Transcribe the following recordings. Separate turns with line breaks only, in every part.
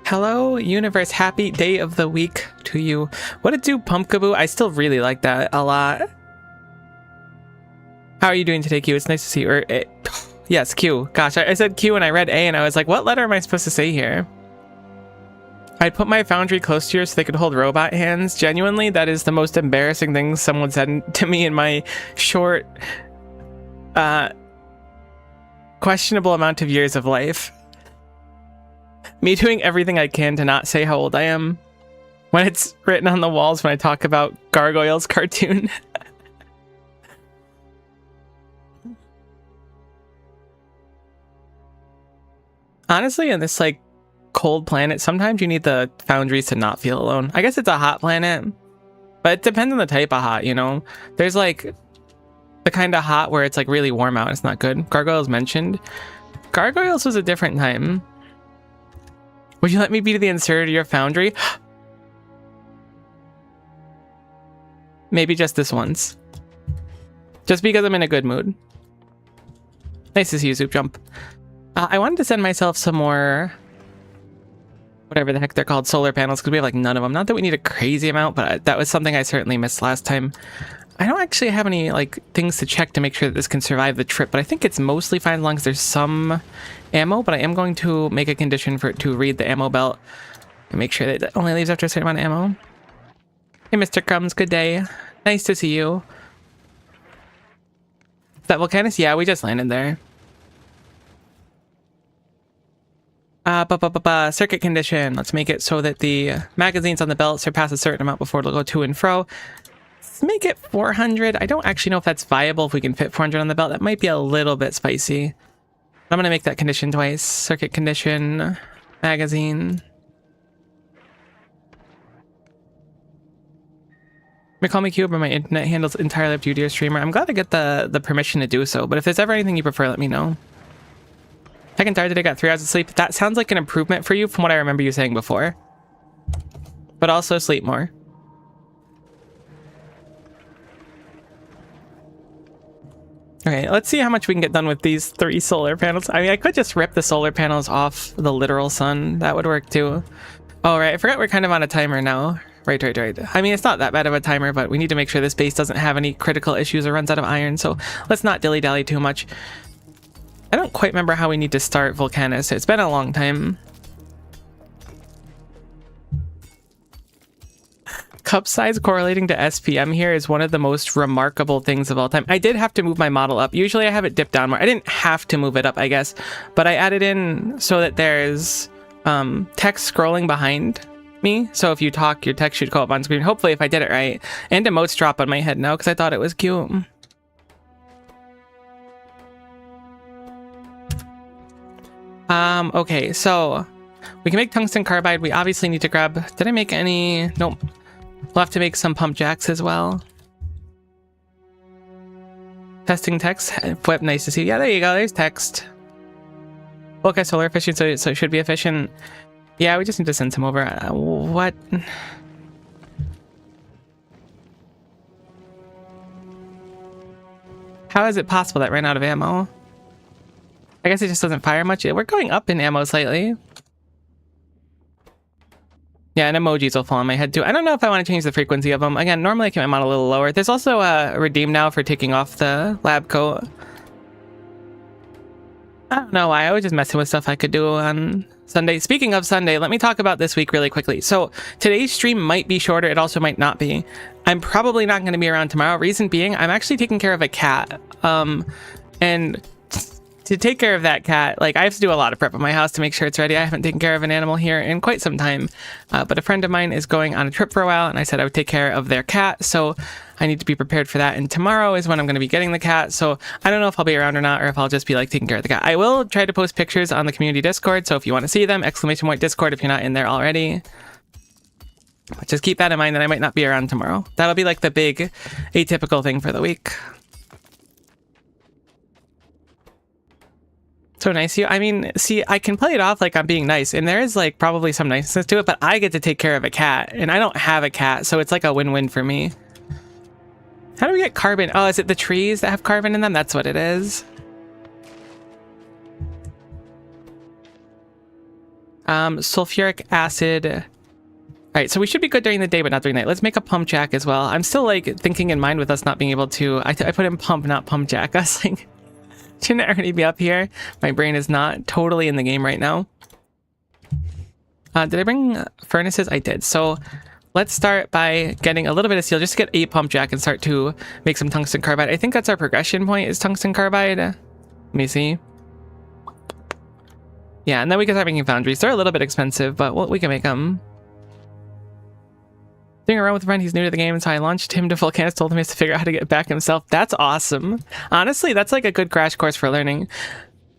Hello, universe. Happy day of the week to you. What it do, Pumpkaboo? I still really like that a lot. How are you doing today, Q? It's nice to see you. Yes, Q. Gosh, I said Q and I read A and I was like, what letter am I supposed to say here? I'd put my foundry close to yours so they could hold robot hands. Genuinely, that is the most embarrassing thing someone said to me in my short, questionable amount of years of life. Me doing everything I can to not say how old I am when it's written on the walls when I talk about Gargoyles cartoon. Honestly, in this like cold planet, sometimes you need the foundries to not feel alone. I guess it's a hot planet, but it depends on the type of hot, you know? There's like the kind of hot where it's like really warm out. It's not good. Gargoyles mentioned. Gargoyles was a different time. Would you let me be the inserter to your foundry? Maybe just this once. Just because I'm in a good mood. Nice to see you, Zoop Jump. I wanted to send myself some more, whatever the heck they're called, solar panels, because we have like none of them. Not that we need a crazy amount, but that was something I certainly missed last time. I don't actually have any like things to check to make sure that this can survive the trip, but I think it's mostly fine as long as there's some ammo, but I am going to make a condition for it to read the ammo belt and make sure that it only leaves after a certain amount of ammo. Hey, Mr. Crumbs, good day. Nice to see you. Is that Volcanus? Yeah, we just landed there. Circuit condition. Let's make it so that the magazines on the belt surpass a certain amount before it'll go to and fro. Let's make it 400. I don't actually know if that's viable, if we can fit 400 on the belt. That might be a little bit spicy. I'm going to make that condition twice. Circuit condition, magazine. You may call me Cube, but my internet handle's entirely up to you, dear streamer. I'm glad to get the permission to do so, but if there's ever anything you prefer, let me know. Second tired today, got 3 hours of sleep. That sounds like an improvement for you from what I remember you saying before. But also sleep more. Okay, let's see how much we can get done with these 3 solar panels. I mean, I could just rip the solar panels off the literal sun. That would work too. Oh, right. I forgot we're kind of on a timer now. Right. I mean, it's not that bad of a timer, but we need to make sure this base doesn't have any critical issues or runs out of iron. So let's not dilly-dally too much. I don't quite remember how we need to start Volcanus. It's been a long time. Cup size correlating to SPM here is one of the most remarkable things of all time. I did have to move my model up. Usually I have it dipped down more. I didn't have to move it up, I guess, but I added in so that there's text scrolling behind me. So if you talk, your text should go up on screen. Hopefully if I did it right. And emotes drop on my head now because I thought it was cute. Okay, so we can make tungsten carbide. We obviously need to grab, did I make any? Nope. We'll have to make some pump jacks as well. Testing text. Flip, nice to see. Yeah, there you go. There's text. Okay, solar efficient, so it should be efficient. Yeah, we just need to send some over. What? How is it possible that ran out of ammo? I guess it just doesn't fire much. We're going up in ammo slightly. Yeah, and emojis will fall on my head too. I don't know if I want to change the frequency of them. Again, normally I keep my model a little lower. There's also a redeem now for taking off the lab coat. I don't know why. I was just messing with stuff I could do on Sunday. Speaking of Sunday, let me talk about this week really quickly. So today's stream might be shorter. It also might not be. I'm probably not going to be around tomorrow. Reason being, I'm actually taking care of a cat. And to take care of that cat, like I have to do a lot of prep at my house to make sure it's ready. I haven't taken care of an animal here in quite some time, but a friend of mine is going on a trip for a while and I said I would take care of their cat, so I need to be prepared for that. And tomorrow is when I'm going to be getting the cat, so I don't know if I'll be around or not, or if I'll just be like taking care of the cat. I will try to post pictures on the community Discord, so if you want to see them, !Discord if you're not in there already. But just keep that in mind that I might not be around tomorrow. That'll be like the big atypical thing for the week. So nice of you. I mean, see, I can play it off like I'm being nice, and there is like probably some niceness to it, but I get to take care of a cat, and I don't have a cat, so it's like a win-win for me. How do we get carbon? Oh, is it the trees that have carbon in them? That's what it is. Sulfuric acid. All right, so we should be good during the day, but not during night. Let's make a pump jack as well. I'm still like thinking in mind with us not being able to. I put in pump, not pump jack. I was like, shouldn't it already be up here? My brain is not totally in the game right now. Did I bring furnaces? I did. So let's start by getting a little bit of steel just to get a pump jack and start to make some tungsten carbide. I think that's our progression point, is tungsten carbide. Let me see. Yeah, and then we can start making foundries. They're a little bit expensive, but we can make them. Doing around with a friend, he's new to the game, so I launched him to Volcanus, told him he has to figure out how to get back himself. That's awesome. Honestly, that's like a good crash course for learning.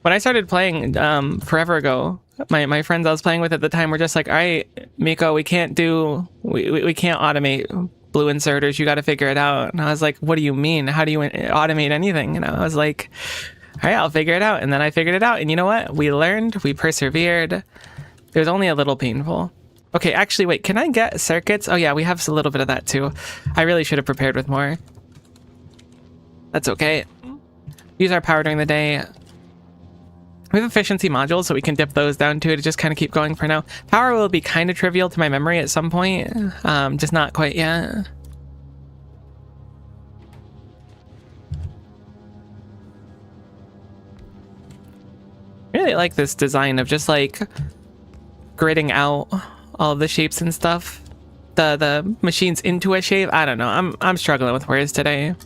When I started playing forever ago, my friends I was playing with at the time were just like, all right, Miko, we can't automate blue inserters. You got to figure it out. And I was like, what do you mean? How do you automate anything? And I was like, all right, I'll figure it out. And then I figured it out. And you know what? We learned, we persevered. It was only a little painful. Okay, actually, wait, can I get circuits? Oh yeah, we have a little bit of that too. I really should have prepared with more. That's okay. Use our power during the day. We have efficiency modules, so we can dip those down to just kind of keep going for now. Power will be kind of trivial to my memory at some point, just not quite yet. I really like this design of just like gridding out all of the shapes and stuff. The machines into a shape. I don't know. I'm struggling with words today.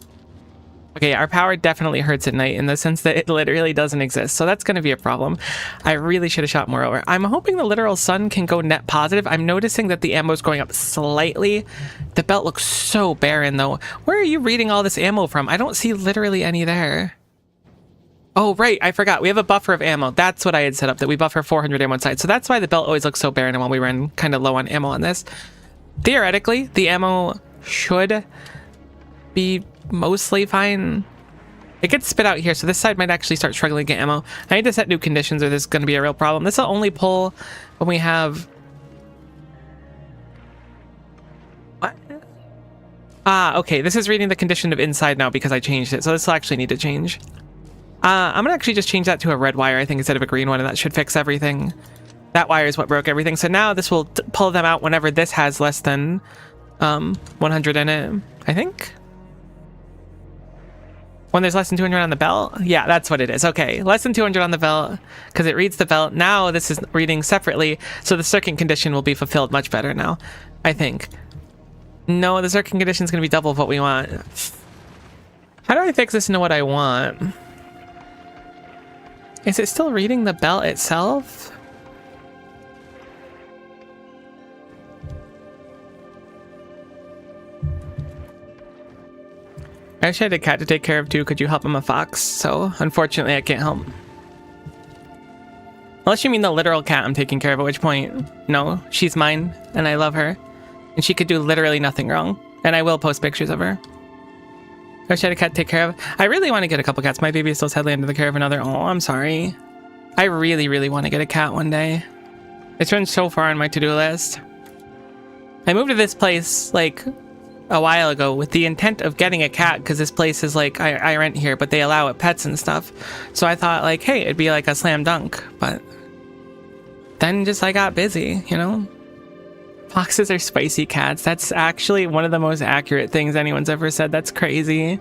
Okay, our power definitely hurts at night in the sense that it literally doesn't exist. So that's going to be a problem. I really should have shot more over. I'm hoping the literal sun can go net positive. I'm noticing that the ammo is going up slightly. The belt looks so barren though. Where are you reading all this ammo from? I don't see literally any there. Oh, right. I forgot. We have a buffer of ammo. That's what I had set up, that we buffer 400 ammo inside. So that's why the belt always looks so barren and while we run kind of low on ammo on this. Theoretically, the ammo should be mostly fine. It gets spit out here, so this side might actually start struggling to get ammo. I need to set new conditions or this is going to be a real problem. This will only pull when we have... What? Ah, okay. This is reading the condition of inside now because I changed it, so this will actually need to change. I'm gonna actually just change that to a red wire, I think, instead of a green one, and that should fix everything. That wire is what broke everything. So now this will pull them out whenever this has less than 100 in it, I think. When there's less than 200 on the belt? Yeah, that's what it is. Okay, less than 200 on the belt, because it reads the belt. Now this is reading separately, so the circuit condition will be fulfilled much better now, I think. No, the circuit condition is going to be double of what we want. How do I fix this into what I want? Is it still reading the belt itself? I actually had a cat to take care of too. Could you help him, a fox? So unfortunately I can't help. Unless you mean the literal cat I'm taking care of, at which point, no, she's mine and I love her. And she could do literally nothing wrong. And I will post pictures of her. I wish I had a cat to take care of. I really want to get a couple cats. My baby is still sadly under the care of another. Oh, I'm sorry. I really, really want to get a cat one day. It's been so far on my to-do list. I moved to this place like a while ago with the intent of getting a cat because this place is like, I rent here, but they allow it pets and stuff. So I thought like, hey, it'd be like a slam dunk. But then just I got busy, you know? Foxes are spicy cats. That's actually one of the most accurate things anyone's ever said. That's crazy.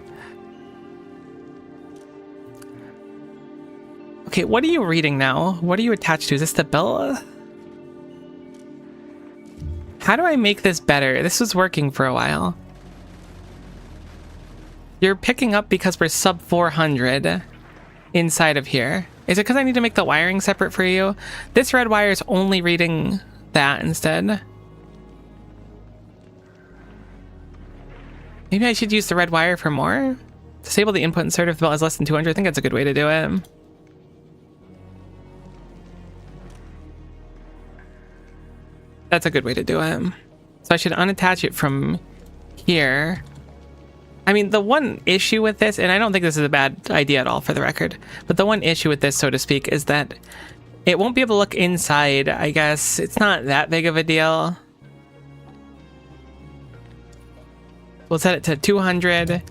Okay, what are you reading now? What are you attached to? Is this the belt? How do I make this better? This was working for a while. You're picking up because we're sub 400 inside of here. Is it because I need to make the wiring separate for you? This red wire is only reading that instead. Maybe I should use the red wire for more? Disable the input insert if the belt is less than 200. I think that's a good way to do it. That's a good way to do it. So I should unattach it from here. I mean, the one issue with this, and I don't think this is a bad idea at all for the record, but the one issue with this, so to speak, is that it won't be able to look inside, I guess. It's not that big of a deal. We'll set it to 200.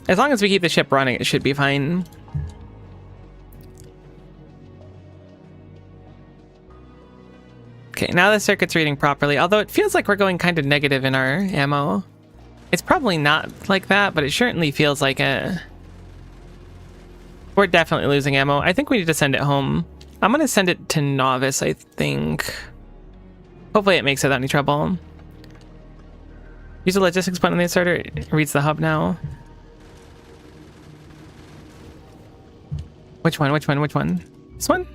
As long as we keep the ship running, it should be fine. Okay, now the circuit's reading properly, although it feels like we're going kind of negative in our ammo. It's probably not like that, but it certainly feels like it. We're definitely losing ammo. I think we need to send it home. I'm going to send it to Novice, I think. Hopefully it makes it without any trouble. Use the logistics button on the inserter. It reads the hub now. Which one? Which one? Which one? This one?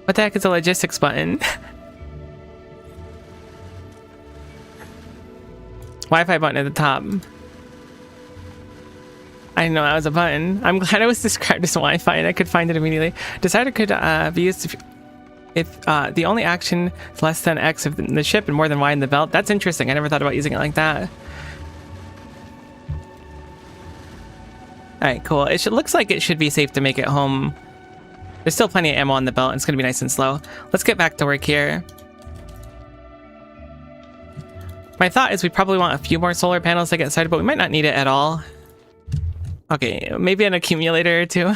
What the heck is a logistics button? Wi-Fi button at the top. I didn't know that was a button. I'm glad it was described as Wi-Fi and I could find it immediately. Decider could be used if the only action is less than X of the ship and more than Y in the belt. That's interesting. I never thought about using it like that. Alright, cool. It looks like it should be safe to make it home. There's still plenty of ammo on the belt. It's going to be nice and slow. Let's get back to work here. My thought is we probably want a few more solar panels to get started, but we might not need it at all. Okay, maybe an accumulator or two.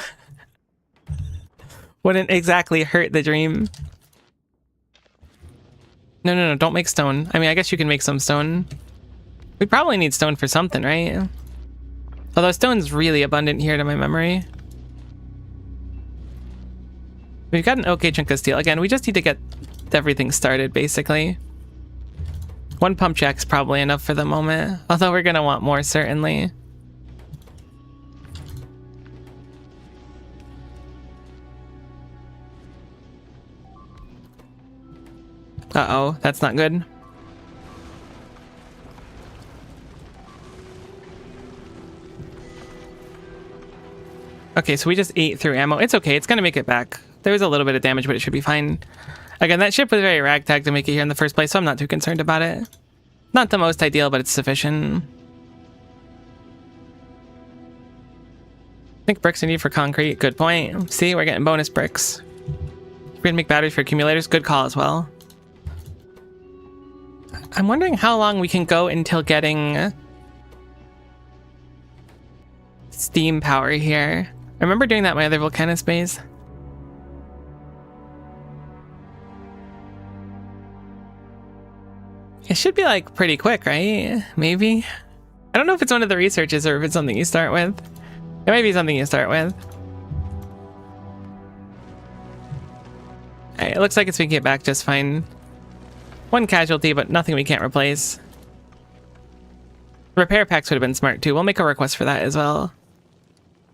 Wouldn't exactly hurt the dream. No, don't make stone. I mean, I guess you can make some stone. We probably need stone for something, right? Although stone's really abundant here to my memory. We've got an okay chunk of steel. Again, we just need to get everything started, basically. One pump jack's probably enough for the moment. Although we're gonna want more, certainly. Uh-oh, that's not good. Okay, so we just ate through ammo. It's okay, it's gonna make it back. There was a little bit of damage, but it should be fine. Again, that ship was very ragtag to make it here in the first place, so I'm not too concerned about it. Not the most ideal, but it's sufficient. I think bricks are needed for concrete. Good point. See, we're getting bonus bricks. We're gonna make batteries for accumulators. Good call as well. I'm wondering how long we can go until getting steam power here. I remember doing that in my other Volcanus base. It should be like pretty quick, right? Maybe. I don't know if it's one of the researches or if it's something you start with. It might be something you start with. Alright, it looks like it's making it back just fine. One casualty, but nothing we can't replace. Repair packs would have been smart too. We'll make a request for that as well.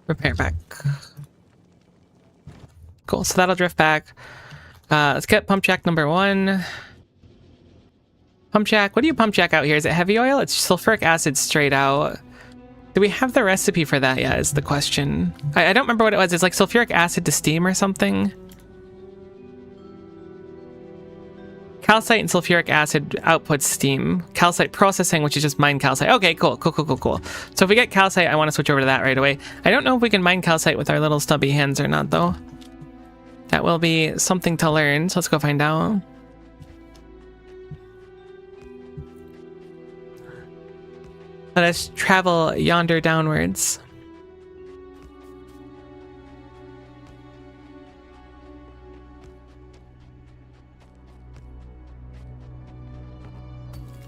Repair pack. Cool, so that'll drift back. Let's get pump jack number 1. Pump jack, what do you pump jack out here? Is it heavy oil? It's sulfuric acid straight out. Do we have the recipe for that yet is the question. I don't remember what it was. It's like sulfuric acid to steam or something. Calcite and sulfuric acid outputs steam. Calcite processing, which is just mine calcite. Okay, cool. So if we get calcite, I want to switch over to that right away. I don't know if we can mine calcite with our little stubby hands or not, though. That will be something to learn, so let's go find out. Let us travel yonder downwards.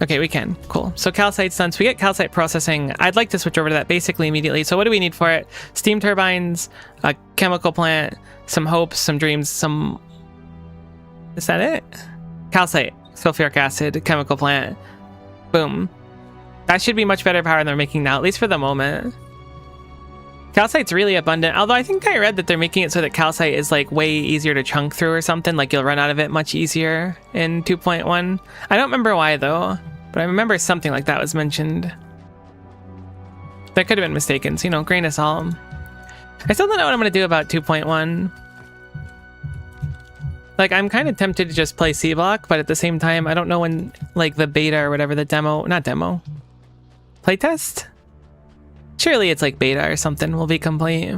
Okay, we can. Cool. So calcite's done. So we get calcite processing. I'd like to switch over to that basically immediately. So what do we need for it? Steam turbines, a chemical plant, some hopes, some dreams, some... Is that it? Calcite, sulfuric acid, chemical plant. Boom. That should be much better power than they're making now, at least for the moment. Calcite's really abundant, although I think I read that they're making it so that calcite is like way easier to chunk through or something, like you'll run out of it much easier in 2.1. I don't remember why though, but I remember something like that was mentioned. That could have been mistaken, so you know, grain of salt. I still don't know what I'm going to do about 2.1. Like, I'm kind of tempted to just play C-Block, but at the same time, I don't know when, like, the beta or whatever, the demo, not demo, playtest? Surely it's like beta or something will be complete.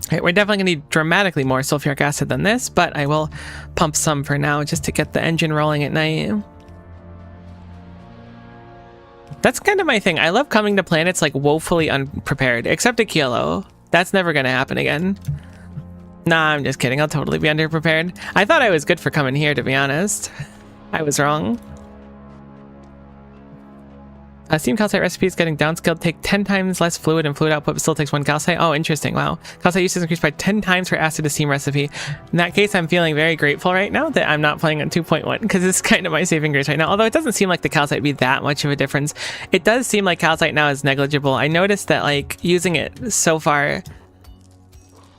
Alright, we're definitely gonna need dramatically more sulfuric acid than this, but I will pump some for now just to get the engine rolling at night. That's kind of my thing. I love coming to planets like woefully unprepared, except at Kilo. That's never gonna happen again. Nah, I'm just kidding. I'll totally be underprepared. I thought I was good for coming here, to be honest. I was wrong. Steam calcite recipes getting downscaled take 10 times less fluid and fluid output, but still takes 1 calcite. Oh, interesting. Wow. Calcite use is increased by 10 times for acid to steam recipe. In that case, I'm feeling very grateful right now that I'm not playing on 2.1 because it's kind of my saving grace right now. Although it doesn't seem like the calcite be that much of a difference. It does seem like calcite now is negligible. I noticed that like using it so far,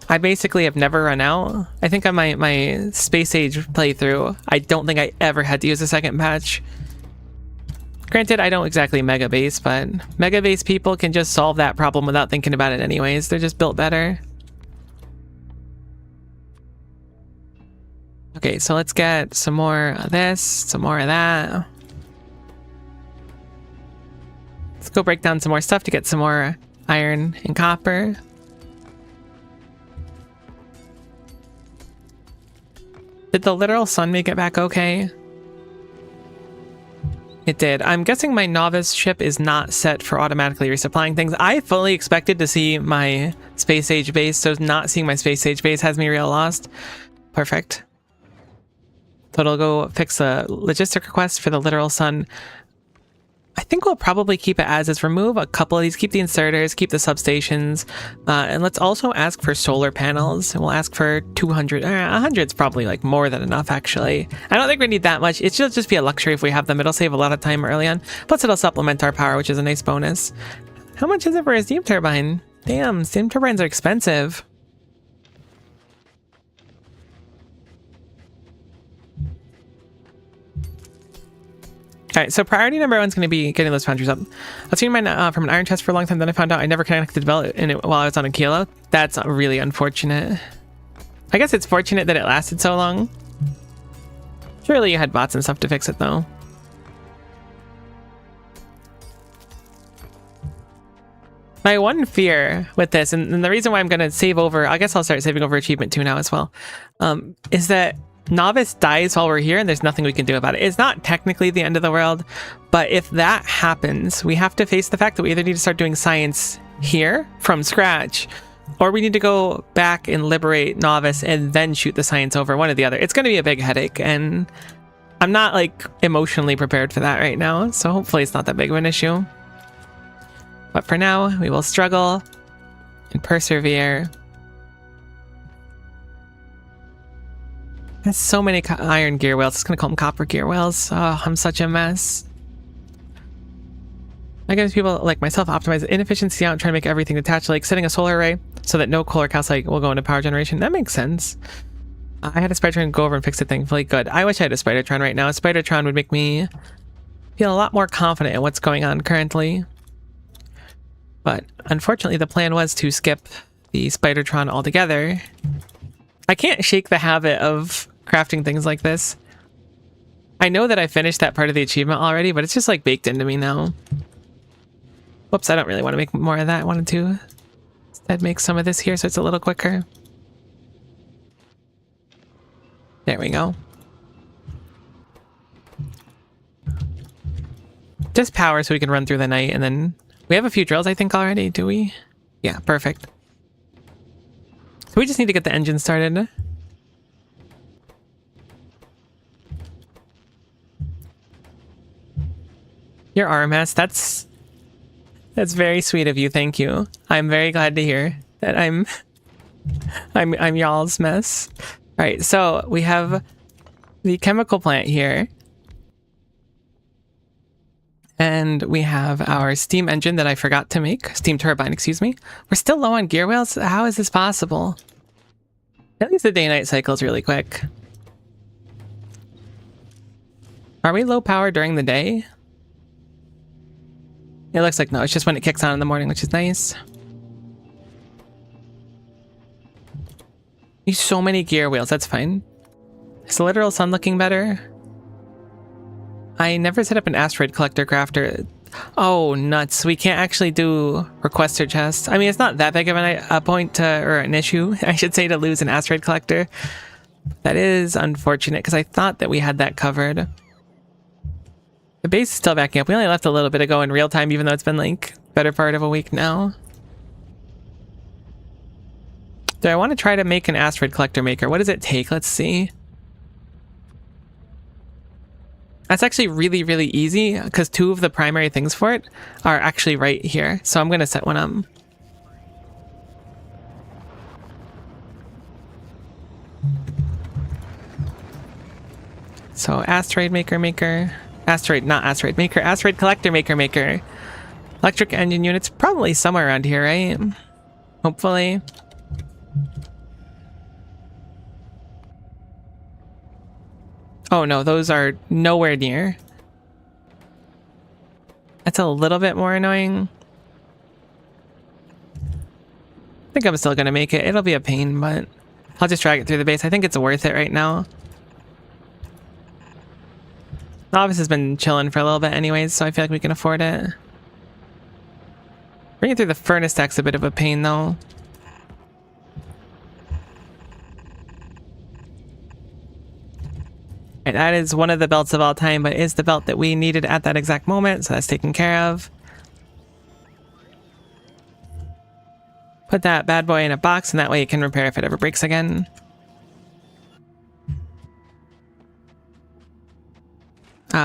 I basically have never run out. I think on my Space Age playthrough, I don't think I ever had to use a second patch. Granted, I don't exactly mega base, but mega base people can just solve that problem without thinking about it anyways. They're just built better. Okay, so let's get some more of this, some more of that. Let's go break down some more stuff to get some more iron and copper. Did the literal sun make it back okay? It did. I'm guessing my novice ship is not set for automatically resupplying things. I fully expected to see my Space Age base, so not seeing my Space Age base has me real lost. Perfect. So it'll go fix a logistic request for the literal sun. I think we'll probably keep it as is. Remove a couple of these, keep the inserters, keep the substations, and let's also ask for solar panels. And we'll ask for 200. 100 is probably like more than enough, actually. I don't think we need that much. It should just be a luxury if we have them. It'll save a lot of time early on. Plus, it'll supplement our power, which is a nice bonus. How much is it for a steam turbine? Damn, steam turbines are expensive. Alright, so priority number 1 is going to be getting those foundries up. I've seen mine from an iron chest for a long time, then I found out I never connected the in it while I was on a Kilo. That's really unfortunate. I guess it's fortunate that it lasted so long. Surely you had bots and stuff to fix it, though. My one fear with this, and the reason why I'm going to save over, I guess I'll start saving over achievement 2 now as well, is that Novice dies while we're here and there's nothing we can do about it. It's not technically the end of the world, but if that happens, we have to face the fact that we either need to start doing science here from scratch, or we need to go back and liberate Novice and then shoot the science over, one or the other. It's going to be a big headache, and I'm not like emotionally prepared for that right now, so hopefully it's not that big of an issue. But for now, we will struggle and persevere. There's so many iron gear wheels. I'm just gonna call them copper gear wheels. Oh, I'm such a mess. I guess people like myself optimize inefficiency out and try to make everything detached, like setting a solar array so that no coal or calcite will go into power generation. That makes sense. I had a Spidertron go over and fix it, thankfully. Good. I wish I had a Spidertron right now. A Spidertron would make me feel a lot more confident in what's going on currently. But unfortunately, the plan was to skip the Spidertron altogether. I can't shake the habit of crafting things like this. I know that I finished that part of the achievement already, but it's just like baked into me now. Whoops, I don't really want to make more of that. I wanted to instead make some of this here so it's a little quicker. There we go. Just power so we can run through the night, and then we have a few drills I think already, do we? Yeah, perfect. So we just need to get the engine started. Your RMS, that's very sweet of you, thank you. I'm very glad to hear that I'm y'all's mess. Alright, so we have the chemical plant here. And we have our steam engine that I forgot to make. Steam turbine, excuse me. We're still low on gear wheels? How is this possible? At least the day-night cycle is really quick. Are we low power during the day? It looks like no, it's just when it kicks on in the morning, which is nice. Use so many gear wheels, that's fine. Is the literal sun looking better? I never set up an asteroid collector crafter. Oh, nuts. We can't actually do requester chests. I mean, it's not that big of a point to, or an issue, I should say, to lose an asteroid collector. That is unfortunate, because I thought that we had that covered. The base is still backing up. We only left a little bit ago in real time, even though it's been like better part of a week now. Do I want to try to make an asteroid collector maker? What does it take? Let's see. That's actually really, really easy because 2 of the primary things for it are actually right here. So I'm going to set one up. So asteroid maker. Asteroid, not asteroid maker. Asteroid collector maker. Electric engine units probably somewhere around here, right? Hopefully. Oh no, those are nowhere near. That's a little bit more annoying. I think I'm still gonna make it. It'll be a pain, but I'll just drag it through the base. I think it's worth it right now. The office has been chilling for a little bit anyways, so I feel like we can afford it. Bringing it through the furnace stack's a bit of a pain though. Right, that is one of the belts of all time, but is the belt that we needed at that exact moment, so that's taken care of. Put that bad boy in a box, and that way it can repair if it ever breaks again.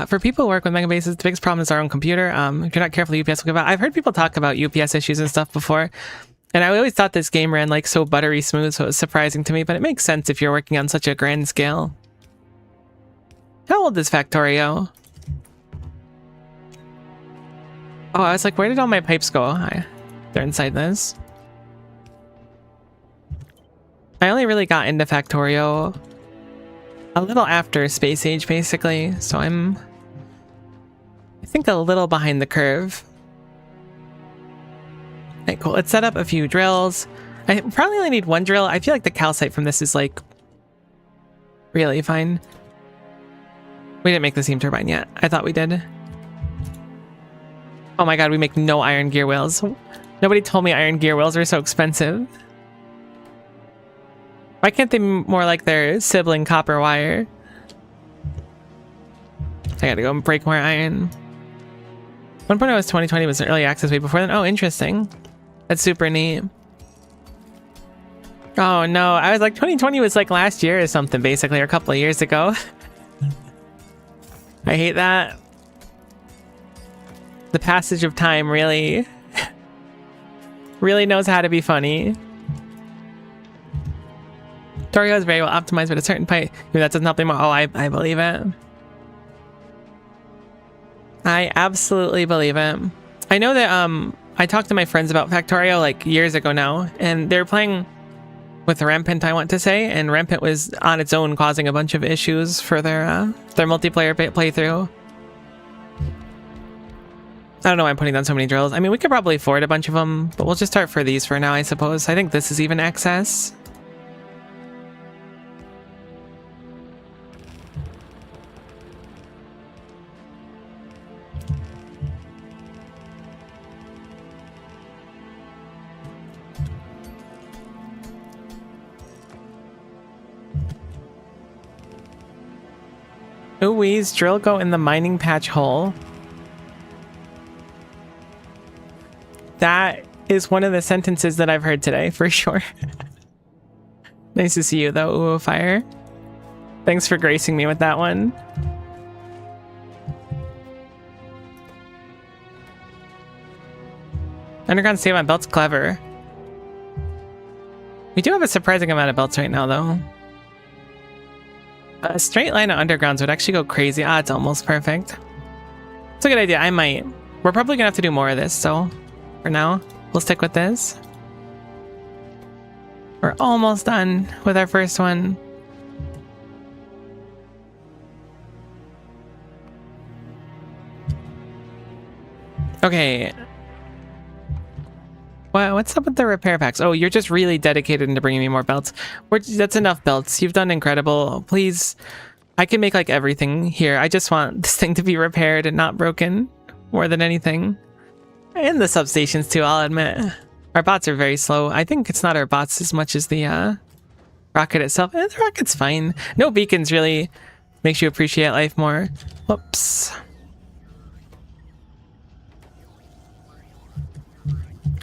For people who work with megabases, the biggest problem is our own computer. If you're not careful, UPS will give out. I've heard people talk about UPS issues and stuff before, and I always thought this game ran like so buttery smooth, so it was surprising to me, but it makes sense if you're working on such a grand scale. How old is Factorio? Oh, I was like, where did all my pipes go? They're inside this. I only really got into Factorio a little after Space Age, basically, so I think a little behind the curve. Okay, cool. Let's set up a few drills. I probably only need 1 drill. I feel like the calcite from this is like really fine. We didn't make the steam turbine yet. I thought we did. Oh my god, we make no iron gear wheels. Nobody told me iron gear wheels are so expensive. Why can't they be more like their sibling copper wire? I gotta go and break more iron. 1.0 was 2020 was an early access way before then. Oh, interesting. That's super neat. Oh no, I was like 2020 was like last year or something, basically, or a couple of years ago. I hate that. The passage of time really knows how to be funny. Factorio is very well optimized, but a certain point, that doesn't help anymore. Oh, I believe it. I absolutely believe it. I know that I talked to my friends about Factorio like years ago now, and they were playing with Rampant, I want to say, and Rampant was on its own causing a bunch of issues for their multiplayer playthrough. I don't know why I'm putting down so many drills. I mean, we could probably afford a bunch of them, but we'll just start for these for now, I suppose. I think this is even excess. Ooh-wee's drill go in the mining patch hole. That is one of the sentences that I've heard today, for sure. Nice to see you, though, Ooh Fire. Thanks for gracing me with that one. Underground save on belts, clever. We do have a surprising amount of belts right now, though. A straight line of undergrounds would actually go crazy. Ah, it's almost perfect. It's a good idea. I might. We're probably gonna have to do more of this, so for now, we'll stick with this. We're almost done with our first one. Okay. What's up with the repair packs? Oh, you're just really dedicated into bringing me more belts. That's enough belts. You've done incredible. Please, I can make like everything here. I just want this thing to be repaired and not broken more than anything. And the substations too, I'll admit. Our bots are very slow. I think it's not our bots as much as the rocket itself. The rocket's fine. No beacons really makes you appreciate life more. Whoops.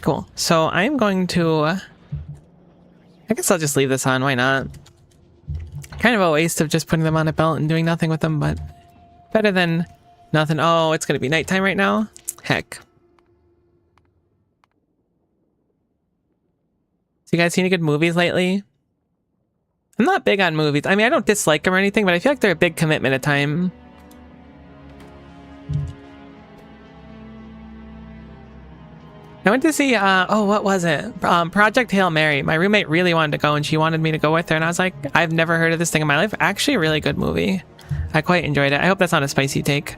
Cool. So I am going to... I guess I'll just leave this on. Why not? Kind of a waste of just putting them on a belt and doing nothing with them, but better than nothing. Oh, it's going to be nighttime right now? Heck. So you guys seen any good movies lately? I'm not big on movies. I mean, I don't dislike them or anything, but I feel like they're a big commitment at time. I went to see, oh, what was it? Project Hail Mary. My roommate really wanted to go and she wanted me to go with her. And I was like, I've never heard of this thing in my life. Actually, a really good movie. I quite enjoyed it. I hope that's not a spicy take.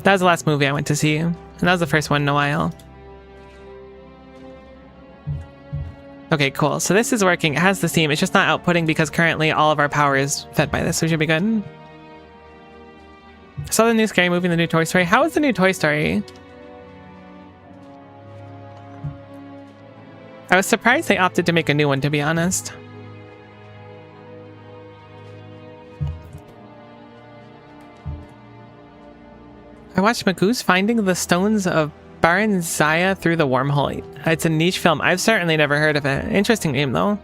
That was the last movie I went to see. And that was the first one in a while. Okay, cool. So this is working. It has the steam. It's just not outputting because currently all of our power is fed by this. So it should be good. I saw the new Scary Movie and the new Toy Story. How is the new Toy Story? I was surprised they opted to make a new one, to be honest. I watched Magoo's Finding the Stones of Baranzaya Through the Wormhole. It's a niche film. I've certainly never heard of it. Interesting name, though.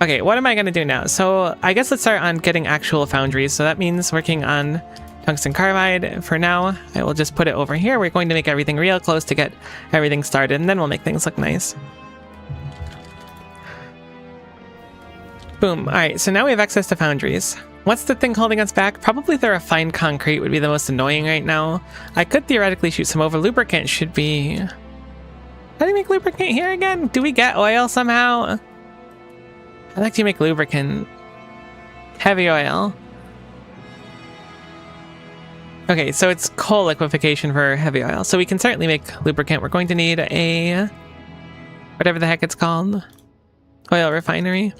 Okay, what am I going to do now? So I guess let's start on getting actual foundries. So that means working on tungsten carbide. For now, I will just put it over here. We're going to make everything real close to get everything started, and then we'll make things look nice. Boom. All right, so now we have access to foundries. What's the thing holding us back? Probably the refined concrete would be the most annoying right now. I could theoretically shoot some over. Lubricant should be... How do you make lubricant here again? Do we get oil somehow? I'd like to make lubricant. Heavy oil. Okay, so it's coal liquefaction for heavy oil. So we can certainly make lubricant. We're going to need a... whatever the heck it's called. Oil refinery.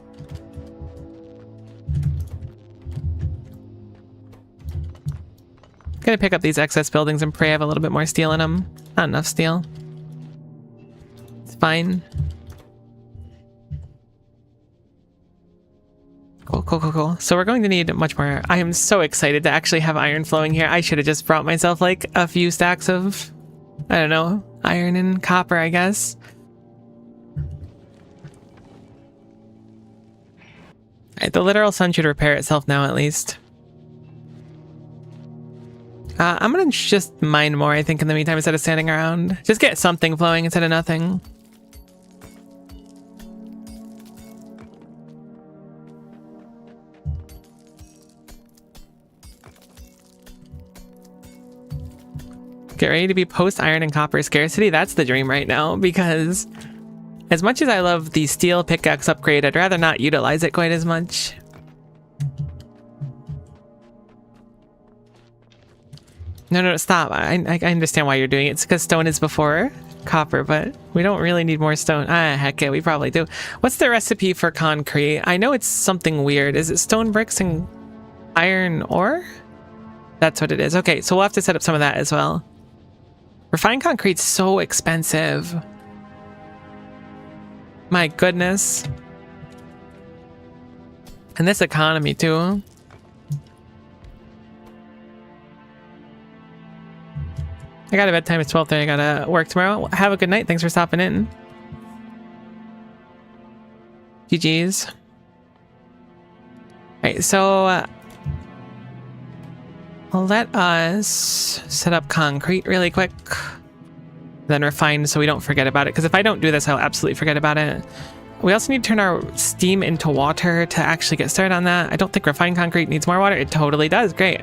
Gonna pick up these excess buildings and pray I have a little bit more steel in them. Not enough steel. It's fine. Cool. So we're going to need much more. I am so excited to actually have iron flowing here. I should have just brought myself like a few stacks of, I don't know, iron and copper, I guess. Alright, the literal sun should repair itself now at least. I'm gonna just mine more, I think, in the meantime, instead of standing around. Just get something flowing instead of nothing. Get ready to be post-iron and copper scarcity. That's the dream right now, because as much as I love the steel pickaxe upgrade, I'd rather not utilize it quite as much. No, stop. I understand why you're doing it. It's because stone is before copper, but we don't really need more stone. Heck yeah, we probably do. What's the recipe for concrete? I know it's something weird. Is it stone bricks and iron ore? That's what it is. Okay, so we'll have to set up some of that as well. Refined concrete's so expensive. My goodness. And this economy too. I got a bedtime. It's 12:30. I gotta work tomorrow. Have a good night. Thanks for stopping in. GG's. Alright, so let us set up concrete really quick. Then refine so we don't forget about it. Because if I don't do this, I'll absolutely forget about it. We also need to turn our steam into water to actually get started on that. I don't think refined concrete needs more water. It totally does. Great.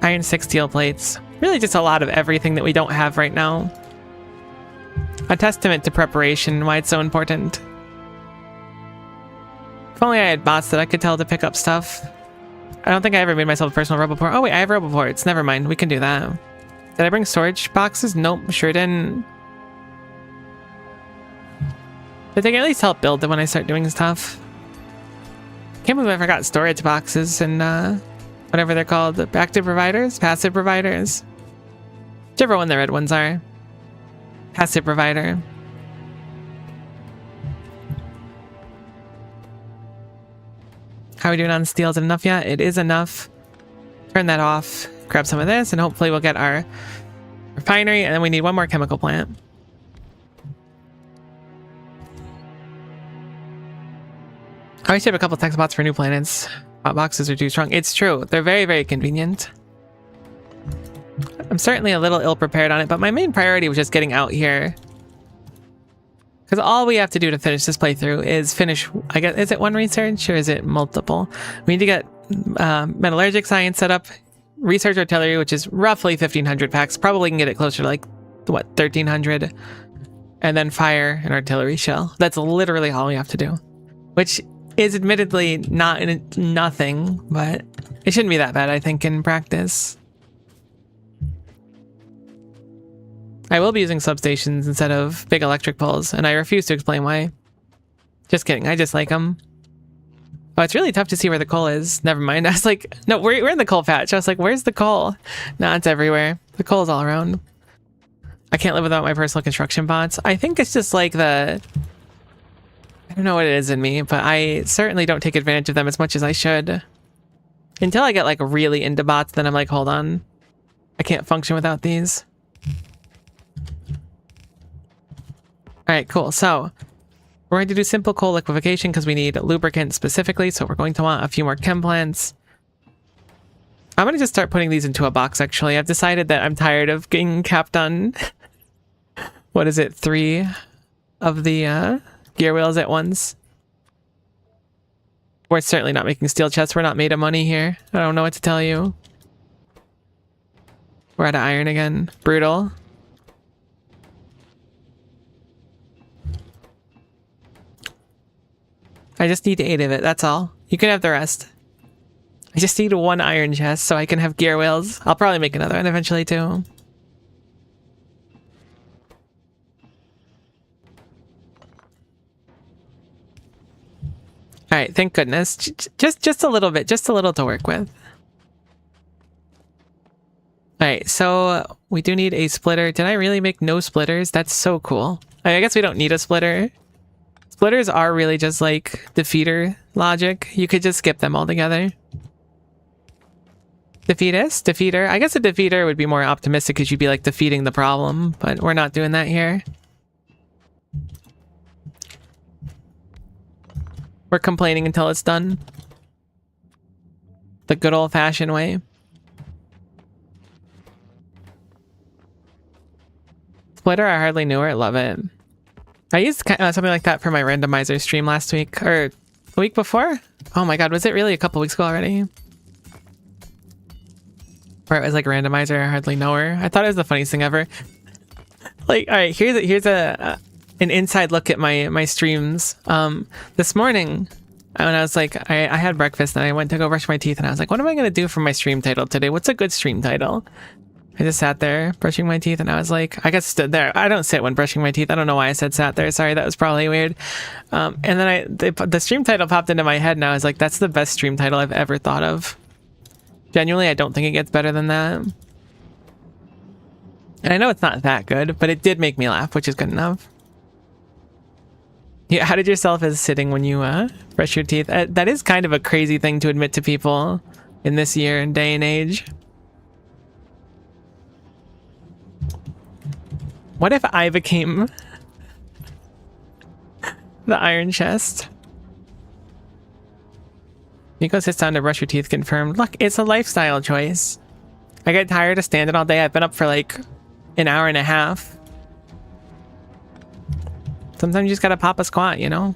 Iron 6 steel plates. Really just a lot of everything that we don't have right now. A testament to preparation, why it's so important. If only I had bots that I could tell to pick up stuff. I don't think I ever made myself a personal roboport. Oh wait, I have roboports. Never mind, we can do that. Did I bring storage boxes? Nope, sure didn't. But they can at least help build it when I start doing stuff. Can't believe I forgot storage boxes and whatever they're called. Active providers? Passive providers? Whichever one the red ones are. Passive provider. How are we doing on steel? Is it enough yet? It is enough. Turn that off. Grab some of this and hopefully we'll get our Refinery, and then we need one more chemical plant. I wish I have a couple tech spots for new planets. Hot boxes are too strong. It's true. They're very, very convenient. I'm certainly a little ill-prepared on it, but my main priority was just getting out here. Because all we have to do to finish this playthrough is finish, I guess, is it one research or is it multiple? We need to get metallurgic science set up, research artillery, which is roughly 1,500 packs. Probably can get it closer to like, what, 1,300? And then fire an artillery shell. That's literally all we have to do. Which is admittedly nothing, but it shouldn't be that bad, I think, in practice. I will be using substations instead of big electric poles, and I refuse to explain why. Just kidding, I just like them. Oh, it's really tough to see where the coal is. Never mind. I was like, no, we're in the coal patch. I was like, where's the coal? Nah, it's everywhere. The coal's all around. I can't live without my personal construction bots. I think it's just like I don't know what it is in me, but I certainly don't take advantage of them as much as I should. Until I get like really into bots, then I'm like, hold on. I can't function without these. Alright, cool. So, we're going to do simple coal liquefaction because we need lubricant specifically, so we're going to want a few more chem plants. I'm going to just start putting these into a box, actually. I've decided that I'm tired of getting capped on, what is it, 3 of the gear wheels at once. We're certainly not making steel chests. We're not made of money here. I don't know what to tell you. We're out of iron again. Brutal. I just need 8 of it, that's all. You can have the rest. I just need 1 iron chest so I can have gear wheels. I'll probably make another one eventually too. Alright, thank goodness. Just a little bit, just a little to work with. Alright, so we do need a splitter. Did I really make no splitters? That's so cool. I guess we don't need a splitter. Splitters are really just like defeater logic. You could just skip them altogether. Defeatist? Defeater? I guess a defeater would be more optimistic because you'd be like defeating the problem, but we're not doing that here. We're complaining until it's done. The good old-fashioned way. Splitter, I hardly knew her. I love it. I used something like that for my randomizer stream last week, or the week before? Oh my god, was it really a couple weeks ago already? Where it was like randomizer, I hardly know her. I thought it was the funniest thing ever. Like, alright, here's an inside look at my streams. This morning, when I was like, I had breakfast and I went to go brush my teeth and I was like, what am I going to do for my stream title today? What's a good stream title? I just sat there brushing my teeth and I was like, I guess stood there. I don't sit when brushing my teeth. I don't know why I said sat there. Sorry, that was probably weird. And then the stream title popped into my head and I was like, that's the best stream title I've ever thought of. Genuinely, I don't think it gets better than that. And I know it's not that good, but it did make me laugh, which is good enough. You outed yourself as sitting when you brush your teeth. That is kind of a crazy thing to admit to people in this year and day and age. What if I became the iron chest? Miko sits down to brush your teeth, confirmed. Look, it's a lifestyle choice. I get tired of standing all day. I've been up for like an hour and a half. Sometimes you just gotta pop a squat, you know?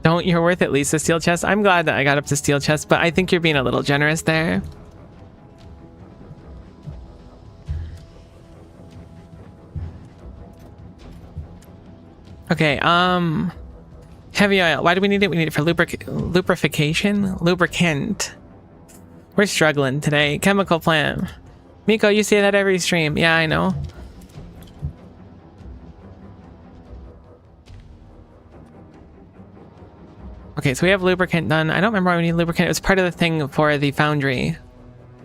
Don't, you're worth at least a steel chest. I'm glad that I got up to steel chest, but I think you're being a little generous there. Okay, heavy oil. Why do we need it? We need it for lubrication? Lubricant. We're struggling today. Chemical plant. Miko, you say that every stream. Yeah, I know. Okay, so we have lubricant done. I don't remember why we need lubricant. It was part of the thing for the foundry.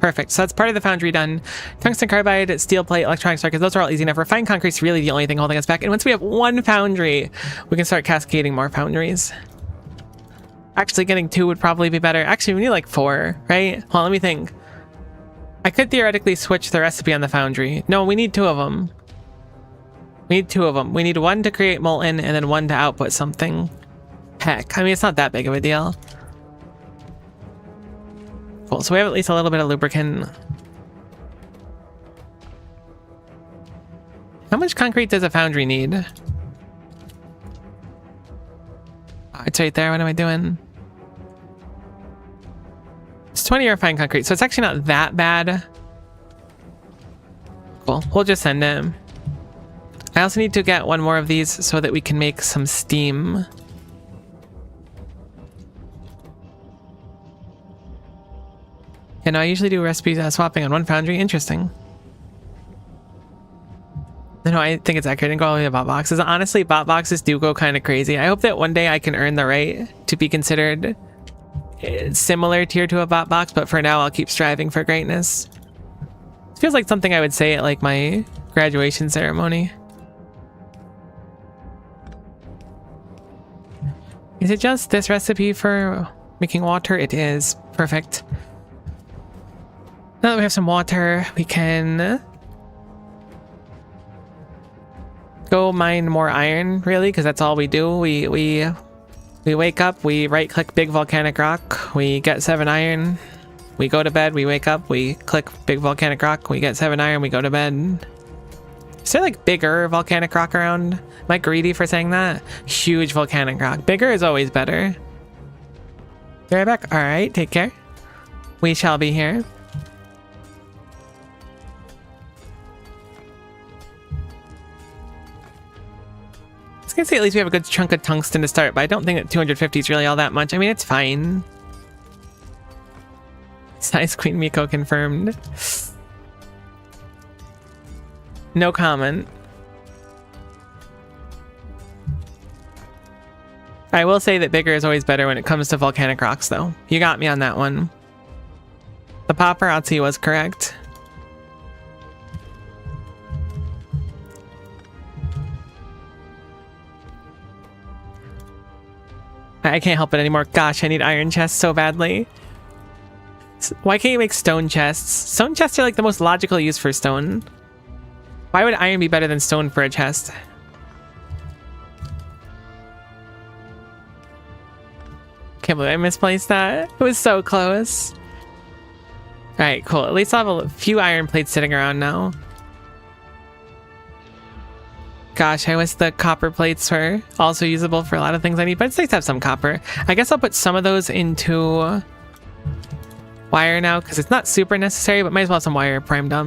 Perfect. So that's part of the foundry done. Tungsten carbide, steel plate, electronic circuits, those are all easy enough. Refined concrete's really the only thing holding us back. And once we have 1 foundry, we can start cascading more foundries. Actually, getting 2 would probably be better. Actually, we need like 4, right? Well, let me think. I could theoretically switch the recipe on the foundry. No, we need 2 of them. We need 2 of them. We need 1 to create molten and then 1 to output something. Heck, I mean, it's not that big of a deal. Cool, so we have at least a little bit of lubricant. How much concrete does a foundry need? Oh, it's right there. What am I doing? It's 20 refined concrete, so it's actually not that bad. Cool, we'll just send it. I also need to get 1 more of these so that we can make some steam. You know, I usually do recipes swapping on 1 foundry. Interesting. No, I think it's accurate. I didn't go all the way to bot boxes. Honestly, bot boxes do go kind of crazy. I hope that one day I can earn the right to be considered similar tier to a bot box, but for now I'll keep striving for greatness. It feels like something I would say at like my graduation ceremony. Is it just this recipe for making water? It is. Perfect. Now that we have some water, we can go mine more iron, really, because that's all we do. We wake up, we right-click big volcanic rock, we get 7 iron, we go to bed, we wake up, we click big volcanic rock, we get 7 iron, we go to bed. Is there like bigger volcanic rock around? Am I greedy for saying that? Huge volcanic rock. Bigger is always better. Be right back. Alright, take care. We shall be here. I was gonna say at least we have a good chunk of tungsten to start, but I don't think that 250 is really all that much. I mean, it's fine. Size Queen Miko confirmed. No comment. I will say that bigger is always better when it comes to volcanic rocks, though. You got me on that one. The paparazzi was correct. I can't help it anymore. Gosh, I need iron chests so badly. Why can't you make stone chests? Stone chests are like the most logical use for stone. Why would iron be better than stone for a chest? Can't believe I misplaced that. It was so close. Alright, cool. At least I'll have a few iron plates sitting around now. Gosh, I wish the copper plates were also usable for a lot of things I need, but it's nice to have some copper. I guess I'll put some of those into wire now, because it's not super necessary, but might as well have some wire primed up.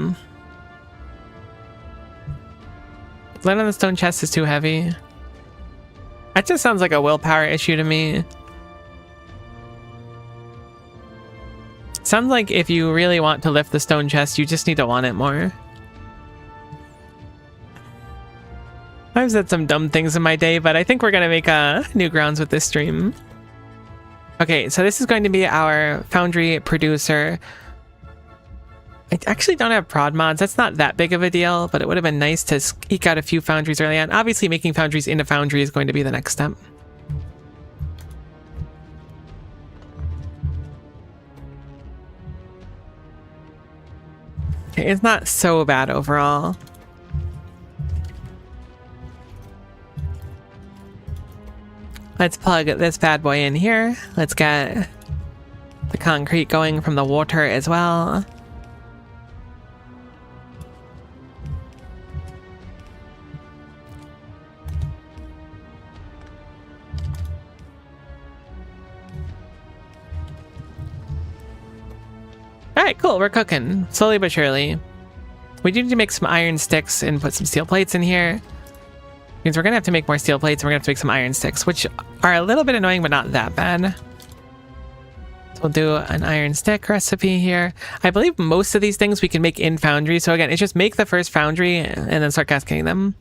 Lead on the stone chest is too heavy. That just sounds like a willpower issue to me. Sounds like if you really want to lift the stone chest, you just need to want it more. I've said some dumb things in my day, but I think we're gonna make new grounds with this stream. Okay, so this is going to be our foundry producer. I actually don't have prod mods. That's not that big of a deal, but it would have been nice to eke out a few foundries early on. Obviously, making foundries into foundry is going to be the next step. Okay, it's not so bad overall. Let's plug this bad boy in here. Let's get the concrete going from the water as well. Alright, cool, we're cooking. Slowly but surely. We do need to make some iron sticks and put some steel plates in here. Means we're gonna have to make more steel plates and we're gonna have to make some iron sticks, which are a little bit annoying, but not that bad. So we'll do an iron stick recipe here. I believe most of these things we can make in foundry. So again, it's just make the first foundry and then start cascading them.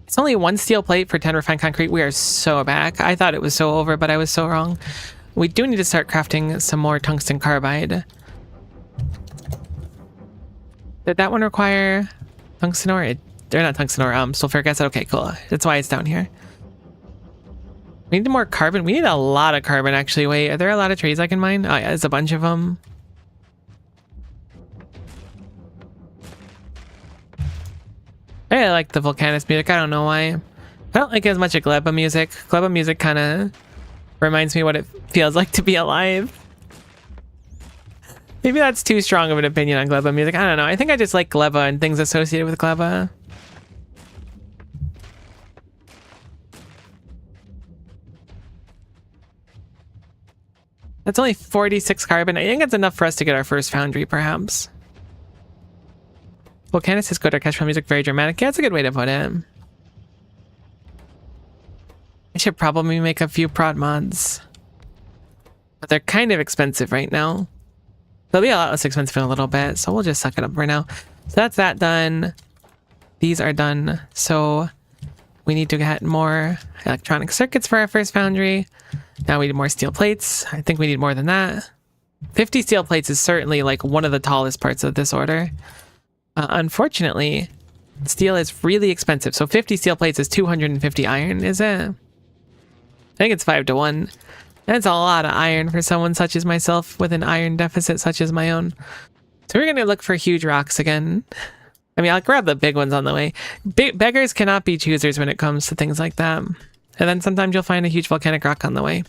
It's only 1 steel plate for 10 refined concrete. We are so back. I thought it was so over, but I was so wrong. We do need to start crafting some more tungsten carbide. Did that one require Tungsten ore? They're not tungsten ore, sulfuric acid. Okay, cool. That's why it's down here. We need more carbon. We need a lot of carbon, actually. Wait, are there a lot of trees I can mine? Oh, yeah, there's a bunch of them. I really like the volcanist music. I don't know why. I don't like it as much as Gleba music. Gleba music kind of reminds me what it feels like to be alive. Maybe that's too strong of an opinion on Gleba music. I don't know. I think I just like Gleba and things associated with Gleba. That's only 46 carbon. I think that's enough for us to get our first foundry, perhaps. Volcanist is good. Our catch music very dramatic. Yeah, that's a good way to put it. I should probably make a few prod mods. But they're kind of expensive right now. They'll be a lot less expensive in a little bit, so we'll just suck it up for now. So that's that done. These are done. So we need to get more electronic circuits for our first foundry. Now we need more steel plates. I think we need more than that. 50 steel plates is certainly like one of the tallest parts of this order. Unfortunately, steel is really expensive. So 50 steel plates is 250 iron, is it? I think it's 5 to 1. That's a lot of iron for someone such as myself with an iron deficit such as my own. So we're going to look for huge rocks again. I mean, I'll grab the big ones on the way. Beggars cannot be choosers when it comes to things like that. And then sometimes you'll find a huge volcanic rock on the way.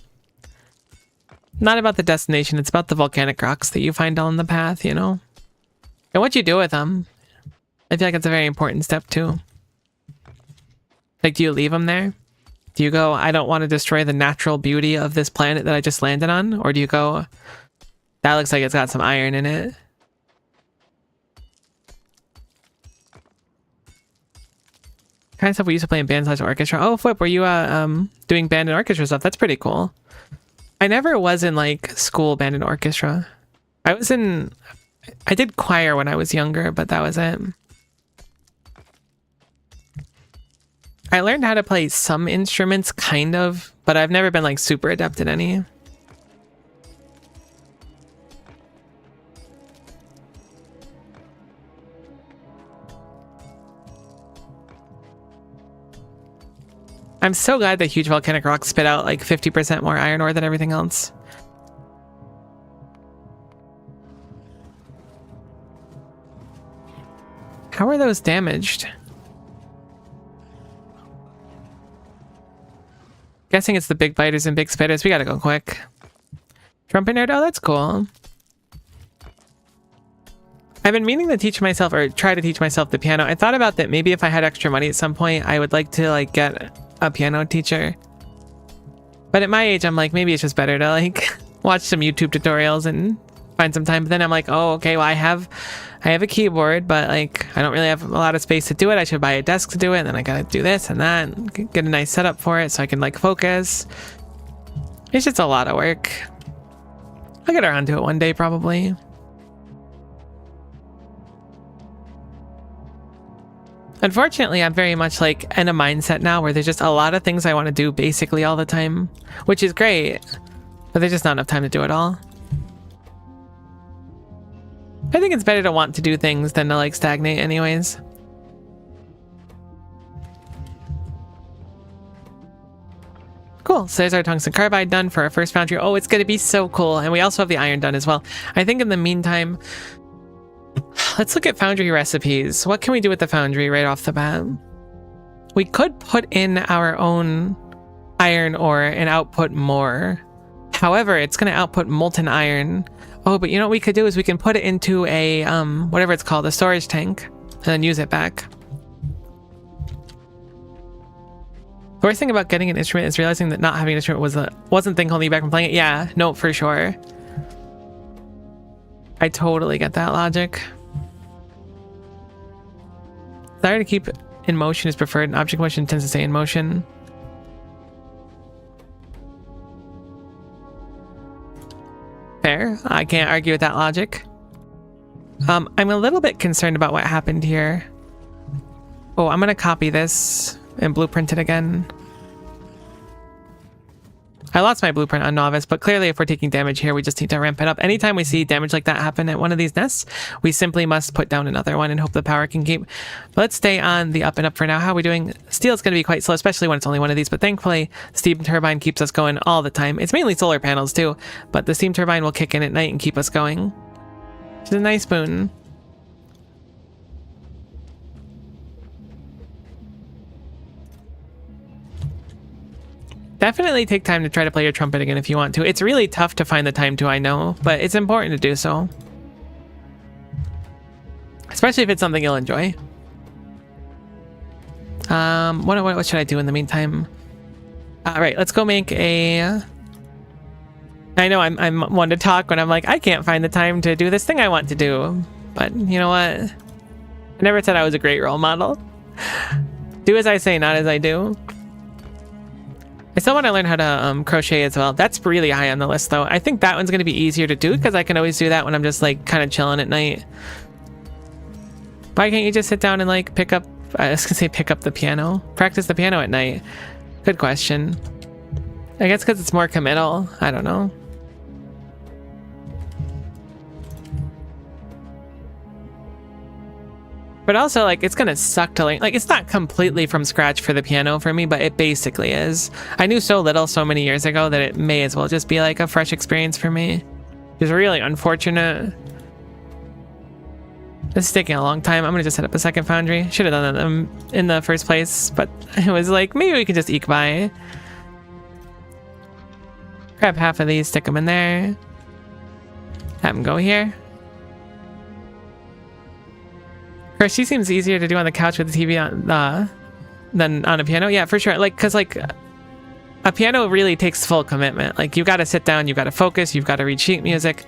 Not about the destination, it's about the volcanic rocks that you find on the path, you know? And what you do with them. I feel like it's a very important step too. Like, do you leave them there? Do you go, I don't want to destroy the natural beauty of this planet that I just landed on? Or do you go, that looks like it's got some iron in it? Kind of stuff we used to play in band / orchestra. Oh, Flip, were you doing band and orchestra stuff? That's pretty cool. I never was in like school band and orchestra. I did choir when I was younger, but that was it. I learned how to play some instruments, kind of, but I've never been like super adept at any. I'm so glad that huge volcanic rocks spit out like 50% more iron ore than everything else. How are those damaged? Guessing it's the big biters and big spitters. We gotta go quick. Trumpet nerd? Oh, that's cool. I've been meaning to teach myself, or try to teach myself, the piano. I thought about that maybe if I had extra money at some point, I would like to like get a piano teacher. But at my age, I'm like, maybe it's just better to like watch some YouTube tutorials and find some time. But then I'm like, oh, okay, well I have a keyboard, but like I don't really have a lot of space to do it. I should buy a desk to do it, and then I gotta do this and that, and get a nice setup for it so I can like focus. It's just a lot of work. I'll get around to it one day probably. Unfortunately, I'm very much like in a mindset now where there's just a lot of things I want to do basically all the time, which is great, but there's just not enough time to do it all. I think it's better to want to do things than to like stagnate anyways. Cool, so there's our tungsten carbide done for our first foundry. Oh, it's gonna be so cool. And we also have the iron done as well. I think in the meantime, let's look at foundry recipes. What can we do with the foundry right off the bat? We could put in our own iron ore and output more. However, it's going to output molten iron. Oh, but you know what we could do is we can put it into a, whatever it's called, a storage tank, and then use it back. The worst thing about getting an instrument is realizing that not having an instrument wasn't the thing holding you back from playing it. Yeah, no, for sure. I totally get that logic. Desire to keep in motion is preferred, and object motion tends to stay in motion. Fair. I can't argue with that logic. I'm a little bit concerned about what happened here. Oh, I'm gonna copy this and blueprint it again. I lost my blueprint on Novice, but clearly if we're taking damage here, we just need to ramp it up. Anytime we see damage like that happen at one of these nests, we simply must put down another one and hope the power can keep. But let's stay on the up and up for now. How are we doing? Steel's going to be quite slow, especially when it's only one of these, but thankfully, the steam turbine keeps us going all the time. It's mainly solar panels too, but the steam turbine will kick in at night and keep us going. Which is a nice boon. Definitely take time to try to play your trumpet again if you want to. It's really tough to find the time to, I know, but it's important to do so. Especially if it's something you'll enjoy. What should I do in the meantime? Alright, let's go make a... I know I'm one to talk when I'm like, I can't find the time to do this thing I want to do. But you know what? I never said I was a great role model. Do as I say, not as I do. I still want to learn how to crochet as well. That's really high on the list though. I think that one's going to be easier to do because I can always do that when I'm just like kind of chilling at night. Why can't you just sit down and like pick up, I was gonna say pick up the piano, practice the piano at night? Good question. I guess because it's more committal. I don't know. But also, like, it's gonna suck to like it's not completely from scratch for the piano for me, but it basically is. I knew so little so many years ago that it may as well just be like a fresh experience for me. It's really unfortunate. This is taking a long time. I'm gonna just set up a second foundry. Should have done that in the first place, but it was like, maybe we could just eke by. Grab half of these, stick them in there. Have them go here. Of course, she seems easier to do on the couch with the TV on, than on a piano. Yeah, for sure. Like, cause like a piano really takes full commitment. Like you got to sit down, you got to focus, you've got to read sheet music,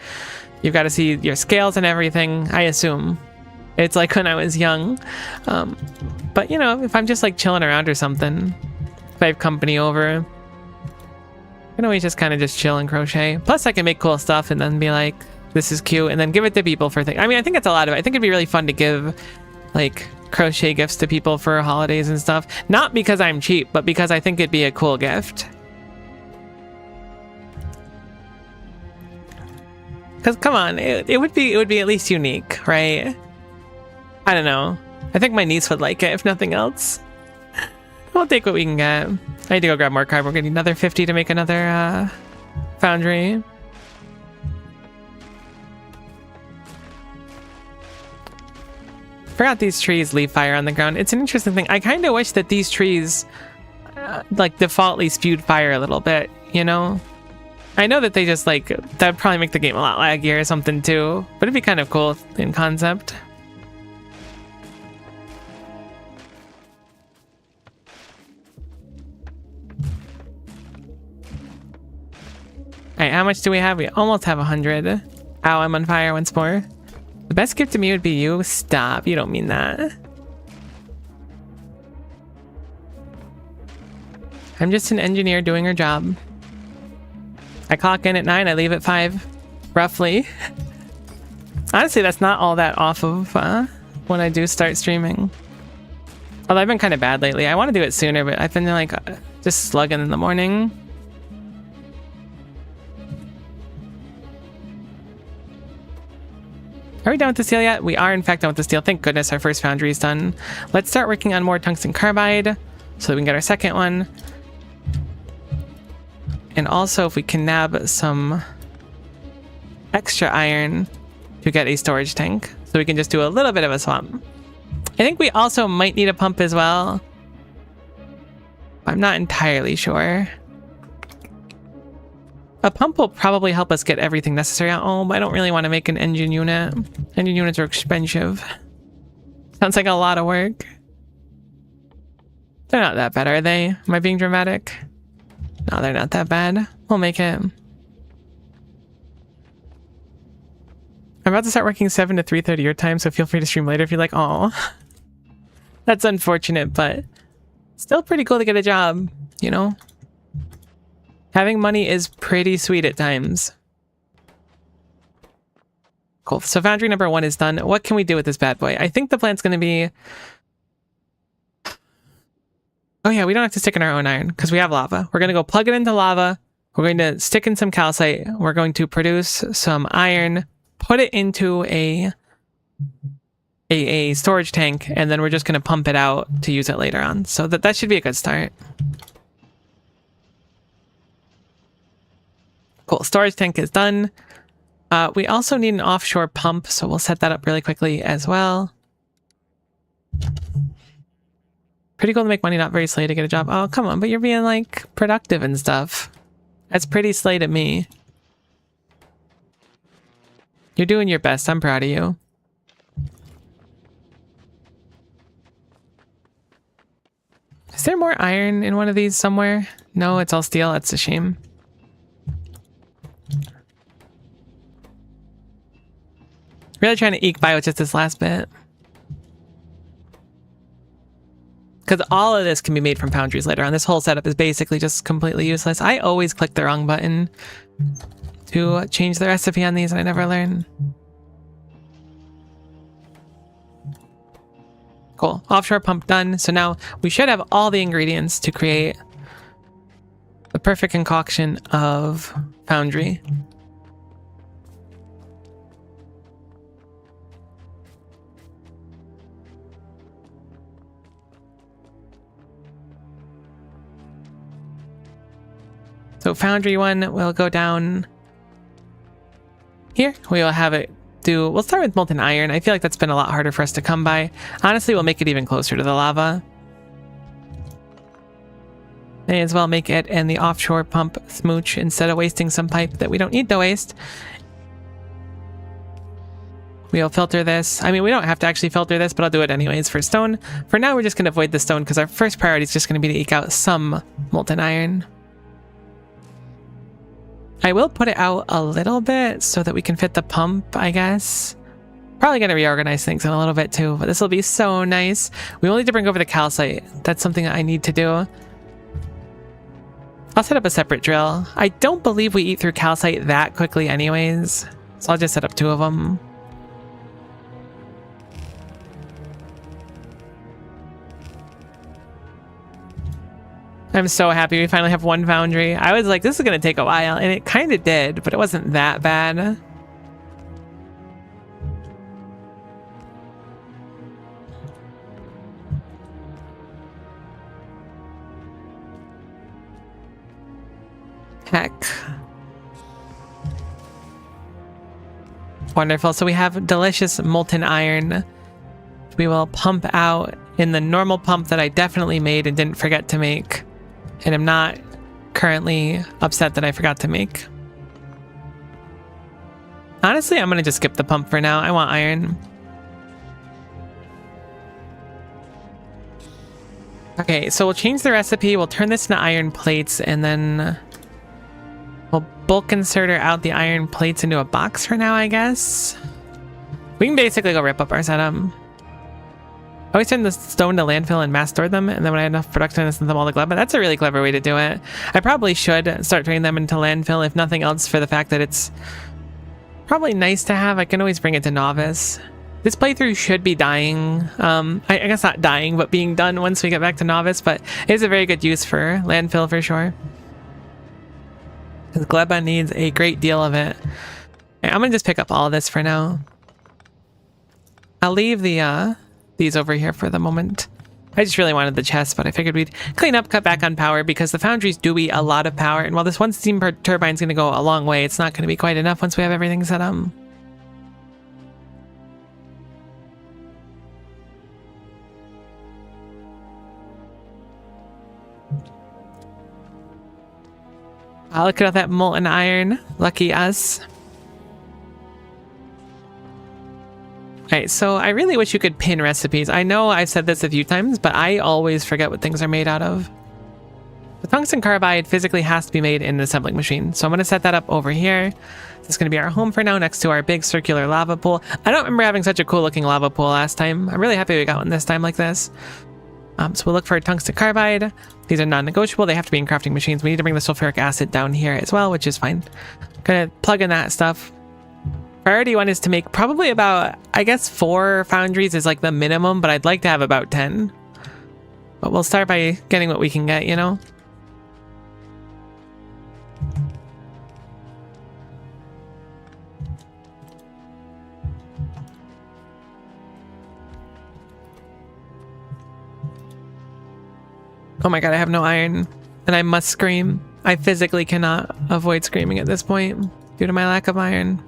you've got to see your scales and everything. I assume it's like when I was young. But you know, if I'm just like chilling around or something, if I have company over, I can always just kind of just chill and crochet. Plus, I can make cool stuff and then be like, this is cute, and then give it to people for things. I mean, I think it's a lot of it. I think it'd be really fun to give like crochet gifts to people for holidays and stuff. Not because I'm cheap, but because I think it'd be a cool gift. Because come on, it would be at least unique, right? I don't know. I think my niece would like it, if nothing else. We'll take what we can get. I need to go grab more cardboard. We're gonna need another 50 to make another foundry. Forgot these trees leave fire on the ground. It's an interesting thing. I kind of wish that these trees like defaultly spewed fire a little bit, you know? I know that they just like, that'd probably make the game a lot laggier or something too, but it'd be kind of cool in concept. Alright, how much do we have? We almost have 100. Ow, I'm on fire once more. The best gift to me would be you. Stop, you don't mean that. I'm just an engineer doing her job. I clock in at 9, I leave at 5, roughly. Honestly, that's not all that off of when I do start streaming. Although I've been kind of bad lately. I want to do it sooner, but I've been like just slugging in the morning. Are we done with the steel yet? We are in fact done with the steel. Thank goodness our first foundry is done. Let's start working on more tungsten carbide so that we can get our second one. And also if we can nab some extra iron to get a storage tank so we can just do a little bit of a swap. I think we also might need a pump as well. I'm not entirely sure. A pump will probably help us get everything necessary at home. I don't really want to make an engine unit. Engine units are expensive. Sounds like a lot of work. They're not that bad, are they? Am I being dramatic? No, they're not that bad. We'll make it. I'm about to start working 7 to 3:30 your time, so feel free to stream later if you like. Oh, that's unfortunate, but still pretty cool to get a job, you know? Having money is pretty sweet at times. Cool. So foundry number 1 is done. What can we do with this bad boy? I think the plan's going to be... Oh yeah, we don't have to stick in our own iron because we have lava. We're going to go plug it into lava. We're going to stick in some calcite. We're going to produce some iron, put it into a storage tank, and then we're just going to pump it out to use it later on. So that should be a good start. Cool. Storage tank is done. We also need an offshore pump, so we'll set that up really quickly as well. Pretty cool to make money, not very slay to get a job. Oh, come on, but you're being, like, productive and stuff. That's pretty slay to me. You're doing your best. I'm proud of you. Is there more iron in one of these somewhere? No, it's all steel. That's a shame. Really trying to eke by with just this last bit. Because all of this can be made from foundries later on. This whole setup is basically just completely useless. I always click the wrong button to change the recipe on these and I never learn. Cool. Offshore pump done. So now we should have all the ingredients to create the perfect concoction of foundry. So foundry one will go down here. We will have it do, we'll start with molten iron. I feel like that's been a lot harder for us to come by. Honestly, we'll make it even closer to the lava. May as well make it and the offshore pump smooch instead of wasting some pipe that we don't need to waste. We'll filter this. I mean, we don't have to actually filter this, but I'll do it anyways for stone. For now, we're just going to avoid the stone because our first priority is just going to be to eke out some molten iron. I will put it out a little bit so that we can fit the pump, I guess. Probably going to reorganize things in a little bit too, but this will be so nice. We will need to bring over the calcite. That's something that I need to do. I'll set up a separate drill. I don't believe we eat through calcite that quickly anyways, so I'll just set up 2 of them. I'm so happy we finally have 1 foundry. I was like, this is going to take a while, and it kind of did, but it wasn't that bad. Heck. Wonderful. So we have delicious molten iron. We will pump out in the normal pump that I definitely made and didn't forget to make. And I'm not currently upset that I forgot to make. Honestly, I'm going to just skip the pump for now. I want iron. Okay, so we'll change the recipe. We'll turn this into iron plates and then we'll bulk inserter out the iron plates into a box for now, I guess. We can basically go rip up our setup. I always turn the stone to landfill and mass store them, and then when I have enough production, I send them all to Gleba. That's a really clever way to do it. I probably should start turning them into landfill, if nothing else, for the fact that it's probably nice to have. I can always bring it to novice. This playthrough should be dying. I guess not dying, but being done once we get back to novice, but it is a very good use for landfill for sure. Because Gleba needs a great deal of it. Okay, I'm going to just pick up all of this for now. I'll leave the these over here for the moment. I just really wanted the chest, but I figured we'd clean up, cut back on power because the foundries do eat a lot of power. And while this one steam turbine is going to go a long way, it's not going to be quite enough once we have everything set up. Oh, look at all that molten iron. Lucky us. Alright, so I really wish you could pin recipes. I know I've said this a few times, but I always forget what things are made out of. The tungsten carbide physically has to be made in an assembling machine. So I'm going to set that up over here. This is going to be our home for now, next to our big circular lava pool. I don't remember having such a cool looking lava pool last time. I'm really happy we got one this time like this. So we'll look for tungsten carbide. These are non-negotiable. They have to be in crafting machines. We need to bring the sulfuric acid down here as well, which is fine. Gonna plug in that stuff. Priority 1 is to make probably about, I guess 4 foundries is like the minimum, but I'd like to have about 10. But we'll start by getting what we can get, you know? Oh my god, I have no iron. And I must scream. I physically cannot avoid screaming at this point due to my lack of iron.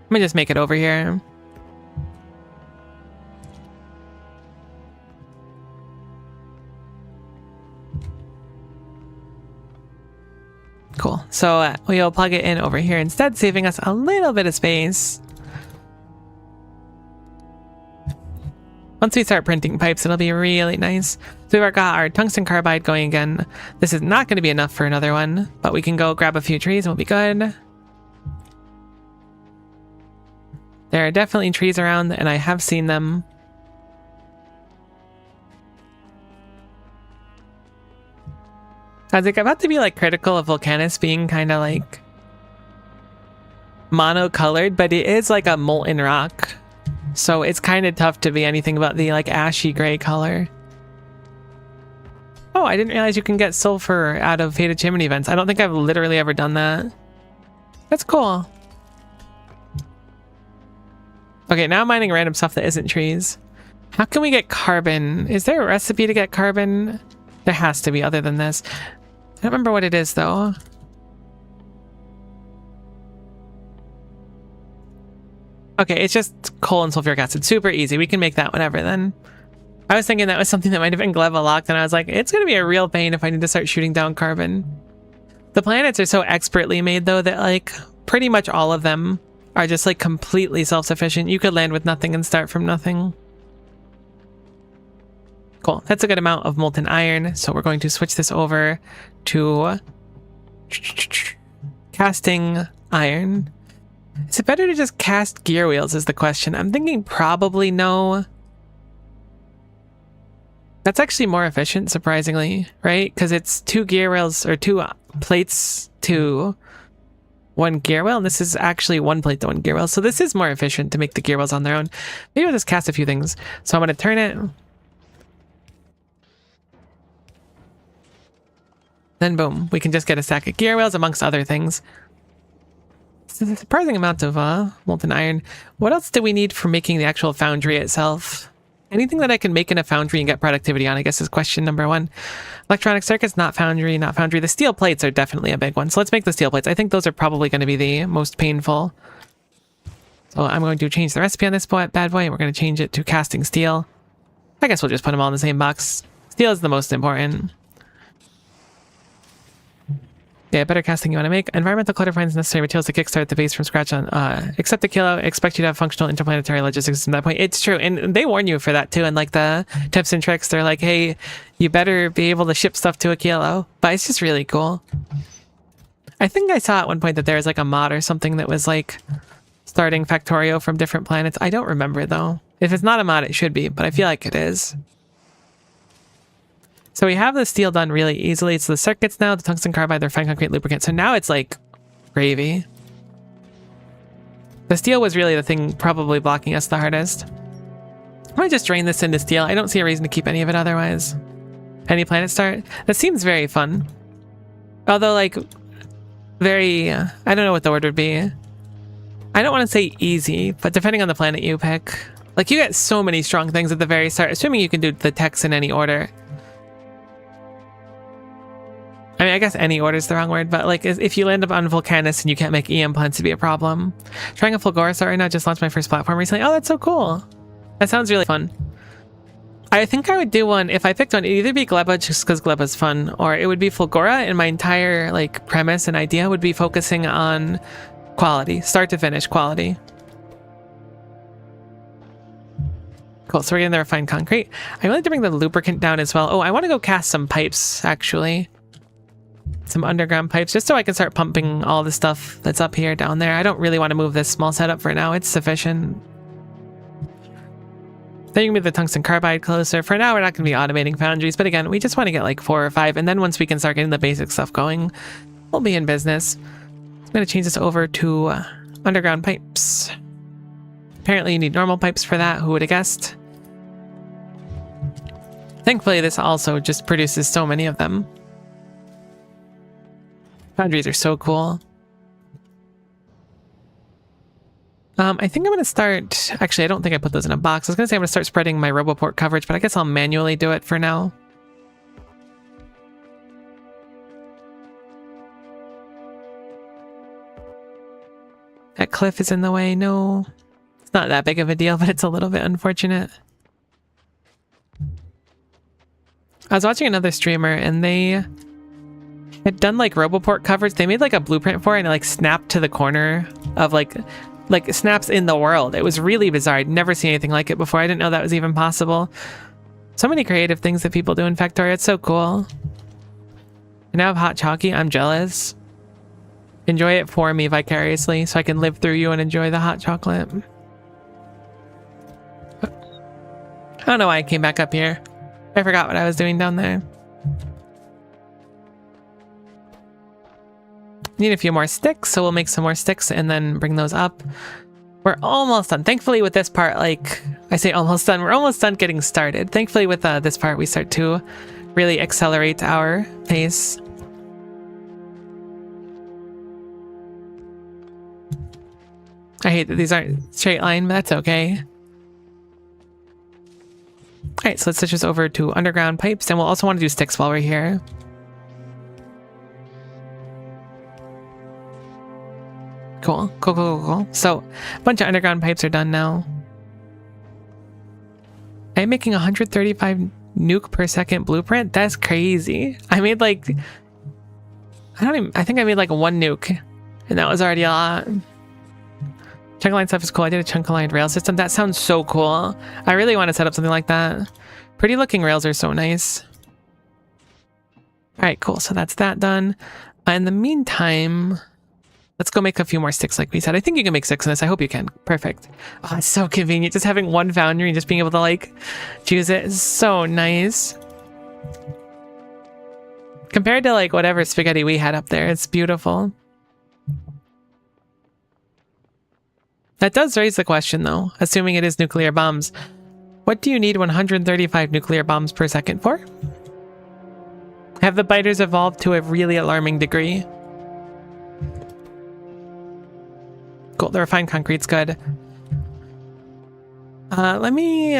Let me just make it over here. Cool. So we'll plug it in over here instead, saving us a little bit of space. Once we start printing pipes, it'll be really nice. So we've got our tungsten carbide going again. This is not going to be enough for another one, but we can go grab a few trees and we'll be good. There are definitely trees around, and I have seen them. I was like about to be like critical of Volcanus being kind of like monocolored, but it is like a molten rock. So it's kind of tough to be anything but the like ashy gray color. Oh, I didn't realize you can get sulfur out of faded chimney vents. I don't think I've literally ever done that. That's cool. Okay, now I'm mining random stuff that isn't trees. How can we get carbon? Is there a recipe to get carbon? There has to be other than this. I don't remember what it is though. Okay, it's just coal and sulfuric acid. Super easy. We can make that whenever then. I was thinking that was something that might have been Gleva locked, and I was like, it's going to be a real pain if I need to start shooting down carbon. The planets are so expertly made though that like pretty much all of them are just like completely self-sufficient. You could land with nothing and start from nothing. Cool. That's a good amount of molten iron. So we're going to switch this over to casting iron. Is it better to just cast gear wheels is the question. I'm thinking probably no. That's actually more efficient, surprisingly, right? Because it's 2 gear wheels or 2 plates to 1 gear wheel. And this is actually 1 plate to 1 gear wheel. So this is more efficient to make the gear wheels on their own. Maybe I'll just cast a few things. So I'm going to turn it. Then boom, we can just get a stack of gear wheels amongst other things. It's a surprising amount of molten iron. What else do we need for making the actual foundry itself? Anything that I can make in a foundry and get productivity on, I guess, is question number 1. Electronic circuits, not foundry, not foundry. The steel plates are definitely a big one. So let's make the steel plates. I think those are probably going to be the most painful. So I'm going to change the recipe on this bad boy, and we're going to change it to casting steel. I guess we'll just put them all in the same box. Steel is the most important. Yeah, better casting you want to make. Environmental clutter finds necessary materials to kickstart the base from scratch on. Except the kilo, expect you to have functional interplanetary logistics from that point. It's true, and they warn you for that too. And like the tips and tricks, they're like, hey, you better be able to ship stuff to a kilo. But it's just really cool. I think I saw at one point that there was like a mod or something that was like starting Factorio from different planets. I don't remember though. If it's not a mod, it should be, but I feel like it is. So we have the steel done really easily. It's the circuits now, the tungsten carbide, the refined concrete lubricant. So now it's like gravy. The steel was really the thing probably blocking us the hardest. I might just drain this into steel. I don't see a reason to keep any of it otherwise. Any planet start? That seems very fun. Although like very, I don't know what the word would be. I don't want to say easy, but depending on the planet you pick. Like you get so many strong things at the very start, assuming you can do the techs in any order. I mean, I guess any order is the wrong word, but like if you land up on Volcanus and you can't make EM plants, it'd be a problem. Trying a Fulgora right now, just launched my first platform recently. Oh, that's so cool. That sounds really fun. I think I would do one, if I picked one, it'd either be Gleba just because Gleba's fun, or it would be Fulgora, and my entire like premise and idea would be focusing on quality, start to finish quality. Cool, so we're getting the refined concrete. I wanted to bring the lubricant down as well. Oh, I want to go cast some pipes, actually. Some underground pipes, just so I can start pumping all the stuff that's up here down there. I don't really want to move this small setup for now. It's sufficient. Then you can move the tungsten carbide closer. For now, we're not going to be automating foundries, but again, we just want to get like 4 or 5, and then once we can start getting the basic stuff going, we'll be in business. I'm going to change this over to underground pipes. Apparently you need normal pipes for that. Who would have guessed? Thankfully, this also just produces so many of them. Foundries are so cool. I think I'm going to start... Actually, I don't think I put those in a box. I was going to say I'm going to start spreading my Roboport coverage, but I guess I'll manually do it for now. That cliff is in the way. No, it's not that big of a deal, but it's a little bit unfortunate. I was watching another streamer and they had done like Roboport covers. They made like a blueprint for it and it like snapped to the corner of like snaps in the world. It was really bizarre. I'd never seen anything like it before. I didn't know that was even possible. So many creative things that people do in Factorio. It's so cool. I now have hot chalky. I'm jealous. Enjoy it for me vicariously so I can live through you and enjoy the hot chocolate. I don't know why I came back up here. I forgot what I was doing down there. Need a few more sticks, so we'll make some more sticks and then bring those up. We're almost done. Thankfully with this part, like I say almost done, we're almost done getting started. Thankfully with this part, we start to really accelerate our pace. I hate that these aren't straight line, but that's okay. Alright, so let's switch this over to underground pipes, and we'll also want to do sticks while we're here. Cool, cool, cool, cool. So, a bunch of underground pipes are done now. I'm making 135 nuke per second blueprint? That's crazy. I made like... I think I made like one nuke, and that was already a lot. Chunk line stuff is cool. I did a chunk aligned rail system. That sounds so cool. I really want to set up something like that. Pretty looking rails are so nice. Alright, cool. So that's that done. In the meantime... let's go make a few more sticks like we said. I think you can make 6 in this. I hope you can. Perfect. Oh, it's so convenient. Just having one foundry and just being able to like choose it is so nice. Compared to like whatever spaghetti we had up there, it's beautiful. That does raise the question though, assuming it is nuclear bombs. What do you need 135 nuclear bombs per second for? Have the biters evolved to a really alarming degree? Cool, the refined concrete's good. Let me...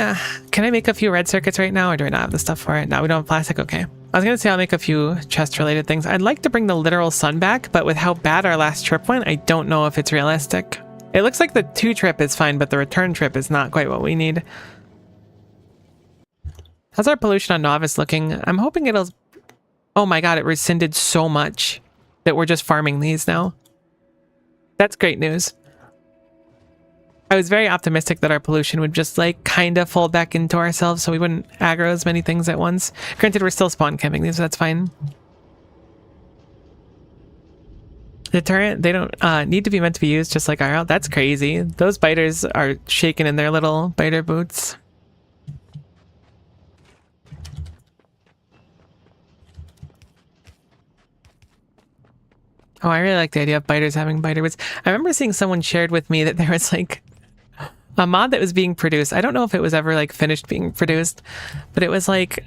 can I make a few red circuits right now, or do I not have the stuff for it? No, we don't have plastic? Okay. I was gonna say I'll make a few chest-related things. I'd like to bring the literal sun back, but with how bad our last trip went, I don't know if it's realistic. It looks like the 2 trip is fine, but the return trip is not quite what we need. How's our pollution on Novice looking? I'm hoping it'll... oh my god, it rescinded so much that we're just farming these now. That's great news. I was very optimistic that our pollution would just like kind of fold back into ourselves so we wouldn't aggro as many things at once. Granted, we're still spawn camping these, so that's fine. Deterrent, they don't need to be meant to be used just like IRL. That's crazy. Those biters are shaking in their little biter boots. Oh, I really like the idea of biters having biter boots. I remember seeing someone shared with me that there was like a mod that was being produced. I don't know if it was ever like finished being produced, but it was like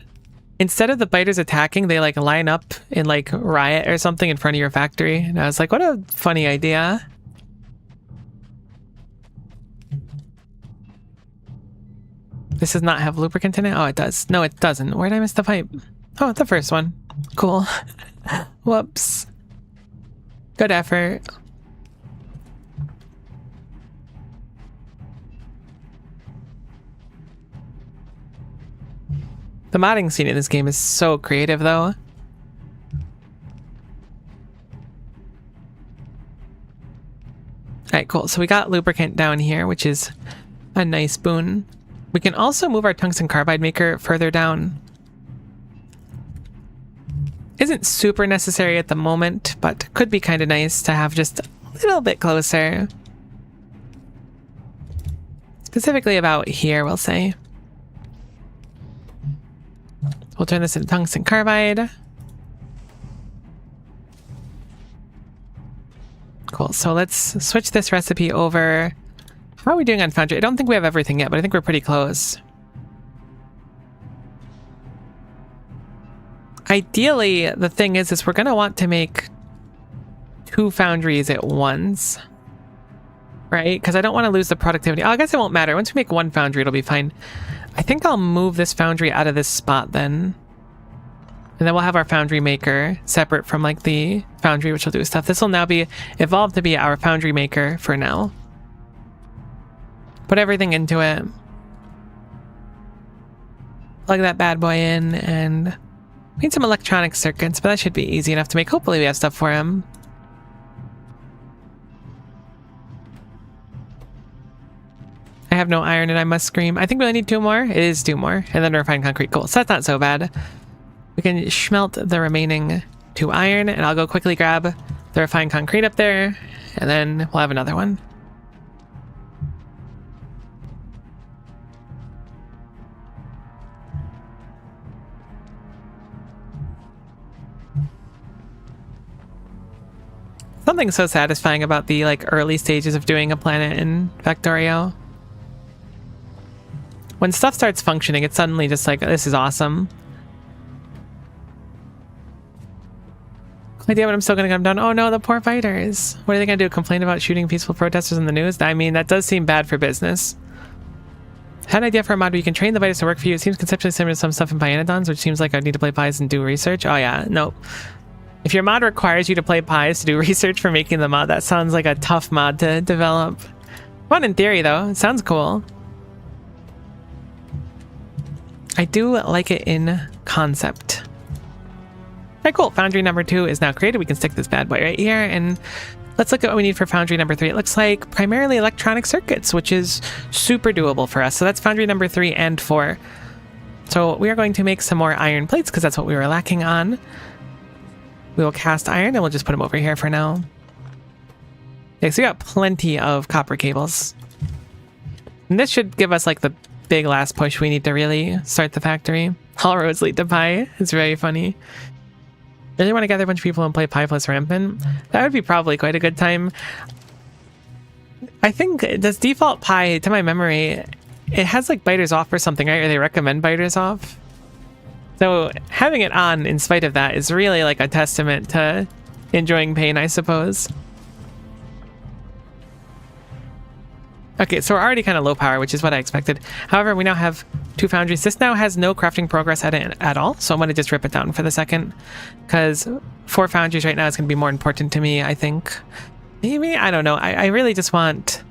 instead of the biters attacking, they like line up in like riot or something in front of your factory. And I was like, what a funny idea. This does not have lubricant in it? Oh, it does. No, it doesn't. Where did I miss the pipe? Oh, the first one. Cool. Whoops. Good effort. The modding scene in this game is so creative, though. Alright, cool. So we got lubricant down here, which is a nice boon. We can also move our tungsten carbide maker further down. Isn't super necessary at the moment, but could be kind of nice to have just a little bit closer. Specifically about here, we'll say. We'll turn this into tungsten carbide. Cool, so let's switch this recipe over. How are we doing on foundry? I don't think we have everything yet, but I think we're pretty close. Ideally, the thing is we're going to want to make 2 foundries at once. Right? Because I don't want to lose the productivity. Oh, I guess it won't matter. Once we make 1 foundry, it'll be fine. I think I'll move this foundry out of this spot then. And then we'll have our foundry maker separate from like the foundry, which will do stuff. This will now be evolved to be our foundry maker for now. Put everything into it. Plug that bad boy in, and we need some electronic circuits, but that should be easy enough to make. Hopefully we have stuff for him. I have no iron and I must scream. I think we only need 2 more. It is 2 more. And then refined concrete. Cool. So that's not so bad. We can smelt the remaining 2 iron, and I'll go quickly grab the refined concrete up there, and then we'll have another one. Something so satisfying about the like early stages of doing a planet in Factorio. When stuff starts functioning, it's suddenly just like, this is awesome. Idea, but I'm still gonna come down. Oh no, the poor fighters. What are they gonna do? Complain about shooting peaceful protesters in the news? I mean, that does seem bad for business. Had an idea for a mod where you can train the fighters to work for you. It seems conceptually similar to some stuff in Pyanodons, which seems like I'd need to play pies and do research. Oh yeah, no. If your mod requires you to play pies to do research for making the mod, that sounds like a tough mod to develop. Fun in theory though, it sounds cool. I do like it in concept. Okay, cool. Foundry number 2 is now created. We can stick this bad boy right here, and let's look at what we need for foundry number 3. It looks like primarily electronic circuits, which is super doable for us. So that's foundry number 3 and 4. So we are going to make some more iron plates because that's what we were lacking on. We will cast iron, and we'll just put them over here for now. Yeah, so we got plenty of copper cables. And this should give us like the big last push we need to really start the factory. All roads lead to Pi. It's very funny. Really want to gather a bunch of people and play Pi plus Rampant? That would be probably quite a good time. I think, does default Pi, to my memory, it has like biters off or something, right? Or they recommend biters off. So having it on in spite of that is really like a testament to enjoying pain, I suppose. Okay, so we're already kind of low power, which is what I expected. However, we now have 2 foundries. This now has no crafting progress at all, so I'm going to just rip it down for the second, because 4 foundries right now is going to be more important to me, I think. Maybe? I don't know. I really just want...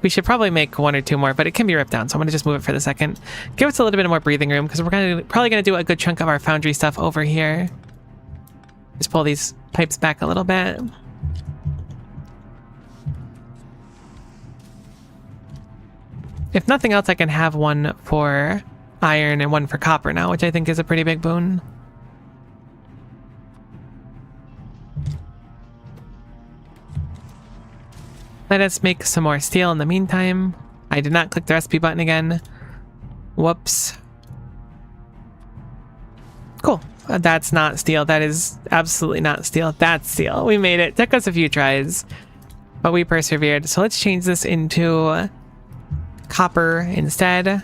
We should probably make 1 or 2 more, but it can be ripped down, so I'm going to just move it for the second. Give us a little bit more breathing room, because we're probably going to do a good chunk of our foundry stuff over here. Just pull these pipes back a little bit. If nothing else, I can have 1 for iron and 1 for copper now, which I think is a pretty big boon. Let us make some more steel in the meantime. I did not click the recipe button again. Whoops. Cool. That's not steel. That is absolutely not steel. That's steel. We made it. Took us a few tries, but we persevered. So let's change this into copper instead. I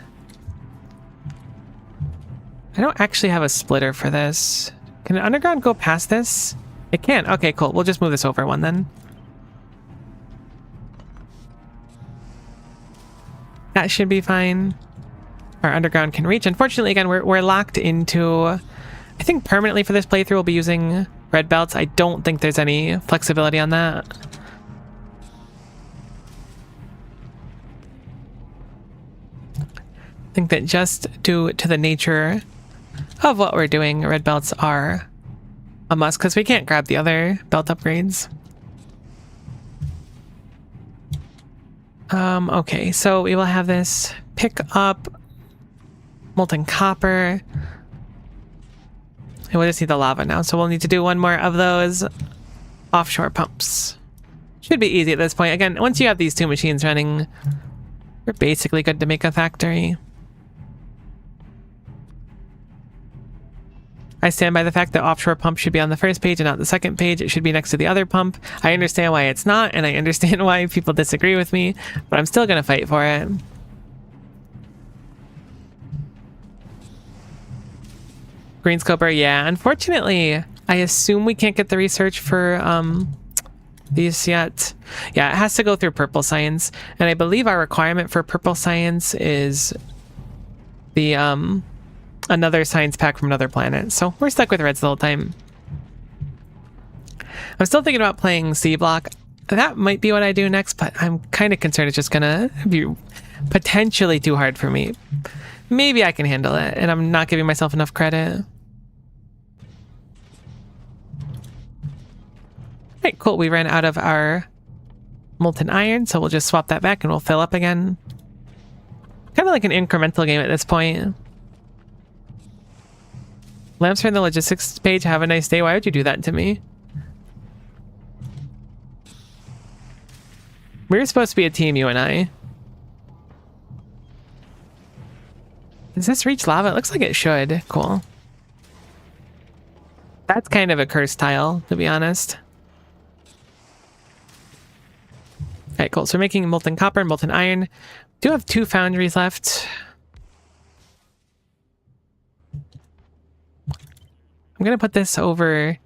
don't actually have a splitter for this. Can an underground go past this? It can. Okay, cool. We'll just move this over 1 then. That should be fine. Our underground can reach. Unfortunately, again, we're locked into... I think permanently for this playthrough we'll be using red belts. I don't think there's any flexibility on that. I think that just due to the nature of what we're doing, red belts are a must, because we can't grab the other belt upgrades. Okay, so we will have this pick up molten copper. And we'll just need the lava now, so we'll need to do 1 more of those offshore pumps. Should be easy at this point. Again, once you have these 2 machines running, we're basically good to make a factory. I stand by the fact that offshore pump should be on the first page and not the second page. It should be next to the other pump. I understand why it's not, and I understand why people disagree with me, but I'm still going to fight for it. Greenscoper, yeah. Unfortunately, I assume we can't get the research for these yet. Yeah, it has to go through purple science, and I believe our requirement for purple science is the another science pack from another planet. So we're stuck with reds the whole time. I'm still thinking about playing C block. That might be what I do next, but I'm kind of concerned it's just gonna be potentially too hard for me. Maybe I can handle it, and I'm not giving myself enough credit. Alright, cool. We ran out of our molten iron, so we'll just swap that back and we'll fill up again. Kind of like an incremental game at this point. Lamps are in the logistics page. Have a nice day. Why would you do that to me? We were supposed to be a team, you and I. Does this reach lava? It looks like it should. Cool. That's kind of a cursed tile, to be honest. Alright, cool. So we're making molten copper and molten iron. We do have 2 foundries left. I'm going to put this over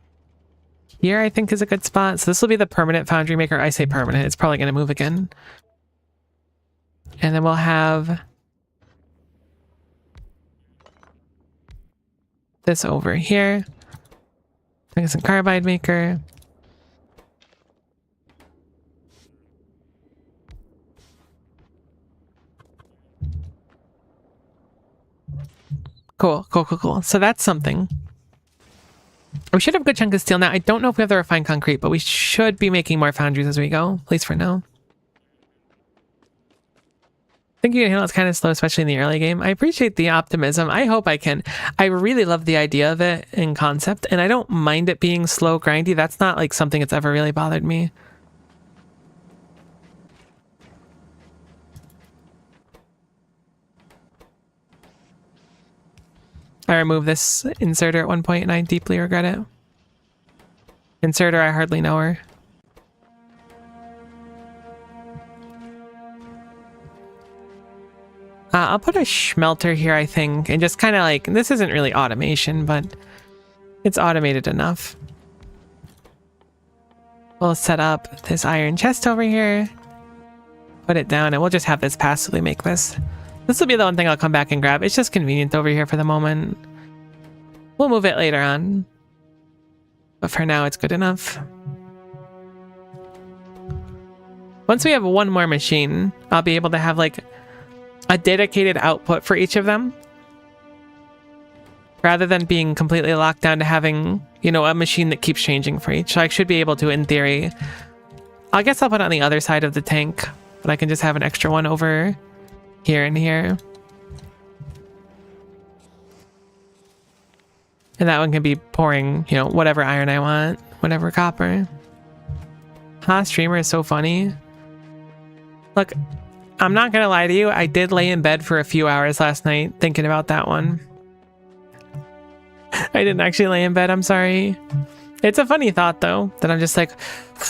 here, I think is a good spot. So this will be the permanent foundry maker. I say permanent. It's probably going to move again. And then we'll have this over here. Tungsten carbide maker. Cool, cool, cool, cool. So that's something. We should have a good chunk of steel now. I don't know if we have the refined concrete, but we should be making more foundries as we go, at least for now. I think you can handle it's kind of slow, especially in the early game. I appreciate the optimism. I hope I can. I really love the idea of it in concept, and I don't mind it being slow, grindy. That's not like something that's ever really bothered me. I removed this inserter at one point and I deeply regret it. Inserter, I hardly know her. I'll put a smelter here, I think, and just kind of like, this isn't really automation, but it's automated enough. We'll set up this iron chest over here, put it down, and we'll just have this passively make this. This will be the one thing I'll come back and grab. It's just convenient over here for the moment. We'll move it later on. But for now, it's good enough. Once we have one more machine, I'll be able to have like a dedicated output for each of them. Rather than being completely locked down to having, you know, a machine that keeps changing for each. So I should be able to, in theory, I guess I'll put it on the other side of the tank, but I can just have an extra one over here and here. And that one can be pouring, you know, whatever iron I want, whatever copper. Streamer is so funny. Look, I'm not gonna lie to you, I did lay in bed for a few hours last night thinking about that one. I didn't actually lay in bed, I'm sorry. It's a funny thought though, that I'm just like,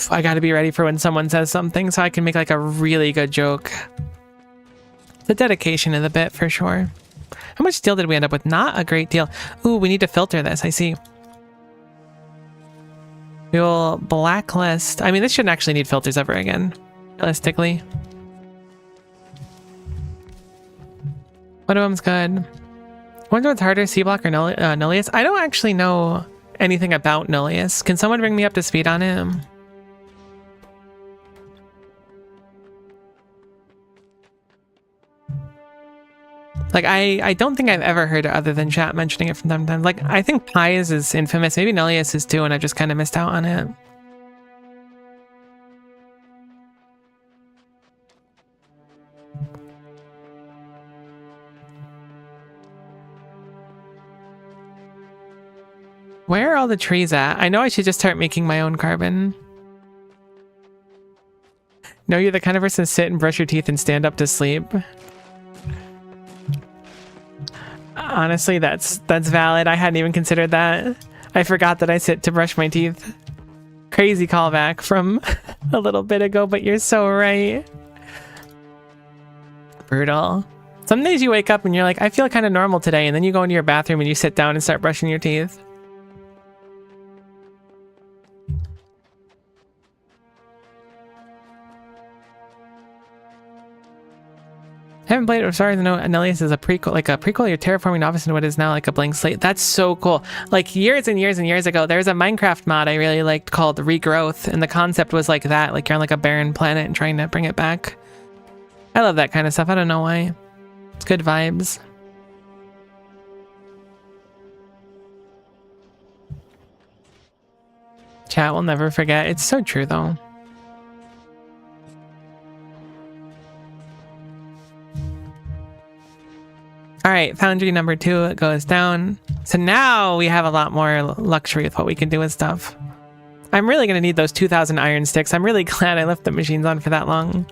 I gotta be ready for when someone says something so I can make like a really good joke. The dedication in the bit for sure. How much steel did we end up with? Not a great deal. Ooh, we need to filter this, I see. We will blacklist. I mean, this shouldn't actually need filters ever again, realistically. One of them's good. Wonder what's harder, C-block or Nullius? I don't actually know anything about Nullius. Can someone bring me up to speed on him? Like, I don't think I've ever heard it other than chat mentioning it from time to time. Like, I think Pies is infamous. Maybe Nullius is too, and I just kind of missed out on it. Where are all the trees at? I know I should just start making my own carbon. No, you're the kind of person to sit and brush your teeth and stand up to sleep. Honestly, that's valid. I hadn't even considered that. I forgot that I sit to brush my teeth. Crazy callback from a little bit ago, but you're so right. Brutal. Some days you wake up and you're like, I feel kind of normal today, and then you go into your bathroom and you sit down and start brushing your teeth. I haven't played it. Sorry to know Annelius is a prequel, like a prequel. You're terraforming Novice into what is now like a blank slate. That's so cool. Like years and years and years ago, there was a Minecraft mod I really liked called Regrowth, and the concept was like that. Like you're on like a barren planet and trying to bring it back. I love that kind of stuff. I don't know why. It's good vibes. Chat will never forget. It's so true though. All right, foundry number 2 goes down. So now we have a lot more luxury with what we can do with stuff. I'm really going to need those 2,000 iron sticks. I'm really glad I left the machines on for that long.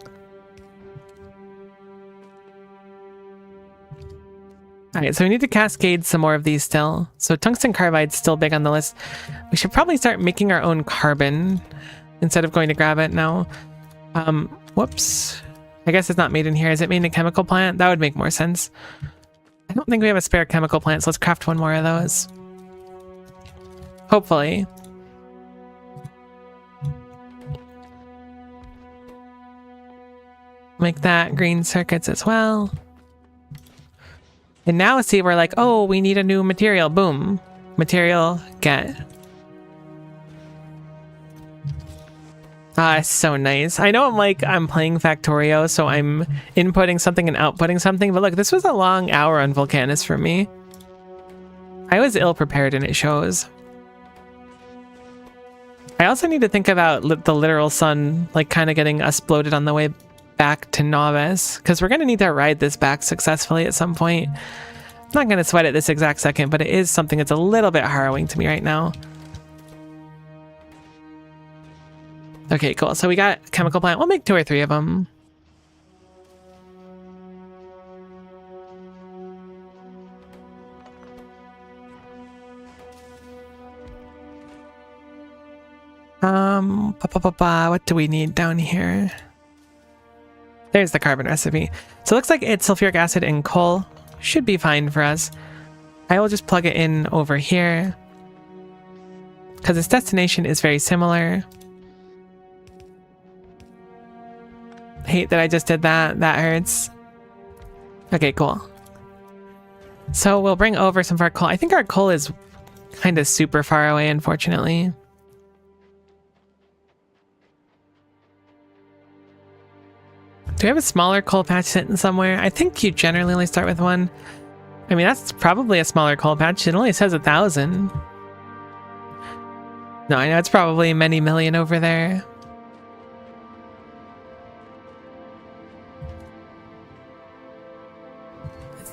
All right, so we need to cascade some more of these still. So tungsten carbide's still big on the list. We should probably start making our own carbon instead of going to grab it now. Whoops. I guess it's not made in here. Is it made in a chemical plant? That would make more sense. I don't think we have a spare chemical plant, so let's craft one more of those. Hopefully. Make that green circuits as well. And now see, we're like, oh, we need a new material. Boom. Material, get. Ah, it's so nice. I know I'm playing Factorio, so I'm inputting something and outputting something, but look, this was a long hour on Volcanus for me. I was ill-prepared and it shows. I also need to think about the literal sun, like kind of getting us bloated on the way back to Novice, because we're going to need to ride this back successfully at some point. I'm not going to sweat it this exact second, but it is something that's a little bit harrowing to me right now. Okay, cool. So we got a chemical plant. We'll make 2 or 3 of them. What do we need down here? There's the carbon recipe. So it looks like it's sulfuric acid and coal. Should be fine for us. I will just plug it in over here, because its destination is very similar. Hate that I just did that. That hurts. Okay, cool. So we'll bring over some of our coal. I think our coal is kind of super far away, unfortunately. Do we have a smaller coal patch sitting somewhere? I think you generally only start with 1. I mean, that's probably a smaller coal patch. It only says 1,000. No, I know it's probably many million over there.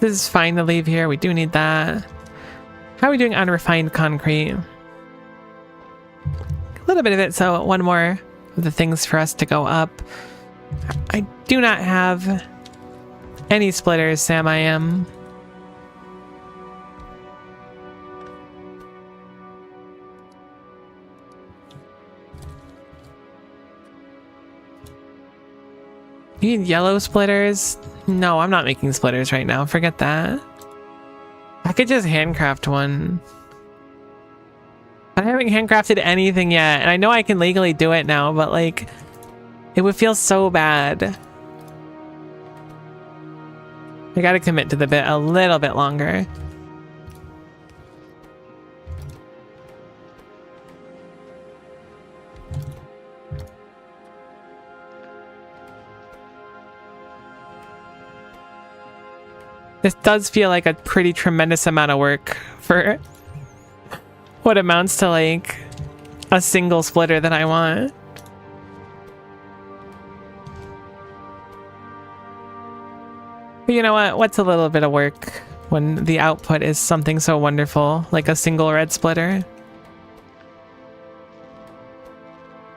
This is fine to leave here. We do need that. How are we doing on refined concrete? A little bit of it, so 1 more of the things for us to go up. I do not have any splitters, Sam. I am. You need yellow splitters? No, I'm not making splitters right now. Forget that. I could just handcraft one. But I haven't handcrafted anything yet, and I know I can legally do it now, but like, it would feel so bad. I gotta commit to the bit a little bit longer. This does feel like a pretty tremendous amount of work for what amounts to like a single splitter that I want. But you know what? What's a little bit of work when the output is something so wonderful, like a single red splitter?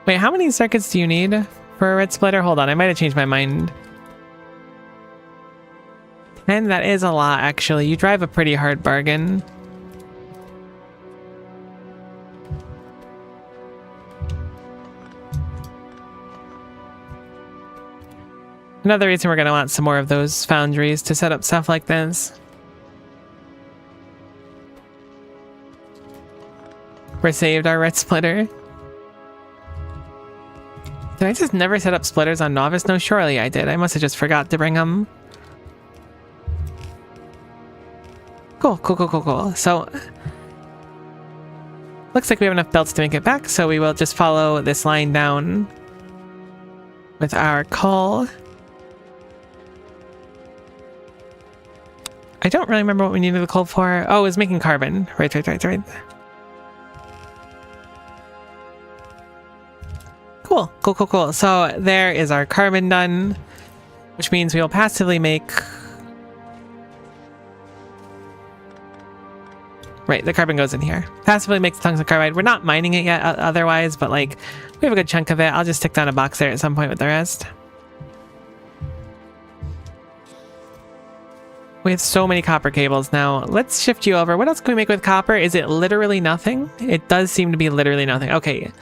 Wait, how many circuits do you need for a red splitter? Hold on, I might have changed my mind. And that is a lot, actually. You drive a pretty hard bargain. Another reason we're going to want some more of those foundries to set up stuff like this. We saved our red splitter. Did I just never set up splitters on Novice? No, surely I did. I must have just forgot to bring them. Cool. So, looks like we have enough belts to make it back, so we will just follow this line down with our coal. I don't really remember what we needed the coal for. Oh, it was making carbon. Right. Cool. So there is our carbon done, which means we will passively make... Right, the carbon goes in here. Passively makes tungsten carbide. We're not mining it yet otherwise, but like, we have a good chunk of it. I'll just stick down a box there at some point with the rest. We have so many copper cables now. Let's shift you over. What else can we make with copper? Is it literally nothing? It does seem to be literally nothing. Okay,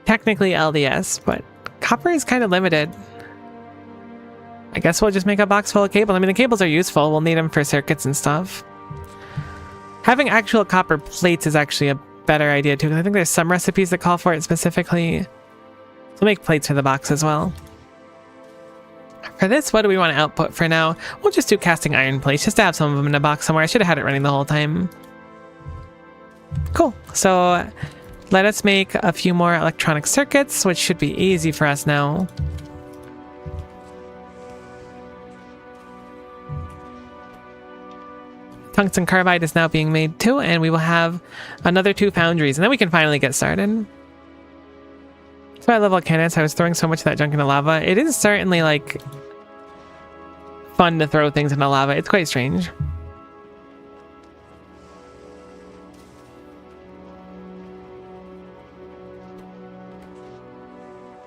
technically LDS, but copper is kind of limited. I guess we'll just make a box full of cables. I mean, the cables are useful. We'll need them for circuits and stuff. Having actual copper plates is actually a better idea too, because I think there's some recipes that call for it specifically. So we'll make plates for the box as well. For this, what do we want to output for now? We'll just do casting iron plates, just to have some of them in a box somewhere. I should have had it running the whole time. Cool. So let us make a few more electronic circuits, which should be easy for us now. Tungsten carbide is now being made too, and we will have another 2 foundries, and then we can finally get started. So I love volcanoes. I was throwing so much of that junk into lava. It is certainly like fun to throw things into lava. It's quite strange.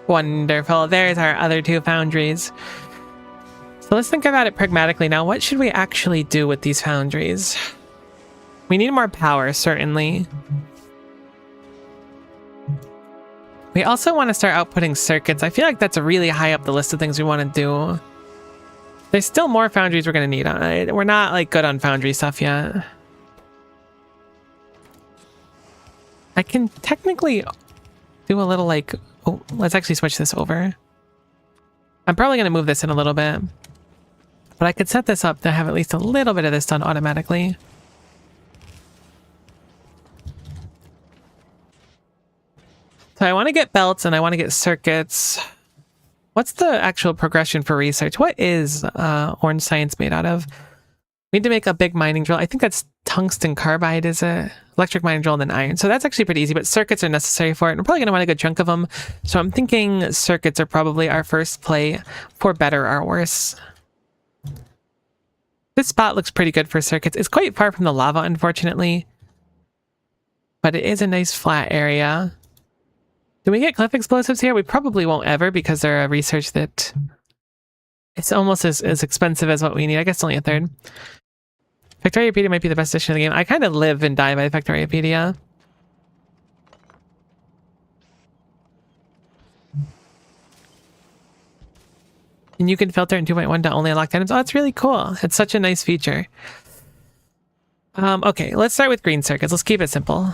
Wonderful. There's our other 2 foundries. So let's think about it pragmatically now. What should we actually do with these foundries? We need more power, certainly. We also want to start outputting circuits. I feel like that's really high up the list of things we want to do. There's still more foundries we're going to need. We're not like good on foundry stuff yet. I can technically do a little like... Oh, let's actually switch this over. I'm probably going to move this in a little bit. But I could set this up to have at least a little bit of this done automatically. So I want to get belts and I want to get circuits. What's the actual progression for research? What is orange science made out of? We need to make a big mining drill. I think that's tungsten carbide, is it? Electric mining drill and then iron. So that's actually pretty easy, but circuits are necessary for it. And we're probably going to want a good chunk of them. So I'm thinking circuits are probably our first play, for better or worse. This spot looks pretty good for circuits. It's quite far from the lava, unfortunately. But it is a nice flat area. Do we get cliff explosives here? We probably won't ever, because they're a research that... It's almost as expensive as what we need. I guess only a third. Factoriopedia might be the best edition of the game. I kind of live and die by Factoriopedia. And you can filter in 2.1 to only unlock items. Oh, that's really cool. It's such a nice feature. Okay, let's start with green circuits. Let's keep it simple.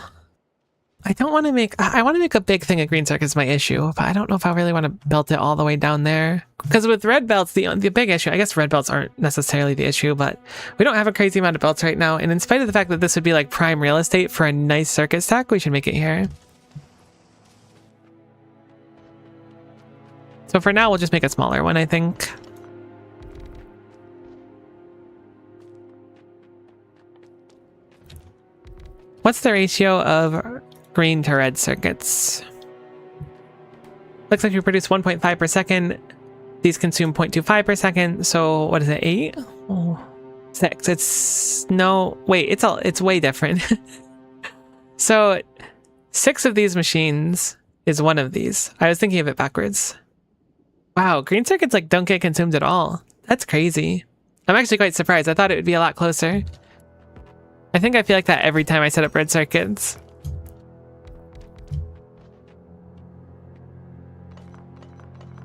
I want to make a big thing of green circuits, my issue, but I don't know if I really want to belt it all the way down there. Because with red belts, the big issue, I guess red belts aren't necessarily the issue, but we don't have a crazy amount of belts right now. And in spite of the fact that this would be like prime real estate for a nice circuit stack, we should make it here. So for now, we'll just make a smaller one, I think. What's the ratio of green to red circuits? Looks like we produce 1.5 per second. These consume 0.25 per second. So what is it? 8? Oh, 6. It's no, wait, it's way different. So 6 of these machines is one of these. I was thinking of it backwards. Wow, green circuits like don't get consumed at all. That's crazy. I'm actually quite surprised. I thought it would be a lot closer. I think I feel like that every time I set up red circuits.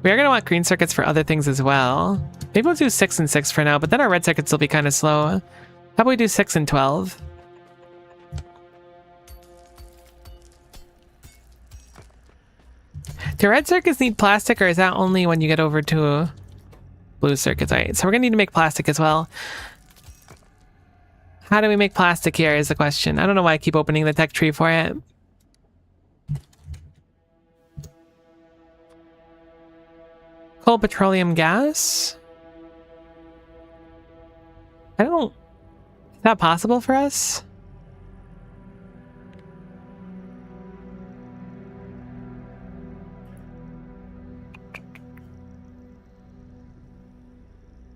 We are going to want green circuits for other things as well. Maybe we'll do 6 and 6 for now, but then our red circuits will be kind of slow. How about we do 6 and 12? Do red circuits need plastic, or is that only when you get over to blue circuits? All right, so we're going to need to make plastic as well. How do we make plastic here is the question. I don't know why I keep opening the tech tree for it. Coal, petroleum, gas? I don't... Is that possible for us?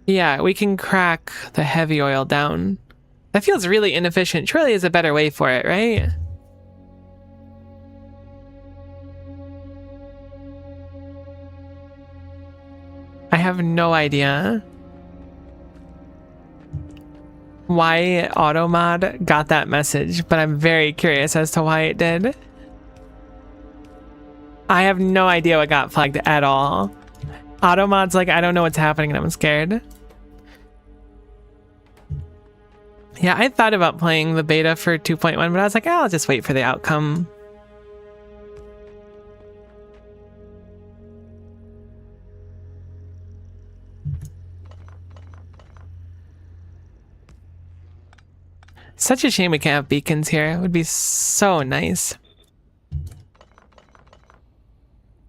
Yeah, we can crack the heavy oil down. That feels really inefficient. Surely there's a better way for it, right? I have no idea why AutoMod got that message, but I'm very curious as to why it did. I have no idea what got flagged at all. AutoMod's like, I don't know what's happening and I'm scared. Yeah, I thought about playing the beta for 2.1, but I was like, oh, I'll just wait for the outcome. Such a shame we can't have beacons here. It would be so nice.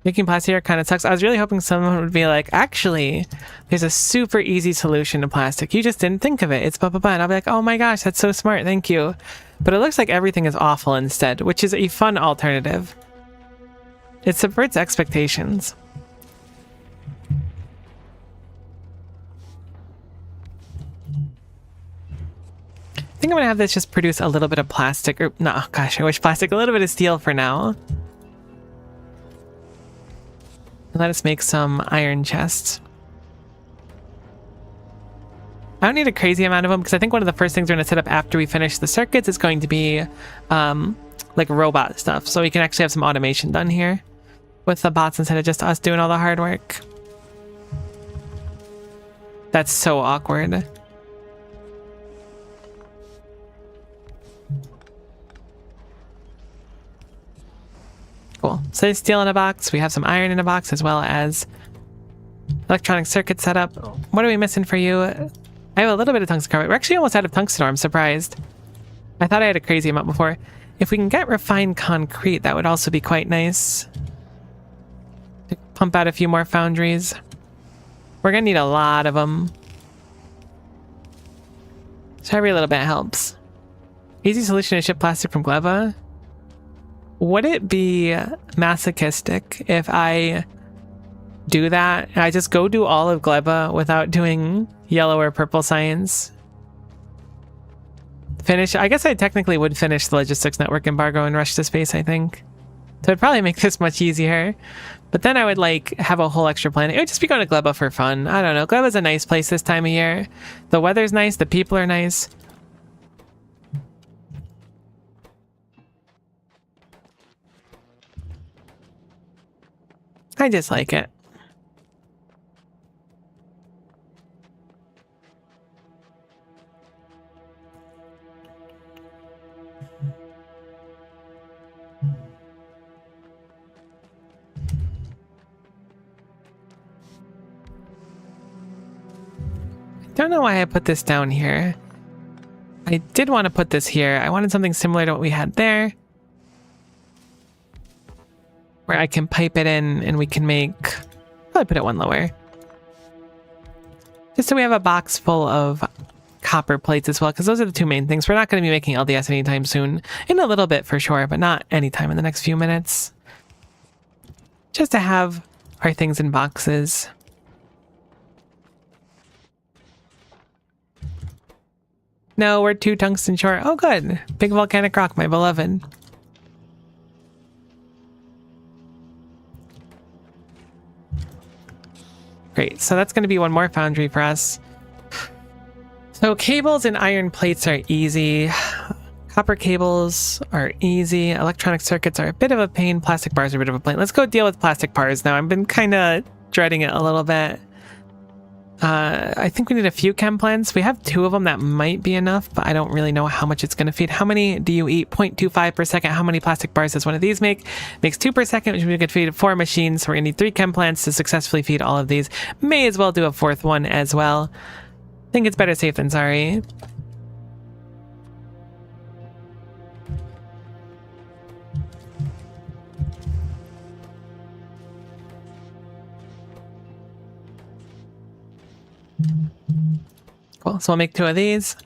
Making plastic here kind of sucks. I was really hoping someone would be like, actually, there's a super easy solution to plastic. You just didn't think of it. It's blah, blah, blah. And I'll be like, oh my gosh, that's so smart. Thank you. But it looks like everything is awful instead, which is a fun alternative. It subverts expectations. I think I'm gonna have this just produce a little bit of plastic, or no, gosh, I wish plastic, a little bit of steel for now. And let us make some iron chests. I don't need a crazy amount of them because I think one of the first things we're gonna set up after we finish the circuits is going to be like robot stuff. So we can actually have some automation done here with the bots instead of just us doing all the hard work. That's so awkward. Cool. So there's steel in a box. We have some iron in a box as well as electronic circuit setup. What are we missing for you? I have a little bit of tungsten carbide. We're actually almost out of tungsten ore. I'm surprised. I thought I had a crazy amount before. If we can get refined concrete, that would also be quite nice. To pump out a few more foundries. We're gonna need a lot of them. So every little bit helps. Easy solution to ship plastic from Gleva. Would it be masochistic if I do that and I just go do all of Gleba without doing yellow or purple science? Finish, I guess I technically would finish the logistics network embargo and rush to space, I think. So it'd probably make this much easier. But then I would like have a whole extra planet. It would just be going to Gleba for fun. I don't know. Gleba's a nice place this time of year. The weather's nice, the people are nice. I just like it. I don't know why I put this down here. I did want to put this here. I wanted something similar to what we had there, where I can pipe it in and we can make, probably put it one lower. Just so we have a box full of copper plates as well, because those are the two main things. We're not going to be making LDS anytime soon. In a little bit for sure, but not anytime in the next few minutes. Just to have our things in boxes. No, we're 2 tungsten short. Oh good. Big volcanic rock, my beloved. Great, so that's going to be one more foundry for us. So cables and iron plates are easy. Copper cables are easy. Electronic circuits are a bit of a pain. Plastic bars are a bit of a pain. Let's go deal with plastic bars now. I've been kind of dreading it a little bit. I think we need a few chem plants. We have 2 of them. That might be enough, but I don't really know how much it's going to feed. How many do you eat? 0.25 per second. How many plastic bars does one of these make? Makes 2 per second, which means we could feed 4 machines. So we're going to need 3 chem plants to successfully feed all of these. May as well do a 4th one as well. I think it's better safe than sorry. cool. So we'll make 2 of these.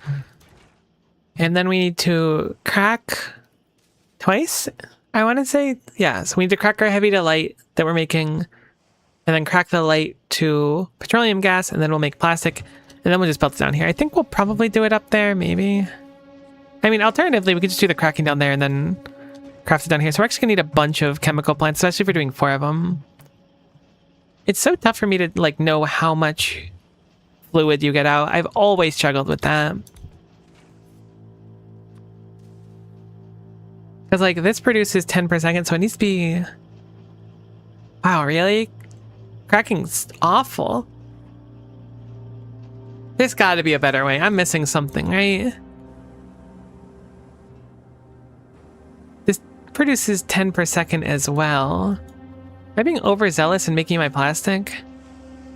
And then we need to crack twice, I want to say. Yeah, so we need to crack our heavy to light that we're making, and then crack the light to petroleum gas, and then we'll make plastic, and then we'll just belt it down here. I think we'll probably do it up there, maybe. I mean, alternatively, we could just do the cracking down there and then craft it down here. So we're actually going to need a bunch of chemical plants, especially if we're doing 4 of them. It's so tough for me to, like, know how much fluid you get out. I've always struggled with that. Because, like, this produces 10 per second, so it needs to be... Wow, really? Cracking's awful. There's got to be a better way. I'm missing something, right? This produces 10 per second as well. Am I being overzealous in making my plastic?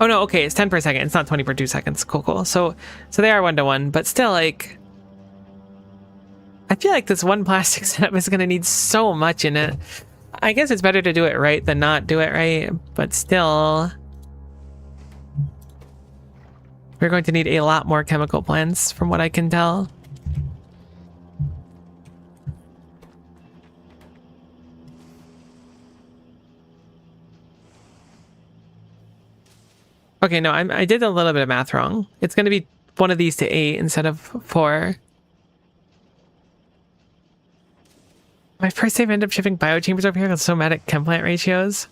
Oh no, okay, it's 10 per second. It's not 20 per 2 seconds. Cool, cool. So they are 1-to-1, but still, like... I feel like this one plastic setup is going to need so much in it. I guess it's better to do it right than not do it right, but still... We're going to need a lot more chemical plants, from what I can tell. Okay, no, I did a little bit of math wrong. It's going to be one of these to 8 instead of 4. My first save ended up shipping biochambers over here with somatic chem plant ratios.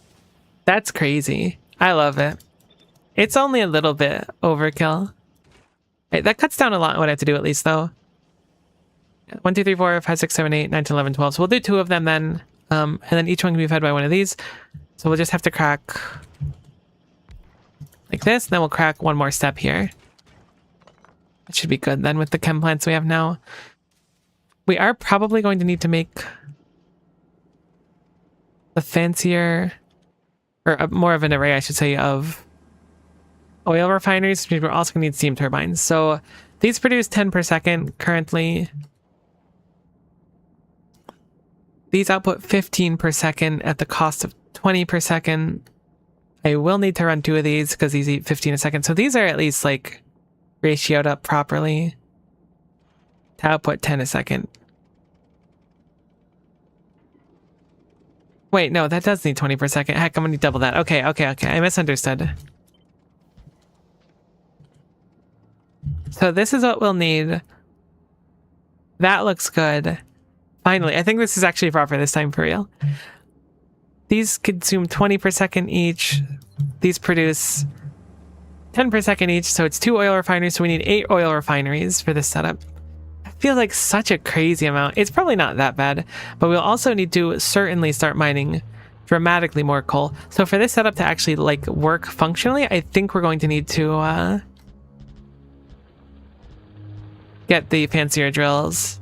That's crazy. I love it. It's only a little bit overkill. Right, that cuts down a lot what I have to do at least, though. 1, 2, 3, 4, 5, 6, 7, 8, 9, 10, 11, 12. So we'll do 2 of them then. And then each one can be fed by one of these. So we'll just have to crack like this. Then we'll crack one more step here. That should be good then with the chem plants we have now. We are probably going to need to make a fancier, or more of an array, I should say, of oil refineries, which we're also going to need steam turbines. So these produce 10 per second currently. These output 15 per second at the cost of 20 per second. I will need to run 2 of these because these eat 15 a second. So these are at least like ratioed up properly to output 10 a second. Wait, no, that does need 20 per second. Heck, I'm gonna need double that. Okay. I misunderstood. So this is what we'll need. That looks good. Finally, I think this is actually proper this time for real. These consume 20 per second each. These produce 10 per second each, so it's 2 oil refineries, so we need 8 oil refineries for this setup. Feels like such a crazy amount. It's probably not that bad, but we'll also need to certainly start mining dramatically more coal. So for this setup to actually like work functionally, I think we're going to need to get the fancier drills.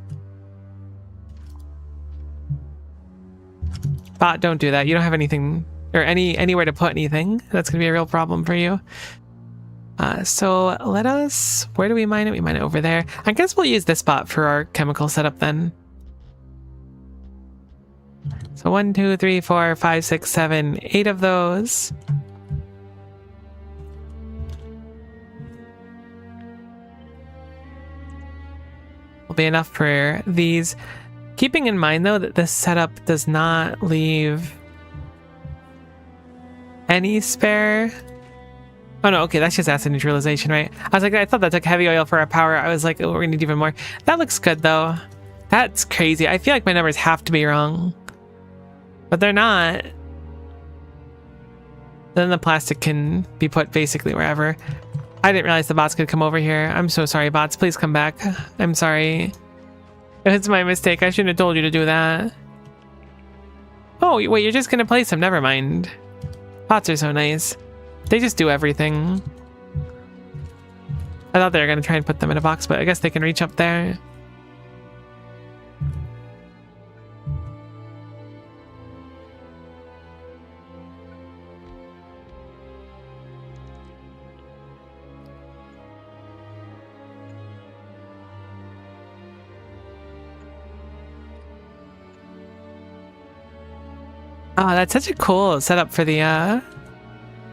Bot, don't do that. You don't have anything or anywhere to put anything. That's gonna be a real problem for you. So let us, where do we mine it? We mine it over there. I guess we'll use this spot for our chemical setup then. So 1, 2, 3, 4, 5, 6, 7, 8 of those. Will be enough for these. Keeping in mind though that this setup does not leave any spare. Oh no, okay, that's just acid neutralization, right? I was like, I thought that took heavy oil for our power. I was like, oh, we're gonna need even more. That looks good though. That's crazy. I feel like my numbers have to be wrong. But they're not. Then the plastic can be put basically wherever. I didn't realize the bots could come over here. I'm so sorry, bots. Please come back. I'm sorry. It's my mistake. I shouldn't have told you to do that. Oh, wait, you're just gonna place them. Never mind. Bots are so nice. They just do everything. I thought they were going to try and put them in a box, but I guess they can reach up there. Oh, that's such a cool setup for the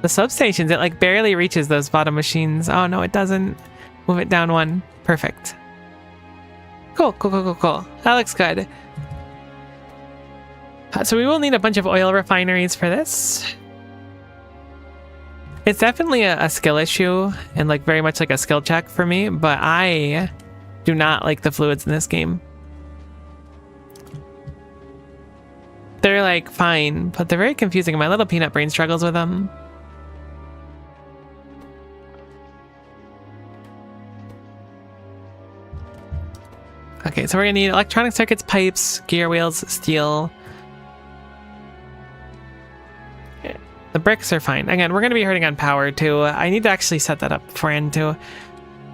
substations. It like barely reaches those bottom machines. Oh no, it doesn't. Move it down one. Perfect. Cool, cool, cool, cool, cool. That looks good. So we will need a bunch of oil refineries for this. It's definitely a skill issue and like very much like a skill check for me, but I do not like the fluids in this game. They're like fine, but they're very confusing. My little peanut brain struggles with them. Okay, so we're gonna need electronic circuits, pipes, gear wheels, steel. The bricks are fine. Again, we're gonna be hurting on power too. I need to actually set that up beforehand too.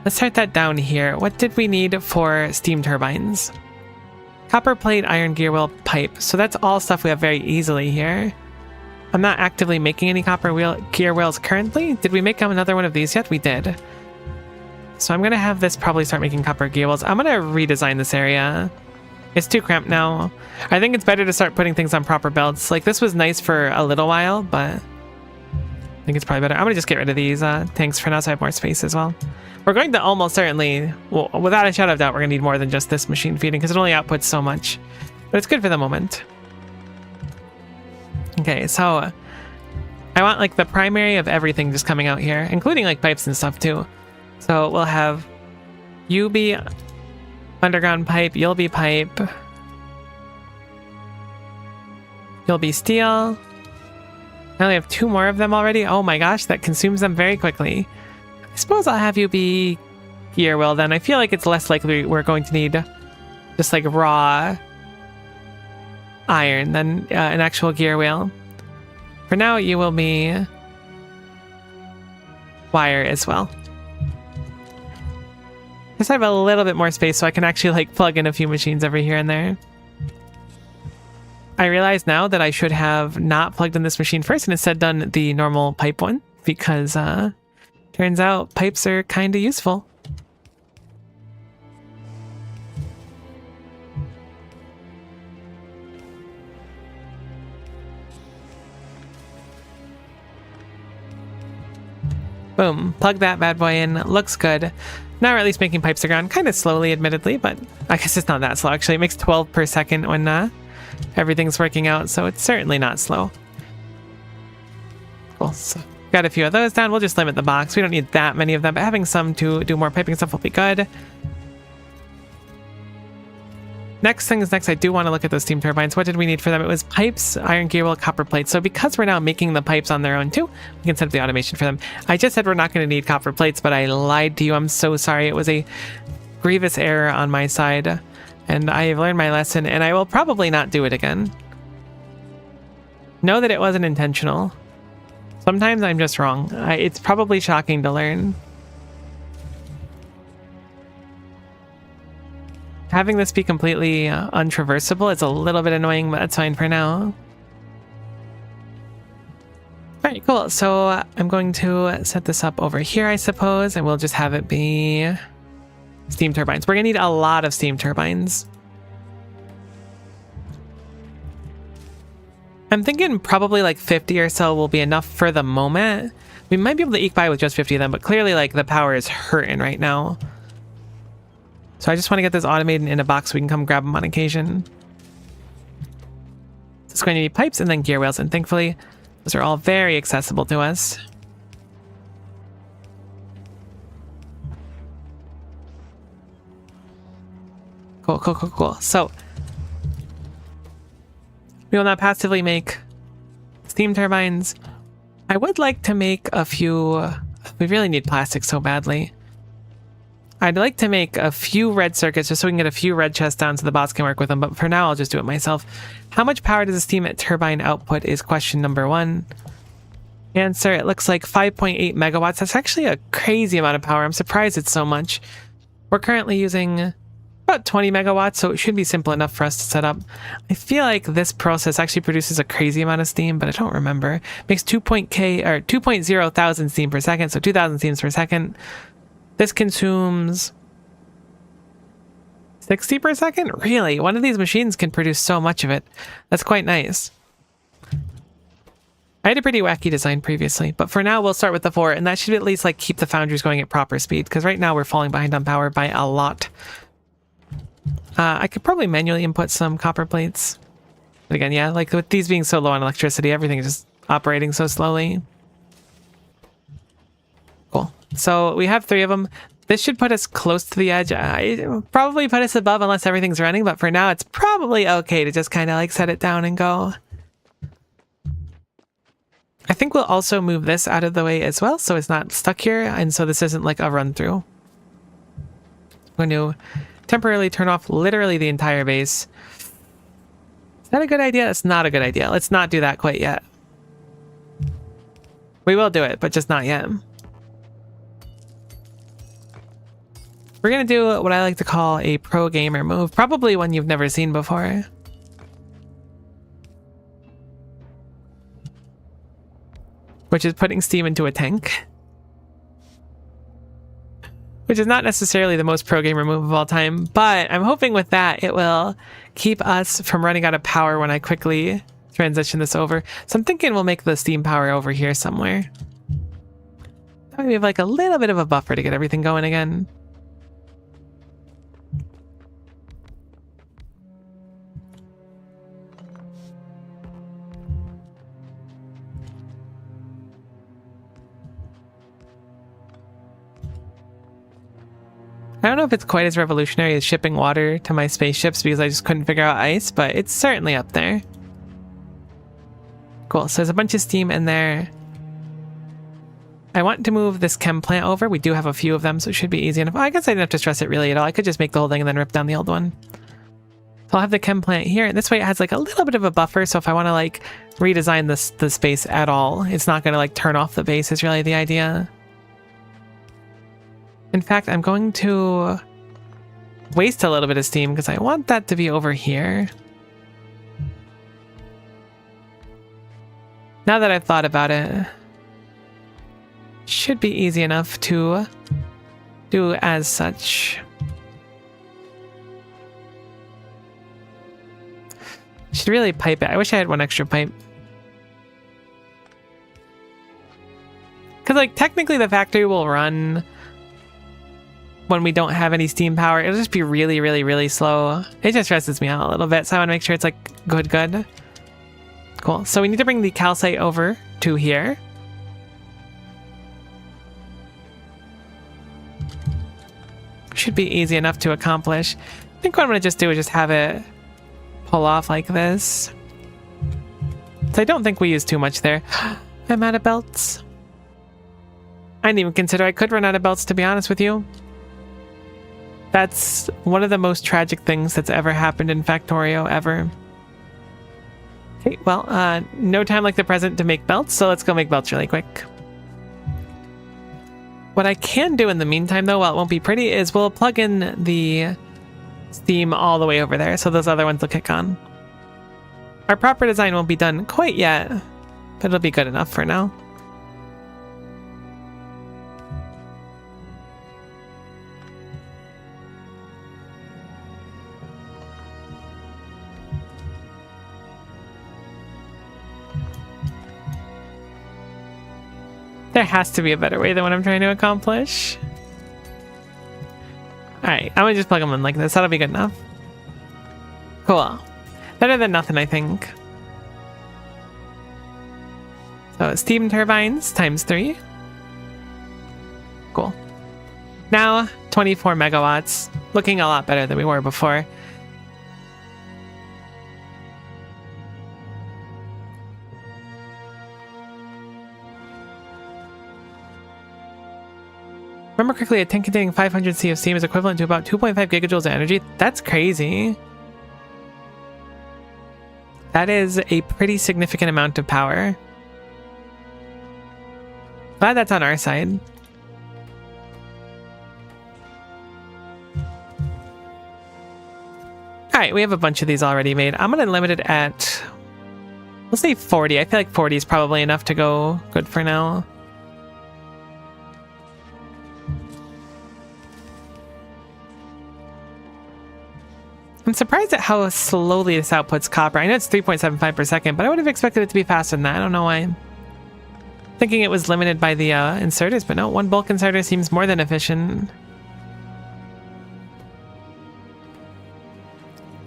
Let's start that down here. What did we need for steam turbines? Copper plate, iron gear wheel, pipe. So that's all stuff we have very easily here. I'm not actively making any gear wheels currently. Did we make another one of these yet? We did. So I'm going to have this probably start making copper gear wheels. I'm going to redesign this area. It's too cramped now. I think it's better to start putting things on proper belts. Like this was nice for a little while, but I think it's probably better. I'm going to just get rid of these tanks for now so I have more space as well. We're going to almost certainly, well, without a shadow of doubt, we're going to need more than just this machine feeding because it only outputs so much. But it's good for the moment. Okay, so I want like the primary of everything just coming out here, including like pipes and stuff too. So we'll have you be underground pipe, you'll be pipe, you'll be steel. I only have 2 more of them already. Oh my gosh, that consumes them very quickly. I suppose I'll have you be gear wheel then. I feel like it's less likely we're going to need just like raw iron than an actual gear wheel. For now, you will be wire as well. Just have a little bit more space so I can actually like plug in a few machines over here and there. I realize now that I should have not plugged in this machine first and instead done the normal pipe one because turns out pipes are kind of useful. Boom, plug that bad boy in, looks good. Now we're at least making pipes around, kind of slowly admittedly, but I guess it's not that slow actually. It makes 12 per second when everything's working out, so it's certainly not slow. Cool, so got a few of those down. We'll just limit the box. We don't need that many of them, but having some to do more piping stuff will be good. Next thing is next, I do want to look at those steam turbines. What did we need for them? It was pipes, iron gear wheel, copper plates. So because we're now making the pipes on their own too, we can set up the automation for them. I just said we're not going to need copper plates, but I lied to you. I'm so sorry. It was a grievous error on my side, and I have learned my lesson, and I will probably not do it again. Know that it wasn't intentional. Sometimes I'm just wrong. It's probably shocking to learn. Having this be completely untraversable is a little bit annoying, but that's fine for now. Alright, cool. So I'm going to set this up over here, I suppose, and we'll just have it be steam turbines. We're going to need a lot of steam turbines. I'm thinking probably like 50 or so will be enough for the moment. We might be able to eke by with just 50 of them, but clearly like the power is hurting right now. So I just want to get this automated in a box so we can come grab them on occasion. It's going to be pipes and then gear wheels, and thankfully those are all very accessible to us. Cool, cool, cool, cool. So we will now passively make steam turbines. I would like to make a few. We really need plastic so badly. I'd like to make a few red circuits just so we can get a few red chests down so the bots can work with them, but for now I'll just do it myself. How much power does a steam turbine output is question number 1. Answer, it looks like 5.8 megawatts. That's actually a crazy amount of power. I'm surprised it's so much. We're currently using about 20 megawatts, so it should be simple enough for us to set up. I feel like this process actually produces a crazy amount of steam, but I don't remember. It makes 2.0 thousand steam per second, so 2,000 steams per second. This consumes 60 per second? Really? One of these machines can produce so much of it. That's quite nice. I had a pretty wacky design previously, but for now we'll start with the 4, and that should at least like keep the foundries going at proper speed, because right now we're falling behind on power by a lot. I could probably manually input some copper plates. But again, yeah, like with these being so low on electricity, everything is just operating so slowly. Cool. So we have 3 of them. This should put us close to the edge. Probably put us above unless everything's running, but for now it's probably okay to just kind of like set it down and go. I think we'll also move this out of the way as well, so it's not stuck here, and so this isn't like a run through. I'm going to temporarily turn off literally the entire base. Is that a good idea? It's not a good idea. Let's not do that quite yet. We will do it, but just not yet. We're going to do what I like to call a pro gamer move, probably one you've never seen before. Which is putting steam into a tank. Which is not necessarily the most pro gamer move of all time, but I'm hoping with that it will keep us from running out of power when I quickly transition this over. So I'm thinking we'll make the steam power over here somewhere. That way we have like a little bit of a buffer to get everything going again. I don't know if it's quite as revolutionary as shipping water to my spaceships because I just couldn't figure out ice, but it's certainly up there. Cool, so there's a bunch of steam in there. I want to move this chem plant over. We do have a few of them, so it should be easy enough. I guess I didn't have to stress it really at all. I could just make the whole thing and then rip down the old one. So I'll have the chem plant here, and this way it has like a little bit of a buffer, so if I want to like redesign the space at all, it's not going to like turn off the base is really the idea. In fact, I'm going to waste a little bit of steam because I want that to be over here. Now that I've thought about it, should be easy enough to do as such. Should really pipe it. I wish I had one extra pipe. Because like technically the factory will run when we don't have any steam power. It'll just be really, really, really slow. It just stresses me out a little bit, so I want to make sure it's like good. Cool. So we need to bring the calcite over to here. Should be easy enough to accomplish. I think what I'm going to just do is just have it pull off like this. So I don't think we use too much there. I'm out of belts. I didn't even consider I could run out of belts, to be honest with you. That's one of the most tragic things that's ever happened in Factorio ever. Okay, well, no time like the present to make belts, so let's go make belts really quick. What I can do in the meantime, though, while it won't be pretty, is we'll plug in the steam all the way over there, so those other ones will kick on. Our proper design won't be done quite yet, but it'll be good enough for now. There has to be a better way than what I'm trying to accomplish. Alright, I'm gonna just plug them in like this. That'll be good enough. Cool. Better than nothing, I think. So, steam turbines times 3. Cool. Now, 24 megawatts. Looking a lot better than we were before. Remember correctly, a tank containing 500 C of steam is equivalent to about 2.5 gigajoules of energy. That's crazy. That is a pretty significant amount of power. Glad that's on our side. Alright, we have a bunch of these already made. I'm going to limit it at, we'll say 40. I feel like 40 is probably enough to go good for now. I'm surprised at how slowly this outputs copper. I know it's 3.75 per second, but I would have expected it to be faster than that. I don't know why. Thinking it was limited by the inserters, but no, one bulk inserter seems more than efficient.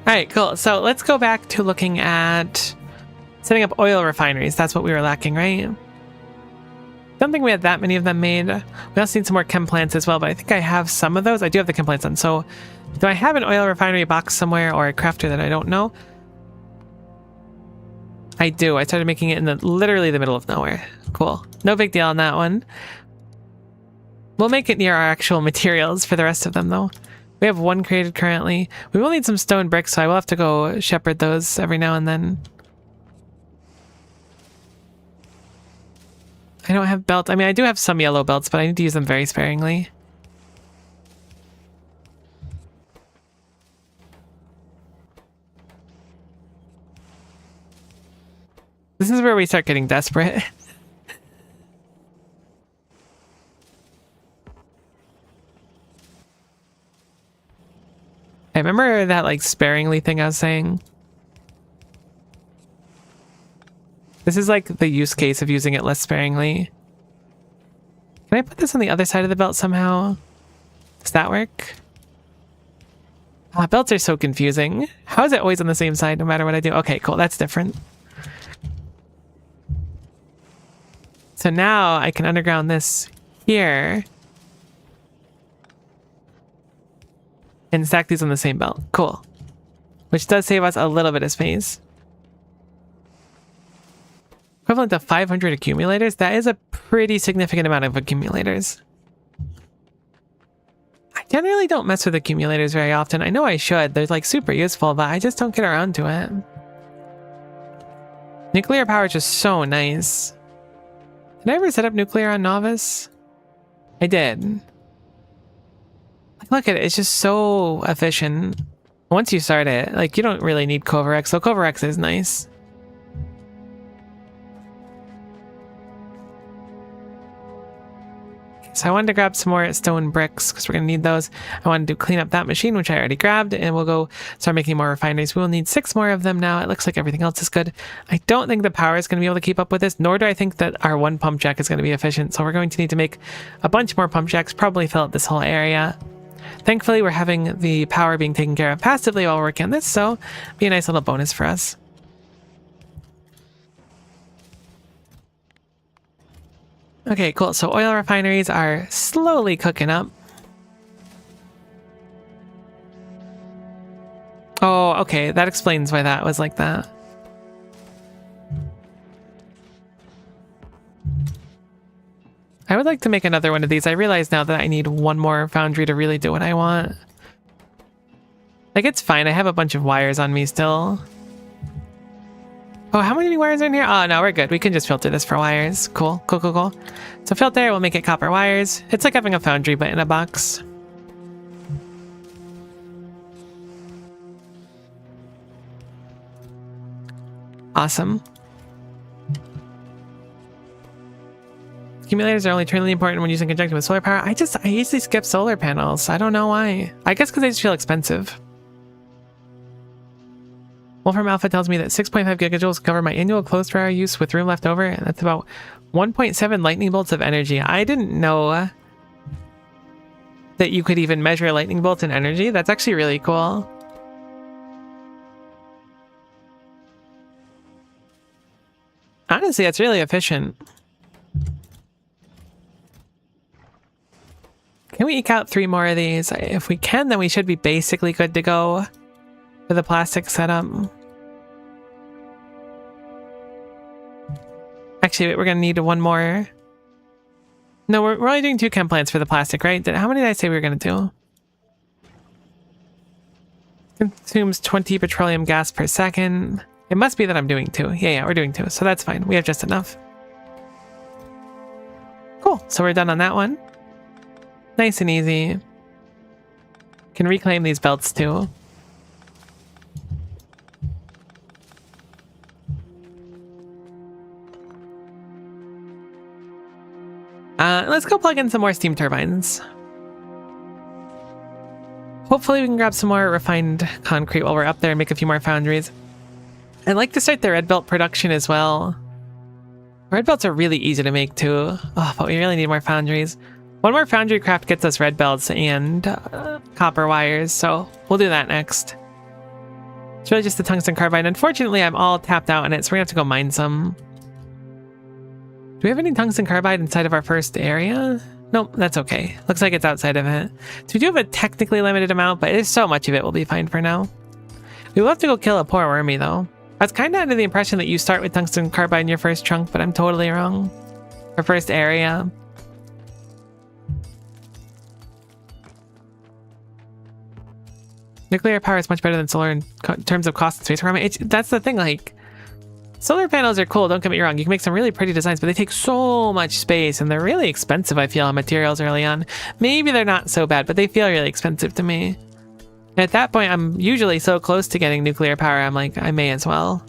Alright, cool. So let's go back to looking at setting up oil refineries. That's what we were lacking, right? Don't think we had that many of them made. We also need some more chem plants as well, but I think I have some of those. I do have the chem plants on. So do I have an oil refinery box somewhere or a crafter that I don't know? I do. I started making it in literally the middle of nowhere. Cool. No big deal on that one. We'll make it near our actual materials for the rest of them, though. We have one created currently. We will need some stone bricks, so I will have to go shepherd those every now and then. I don't have belts. I mean, I do have some yellow belts, but I need to use them very sparingly. This is where we start getting desperate. I remember that, like, sparingly thing I was saying. This is like the use case of using it less sparingly. Can I put this on the other side of the belt somehow? Does that work? Belts are so confusing. How is it always on the same side no matter what I do? Okay, cool. That's different. So now I can underground this here. And stack these on the same belt. Cool. Which does save us a little bit of space. Equivalent to 500 accumulators? That is a pretty significant amount of accumulators. I generally don't mess with accumulators very often. I know I should. They're like super useful, but I just don't get around to it. Nuclear power is just so nice. Did I ever set up nuclear on Novice? I did. Look at it. It's just so efficient. Once you start it, like, you don't really need Covarex, so Covarex is nice. So I wanted to grab some more stone bricks because we're going to need those. I wanted to clean up that machine, which I already grabbed, and we'll go start making more refineries. We will need 6 more of them now. It looks like everything else is good. I don't think the power is going to be able to keep up with this, nor do I think that our one pump jack is going to be efficient. So we're going to need to make a bunch more pump jacks, probably fill up this whole area. Thankfully, we're having the power being taken care of passively while we're working on this, so it'll be a nice little bonus for us. Okay, cool. So oil refineries are slowly cooking up. Oh, okay. That explains why that was like that. I would like to make another one of these. I realize now that I need one more foundry to really do what I want. Like, it's fine. I have a bunch of wires on me still. Oh, how many wires are in here? Oh, no, we're good. We can just filter this for wires. Cool, cool, cool, cool. So filter, we'll make it copper wires. It's like having a foundry, but in a box. Awesome. Accumulators are only truly important when using conjunction with solar power. I usually skip solar panels. I don't know why. I guess because they just feel expensive. Wolfram Alpha tells me that 6.5 gigajoules cover my annual clothes dryer use with room left over, and that's about 1.7 lightning bolts of energy. I didn't know that you could even measure lightning bolts in energy. That's actually really cool. Honestly, that's really efficient. Can we eke out 3 more of these? If we can, then we should be basically good to go for the plastic setup. Actually, wait, we're gonna need 1 more. No, we're only doing 2 chem plants for the plastic, right? How many did I say we were gonna do? Consumes 20 petroleum gas per second. It must be that I'm doing 2. Yeah, we're doing 2, so that's fine. We have just enough. Cool, so we're done on that one. Nice and easy. Can reclaim these belts too. Let's go plug in some more steam turbines. Hopefully we can grab some more refined concrete while we're up there and make a few more foundries. I'd like to start the red belt production as well. Red belts are really easy to make too. Oh, but we really need more foundries. One more foundry craft gets us red belts and copper wires, so we'll do that next. It's really just the tungsten carbide. Unfortunately, I'm all tapped out in it, so we're gonna have to go mine some. Do we have any tungsten carbide inside of our first area? Nope, that's okay. Looks like it's outside of it. So we do have a technically limited amount, but there's so much of it we'll be fine for now. We will have to go kill a poor wormy though. I was kind of under the impression that you start with tungsten carbide in your first chunk, but I'm totally wrong. Our first area. Nuclear power is much better than solar in terms of cost and space requirement. That's the thing, like, solar panels are cool, don't get me wrong. You can make some really pretty designs, but they take so much space, and they're really expensive, I feel, on materials early on. Maybe they're not so bad, but they feel really expensive to me. And at that point, I'm usually so close to getting nuclear power, I'm like, I may as well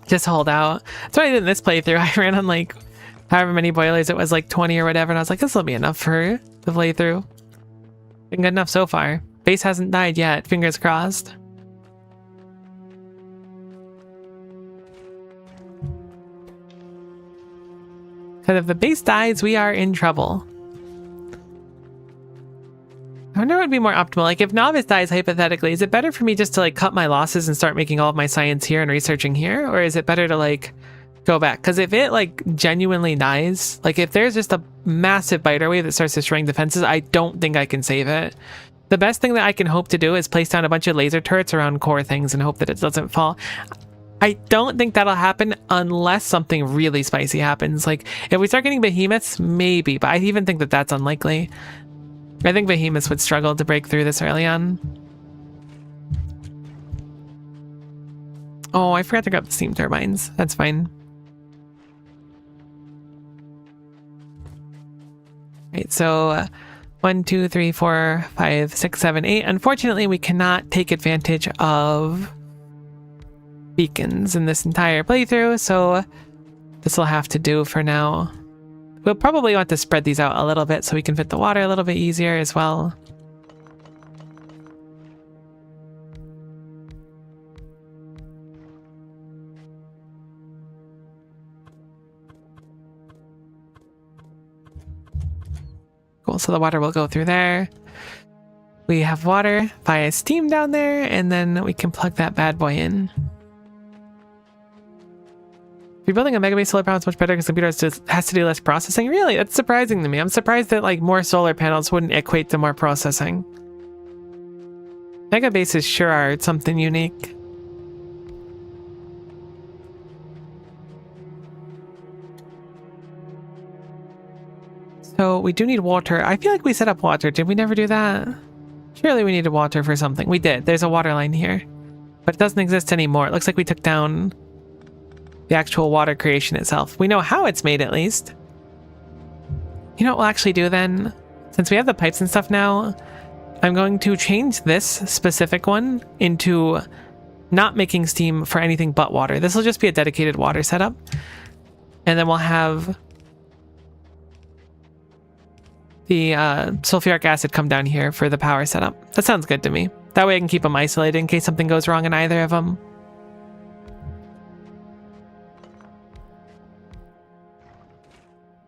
just hold out. That's what I did in this playthrough. I ran on, like, however many boilers it was, like 20 or whatever, and I was like, this will be enough for the playthrough. Been good enough so far. Base hasn't died yet, fingers crossed. Because if the base dies, we are in trouble. I wonder what would be more optimal. Like, if Novice dies, hypothetically, is it better for me just to, like, cut my losses and start making all of my science here and researching here? Or is it better to, like, go back? Because if it, like, genuinely dies, like, if there's just a massive biter wave that starts destroying defenses, I don't think I can save it. The best thing that I can hope to do is place down a bunch of laser turrets around core things and hope that it doesn't fall. I don't think that'll happen unless something really spicy happens. Like, if we start getting behemoths, maybe, but I even think that that's unlikely. I think behemoths would struggle to break through this early on. Oh, I forgot to grab the steam turbines. That's fine. Right, so 1, 2, 3, 4, 5, 6, 7, 8. Unfortunately, we cannot take advantage of beacons in this entire playthrough, so this will have to do for now. We'll probably want to spread these out a little bit so we can fit the water a little bit easier as well. Cool, so the water will go through there. We have water via steam down there, and then we can plug that bad boy in. Rebuilding a megabase solar panel is much better because the computer has to do less processing. Really? That's surprising to me. I'm surprised that, like, more solar panels wouldn't equate to more processing. Megabases sure are something unique. So we do need water. I feel like we set up water. Did we never do that? Surely we needed water for something. We did. There's a water line here. But it doesn't exist anymore. It looks like we took down the actual water creation itself. We know how it's made, at least. You know what we'll actually do then? Since we have the pipes and stuff now, I'm going to change this specific one into not making steam for anything but water. This will just be a dedicated water setup. And then we'll have the sulfuric acid come down here for the power setup. That sounds good to me. That way I can keep them isolated in case something goes wrong in either of them.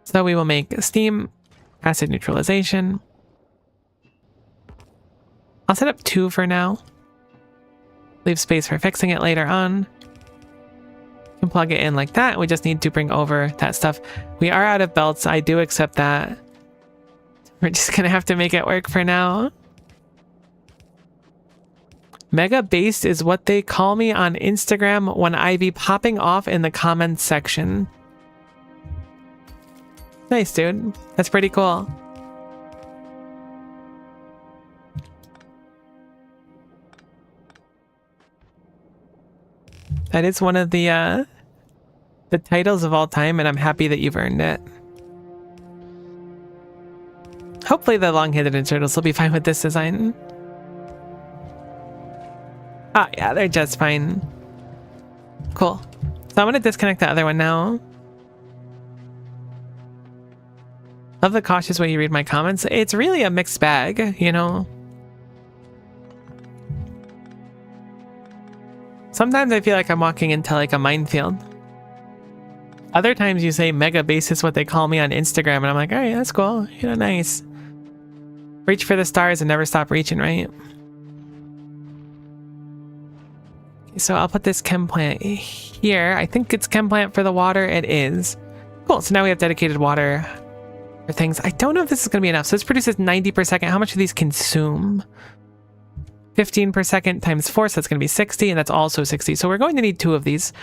So we will make steam, acid neutralization. I'll set up 2 for now. Leave space for fixing it later on. You can plug it in like that. We just need to bring over that stuff. We are out of belts. I do accept that. We're just gonna have to make it work for now. Mega based is what they call me on Instagram when I be popping off in the comments section. Nice, dude. That's pretty cool. That is one of the titles of all time, and I'm happy that you've earned it. Hopefully the long-headed turtles will be fine with this design. Ah, yeah, they're just fine. Cool. So I'm gonna disconnect the other one now. Love the cautious way you read my comments. It's really a mixed bag, you know? Sometimes I feel like I'm walking into like a minefield. Other times you say mega base is what they call me on Instagram, and I'm like, all right, that's cool. You know, nice. Reach for the stars and never stop reaching, right? Okay, so I'll put this chem plant here. I think it's chem plant for the water. It is. Cool. So now we have dedicated water for things. I don't know if this is going to be enough. So this produces 90 per second. How much do these consume? 15 per second times 4, so that's going to be 60, and that's also 60. So we're going to need 2 of these.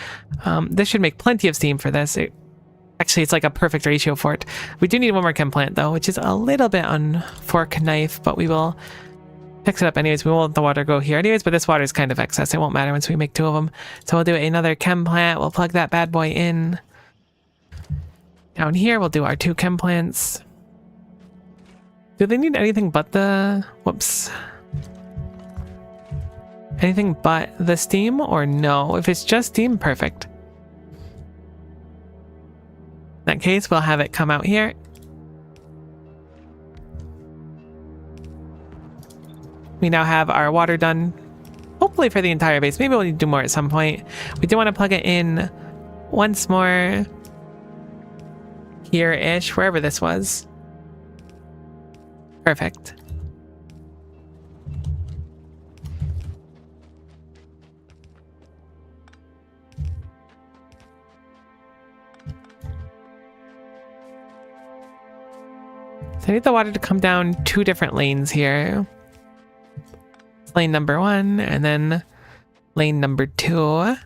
This should make plenty of steam for this. Actually, it's like a perfect ratio for it. We do need 1 more chem plant, though, which is a little bit on fork knife, but we will fix it up anyways. We won't let the water go here anyways, but this water is kind of excess. It won't matter once we make 2 of them. So we'll do another chem plant. We'll plug that bad boy in. Down here, we'll do our 2 chem plants. Do they need anything but the... Whoops. Anything but the steam, or no? If it's just steam, perfect. In that case, we'll have it come out here. We now have our water done, hopefully for the entire base. Maybe we'll need to do more at some point. We do want to plug it in once more here-ish, wherever this was. Perfect. So I need the water to come down 2 different lanes here. Lane number 1 and then lane number 2. I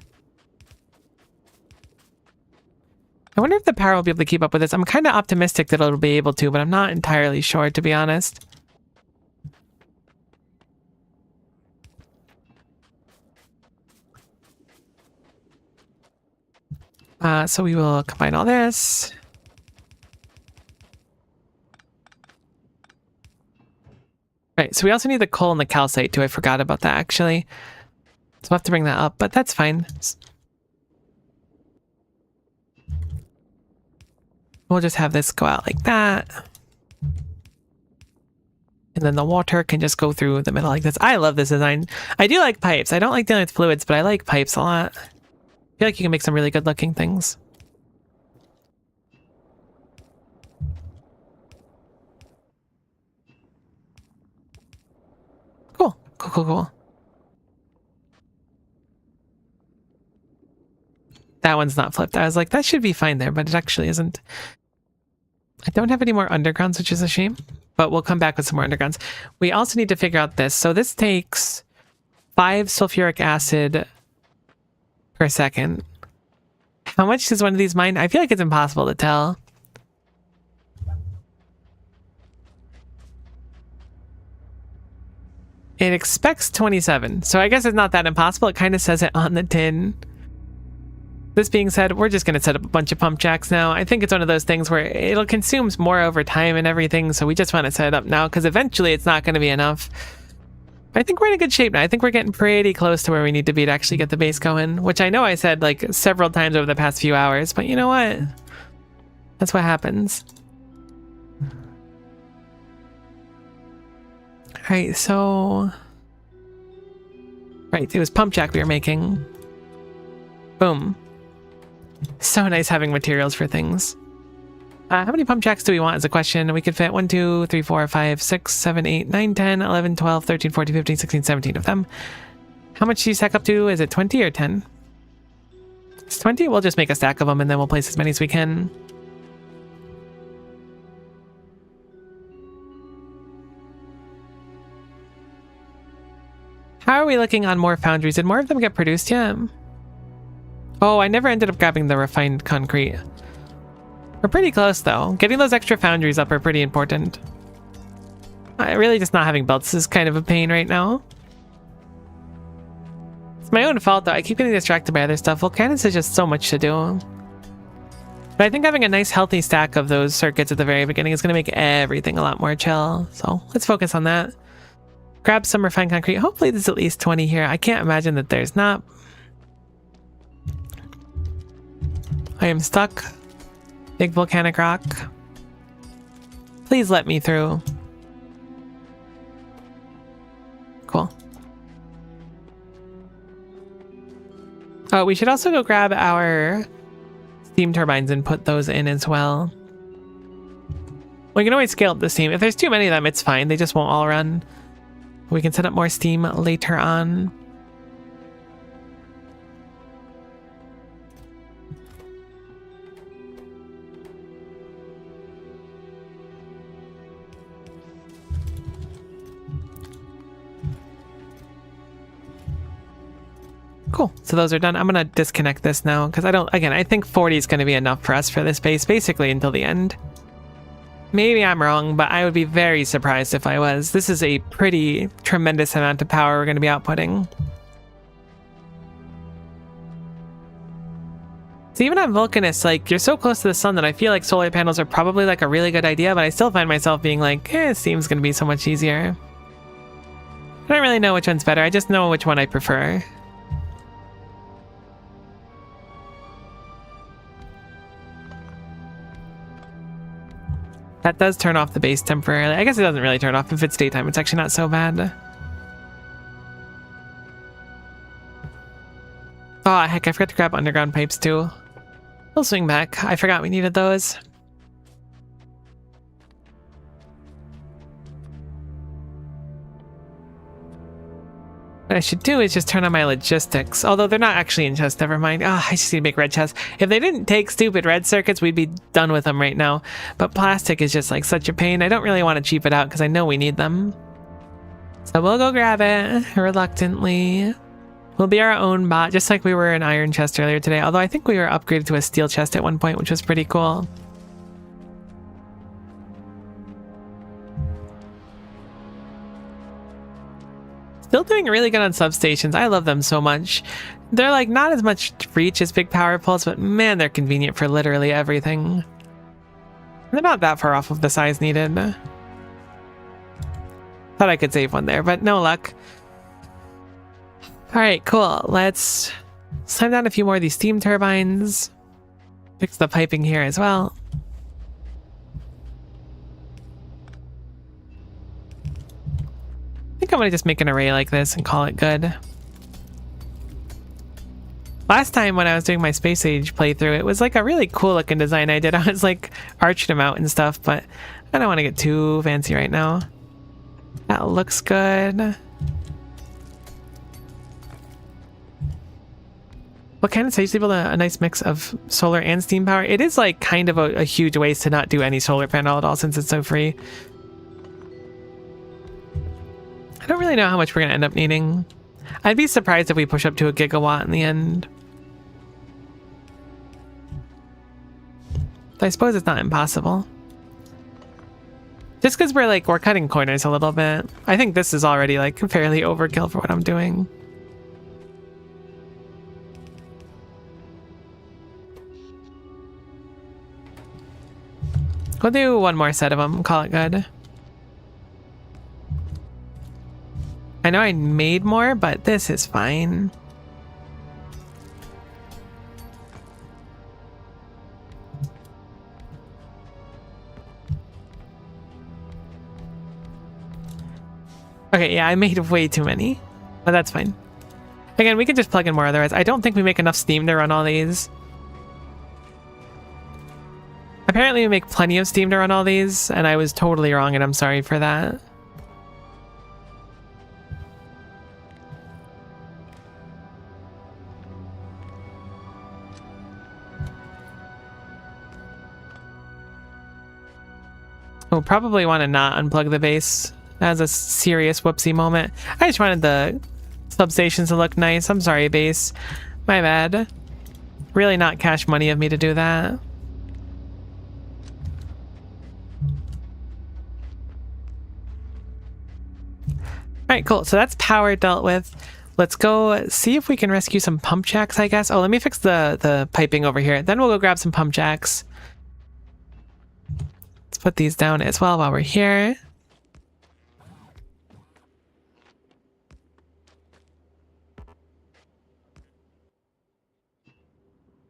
wonder if the power will be able to keep up with this. I'm kind of optimistic that it'll be able to, but I'm not entirely sure, to be honest. So we will combine all this. Right, so we also need the coal and the calcite too. I forgot about that, actually. So we'll have to bring that up, but that's fine. We'll just have this go out like that. And then the water can just go through the middle like this. I love this design. I do like pipes. I don't like dealing with fluids, but I like pipes a lot. I feel like you can make some really good looking things. Cool. Cool, cool, cool. That one's not flipped. I was like, that should be fine there, but it actually isn't. I don't have any more undergrounds, which is a shame, but we'll come back with some more undergrounds. We also need to figure out this. So this takes 5 sulfuric acid per second. How much does one of these mine? I feel like it's impossible to tell. It expects 27, so I guess it's not that impossible. It kind of says it on the tin. This being said, we're just going to set up a bunch of pump jacks now. I think it's one of those things where it'll consume more over time and everything, so we just want to set it up now, because eventually it's not going to be enough. I think we're in a good shape now. I think we're getting pretty close to where we need to be to actually get the base going, which I know I said like several times over the past few hours, but you know what? That's what happens. Alright, so... Right, it was pump jack we were making. Boom. So nice having materials for things. How many pump jacks do we want is a question. We could fit 1, 2, 3, 4, 5, 6, 7, 8, 9, 10, 11, 12, 13, 14, 15, 16, 17 of them. How much do you stack up to? Is it 20 or 10? It's 20? We'll just make a stack of them and then we'll place as many as we can. How are we looking on more foundries? Did more of them get produced yet? Oh, I never ended up grabbing the refined concrete. We're pretty close though. Getting those extra foundries up are pretty important. Really just not having belts is kind of a pain right now. It's my own fault though. I keep getting distracted by other stuff. Volcanus is just so much to do. But I think having a nice healthy stack of those circuits at the very beginning is going to make everything a lot more chill. So let's focus on that. Grab some refined concrete. Hopefully there's at least 20 here. I can't imagine that there's not. I am stuck. Big volcanic rock. Please let me through. Cool. Oh, we should also go grab our steam turbines and put those in as well. We can always scale up the steam. If there's too many of them, it's fine. They just won't all run. We can set up more steam later on. Cool. So those are done. I'm going to disconnect this now because I think 40 is going to be enough for us for this base, basically until the end. Maybe I'm wrong, but I would be very surprised if I was. This is a pretty tremendous amount of power we're going to be outputting. So even on Vulcanus, like, you're so close to the sun that I feel like solar panels are probably like a really good idea, but I still find myself being like, steam's going to be so much easier. I don't really know which one's better. I just know which one I prefer. That does turn off the base temporarily. I guess it doesn't really turn off if it's daytime. It's actually not so bad. Oh, heck, I forgot to grab underground pipes too. We'll swing back. I forgot we needed those. What I should do is just turn on my logistics. Although they're not actually in chests, never mind. I just need to make red chests. If they didn't take stupid red circuits, we'd be done with them right now. But plastic is just like such a pain. I don't really want to cheap it out because I know we need them. So we'll go grab it reluctantly. We'll be our own bot, just like we were in iron chest earlier today. Although I think we were upgraded to a steel chest at one point, which was pretty cool. Still doing really good on substations. I love them so much. They're like not as much reach as big power poles, but man, they're convenient for literally everything. They're not that far off of the size needed. Thought I could save one there, but no luck. All right, cool. Let's slam down a few more of these steam turbines. Fix the piping here as well. I think I'm gonna just make an array like this and call it good. Last time when I was doing my Space Age playthrough, it was like a really cool looking design I did. I was like arching them out and stuff, but I don't want to get too fancy right now. That looks good. What kind of stage build a nice mix of solar and steam power? It is like kind of a huge waste to not do any solar panel at all since it's so free. I don't really know how much we're going to end up needing. I'd be surprised if we push up to a gigawatt in the end. But I suppose it's not impossible. Just because we're cutting corners a little bit. I think this is already like fairly overkill for what I'm doing. We'll do one more set of them, call it good. I know I made more, but this is fine. Okay, yeah, I made way too many, but that's fine. Again, we could just plug in more otherwise. I don't think we make enough steam to run all these. Apparently we make plenty of steam to run all these, and I was totally wrong, and I'm sorry for that. We'll probably want to not unplug the base. That was a serious whoopsie moment. I just wanted the substations to look nice. I'm sorry, base. My bad. Really not cash money of me to do that. Alright, cool. So that's power dealt with. Let's go see if we can rescue some pump jacks, I guess. Oh, let me fix the piping over here. Then we'll go grab some pump jacks. Let's put these down as well while we're here.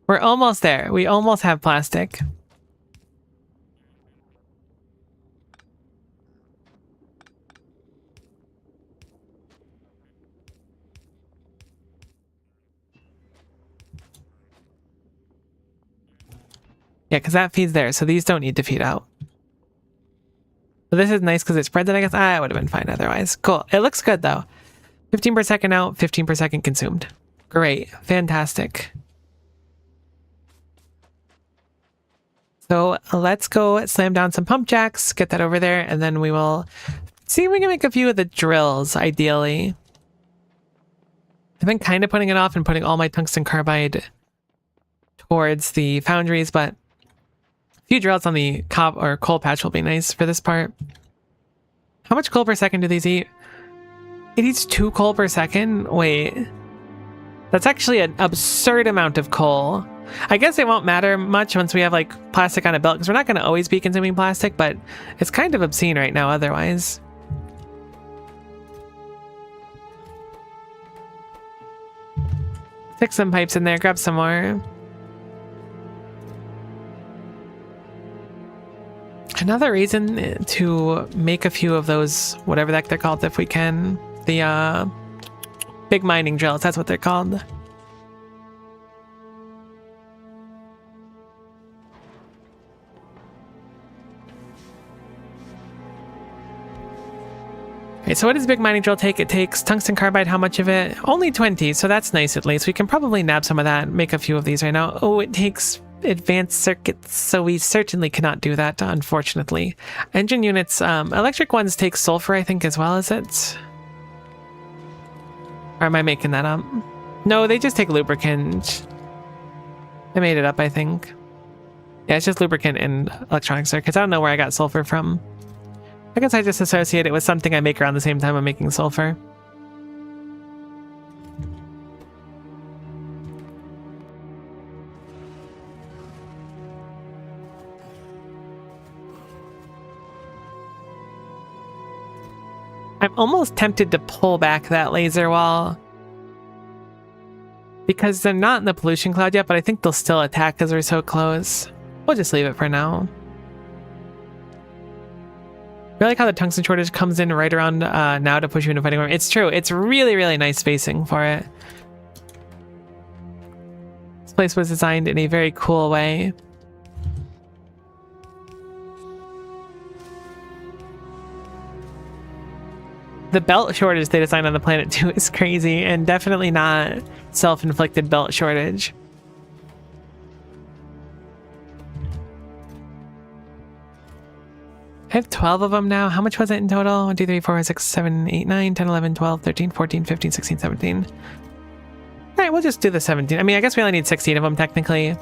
We're almost there. We almost have plastic. Yeah, because that feeds there, so these don't need to feed out. So this is nice because it spreads it, I guess. It would have been fine otherwise. Cool. It looks good, though. 15 per second out, 15 per second consumed. Great. Fantastic. So let's go slam down some pump jacks, get that over there, and then we will see if we can make a few of the drills, ideally. I've been kind of putting it off and putting all my tungsten carbide towards the foundries, but a few drills on the coal patch will be nice for this part. How much coal per second do these eat? It eats 2 coal per second? Wait. That's actually an absurd amount of coal. I guess it won't matter much once we have like plastic on a belt, because we're not going to always be consuming plastic, but it's kind of obscene right now otherwise. Stick some pipes in there, grab some more. Another reason to make a few of those, whatever the heck they're called, if we can. The big mining drills, that's what they're called. Okay, so what does big mining drill take? It takes tungsten carbide. How much of it? Only 20, so that's nice at least. We can probably nab some of that, make a few of these right now. Oh, it takes advanced circuits, so we certainly cannot do that, unfortunately. Engine units, electric ones take sulfur, I think, as well, is it? Or am I making that up? No, they just take lubricant. I made it up, I think. Yeah, it's just lubricant and electronic circuits. I don't know where I got sulfur from. I guess I just associate it with something I make around the same time I'm making sulfur. I'm almost tempted to pull back that laser wall, because they're not in the pollution cloud yet, but I think they'll still attack because we're so close. We'll just leave it for now. I like how the tungsten shortage comes in right around now to push you into fighting armor. It's true. It's really, really nice spacing for it. This place was designed in a very cool way. The belt shortage they designed on the planet too is crazy, and definitely not self-inflicted belt shortage. I have 12 of them now. How much was it in total? 1, 2, 3, 4, 5, 6, 7, 8, 9, 10, 11, 12, 13, 14, 15, 16, 17. Alright, we'll just do the 17. I mean, I guess we only need 16 of them technically.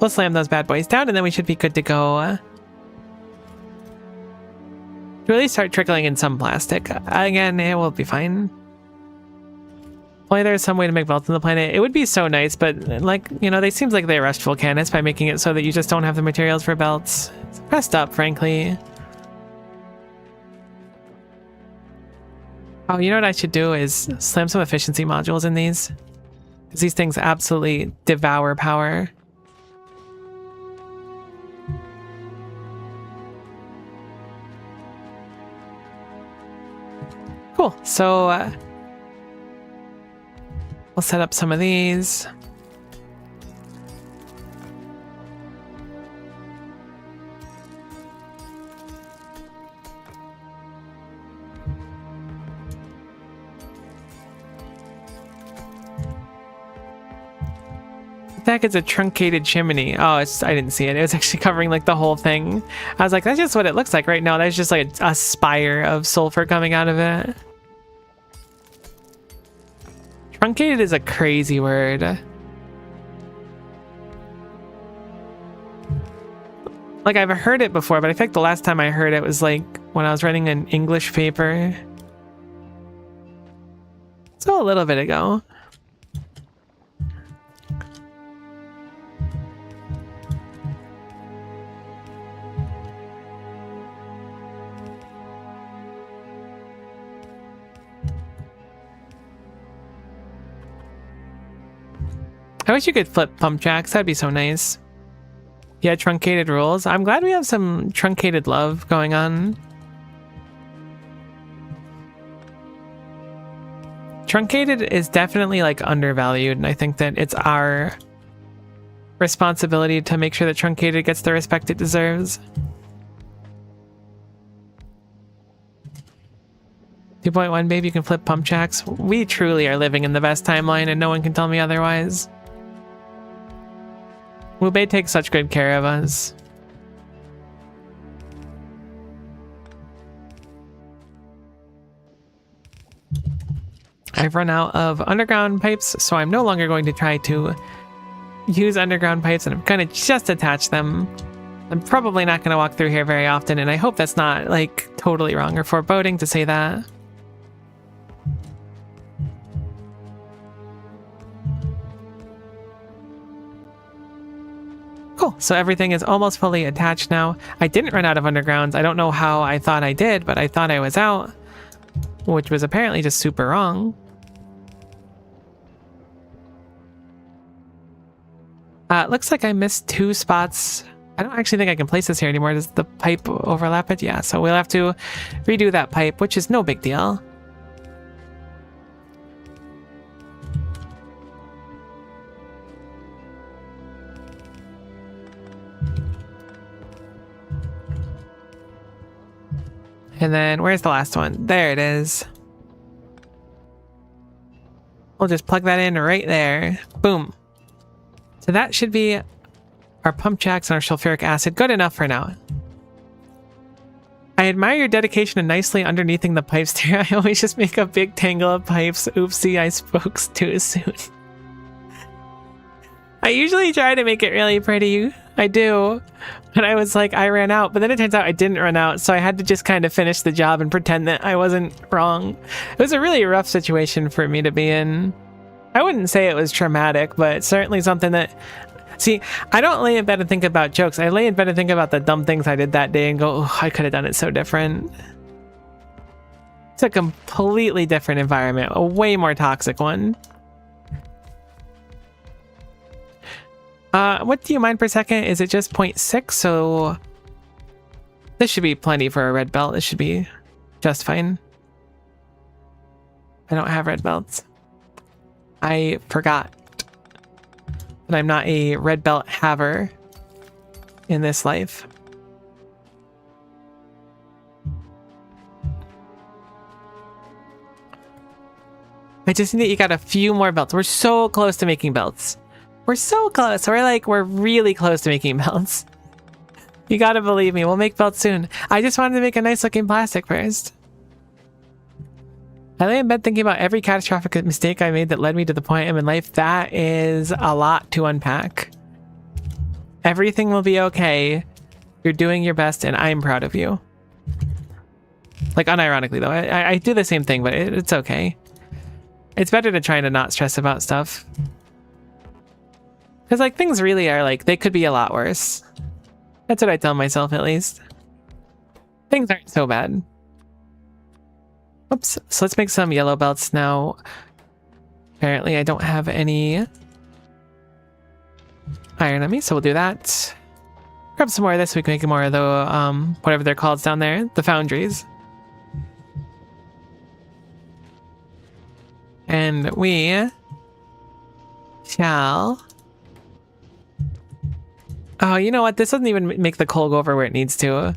We'll slam those bad boys down and then we should be good to go. Really start trickling in some plastic. Again, it will be fine. Only there's some way to make belts on the planet. It would be so nice, but like, you know, they seems like they rushed Volcanus by making it so that you just don't have the materials for belts. It's messed up, frankly. Oh, you know what I should do is slam some efficiency modules in these. Because these things absolutely devour power. Cool, so we'll set up some of these. That is a truncated chimney. Oh, I didn't see it. It was actually covering like the whole thing. I was like, that's just what it looks like right now. There's just like a spire of sulfur coming out of it. Truncated is a crazy word. Like, I've heard it before, but I think the last time I heard it was like when I was writing an English paper. So a little bit ago. I wish you could flip pump jacks. That'd be so nice. Yeah, truncated rules. I'm glad we have some truncated love going on. Truncated is definitely like undervalued, and I think that it's our responsibility to make sure that Truncated gets the respect it deserves. 2.1, babe, you can flip pump jacks. We truly are living in the best timeline and no one can tell me otherwise. Wubei takes such good care of us. I've run out of underground pipes, so I'm no longer going to try to use underground pipes, and I'm gonna just attach them. I'm probably not gonna walk through here very often, and I hope that's not, like, totally wrong or foreboding to say that. Cool, so everything is almost fully attached now. I didn't run out of undergrounds. I don't know how I thought I did, but I thought I was out, which was apparently just super wrong. Looks like I missed 2 spots. I don't actually think I can place this here anymore. Does the pipe overlap it? Yeah, so we'll have to redo that pipe, which is no big deal. And then where's the last one? There it is. We'll just plug that in right there. Boom. So that should be our pump jacks and our sulfuric acid. Good enough for now. I admire your dedication to nicely underneathing the pipes there. I always just make a big tangle of pipes. Oopsie, I spoke too soon. I usually try to make it really pretty. I do. And I was like, I ran out. But then it turns out I didn't run out. So I had to just kind of finish the job and pretend that I wasn't wrong. It was a really rough situation for me to be in. I wouldn't say it was traumatic, but certainly something that... See, I don't lay in bed and think about jokes. I lay in bed and think about the dumb things I did that day and go, oh, I could have done it so different. It's a completely different environment, a way more toxic one. What do you mind per second? Is it just 0.6? So this should be plenty for a red belt. This should be just fine. I don't have red belts. I forgot that I'm not a red belt haver in this life. I just need that you got a few more belts. We're so close to making belts. We're so close. We're really close to making belts. You gotta believe me. We'll make belts soon. I just wanted to make a nice looking plastic first. I lay in bed thinking about every catastrophic mistake I made that led me to the point I'm in life. That is a lot to unpack. Everything will be okay. You're doing your best and I'm proud of you. Like, unironically though, I do the same thing, but it's okay. It's better to try to not stress about stuff. Because, like, things really are, like, they could be a lot worse. That's what I tell myself, at least. Things aren't so bad. Oops. So let's make some yellow belts now. Apparently, I don't have any iron on me, so we'll do that. Grab some more of this so we can make more of the, whatever they're called down there. The foundries. And we shall... Oh, you know what? This doesn't even make the coal go over where it needs to.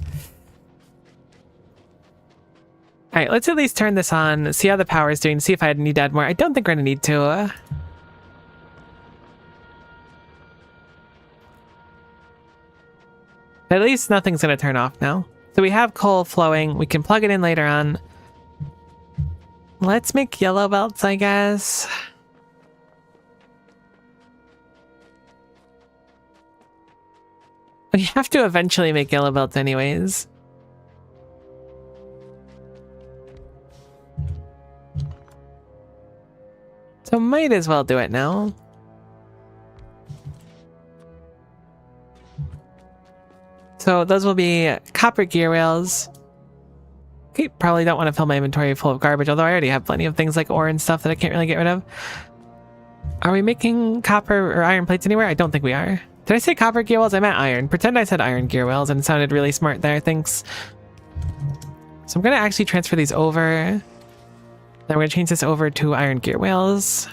Alright, let's at least turn this on, see how the power is doing, see if I need to add more. I don't think we're gonna need to. At least nothing's gonna turn off now. So we have coal flowing, we can plug it in later on. Let's make yellow belts, I guess. We have to eventually make yellow belts anyways. So might as well do it now. So those will be copper gear rails. Okay, probably don't want to fill my inventory full of garbage, although I already have plenty of things like ore and stuff that I can't really get rid of. Are we making copper or iron plates anywhere? I don't think we are. Did I say copper gear wells? I meant iron. Pretend I said iron gear wells and it sounded really smart there, thanks. So I'm going to actually transfer these over. Then we're going to change this over to iron gear wells.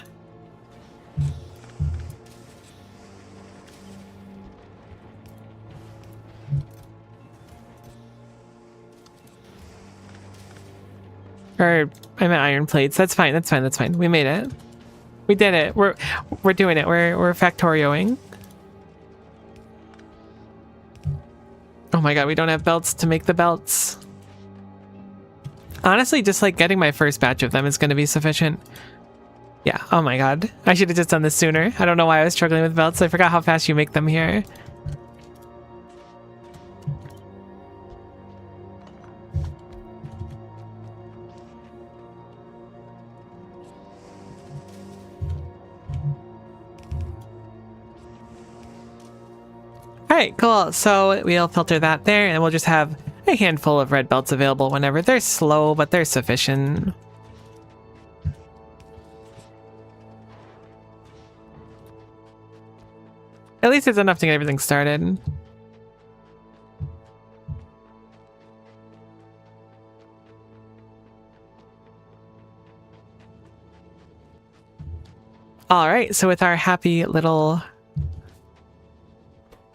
Or I meant iron plates. That's fine. That's fine. That's fine. We made it. We did it. We're doing it. We're Factorioing. Oh my god, we don't have belts to make the belts. Honestly, just like getting my first batch of them is going to be sufficient. Yeah. Oh my god. I should have just done this sooner. I don't know why I was struggling with belts. I forgot how fast you make them here. Alright, cool. So we'll filter that there, and we'll just have a handful of red belts available whenever. They're slow, but they're sufficient. At least it's enough to get everything started. Alright, so with our happy little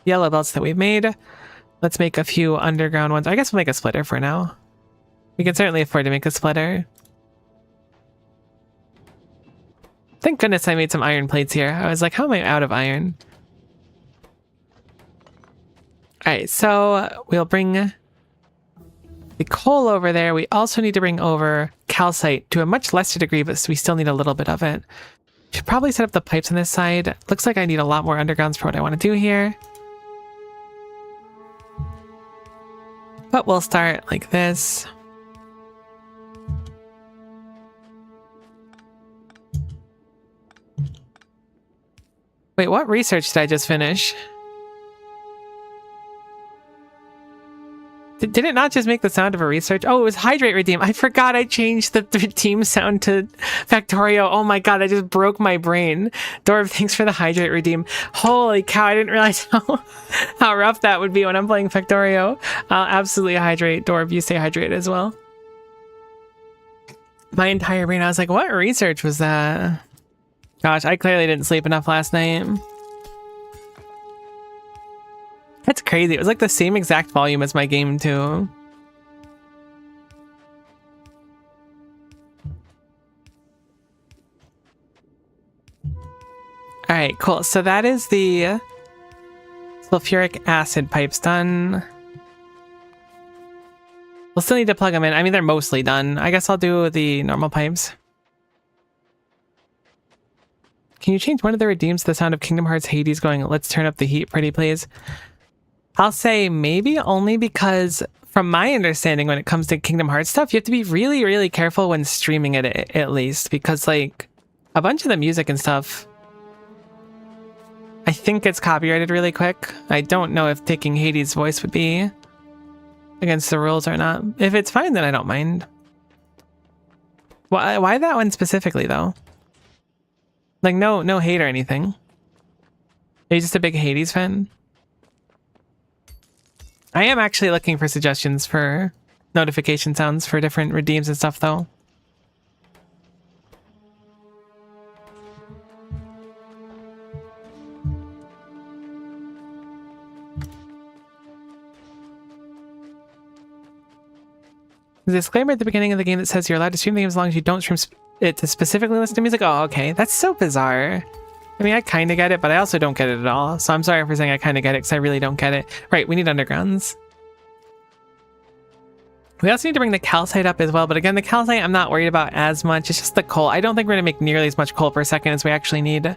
yellow belts that we've made, let's make a few underground ones. I guess we'll make a splitter for now. We can certainly afford to make a splitter. Thank goodness I made some iron plates here. I was like, how am I out of iron? Alright, so we'll bring the coal over there. We also need to bring over calcite to a much lesser degree, but we still need a little bit of it. Should probably set up the pipes on this side. Looks like I need a lot more undergrounds for what I want to do here. But we'll start like this. Wait, what research did I just finish? Did it not just make the sound of a research? Oh, it was hydrate redeem. I forgot I changed the redeem sound to Factorio. Oh my god, I just broke my brain. Dorb, thanks for the hydrate redeem. Holy cow, I didn't realize how rough that would be when I'm playing Factorio. I'll absolutely hydrate. Dorb, you stay hydrated as well. My entire brain, I was like, what research was that? Gosh, I clearly didn't sleep enough last night. That's crazy. It was like the same exact volume as my game too. Alright, cool. So that is the sulfuric acid pipes done. We'll still need to plug them in. I mean, they're mostly done. I guess I'll do the normal pipes. Can you change one of the redeems to the sound of Kingdom Hearts Hades going, let's turn up the heat, pretty please? I'll say maybe only because from my understanding when it comes to Kingdom Hearts stuff, you have to be really, really careful when streaming it at least, because like a bunch of the music and stuff, I think it's copyrighted really quick. I don't know if taking Hades' voice would be against the rules or not. If it's fine, then I don't mind. Why that one specifically though? Like no hate or anything. Are you just a big Hades fan? I am actually looking for suggestions for notification sounds for different redeems and stuff, though. There's a disclaimer at the beginning of the game that says you're allowed to stream the game as long as you don't stream it to specifically listen to music. Oh, okay. That's so bizarre. I mean, I kind of get it, but I also don't get it at all. So I'm sorry for saying I kind of get it, because I really don't get it. Right, we need undergrounds. We also need to bring the calcite up as well, but again, the calcite I'm not worried about as much. It's just the coal. I don't think we're going to make nearly as much coal per second as we actually need.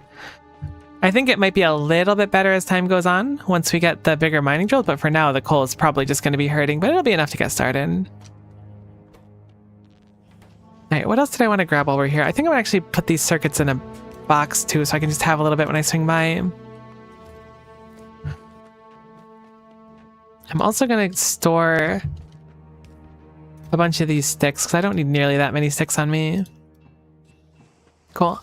I think it might be a little bit better as time goes on, once we get the bigger mining drills, but for now, the coal is probably just going to be hurting, but it'll be enough to get started. Alright, what else did I want to grab while we're here? I think I'm going to actually put these circuits in a box too, so I can just have a little bit when I swing by. I'm also going to store a bunch of these sticks, because I don't need nearly that many sticks on me. Cool.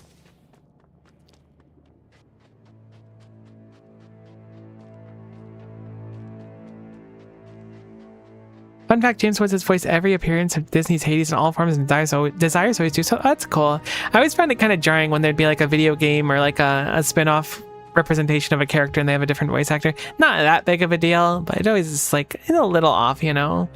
Fun fact, James Woods has voiced every appearance of Disney's Hades in all forms, and Desires always do, so that's cool. I always found it kind of jarring when there'd be like a video game or like a spin-off representation of a character and they have a different voice actor. Not that big of a deal, but it always is like a little off, you know?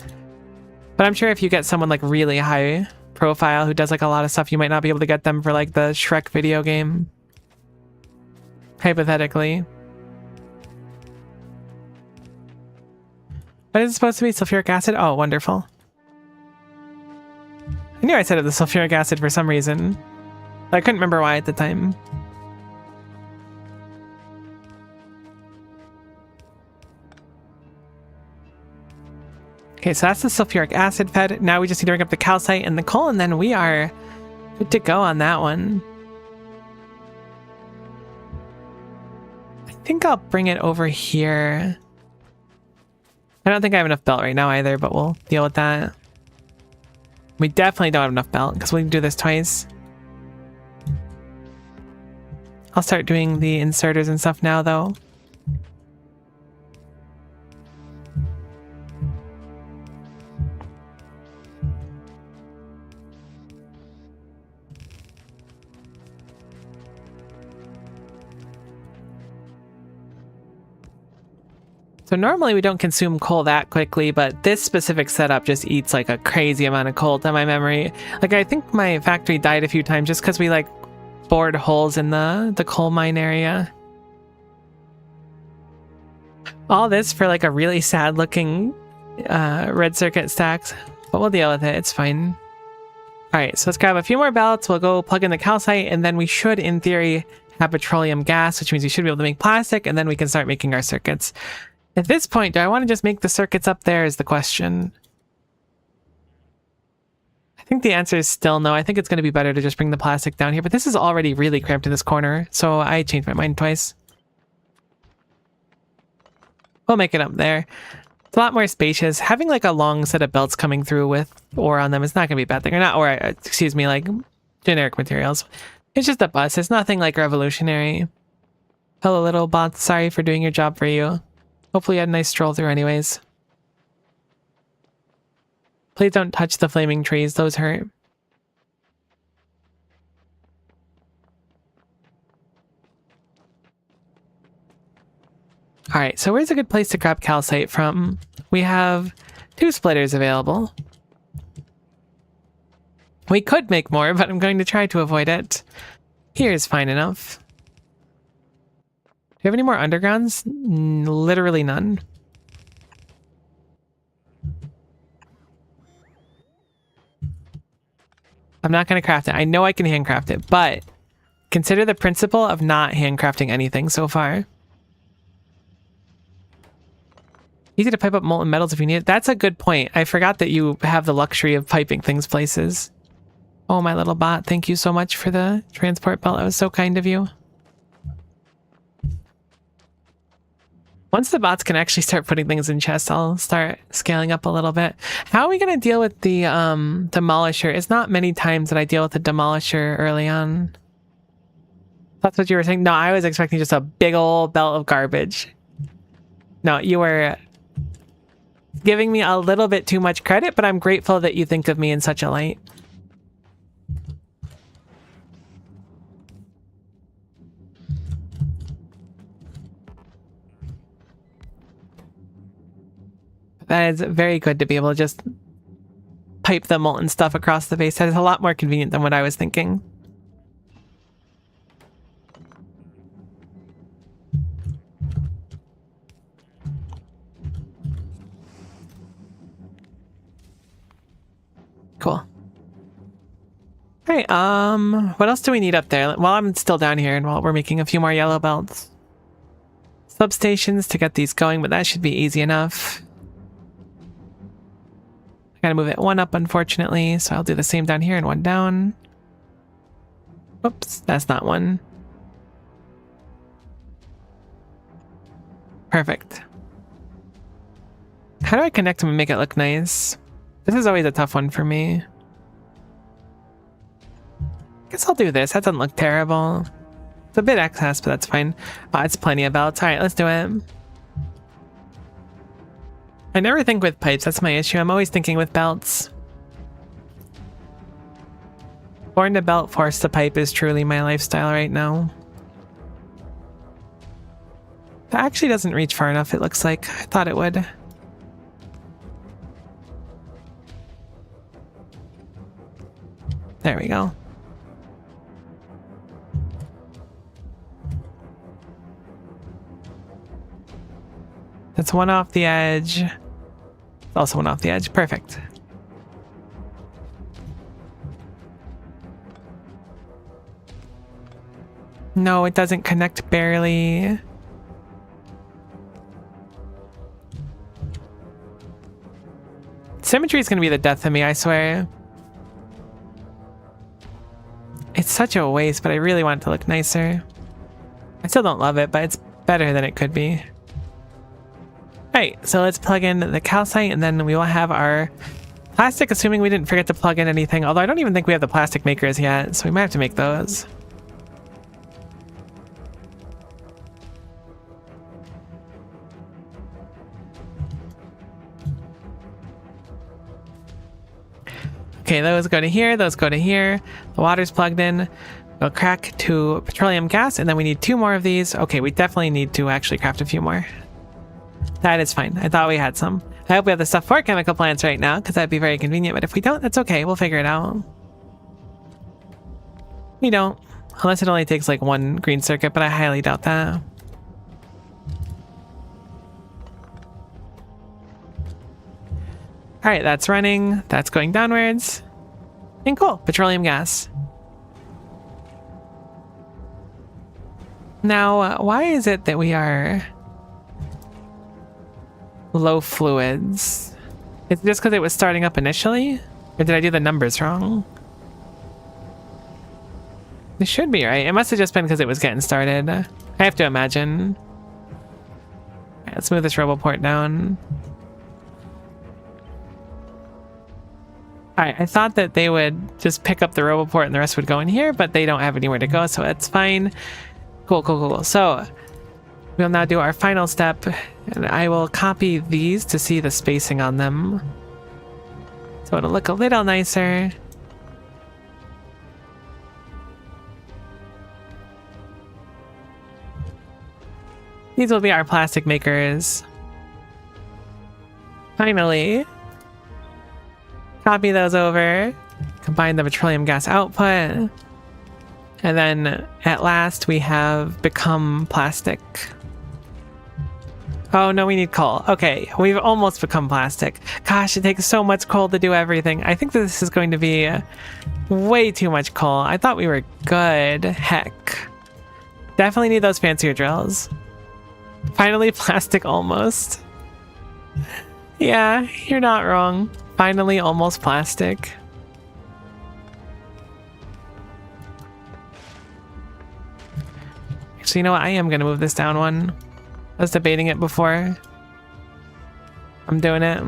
But I'm sure if you get someone like really high profile who does like a lot of stuff, you might not be able to get them for like the Shrek video game. Hypothetically. What is it supposed to be? Sulfuric acid? Oh, wonderful. I knew I said it was sulfuric acid for some reason. I couldn't remember why at the time. Okay, so that's the sulfuric acid fed. Now we just need to bring up the calcite and the coal, and then we are good to go on that one. I think I'll bring it over here. I don't think I have enough belt right now either, but we'll deal with that. We definitely don't have enough belt because we can do this twice. I'll start doing the inserters and stuff now, though. So normally we don't consume coal that quickly, but this specific setup just eats like a crazy amount of coal to my memory. Like I think my factory died a few times just because we like bored holes in the coal mine area. All this for like a really sad looking red circuit stacks, but we'll deal with it. It's fine. All right, so let's grab a few more belts. We'll go plug in the calcite, and then we should, in theory, have petroleum gas, which means we should be able to make plastic, and then we can start making our circuits. At this point, do I want to just make the circuits up there is the question. I think the answer is still no. I think it's going to be better to just bring the plastic down here, but this is already really cramped in this corner, so I changed my mind twice. We'll make it up there. It's a lot more spacious. Having like a long set of belts coming through with ore on them is not going to be a bad thing. Or not ore, excuse me, like generic materials. It's just a bus. It's nothing like revolutionary. Hello, little bot. Sorry for doing your job for you. Hopefully you had a nice stroll through anyways. Please don't touch the flaming trees. Those hurt. Alright, so where's a good place to grab calcite from? We have 2 splitters available. We could make more, but I'm going to try to avoid it. Here's fine enough. Do you have any more undergrounds? Literally none. I'm not going to craft it. I know I can handcraft it, but consider the principle of not handcrafting anything so far. Easy to pipe up molten metals if you need it. That's a good point. I forgot that you have the luxury of piping things places. Oh, my little bot. Thank you so much for the transport belt. That was so kind of you. Once the bots can actually start putting things in chests, I'll start scaling up a little bit. How are we going to deal with the demolisher? It's not many times that I deal with the demolisher early on. That's what you were saying? No, I was expecting just a big old belt of garbage. No, you were giving me a little bit too much credit, but I'm grateful that you think of me in such a light. That is very good to be able to just pipe the molten stuff across the base. That is a lot more convenient than what I was thinking. Cool. Alright, what else do we need up there? While I'm still down here and while we're making a few more yellow belts. Substations to get these going, but that should be easy enough. I gotta move it 1 up, unfortunately, so I'll do the same down here and 1 down. Oops, that's not 1. Perfect. How do I connect them and make it look nice? This is always a tough one for me. Guess I'll do this. That doesn't look terrible. It's a bit excess, but that's fine. It's plenty of belts. Alright, let's do it. I never think with pipes. That's my issue. I'm always thinking with belts. Born to belt, forced to pipe is truly my lifestyle right now. That actually doesn't reach far enough, it looks like. I thought it would. There we go. That's one off the edge. Also one off the edge. Perfect. No, it doesn't connect barely. Symmetry is going to be the death of me, I swear. It's such a waste, but I really want it to look nicer. I still don't love it, but it's better than it could be. Alright, so let's plug in the calcite, and then we will have our plastic, assuming we didn't forget to plug in anything. Although I don't even think we have the plastic makers yet, so we might have to make those. Okay, those go to here, those go to here. The water's plugged in. We'll crack to petroleum gas, and then we need 2 more of these. Okay, we definitely need to actually craft a few more. That is fine. I thought we had some. I hope we have the stuff for chemical plants right now, because that'd be very convenient, but if we don't, that's okay. We'll figure it out. We don't. Unless it only takes like 1 green circuit, but I highly doubt that. Alright, that's running. That's going downwards. And cool. Petroleum gas. Now, why is it that we are low fluids? Is it just because it was starting up initially? Or did I do the numbers wrong? It should be, right? It must have just been because it was getting started. I have to imagine. Right, let's move this roboport down. Alright, I thought that they would just pick up the roboport and the rest would go in here, but they don't have anywhere to go, so that's fine. Cool, cool, cool. So, we'll now do our final step, and I will copy these to see the spacing on them. So it'll look a little nicer. These will be our plastic makers. Finally. Copy those over, combine the petroleum gas output, and then at last we have become plastic. Oh no, we need coal. Okay, we've almost become plastic. Gosh, it takes so much coal to do everything. I think this is going to be way too much coal. I thought we were good. Heck. Definitely need those fancier drills. Finally plastic almost. Yeah, you're not wrong. Finally, almost plastic. Actually, you know what? I am going to move this down one. I was debating it before. I'm doing it.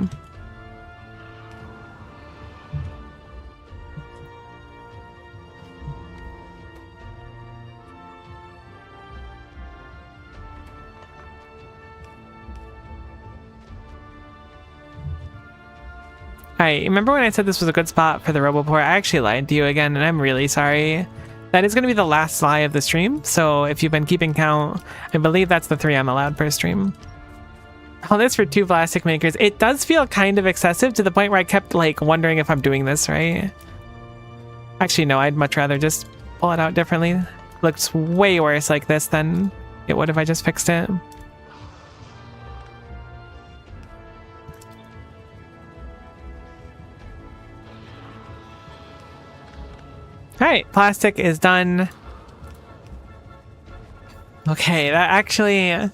Alright, remember when I said this was a good spot for the roboport? I actually lied to you again, and I'm really sorry. That is going to be the last lie of the stream, so if you've been keeping count, I believe that's the 3 I'm allowed per stream. All this for 2 plastic makers. It does feel kind of excessive to the point where I kept, like, wondering if I'm doing this right. Actually, no, I'd much rather just pull it out differently. Looks way worse like this than it would if I just fixed it. Alright, plastic is done. Okay, that actually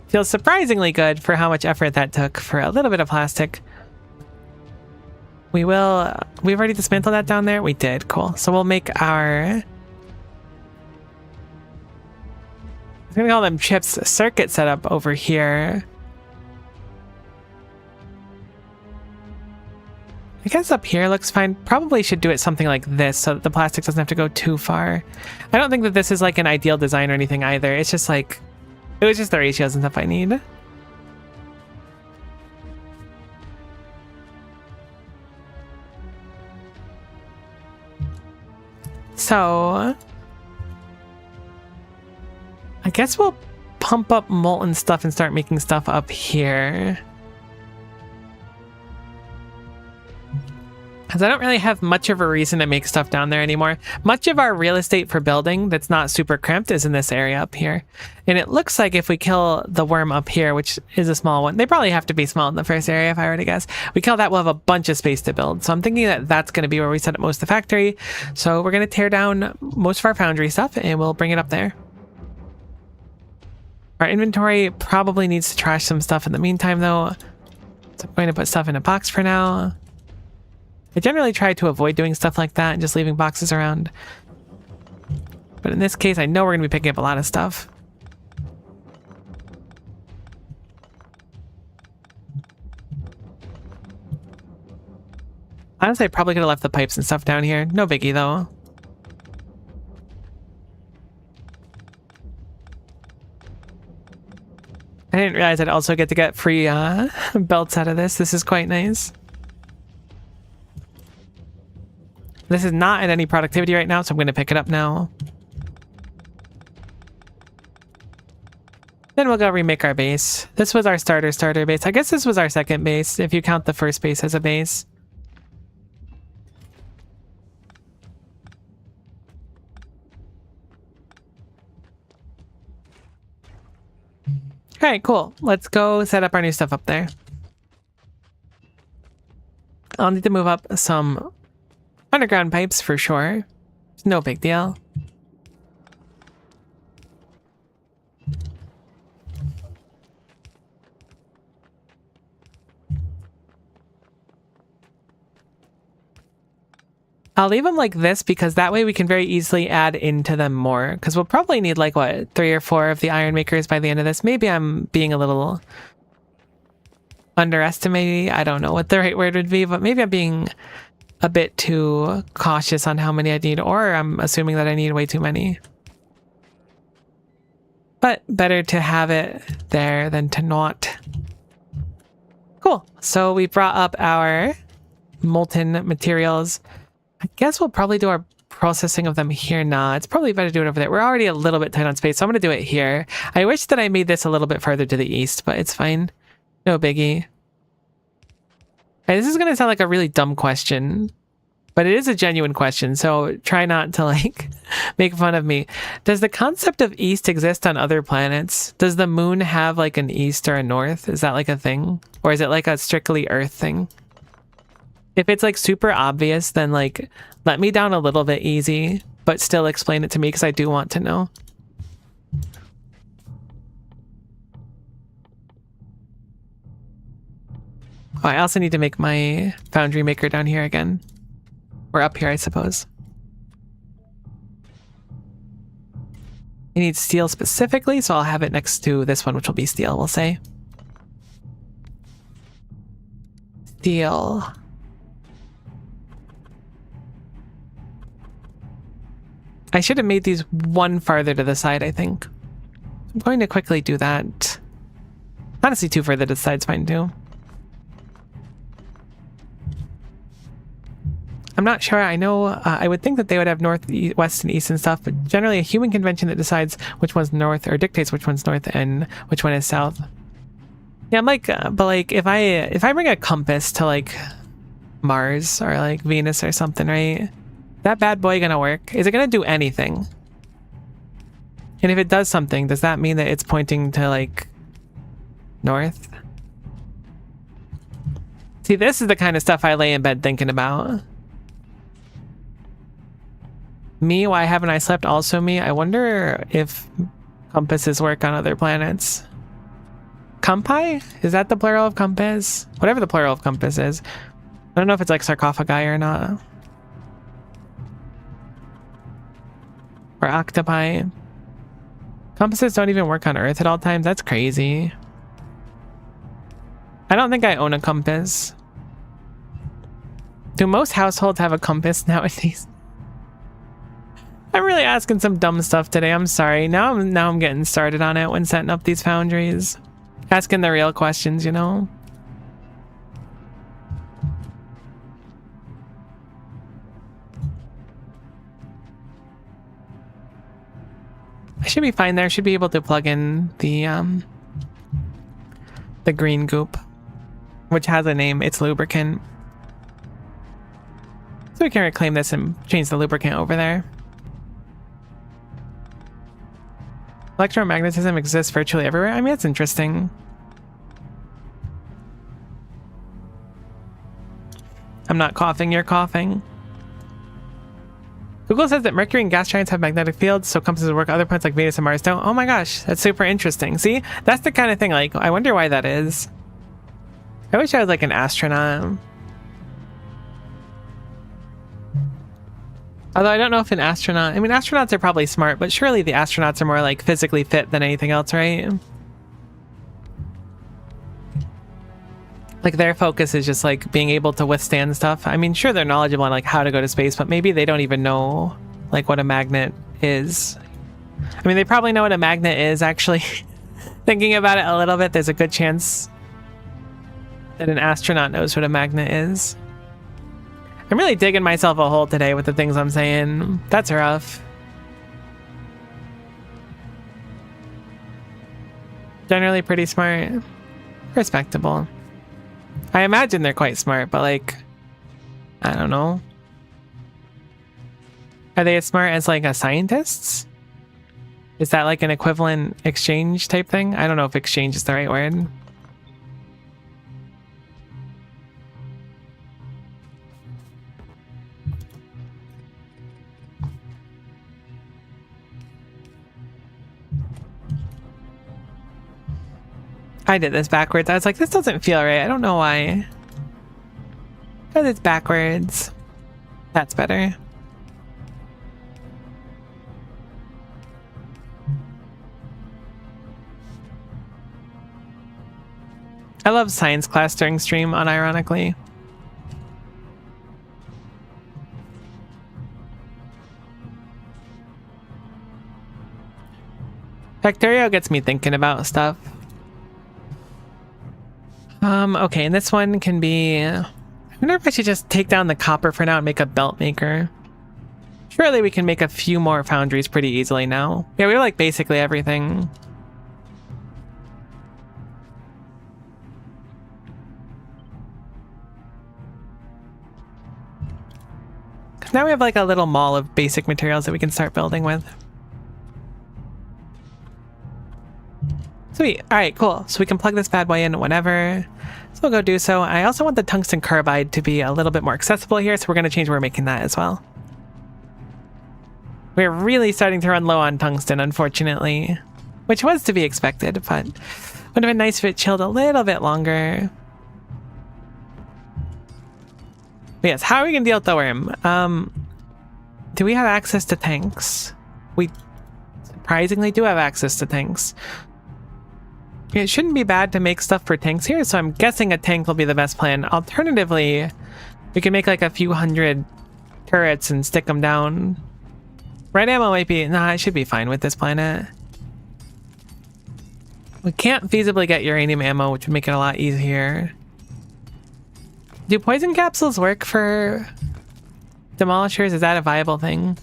feels surprisingly good for how much effort that took for a little bit of plastic. We've already dismantled that down there? We did, cool. So we'll make our... I'm gonna call them chips circuit setup over here. I guess up here looks fine. Probably should do it something like this so that the plastic doesn't have to go too far. I don't think that this is like an ideal design or anything either. It's just like, it was just the ratios and stuff I need. So, I guess we'll pump up molten stuff and start making stuff up here. Because I don't really have much of a reason to make stuff down there anymore. Much of our real estate for building that's not super cramped is in this area up here. And it looks like if we kill the worm up here, which is a small one, they probably have to be small in the first area if I were to guess. We kill that, we'll have a bunch of space to build. So I'm thinking that that's going to be where we set up most of the factory. So we're going to tear down most of our foundry stuff and we'll bring it up there. Our inventory probably needs to trash some stuff in the meantime though. So I'm going to put stuff in a box for now. I generally try to avoid doing stuff like that and just leaving boxes around. But in this case, I know we're going to be picking up a lot of stuff. Honestly, I probably could have left the pipes and stuff down here. No biggie, though. I didn't realize I'd also get to get free belts out of this. This is quite nice. This is not at any productivity right now, so I'm going to pick it up now. Then we'll go remake our base. This was our starter base. I guess this was our second base, if you count the first base as a base. Alright, cool. Let's go set up our new stuff up there. I'll need to move up some underground pipes for sure. No big deal. I'll leave them like this because that way we can very easily add into them more. Because we'll probably need like, what, 3 or 4 of the iron makers by the end of this. Maybe I'm being a little underestimating. I don't know what the right word would be, but maybe I'm being a bit too cautious on how many I need, or I'm assuming that I need way too many. But better to have it there than to not. Cool. So we brought up our molten materials. I guess we'll probably do our processing of them here. Nah, it's probably better to do it over there. We're already a little bit tight on space, so I'm going to do it here. I wish that I made this a little bit further to the east, but it's fine. No biggie. Hey, this is going to sound like a really dumb question, but it is a genuine question, so try not to, like, make fun of me. Does the concept of east exist on other planets? Does the moon have, like, an east or a north? Is that, like, a thing? Or is it, like, a strictly Earth thing? If it's, like, super obvious, then, like, let me down a little bit easy, but still explain it to me, because I do want to know. Oh, I also need to make my foundry maker down here again. Or up here, I suppose. I need steel specifically, so I'll have it next to this one, which will be steel, we'll say. Steel. I should have made these one farther to the side, I think. I'm going to quickly do that. Honestly, 2 further to the side's fine too. I'm not sure. I know I would think that they would have north, west, and east and stuff, but generally a human convention that decides which one's north or dictates which one's north and which one is south. Yeah, I'm like, but like if I bring a compass to like Mars or like Venus or something, right? That bad boy gonna work? Is it gonna do anything? And if it does something, does that mean that it's pointing to like north? See, this is the kind of stuff I lay in bed thinking about. Me, why haven't I slept? Also me, I wonder if compasses work on other planets. Compi? Is that the plural of compass? Whatever the plural of compass is. I don't know if it's like sarcophagi or not. Or octopi. Compasses don't even work on Earth at all times? That's crazy. I don't think I own a compass. Do most households have a compass nowadays? I'm really asking some dumb stuff today. I'm sorry. Now I'm getting started on it when setting up these foundries. Asking the real questions, you know? I should be fine there. I should be able to plug in the green goop, which has a name. It's lubricant. we can reclaim this and change the lubricant over there. Electromagnetism exists virtually everywhere. I mean, that's interesting. I'm not coughing, you're coughing. Google says that Mercury and gas giants have magnetic fields, so compasses work. Other planets like Venus and Mars don't. Oh my gosh, that's super interesting. See, that's the kind of thing, like, I wonder why that is. I wish I was like an astronaut. Although I don't know if an astronaut... I mean, astronauts are probably smart, but surely the astronauts are more like physically fit than anything else, right? Like their focus is just like being able to withstand stuff. I mean, sure, they're knowledgeable on like how to go to space, but maybe they don't even know like what a magnet is. I mean, they probably know what a magnet is, actually. Thinking about it a little bit, there's a good chance that an astronaut knows what a magnet is. I'm really digging myself a hole today with the things I'm saying. That's rough. Generally pretty smart. Respectable. I imagine they're quite smart, but like, I don't know. Are they as smart as like a scientists? Is that like an equivalent exchange type thing? I don't know if exchange is the right word. I did this backwards. I was like, this doesn't feel right. I don't know why. Because it's backwards. That's better. I love science class during stream, unironically. Factorio gets me thinking about stuff. Okay, and this one can be... I wonder if I should just take down the copper for now and make a belt maker. Surely we can make a few more foundries pretty easily now. Yeah, we have like basically everything. Now we have like a little mall of basic materials that we can start building with. Sweet. All right, cool. So we can plug this bad boy in whenever. So we'll go do so. I also want the tungsten carbide to be a little bit more accessible here, so we're going to change where we're making that as well. We're really starting to run low on tungsten, unfortunately, which was to be expected, but would have been nice if it chilled a little bit longer. But yes, how are we going to deal with the worm? Do we have access to tanks? We surprisingly do have access to tanks. It shouldn't be bad to make stuff for tanks here, so I'm guessing a tank will be the best plan. Alternatively, we can make like a few hundred turrets and stick them down. Red ammo might be... Nah, I should be fine with this planet. We can't feasibly get uranium ammo, which would make it a lot easier. Do poison capsules work for demolishers? Is that a viable thing?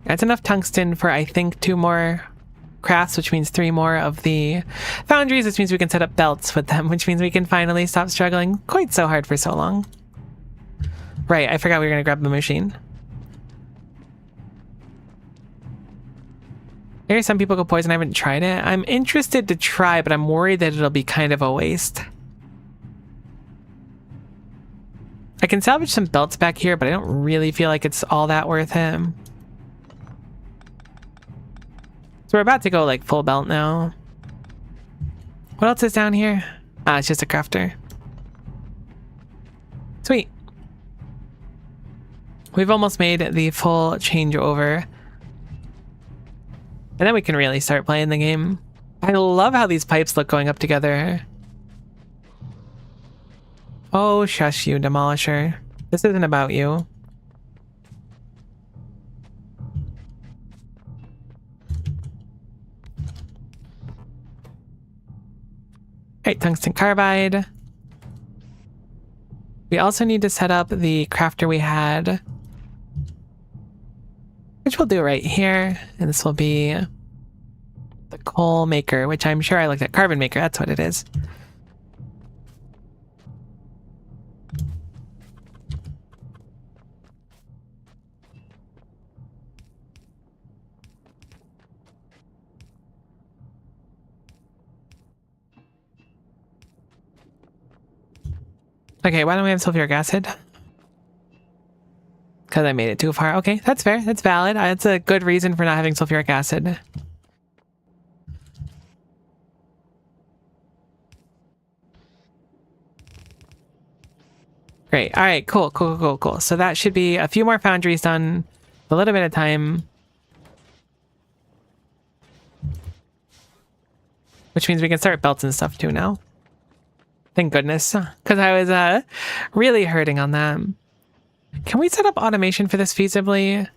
That's enough tungsten for, I think, 2 more crafts, which means 3 more of the foundries, which means we can set up belts with them, which means we can finally stop struggling quite so hard for so long. Right, I forgot we were going to grab the machine. Maybe some people go poison. I haven't tried it. I'm interested to try, but I'm worried that it'll be kind of a waste. I can salvage some belts back here, but I don't really feel like it's all that worth it. So we're about to go like full belt now. What else is down here? Ah, it's just a crafter. Sweet. We've almost made the full changeover. And then we can really start playing the game. I love how these pipes look going up together. Oh, shush you, Demolisher. This isn't about you. Alright, tungsten carbide. We also need to set up the crafter we had, which we'll do right here. And this will be The coal maker, which I'm sure I looked at. Carbon maker, that's what it is. Okay, why don't we have sulfuric acid? Because I made it too far. Okay, that's fair. That's valid. That's a good reason for not having sulfuric acid. Great. All right, cool. So that should be a few more foundries done. A little bit of time. Which means we can start belts and stuff too now. Thank goodness. Because I was really hurting on that. Can we set up automation for this feasibly?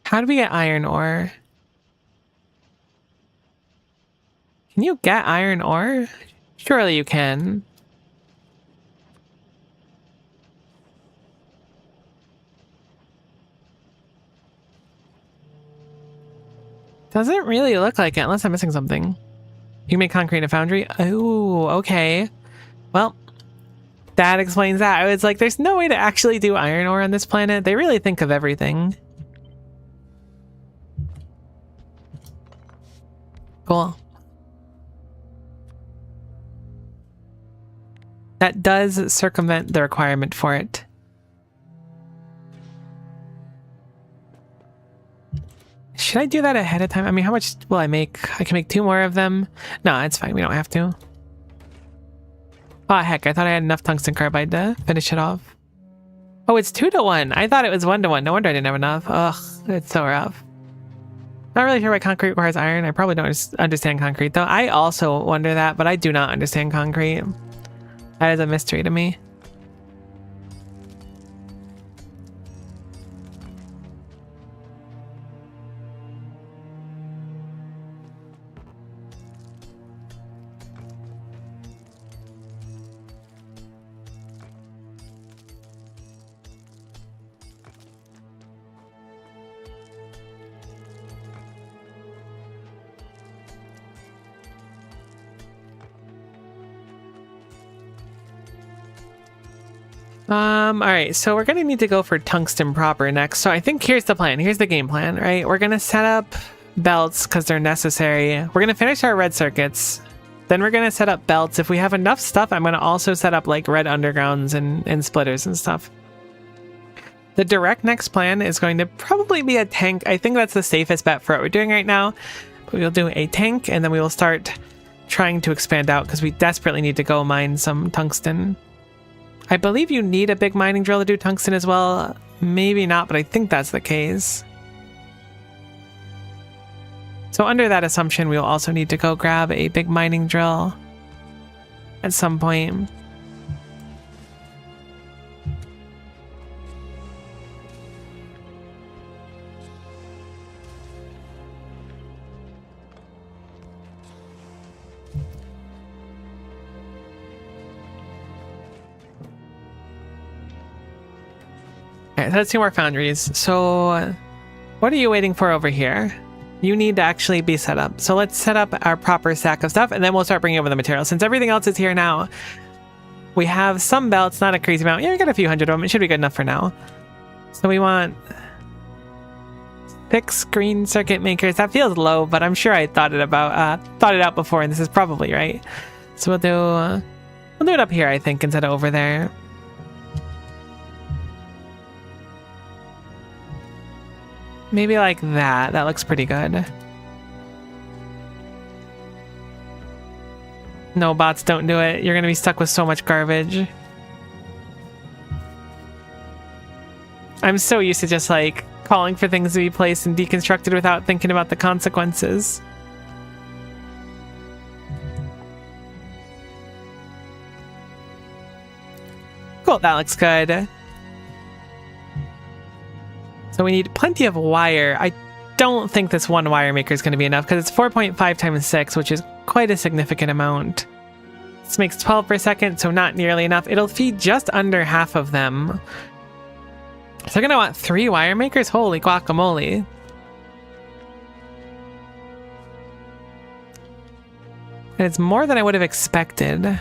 How do we get iron ore? Can you get iron ore? Surely you can. Doesn't really look like it unless I'm missing something. You can make concrete in a foundry? Oh, okay. Well, that explains that. I was like, there's no way to actually do iron ore on this planet. They really think of everything. Cool. That does circumvent the requirement for it. Should I do that ahead of time? I mean, how much will I make? I can make 2 more of them. No, it's fine. We don't have to. Oh, heck. I thought I had enough tungsten carbide to finish it off. Oh, it's 2-to-1. I thought it was 1-to-1. No wonder I didn't have enough. Ugh, it's so rough. Not really sure why concrete requires iron. I probably don't understand concrete, though. I also wonder that, but I do not understand concrete. That is a mystery to me. Alright, so we're gonna need to go for tungsten proper next. So I think here's the plan. Here's the game plan, right? We're gonna set up belts because they're necessary. We're gonna finish our red circuits. Then we're gonna set up belts. If we have enough stuff, I'm gonna also set up like red undergrounds and splitters and stuff. The direct next plan is going to probably be a tank. I think that's the safest bet for what we're doing right now. But we'll do a tank and then we will start trying to expand out because we desperately need to go mine some tungsten. I believe you need a big mining drill to do tungsten as well. Maybe not, but I think that's the case. So under that assumption, we'll also need to go grab a big mining drill at some point. Okay, so let's see more foundries. So what are you waiting for over here? You need to actually be set up. So let's set up our proper stack of stuff and then we'll start bringing over the materials. Since everything else is here now, we have some belts, not a crazy amount. Yeah, we got a few hundred of them. It should be good enough for now. So we want 6 green circuit makers. That feels low, but I'm sure I thought it out before, and this is probably right. So we'll do it up here, I think, instead of over there. Maybe like that. That looks pretty good. No, bots, don't do it. You're gonna be stuck with so much garbage. I'm so used to just like calling for things to be placed and deconstructed without thinking about the consequences. Cool, that looks good. So we need plenty of wire. I don't think this one wire maker is going to be enough because it's 4.5 times 6, which is quite a significant amount. This makes 12 per second, so not nearly enough. It'll feed just under half of them. So they're going to want 3 wire makers? Holy guacamole. And it's more than I would have expected.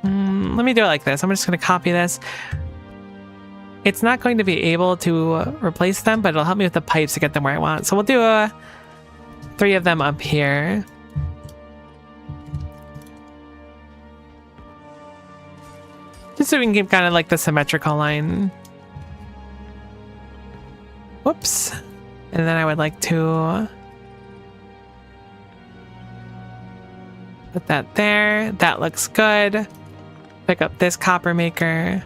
Let me do it like this. I'm just going to copy this. It's not going to be able to replace them, but it'll help me with the pipes to get them where I want. So we'll do 3 of them up here. Just so we can keep kind of like the symmetrical line. Whoops. And then I would like to put that there. That looks good. Pick up this copper maker.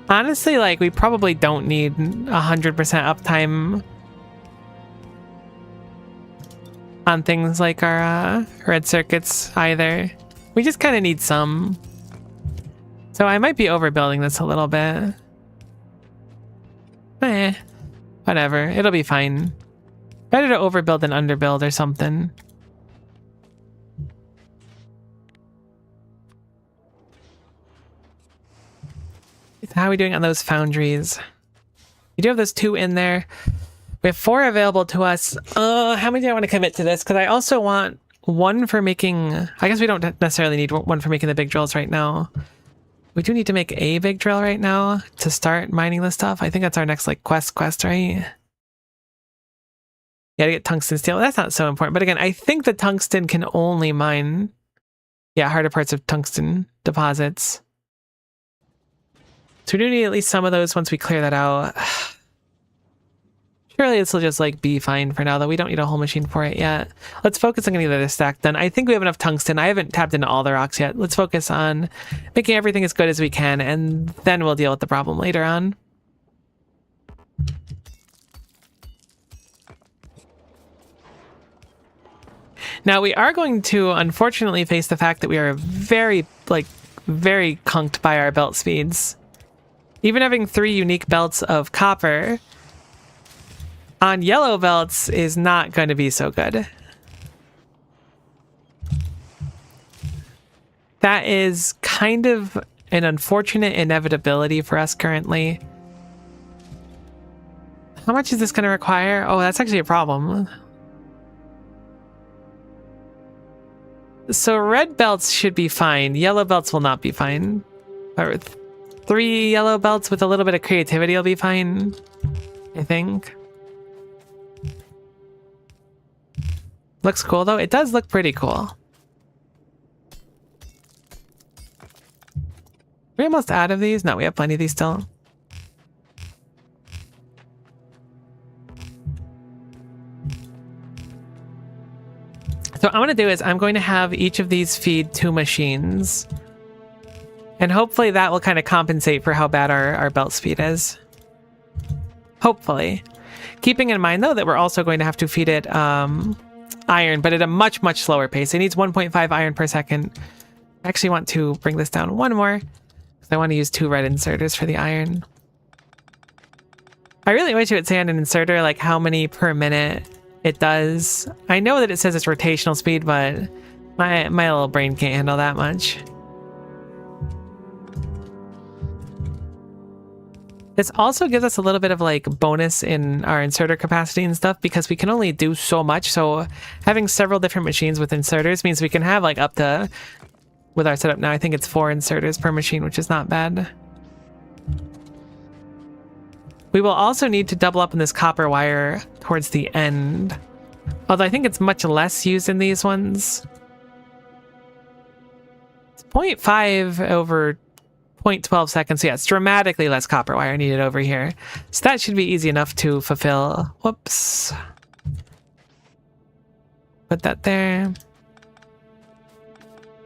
Honestly, like, we probably don't need 100% uptime on things like our red circuits either. We just kind of need some. So I might be overbuilding this a little bit. Whatever. It'll be fine. Better to overbuild than underbuild or something. How are we doing on those foundries? You do have those 2 in there. We have 4 available to us. How many do I want to commit to this? Because I also want 1 for making... I guess we don't necessarily need 1 for making the big drills right now. We do need to make a big drill right now to start mining this stuff. I think that's our next, like, quest, right? Yeah, to get tungsten steel. That's not so important. But again, I think the tungsten can only mine... Yeah, harder parts of tungsten deposits. So we do need at least some of those once we clear that out. Surely this will just like be fine for now, though. We don't need a whole machine for it yet. Let's focus on getting this stack done. I think we have enough tungsten. I haven't tapped into all the rocks yet. Let's focus on making everything as good as we can, and then we'll deal with the problem later on. Now we are going to unfortunately face the fact that we are very conked by our belt speeds. Even having 3 unique belts of copper on yellow belts is not going to be so good. That is kind of an unfortunate inevitability for us currently. How much is this going to require? Oh, that's actually a problem. So red belts should be fine. Yellow belts will not be fine. Or 3 yellow belts with a little bit of creativity will be fine, I think. Looks cool, though. It does look pretty cool. We're almost out of these. No, we have plenty of these still. So what I'm going to do is I'm going to have each of these feed 2 machines. And hopefully that will kind of compensate for how bad our belt speed is. Hopefully. Keeping in mind, though, that we're also going to have to feed it iron, but at a much, much slower pace. It needs 1.5 iron per second. I actually want to bring this down 1 more, because I want to use 2 red inserters for the iron. I really wish it would say on an inserter, like, how many per minute it does. I know that it says it's rotational speed, but my little brain can't handle that much. This also gives us a little bit of like bonus in our inserter capacity and stuff because we can only do so much. So having several different machines with inserters means we can have like up to, with our setup now, I think it's 4 inserters per machine, which is not bad. We will also need to double up on this copper wire towards the end. Although I think it's much less used in these ones. It's 0.5 over 0.12 seconds. Yeah, it's dramatically less copper wire needed over here. So that should be easy enough to fulfill. Whoops. Put that there.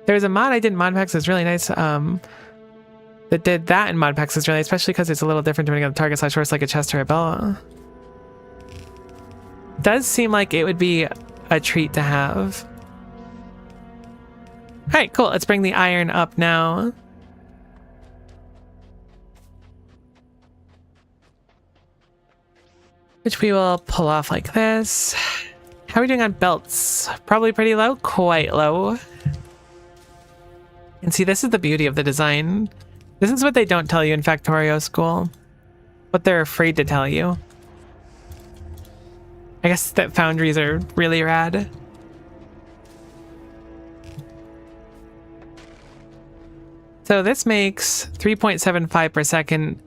There's a mod I did in Modpacks that's really nice. That did that in Modpacks is really, especially because it's a little different depending on the target slash source, like a chest or a belt. Does seem like it would be a treat to have. All right, cool. Let's bring the iron up now. Which we will pull off like this. How are we doing on belts? Probably pretty low, quite low. And see, this is the beauty of the design. This is what they don't tell you in Factorio school. What they're afraid to tell you. I guess that foundries are really rad. So this makes 3.75 per second.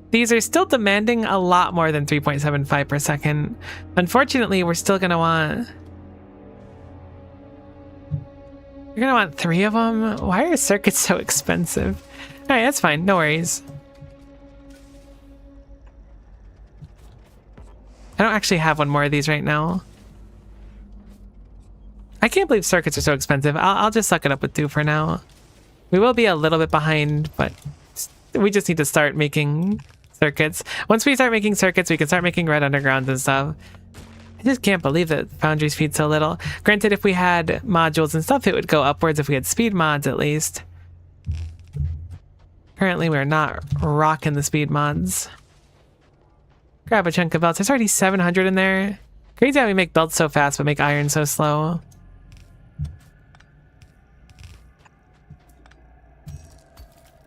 These are still demanding a lot more than 3.75 per second. Unfortunately, we're still gonna want... You're gonna want 3 of them? Why are circuits so expensive? Alright, that's fine, no worries. I don't actually have one more of these right now. I can't believe circuits are so expensive. I'll just suck it up with 2 for now. We will be a little bit behind, but we just need to start making circuits. Once we start making circuits, we can start making red undergrounds and stuff. I just can't believe that foundries feed so little. Granted, if we had modules and stuff, it would go upwards if we had speed mods at least. Currently, we're not rocking the speed mods. Grab a chunk of belts. There's already 700 in there. Crazy how we make belts so fast, but make iron so slow.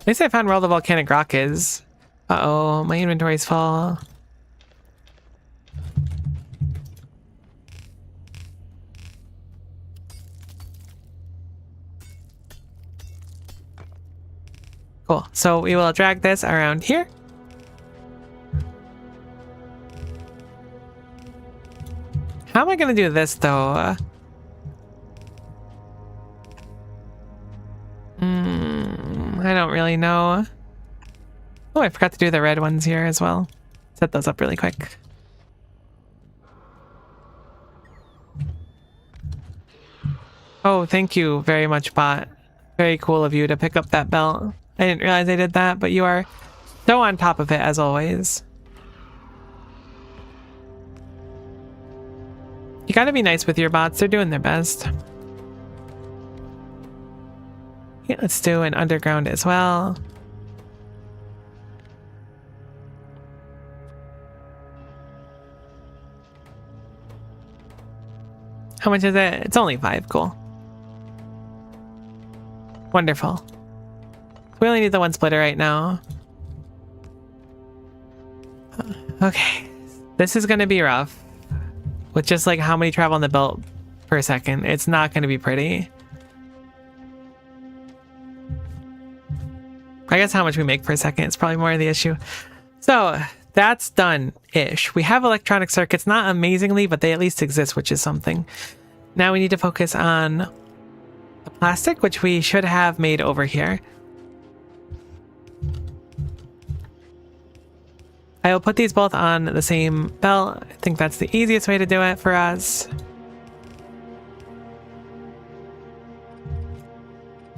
At least I found where all the volcanic rock is. Uh-oh, my inventory's full. Cool, so we will drag this around here. How am I gonna do this though? I don't really know. Oh, I forgot to do the red ones here as well. Set those up really quick. Oh, thank you very much, bot. Very cool of you to pick up that belt. I didn't realize I did that, but you are so on top of it as always. You gotta be nice with your bots. They're doing their best. Yeah, let's do an underground as well. How much is it? It's only 5. Cool. Wonderful. We only need the 1 splitter right now. Okay. This is going to be rough. With just like how many travel on the belt per second. It's not going to be pretty. I guess how much we make per second is probably more of the issue. So that's done-ish. We have electronic circuits, not amazingly, but they at least exist, which is something. Now we need to focus on the plastic, which we should have made over here. I will put these both on the same belt. I think that's the easiest way to do it for us.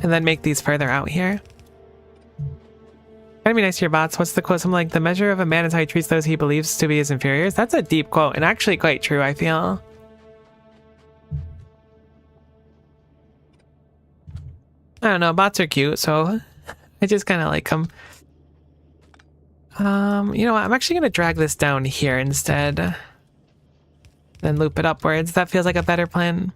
And then make these further out here. Gotta be nice to your bots. What's the quote? Something like, the measure of a man is how he treats those he believes to be his inferiors. That's a deep quote and actually quite true, I feel. I don't know, bots are cute, so I just kind of like them. You know what? I'm actually gonna drag this down here instead. Then loop it upwards. That feels like a better plan.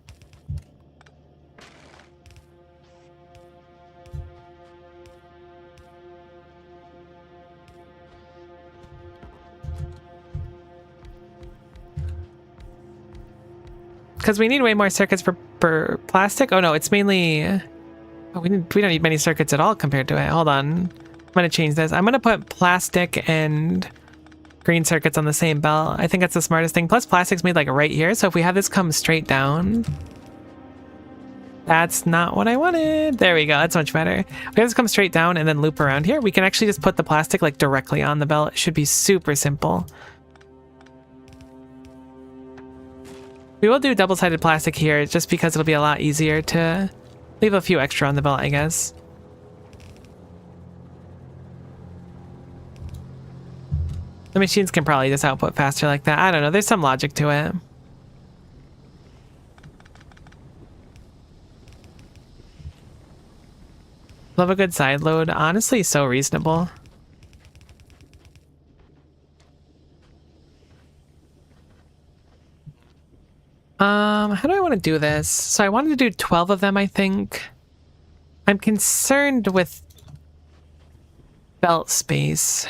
Because we need way more circuits per plastic. Oh no, it's mainly... Oh, we don't need many circuits at all compared to it. Hold on. I'm going to change this. I'm going to put plastic and green circuits on the same belt. I think that's the smartest thing. Plus plastic's made like right here. So if we have this come straight down... That's not what I wanted. There we go. That's much better. If we have this come straight down and then loop around here, we can actually just put the plastic like directly on the belt. It should be super simple. We will do double-sided plastic here just because it'll be a lot easier to leave a few extra on the belt, I guess. The machines can probably just output faster like that. I don't know. There's some logic to it. Love a good side load. Honestly, so reasonable. How do I want to do this? So I wanted to do 12 of them, I think. I'm concerned with belt space.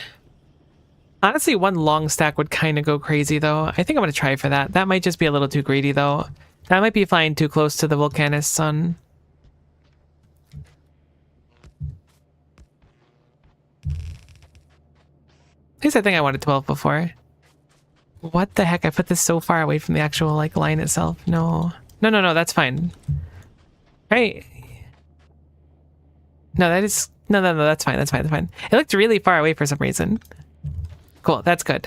Honestly, one long stack would kind of go crazy, though. I think I'm going to try for that. That might just be a little too greedy, though. That might be flying too close to the volcanist sun. At least I think I wanted 12 before. What the heck? I put this so far away from the actual, like, line itself. No. No, that's fine. Right. No, that is... No, that's fine. That's fine. It looked really far away for some reason. Cool, that's good.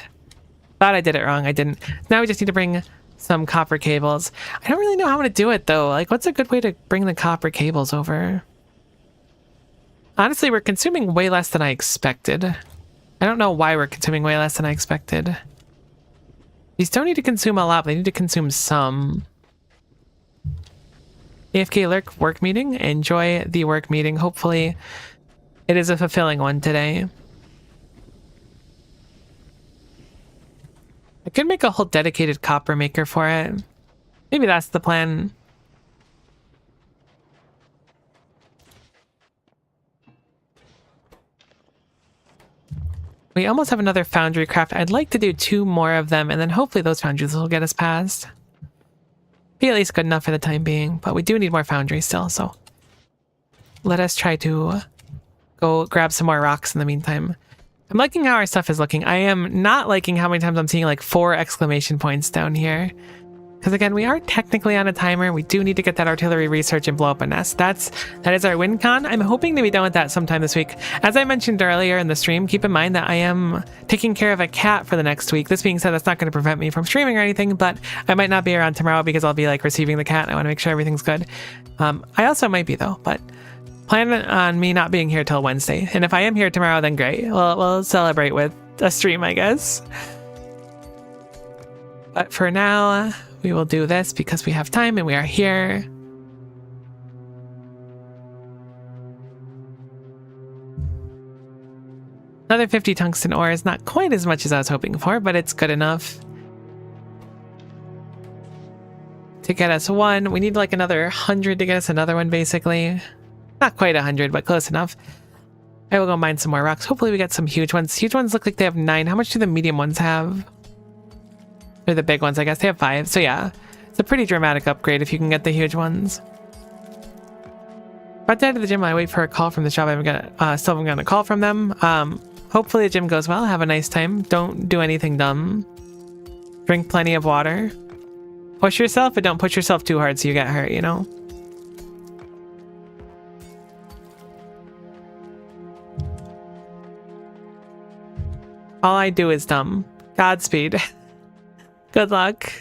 Thought I did it wrong. I didn't. Now we just need to bring some copper cables. I don't really know how to do it, though. Like, what's a good way to bring the copper cables over? Honestly, we're consuming way less than I expected. I don't know why we're consuming way less than I expected. These don't need to consume a lot, but they need to consume some. AFK lurk work meeting. Enjoy the work meeting. Hopefully it is a fulfilling one today. I could make a whole dedicated copper maker for it. Maybe that's the plan. We almost have another foundry craft. I'd like to do 2 more of them, and then hopefully those foundries will get us past. Be at least good enough for the time being, but we do need more foundries still, so let us try to go grab some more rocks in the meantime. I'm liking how our stuff is looking. I am not liking how many times I'm seeing like 4 exclamation points down here. Because again, we are technically on a timer. We do need to get that artillery research and blow up a nest. That is our win con. I'm hoping to be done with that sometime this week. As I mentioned earlier in the stream, keep in mind that I am taking care of a cat for the next week. This being said, that's not going to prevent me from streaming or anything, but I might not be around tomorrow because I'll be like receiving the cat. I want to make sure everything's good. I also might be though, but plan on me not being here till Wednesday. And if I am here tomorrow, then great. We'll celebrate with a stream, I guess. But for now, we will do this because we have time and we are here. Another 50 tungsten ore is not quite as much as I was hoping for, but it's good enough. To get us 1, we need like another 100 to get us another one, basically. Not quite 100, but close enough. I will go mine some more rocks. Hopefully we get some huge ones. Huge ones look like they have 9. How much do the medium ones have? Or the big ones, I guess. They have 5. So yeah, it's a pretty dramatic upgrade if you can get the huge ones. About to head to the gym. I wait for a call from the shop. I still haven't gotten a call from them. Hopefully the gym goes well. Have a nice time. Don't do anything dumb. Drink plenty of water. Push yourself, but don't push yourself too hard so you get hurt, you know? All I do is dumb. Godspeed. Good luck.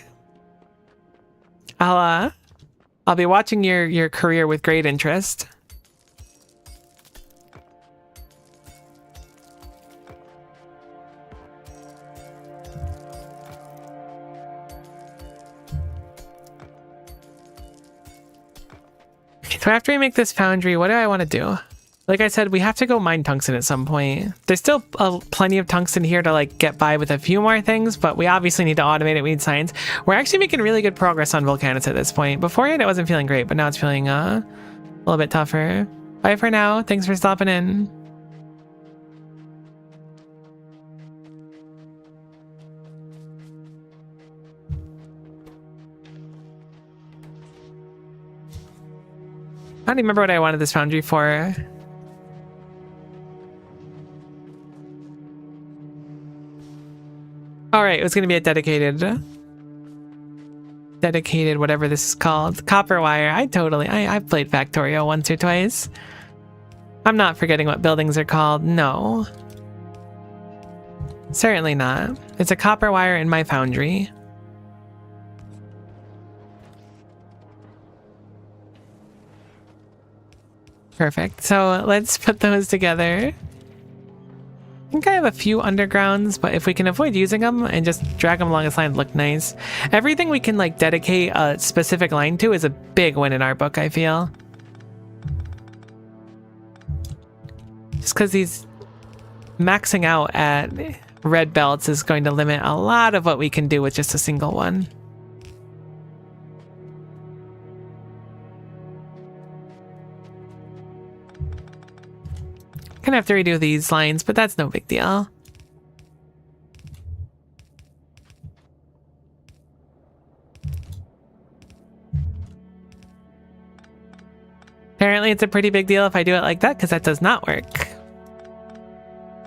I'll be watching your career with great interest. So after I make this foundry, what do I want to do? Like I said, we have to go mine tungsten at some point. There's still plenty of tungsten here to like get by with a few more things, but we obviously need to automate it. We need science. We're actually making really good progress on volcanics at this point. Beforehand, it wasn't feeling great, but now it's feeling a little bit tougher. Bye for now. Thanks for stopping in. I don't even remember what I wanted this foundry for. All right, it was going to be a dedicated whatever this is called, copper wire. I've played Factorio once or twice. I'm not forgetting what buildings are called. No, certainly not. It's a copper wire in my foundry. Perfect. So let's put those together. I think I have a few undergrounds, but if we can avoid using them and just drag them along this line, look nice. Everything we can like dedicate a specific line to is a big win in our book, I feel. Just because these maxing out at red belts is going to limit a lot of what we can do with just a single one. Gonna have to redo these lines, but that's no big deal. Apparently it's a pretty big deal if I do it like that, because that does not work.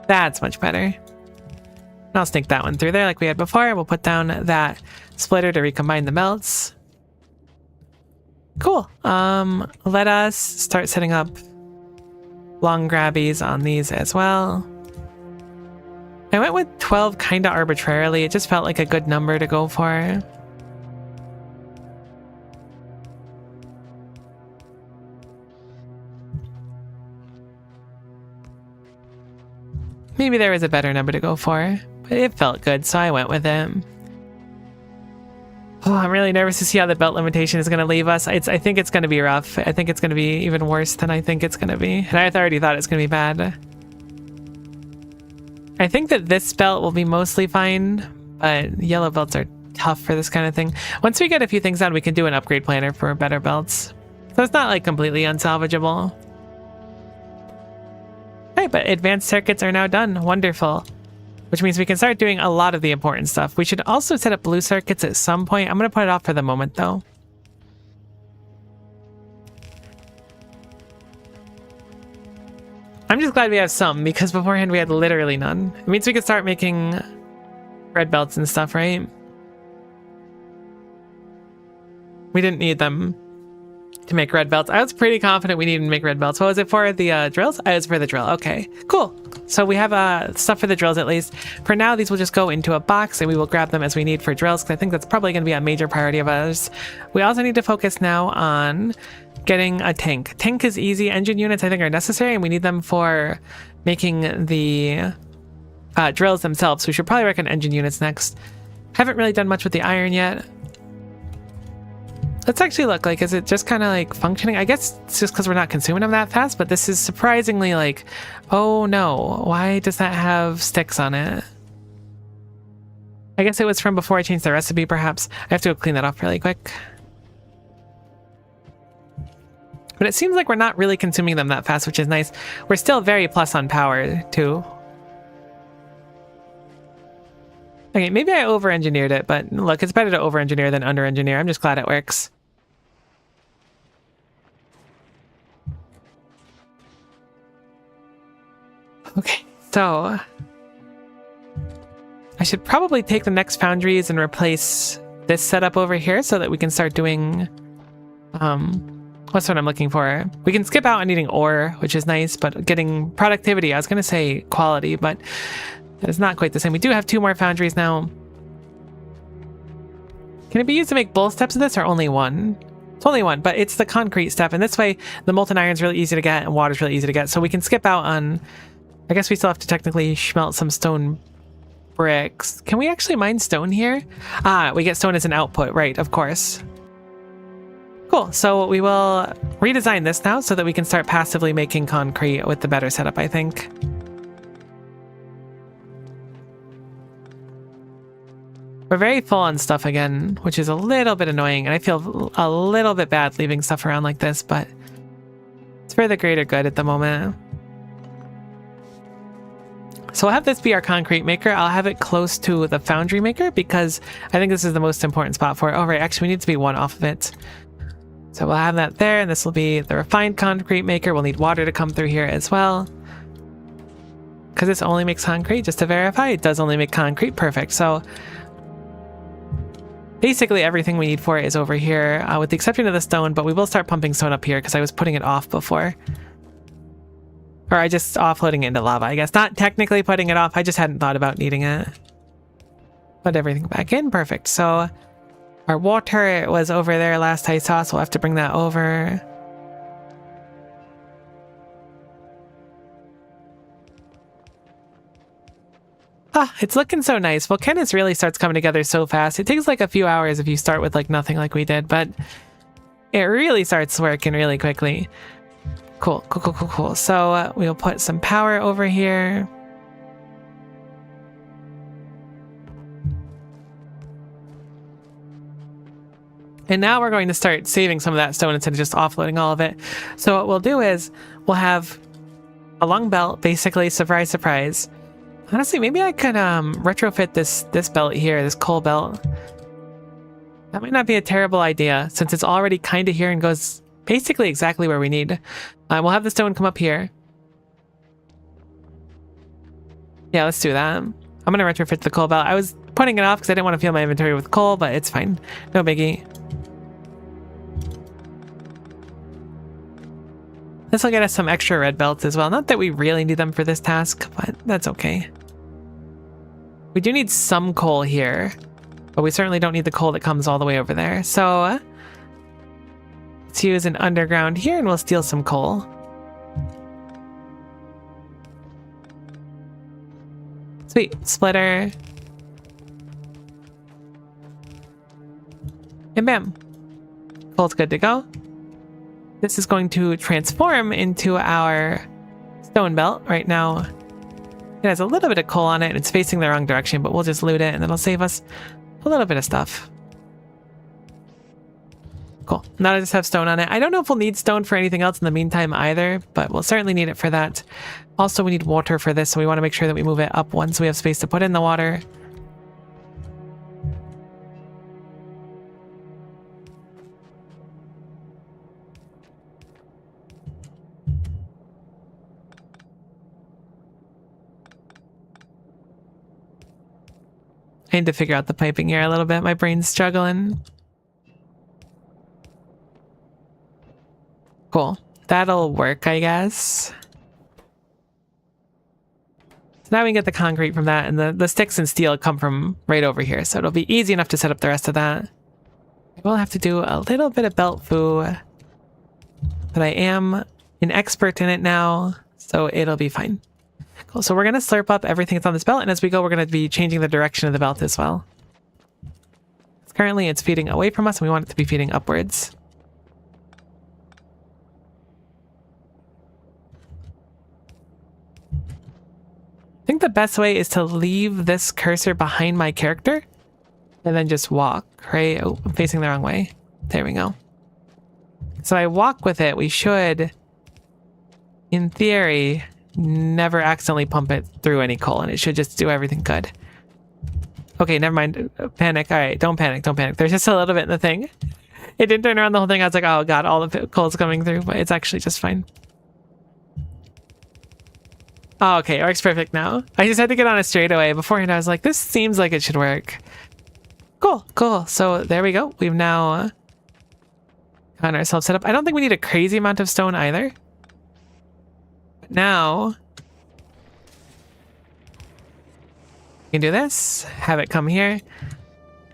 That's much better. And I'll sneak that one through there like we had before. We'll put down that splitter to recombine the melts. Cool. Let us start setting up long grabbies on these as well. I went with 12 kind of arbitrarily. It just felt like a good number to go for. Maybe there was a better number to go for, but it felt good, so I went with it. Oh, I'm really nervous to see how the belt limitation is going to leave us. I think it's going to be rough. I think it's going to be even worse than I think it's going to be. And I already thought it's going to be bad. I think that this belt will be mostly fine, but yellow belts are tough for this kind of thing. Once we get a few things done, we can do an upgrade planner for better belts. So it's not like completely unsalvageable. Right, but advanced circuits are now done. Wonderful. Which means we can start doing a lot of the important stuff. We should also set up blue circuits at some point. I'm going to put it off for the moment, though. I'm just glad we have some, because beforehand we had literally none. It means we could start making red belts and stuff, right? We didn't need them to make red belts. I was pretty confident we needed to make red belts. What was it for? The drills? Oh, it was for the drill. Okay, cool. So we have stuff for the drills at least. For now, these will just go into a box and we will grab them as we need for drills, because I think that's probably going to be a major priority of ours. We also need to focus now on getting a tank. Tank is easy. Engine units I think are necessary, and we need them for making the drills themselves. So we should probably work on engine units next. Haven't really done much with the iron yet. Let's actually look, like, is it just kind of like functioning? I guess it's just because we're not consuming them that fast, but this is surprisingly like, oh no, why does that have sticks on it? I guess it was from before I changed the recipe, perhaps. I have to go clean that off really quick. But it seems like we're not really consuming them that fast, which is nice. We're still very plus on power, too. Okay, maybe I over-engineered it, but look, it's better to over-engineer than under-engineer. I'm just glad it works. Okay, so I should probably take the next foundries and replace this setup over here so that we can start doing, what's what I'm looking for? We can skip out on needing ore, which is nice, but getting productivity, I was going to say quality, but it's not quite the same. We do have 2 more foundries now. Can it be used to make both steps of this or only one? It's only one, but it's the concrete step, and this way the molten iron is really easy to get and water is really easy to get, so we can skip out on... I guess we still have to technically smelt some stone bricks. Can we actually mine stone here? Ah, we get stone as an output, right, of course. Cool, so we will redesign this now so that we can start passively making concrete with the better setup, I think. We're very full on stuff again, which is a little bit annoying, and I feel a little bit bad leaving stuff around like this, but it's for the greater good at the moment. So I'll have this be our concrete maker. I'll have it close to the foundry maker because I think this is the most important spot for it. Oh, right, actually we need to be one off of it. So we'll have that there, and this will be the refined concrete maker. We'll need water to come through here as well. Because this only makes concrete, just to verify, it does only make concrete. Perfect. So basically everything we need for it is over here, with the exception of the stone, but we will start pumping stone up here because I was putting it off before. Or I just offloading it into lava, I guess. Not technically putting it off, I just hadn't thought about needing it. Put everything back in, perfect. So our water, it was over there last I saw, so we'll have to bring that over. Ah, it's looking so nice. Volcanus really starts coming together so fast. It takes like a few hours if you start with like nothing like we did, but it really starts working really quickly. Cool, cool, cool, cool, cool. So we'll put some power over here. And now we're going to start saving some of that stone instead of just offloading all of it. So what we'll do is we'll have a long belt, basically, surprise, surprise. Honestly, maybe I could retrofit this belt here, this coal belt. That might not be a terrible idea since it's already kind of here and goes basically exactly where we need. We'll have the stone come up here. Yeah, let's do that. I'm going to retrofit the coal belt. I was putting it off because I didn't want to fill my inventory with coal, but it's fine. No biggie. This will get us some extra red belts as well. Not that we really need them for this task, but that's okay. We do need some coal here, but we certainly don't need the coal that comes all the way over there. So let's use an underground here and we'll steal some coal. Sweet. Splitter. And bam. Coal's good to go. This is going to transform into our stone belt. Right now, it has a little bit of coal on it and it's facing the wrong direction, but we'll just loot it and it'll save us a little bit of stuff. Cool. Now I just have stone on it. I don't know if we'll need stone for anything else in the meantime either, but we'll certainly need it for that. Also, we need water for this, so we want to make sure that we move it up once we have space to put in the water. I need to figure out the piping here a little bit. My brain's struggling. Cool. That'll work, I guess. So now we can get the concrete from that, and the sticks and steel come from right over here, so it'll be easy enough to set up the rest of that. We'll have to do a little bit of belt foo, but I am an expert in it now, so it'll be fine. Cool. So we're going to slurp up everything that's on this belt, and as we go, we're going to be changing the direction of the belt as well. Currently, it's feeding away from us, and we want it to be feeding upwards. I think the best way is to leave this cursor behind my character and then just walk, right? Oh, I'm facing the wrong way. There we go. So I walk with it. We should, in theory, never accidentally pump it through any coal, and it should just do everything good. Okay, never mind. Panic. All right, don't panic. Don't panic. There's just a little bit in the thing. It didn't turn around the whole thing. I was like, oh god, all the coal's coming through, but it's actually just fine. Oh, okay, it works perfect now. I just had to get on it straight away. Beforehand, I was like, this seems like it should work. Cool, cool. So there we go. We've now gotten ourselves set up. I don't think we need a crazy amount of stone either. But now, we can do this, have it come here,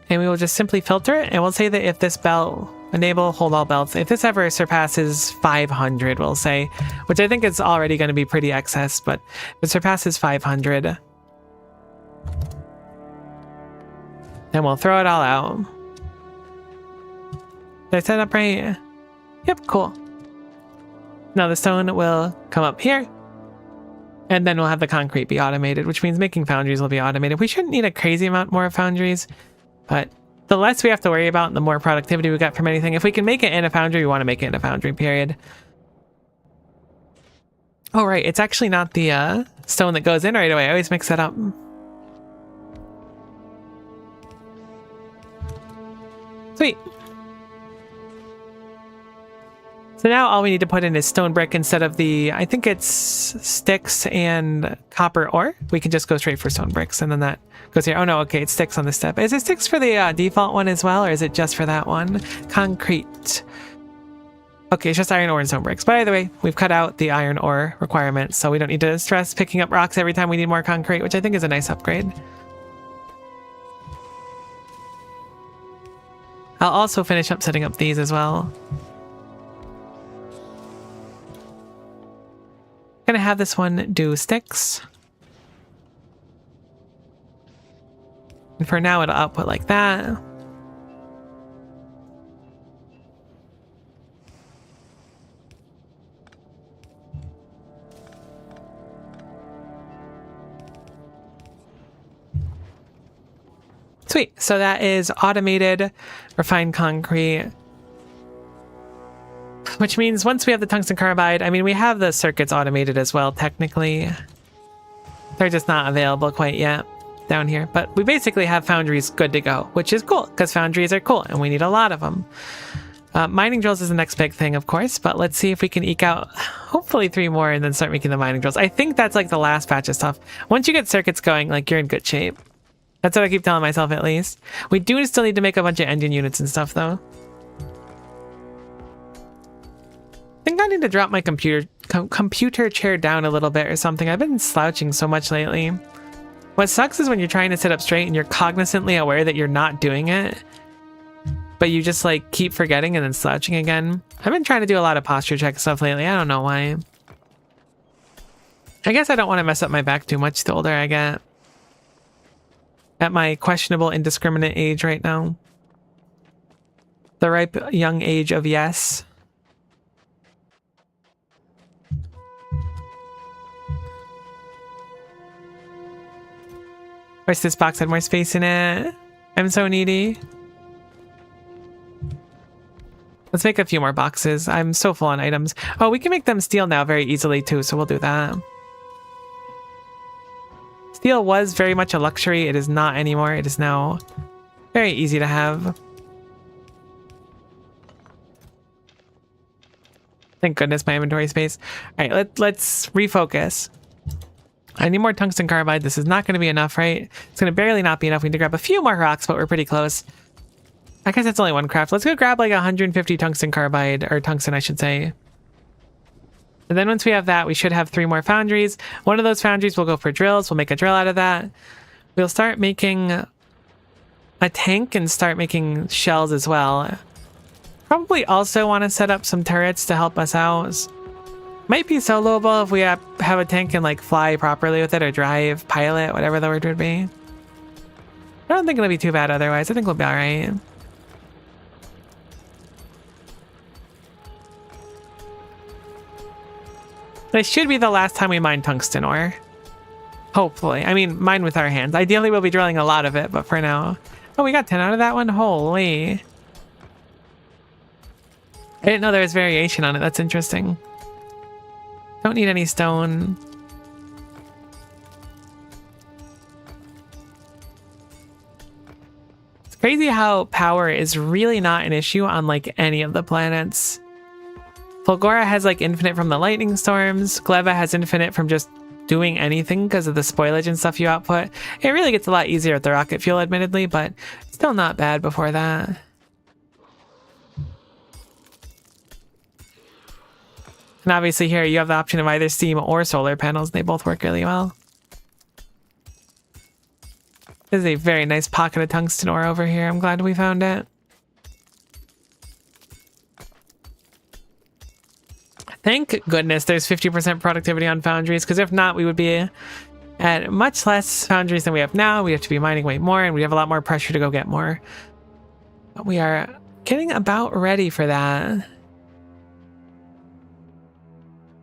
and we will just simply filter it, and we'll say that if this belt, enable hold all belts, if this ever surpasses 500, we'll say, which I think is already going to be pretty excess, but if it surpasses 500, then we'll throw it all out. Did I set it up right? Yep, cool. Now the stone will come up here, and then we'll have the concrete be automated, which means making foundries will be automated. We shouldn't need a crazy amount more of foundries, but the less we have to worry about, the more productivity we get from anything. If we can make it in a foundry, we want to make it in a foundry, period. Oh, right. It's actually not the stone that goes in right away. I always mix that up. Sweet. So now all we need to put in is stone brick instead of the, I think it's sticks and copper ore. We can just go straight for stone bricks, and then that goes here. Oh no, okay, it's sticks on this step. Is it sticks for the default one as well, or is it just for that one? Concrete. Okay, it's just iron ore and stone bricks. But either way, we've cut out the iron ore requirement, so we don't need to stress picking up rocks every time we need more concrete, which I think is a nice upgrade. I'll also finish up setting up these as well. Gonna have this one do sticks. And for now, it'll output like that. Sweet. So that is automated refined concrete. Which means once we have the tungsten carbide, I mean, we have the circuits automated as well, technically. They're just not available quite yet down here. But we basically have foundries good to go, which is cool, because foundries are cool, and we need a lot of them. Mining drills is the next big thing, of course, but let's see if we can eke out hopefully 3 more and then start making the mining drills. I think that's like the last batch of stuff. Once you get circuits going, like, you're in good shape. That's what I keep telling myself, at least. We do still need to make a bunch of engine units and stuff, though. I think I need to drop my computer chair down a little bit or something. I've been slouching so much lately. What sucks is when you're trying to sit up straight and you're cognizantly aware that you're not doing it, but you just like keep forgetting and then slouching again. I've been trying to do a lot of posture check stuff lately. I don't know why. I guess I don't want to mess up my back too much the older I get. At my questionable, indiscriminate age right now. The ripe young age of yes. Wish this box had more space in it. I'm so needy. Let's make a few more boxes. I'm so full on items. Oh, we can make them steel now very easily too, so we'll do that. Steel was very much a luxury. It is not anymore. It is now very easy to have. Thank goodness my inventory space. All right, let's refocus. I need more tungsten carbide. This is not going to be enough, right? It's going to barely not be enough. We need to grab a few more rocks, but we're pretty close. I guess that's only one craft. Let's go grab like 150 tungsten carbide, or tungsten, I should say. And then once we have that, we should have 3 more foundries. One of those foundries will go for drills. We'll make a drill out of that. We'll start making a tank and start making shells as well. Probably also want to set up some turrets to help us out. Might be soloable if we have a tank and like fly properly with it, or drive, pilot, whatever the word would be. I don't think it'll be too bad otherwise. I think we'll be alright. This should be the last time we mine tungsten ore. Hopefully. I mean, mine with our hands. Ideally, we'll be drilling a lot of it, but for now... Oh, we got 10 out of that one? Holy. I didn't know there was variation on it. That's interesting. Don't need any stone. It's crazy how power is really not an issue on, like, any of the planets. Fulgora has like infinite from the lightning storms. Gleba has infinite from just doing anything because of the spoilage and stuff you output. It really gets a lot easier with the rocket fuel, admittedly, but still not bad before that. And obviously here you have the option of either steam or solar panels. They both work really well. This is a very nice pocket of tungsten ore over here. I'm glad we found it. Thank goodness there's 50% productivity on foundries, because if not, we would be at much less foundries than we have now. We have to be mining way more, and we have a lot more pressure to go get more. But we are getting about ready for that. I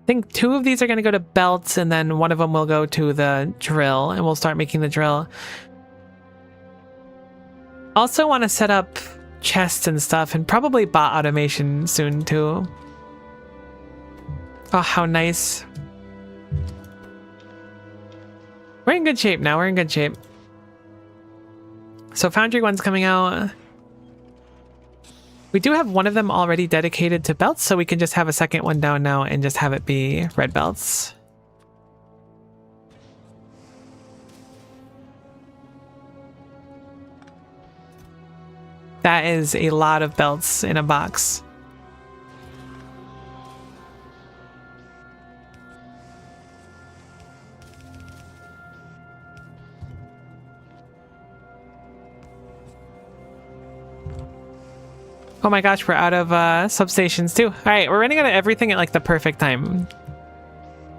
think 2 of these are going to go to belts, and then 1 of them will go to the drill, and we'll start making the drill. Also want to set up chests and stuff, and probably bot automation soon too. Oh, how nice. We're in good shape now. We're in good shape. So Foundry 1's coming out. We do have one of them already dedicated to belts, so we can just have a second one down now and just have it be red belts. That is a lot of belts in a box. Oh my gosh, we're out of substations too. All right, we're running out of everything at like the perfect time.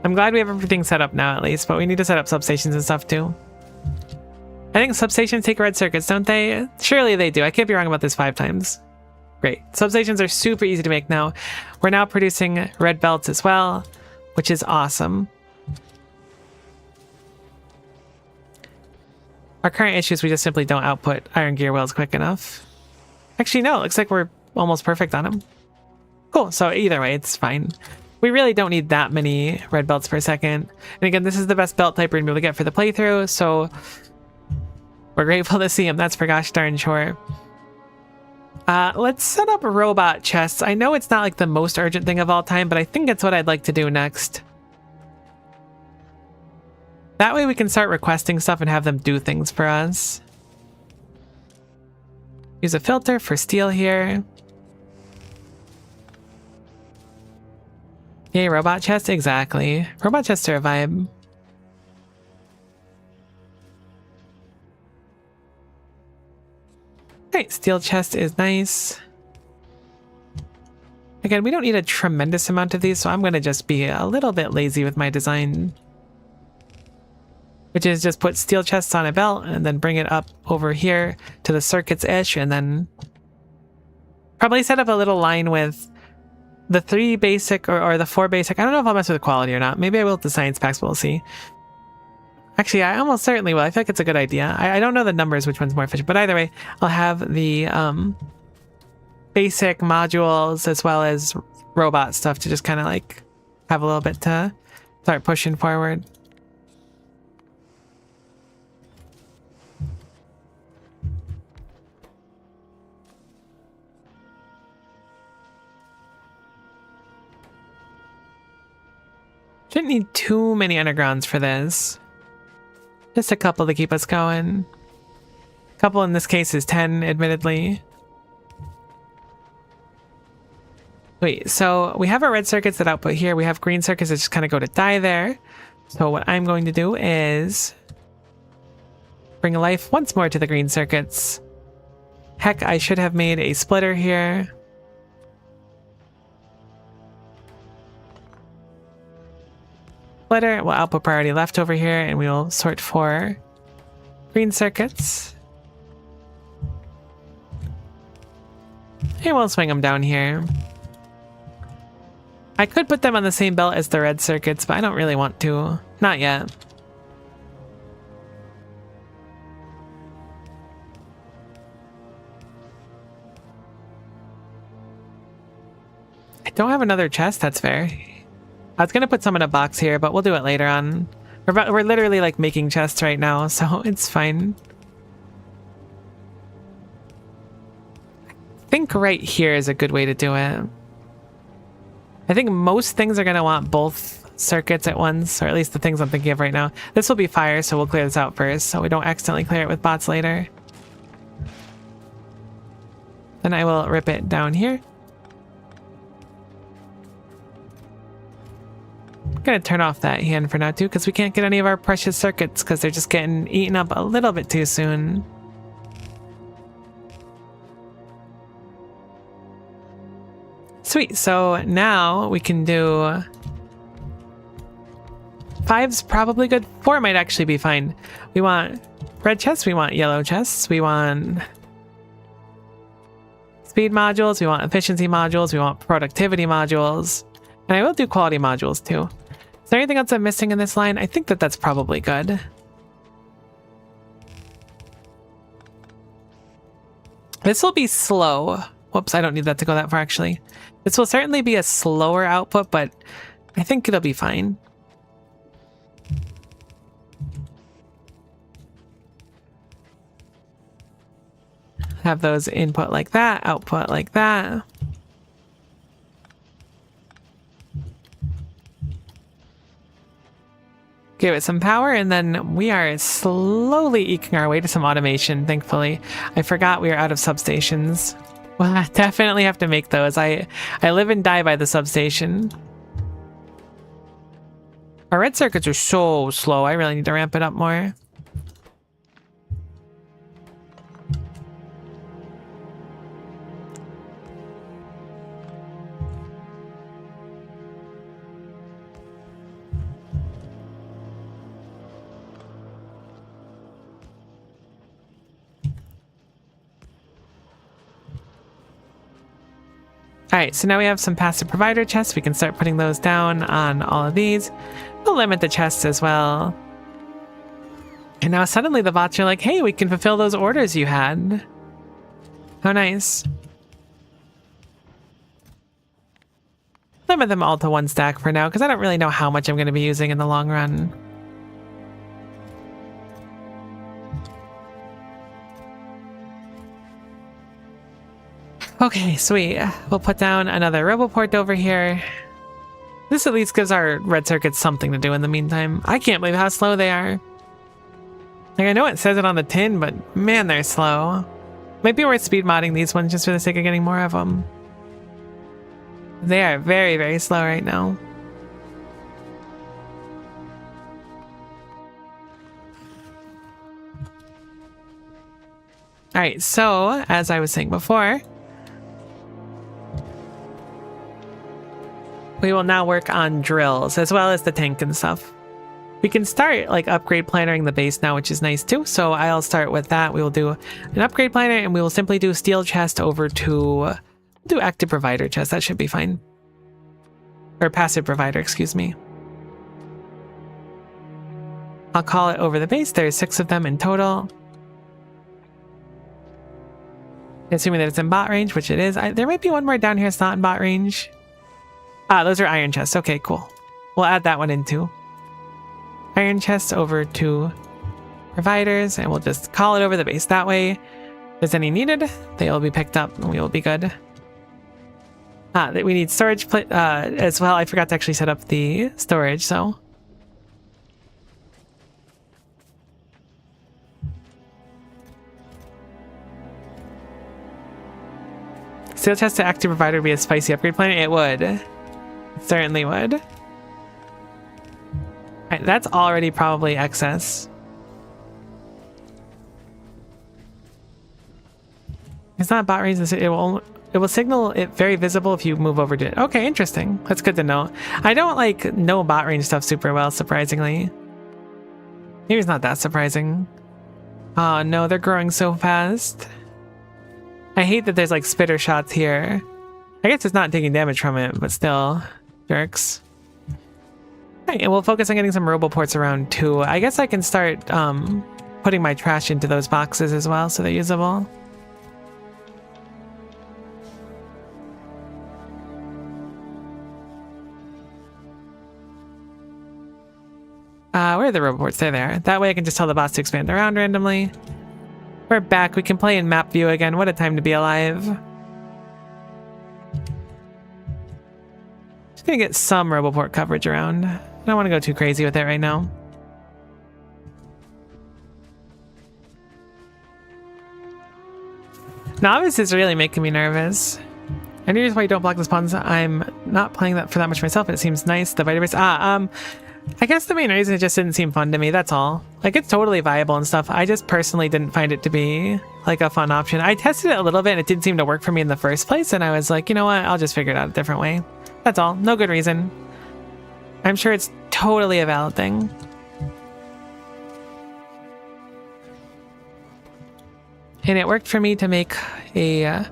I'm glad we have everything set up now at least, but we need to set up substations and stuff too. I think substations take red circuits, don't they? Surely they do. I can't be wrong about this 5 times. Great. Substations are super easy to make now. We're now producing red belts as well, which is awesome. Our current issue is we just simply don't output iron gear wheels quick enough. Actually, no, it looks like we're almost perfect on them. Cool, so either way, it's fine. We really don't need that many red belts per second. And again, this is the best belt type we're going to be able to get for the playthrough, so we're grateful to see him, that's for gosh darn sure. Let's set up robot chests. I know it's not like the most urgent thing of all time, but I think it's what I'd like to do next. That way we can start requesting stuff and have them do things for us. Use a filter for steel here. Yay, robot chest? Exactly. Robot chests are a vibe. Alright, steel chest is nice. Again, we don't need a tremendous amount of these, so I'm going to just be a little bit lazy with my design. Which is just put steel chests on a belt and then bring it up over here to the circuits-ish, and then probably set up a little line with the 3 basic or the 4 basic. I don't know if I'll mess with the quality or not. Maybe I will with the science packs, but we'll see. Actually, I almost certainly will. I feel like it's a good idea. I don't know the numbers, which one's more efficient, but either way, I'll have the basic modules as well as robot stuff to just kind of like have a little bit to start pushing forward. Shouldn't need too many undergrounds for this. Just a couple to keep us going. A couple in this case is 10, admittedly. Wait, so we have our red circuits that output here. We have green circuits that just kind of go to die there. So what I'm going to do is bring life once more to the green circuits. Heck, I should have made a splitter here. Splitter will output priority left over here, and we will sort for green circuits. And we'll swing them down here. I could put them on the same belt as the red circuits, but I don't really want to. Not yet. I don't have another chest, that's fair. I was going to put some in a box here, but we'll do it later on. We're literally like making chests right now, so it's fine. I think right here is a good way to do it. I think most things are going to want both circuits at once, or at least the things I'm thinking of right now. This will be fire, so we'll clear this out first, so we don't accidentally clear it with bots later. Then I will rip it down here. I'm going to turn off that hand for now too, because we can't get any of our precious circuits because they're just getting eaten up a little bit too soon. Sweet, so now we can do 5's probably good. 4 might actually be fine. We want red chests, we want yellow chests, we want speed modules, we want efficiency modules, we want productivity modules, and I will do quality modules too. Is there anything else I'm missing in this line? I think that that's probably good. This will be slow. Whoops, I don't need that to go that far actually. This will certainly be a slower output, but I think it'll be fine. Have those input like that, output like that. Give it some power, and then we are slowly eking our way to some automation, thankfully. I forgot we are out of substations. Well, I definitely have to make those. I live and die by the substation. Our red circuits are so slow. I really need to ramp it up more. Alright, so now we have some passive provider chests. We can start putting those down on all of these. We'll limit the chests as well. And now suddenly the bots are like, hey, we can fulfill those orders you had. How nice. Limit them all to 1 stack for now, because I don't really know how much I'm going to be using in the long run. Okay, sweet. We'll put down another RoboPort over here. This at least gives our red circuits something to do in the meantime. I can't believe how slow they are. Like, I know it says it on the tin, but man, they're slow. Might be worth speed modding these ones just for the sake of getting more of them. They are very, very slow right now. Alright, so, as I was saying before, we will now work on drills, as well as the tank and stuff. We can start, like, upgrade plannering the base now, which is nice too, so I'll start with that. We will do an upgrade planner, and we will simply do steel chest over to... do active provider chest, that should be fine. Or passive provider, excuse me. I'll call it over the base. There's 6 of them in total. Assuming that it's in bot range, which it is. There might be one more down here that's not in bot range. Ah, those are iron chests. Okay, cool. We'll add that one in too. Iron chests over to providers, and we'll just call it over the base. That way, if there's any needed, they will be picked up, and we will be good. Ah, we need storage as well. I forgot to actually set up the storage, so... Steel chest to active provider would be a spicy upgrade plan? It would. It certainly would. Alright, that's already probably excess. It's not bot range. It will signal it very visible if you move over to it. Okay, interesting. That's good to know. I don't like know bot range stuff super well, surprisingly. Maybe it's not that surprising. Oh no, they're growing so fast. I hate that there's like spitter shots here. I guess it's not taking damage from it, but still, jerks. Alright, and we'll focus on getting some RoboPorts around too. I guess I can start putting my trash into those boxes as well, so they're usable. Where are the RoboPorts? They're there. That way I can just tell the bots to expand around randomly. We're back. We can play in map view again. What a time to be alive. Just gonna get some RoboPort coverage around. I don't want to go too crazy with it right now. Novice is really making me nervous. Any reason why you don't block the spawns? I'm not playing that for that much myself, but it seems nice. The Vitabase. I guess the main reason it just didn't seem fun to me, that's all. Like, it's totally viable and stuff. I just personally didn't find it to be, like, a fun option. I tested it a little bit and it didn't seem to work for me in the first place, and I was like, you know what, I'll just figure it out a different way. That's all. No good reason. I'm sure it's totally a valid thing. And it worked for me to make a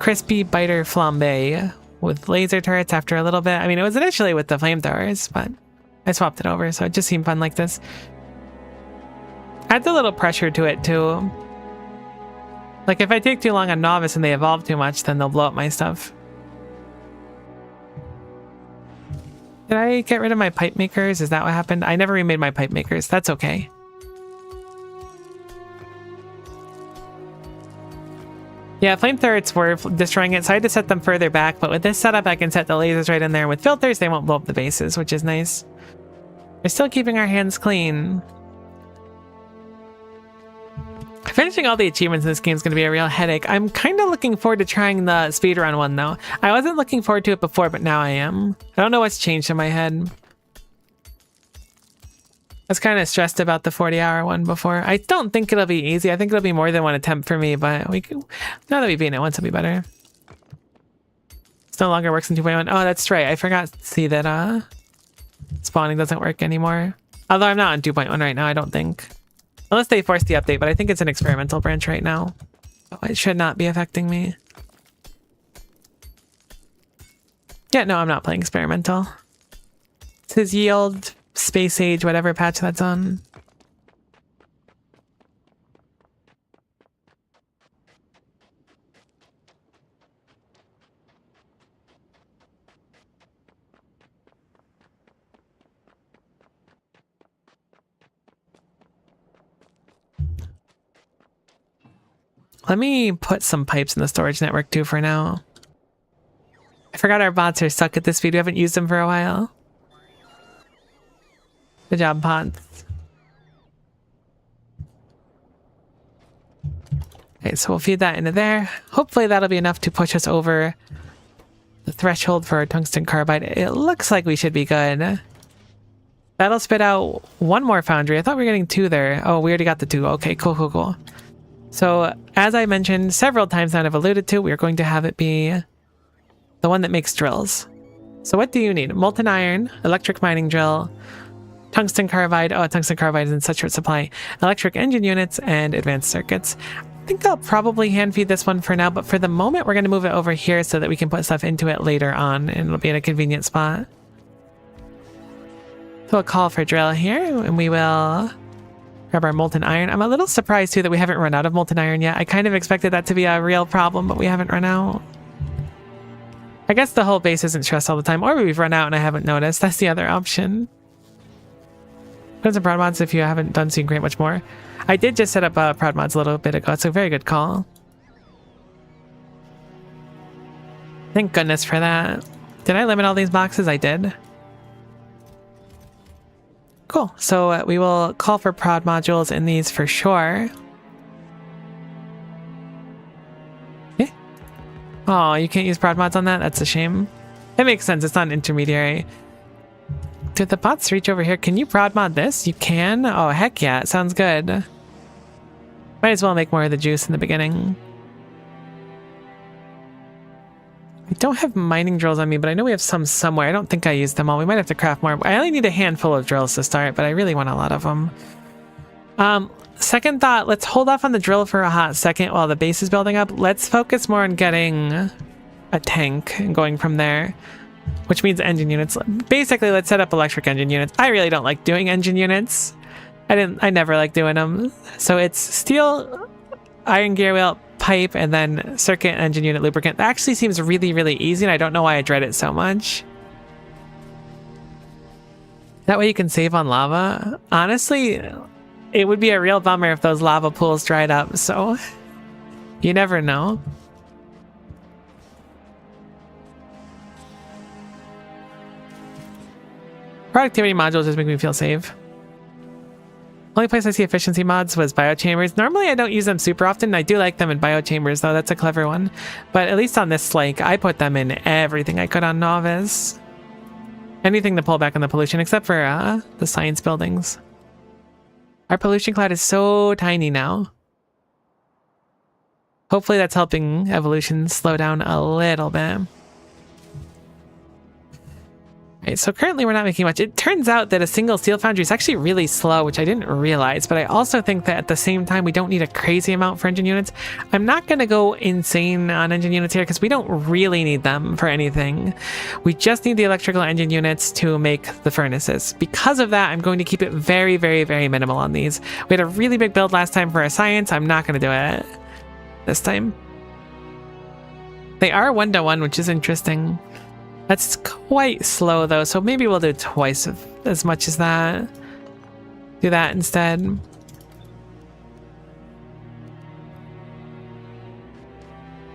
crispy biter flambe with laser turrets after a little bit. I mean, it was initially with the flamethrowers, but I swapped it over, so it just seemed fun like this. Adds a little pressure to it, too. Like, if I take too long on Novice and they evolve too much, then they'll blow up my stuff. Did I get rid of my pipe makers? Is that what happened? I never remade my pipe makers. That's okay. Yeah, flame turrets were destroying it, so I had to set them further back, but with this setup, I can set the lasers right in there. With filters, they won't blow up the bases, which is nice. We're still keeping our hands clean. Finishing all the achievements in this game is going to be a real headache. I'm kind of looking forward to trying the speedrun one, though. I wasn't looking forward to it before, but now I am. I don't know what's changed in my head. I was kind of stressed about the 40-hour one before. I don't think it'll be easy. I think it'll be more than one attempt for me, but we can, now that we've beaten it once, it'll be better. It's no longer works in 2.1. Oh, that's right. I forgot to see that spawning doesn't work anymore. Although I'm not on 2.1 right now, I don't think. Unless they force the update, but I think it's an experimental branch right now. Oh, it should not be affecting me. Yeah, no, I'm not playing experimental. It says yield, space age, whatever patch that's on. Let me put some pipes in the storage network too for now. I forgot our bots are stuck at this speed. We haven't used them for a while. Good job, bots. Okay, so we'll feed that into there. Hopefully that'll be enough to push us over the threshold for our tungsten carbide. It looks like we should be good. That'll spit out one more foundry. I thought we were getting 2 there. Oh, we already got the 2. Okay, cool, cool, cool. So, as I mentioned several times that I've alluded to, we are going to have it be the one that makes drills. So what do you need? Molten iron, electric mining drill, tungsten carbide. Oh, tungsten carbide is in such short supply. Electric engine units, and advanced circuits. I think I'll probably hand feed this one for now, but for the moment we're going to move it over here so that we can put stuff into it later on, and it'll be in a convenient spot. So we'll call for drill here, and we will grab our molten iron. I'm a little surprised too that we haven't run out of molten iron yet. I kind of expected that to be a real problem, but we haven't run out. I guess the whole base isn't stressed all the time, or we've run out and I haven't noticed. That's the other option. Put some prod mods if you haven't done so you can create much more. I did just set up prod mods a little bit ago. It's a very good call. Thank goodness for that. Did I limit all these boxes? I did. Cool. So we will call for prod modules in these for sure. Okay. Oh, you can't use prod mods on that? That's a shame. It makes sense. It's not an intermediary. Did the bots reach over here? Can you prod mod this? You can? Oh, heck yeah. It sounds good. Might as well make more of the juice in the beginning. I don't have mining drills on me, but I know we have some somewhere. I don't think I used them all. We might have to craft more. I only need a handful of drills to start, but I really want a lot of them. Second thought, let's hold off on the drill for a hot second while the base is building up. Let's focus more on getting a tank and going from there, which means engine units. Basically, let's set up electric engine units. I really don't like doing engine units. I never like doing them. So it's steel, iron gear wheel, pipe, and then circuit engine unit lubricant. That actually seems really, really easy, and I don't know why I dread it so much. That way you can save on lava. Honestly, it would be a real bummer if those lava pools dried up, so you never know. Productivity modules just make me feel safe. Only place I see efficiency mods was biochambers. Normally I don't use them super often. I do like them in biochambers though. That's a clever one. But at least on this lake, I put them in everything I could on Novice. Anything to pull back on the pollution except for the science buildings. Our pollution cloud is so tiny now. Hopefully that's helping evolution slow down a little bit. Okay, so currently we're not making much. It turns out that a single steel foundry is actually really slow, which I didn't realize, but I also think that at the same time we don't need a crazy amount for engine units. I'm not going to go insane on engine units here because we don't really need them for anything. We just need the electrical engine units to make the furnaces. Because of that, I'm going to keep it very, very, very minimal on these. We had a really big build last time for our science. I'm not going to do it this time. They are 1-to-1, which is interesting. That's quite slow though, so maybe we'll do twice as much as that. Do that instead.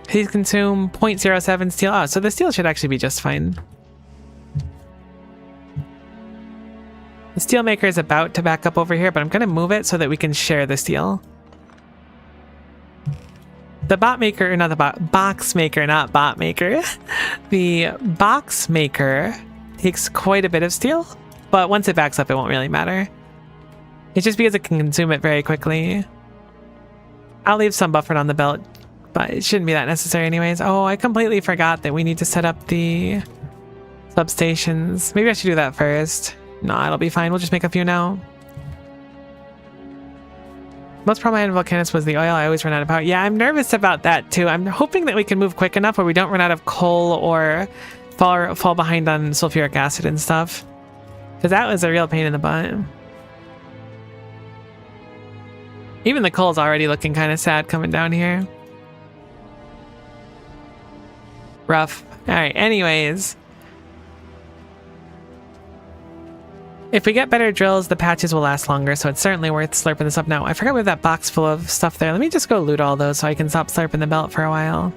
Please consume 0.07 steel. Oh, so the steel should actually be just fine. The steel maker is about to back up over here, but I'm going to move it so that we can share the steel. The bot maker, not the bot, box maker, not bot maker. The box maker takes quite a bit of steel, but once it backs up, it won't really matter. It's just because it can consume it very quickly. I'll leave some buffered on the belt, but it shouldn't be that necessary anyways. Oh, I completely forgot that we need to set up the substations. Maybe I should do that first. No, it'll be fine. We'll just make a few now. Most problem I had in Volcanus was the oil. I always run out of power. Yeah, I'm nervous about that too. I'm hoping that we can move quick enough where we don't run out of coal or fall behind on sulfuric acid and stuff. Because that was a real pain in the butt. Even the coal's already looking kind of sad coming down here. Rough. Alright, anyways. If we get better drills, the patches will last longer, so it's certainly worth slurping this up now. I forgot we have that box full of stuff there. Let me just go loot all those so I can stop slurping the belt for a while.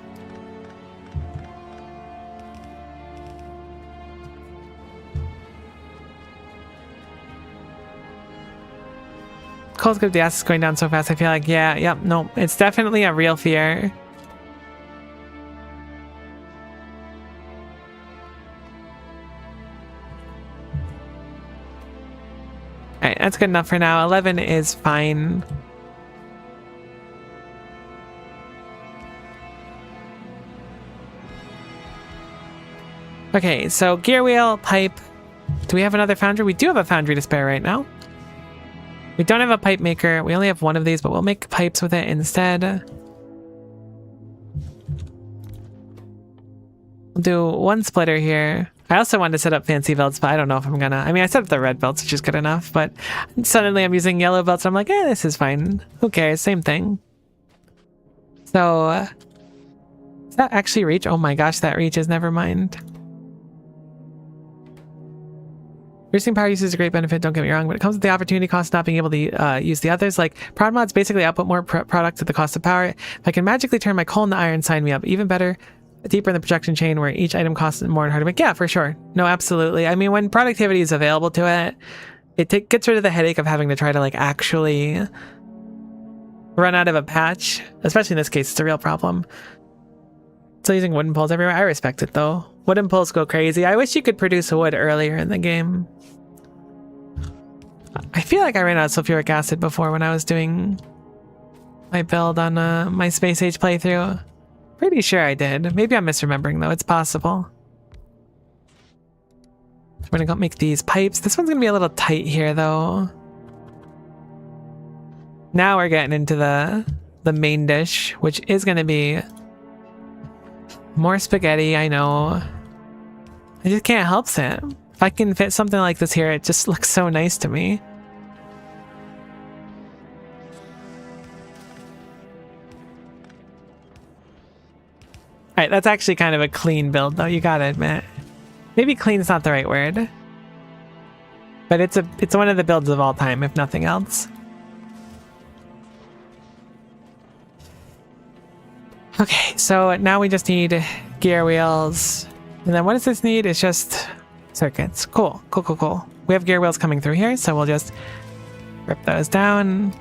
Cold Scope, the ass is going down so fast, I feel like, yeah, yep, no, it's definitely a real fear. Alright, that's good enough for now. 11 is fine. Okay, so gear wheel, pipe. Do we have another foundry? We do have a foundry to spare right now. We don't have a pipe maker. We only have one of these, but we'll make pipes with it instead. We'll do one splitter here. I also wanted to set up fancy belts, but I don't know if I'm gonna. I mean, I set up the red belts, which is good enough, but suddenly I'm using yellow belts. I'm like, this is fine. Who cares? Same thing. So, does that actually reach? Oh my gosh, that reaches. Never mind. Reducing power use is a great benefit, don't get me wrong, but it comes with the opportunity cost of not being able to use the others. Like, prod mods basically output more product at the cost of power. If I can magically turn my coal into iron, sign me up. Even better, deeper in the production chain where each item costs more and harder to make. Yeah, for sure. No, absolutely. I mean, when productivity is available to it, it gets rid of the headache of having to try to, like, actually run out of a patch. Especially in this case, it's a real problem. Still using wooden poles everywhere. I respect it, though. Wooden poles go crazy. I wish you could produce wood earlier in the game. I feel like I ran out of sulfuric acid before when I was doing my build on my Space Age playthrough. Pretty sure I did. Maybe I'm misremembering, though. It's possible. We're gonna go make these pipes. This one's gonna be a little tight here, though. Now we're getting into the main dish, which is gonna be more spaghetti, I know. I just can't help it. If I can fit something like this here, it just looks so nice to me. Alright, that's actually kind of a clean build, though, you gotta admit. Maybe clean's not the right word. But it's one of the builds of all time, if nothing else. Okay, so now we just need gear wheels. And then what does this need? It's just circuits. Cool, cool, cool, cool. We have gear wheels coming through here, so we'll just rip those down.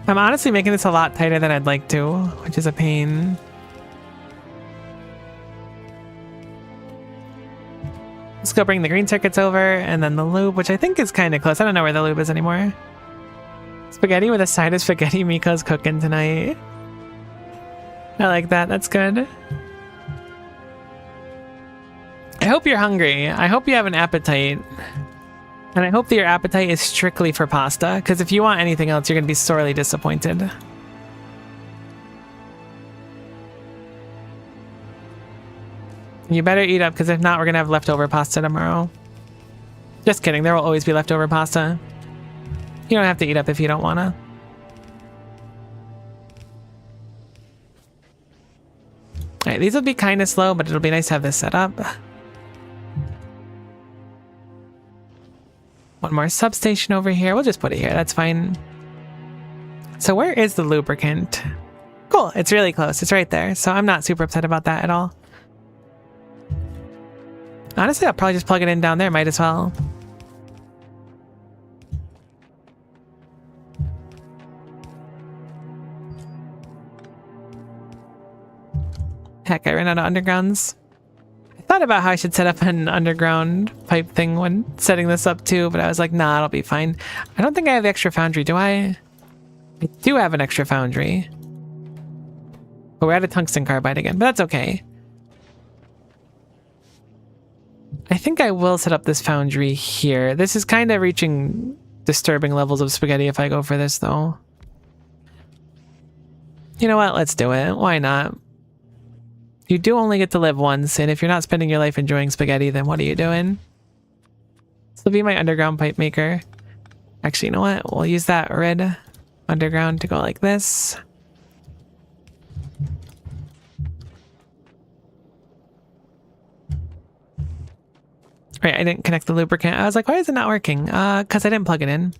I'm honestly making this a lot tighter than I'd like to, which is a pain. Let's go bring the green circuits over, and then the lube, which I think is kind of close. I don't know where the lube is anymore. Spaghetti with a side of spaghetti Miko's cooking tonight. I like that. That's good. I hope you're hungry. I hope you have an appetite. And I hope that your appetite is strictly for pasta, because if you want anything else, you're going to be sorely disappointed. You better eat up, because if not, we're going to have leftover pasta tomorrow. Just kidding. There will always be leftover pasta. You don't have to eat up if you don't want to. Alright, these will be kind of slow, but it'll be nice to have this set up. One more substation over here. We'll just put it here. That's fine. So where is the lubricant? Cool. It's really close. It's right there. So I'm not super upset about that at all. Honestly, I'll probably just plug it in down there. Might as well. Heck, I ran out of undergrounds. I thought about how I should set up an underground pipe thing when setting this up too, but I was like, nah, it'll be fine. I don't think I have the extra foundry, do I? I do have an extra foundry. But we're out of tungsten carbide again, but that's okay. I think I will set up this foundry here. This is kind of reaching disturbing levels of spaghetti if I go for this, though. You know what? Let's do it. Why not? You do only get to live once, and if you're not spending your life enjoying spaghetti, then what are you doing? This will be my underground pipe maker. Actually, you know what? We'll use that red underground to go like this. Right, I didn't connect the lubricant. I was like, why is it not working? Because I didn't plug it in.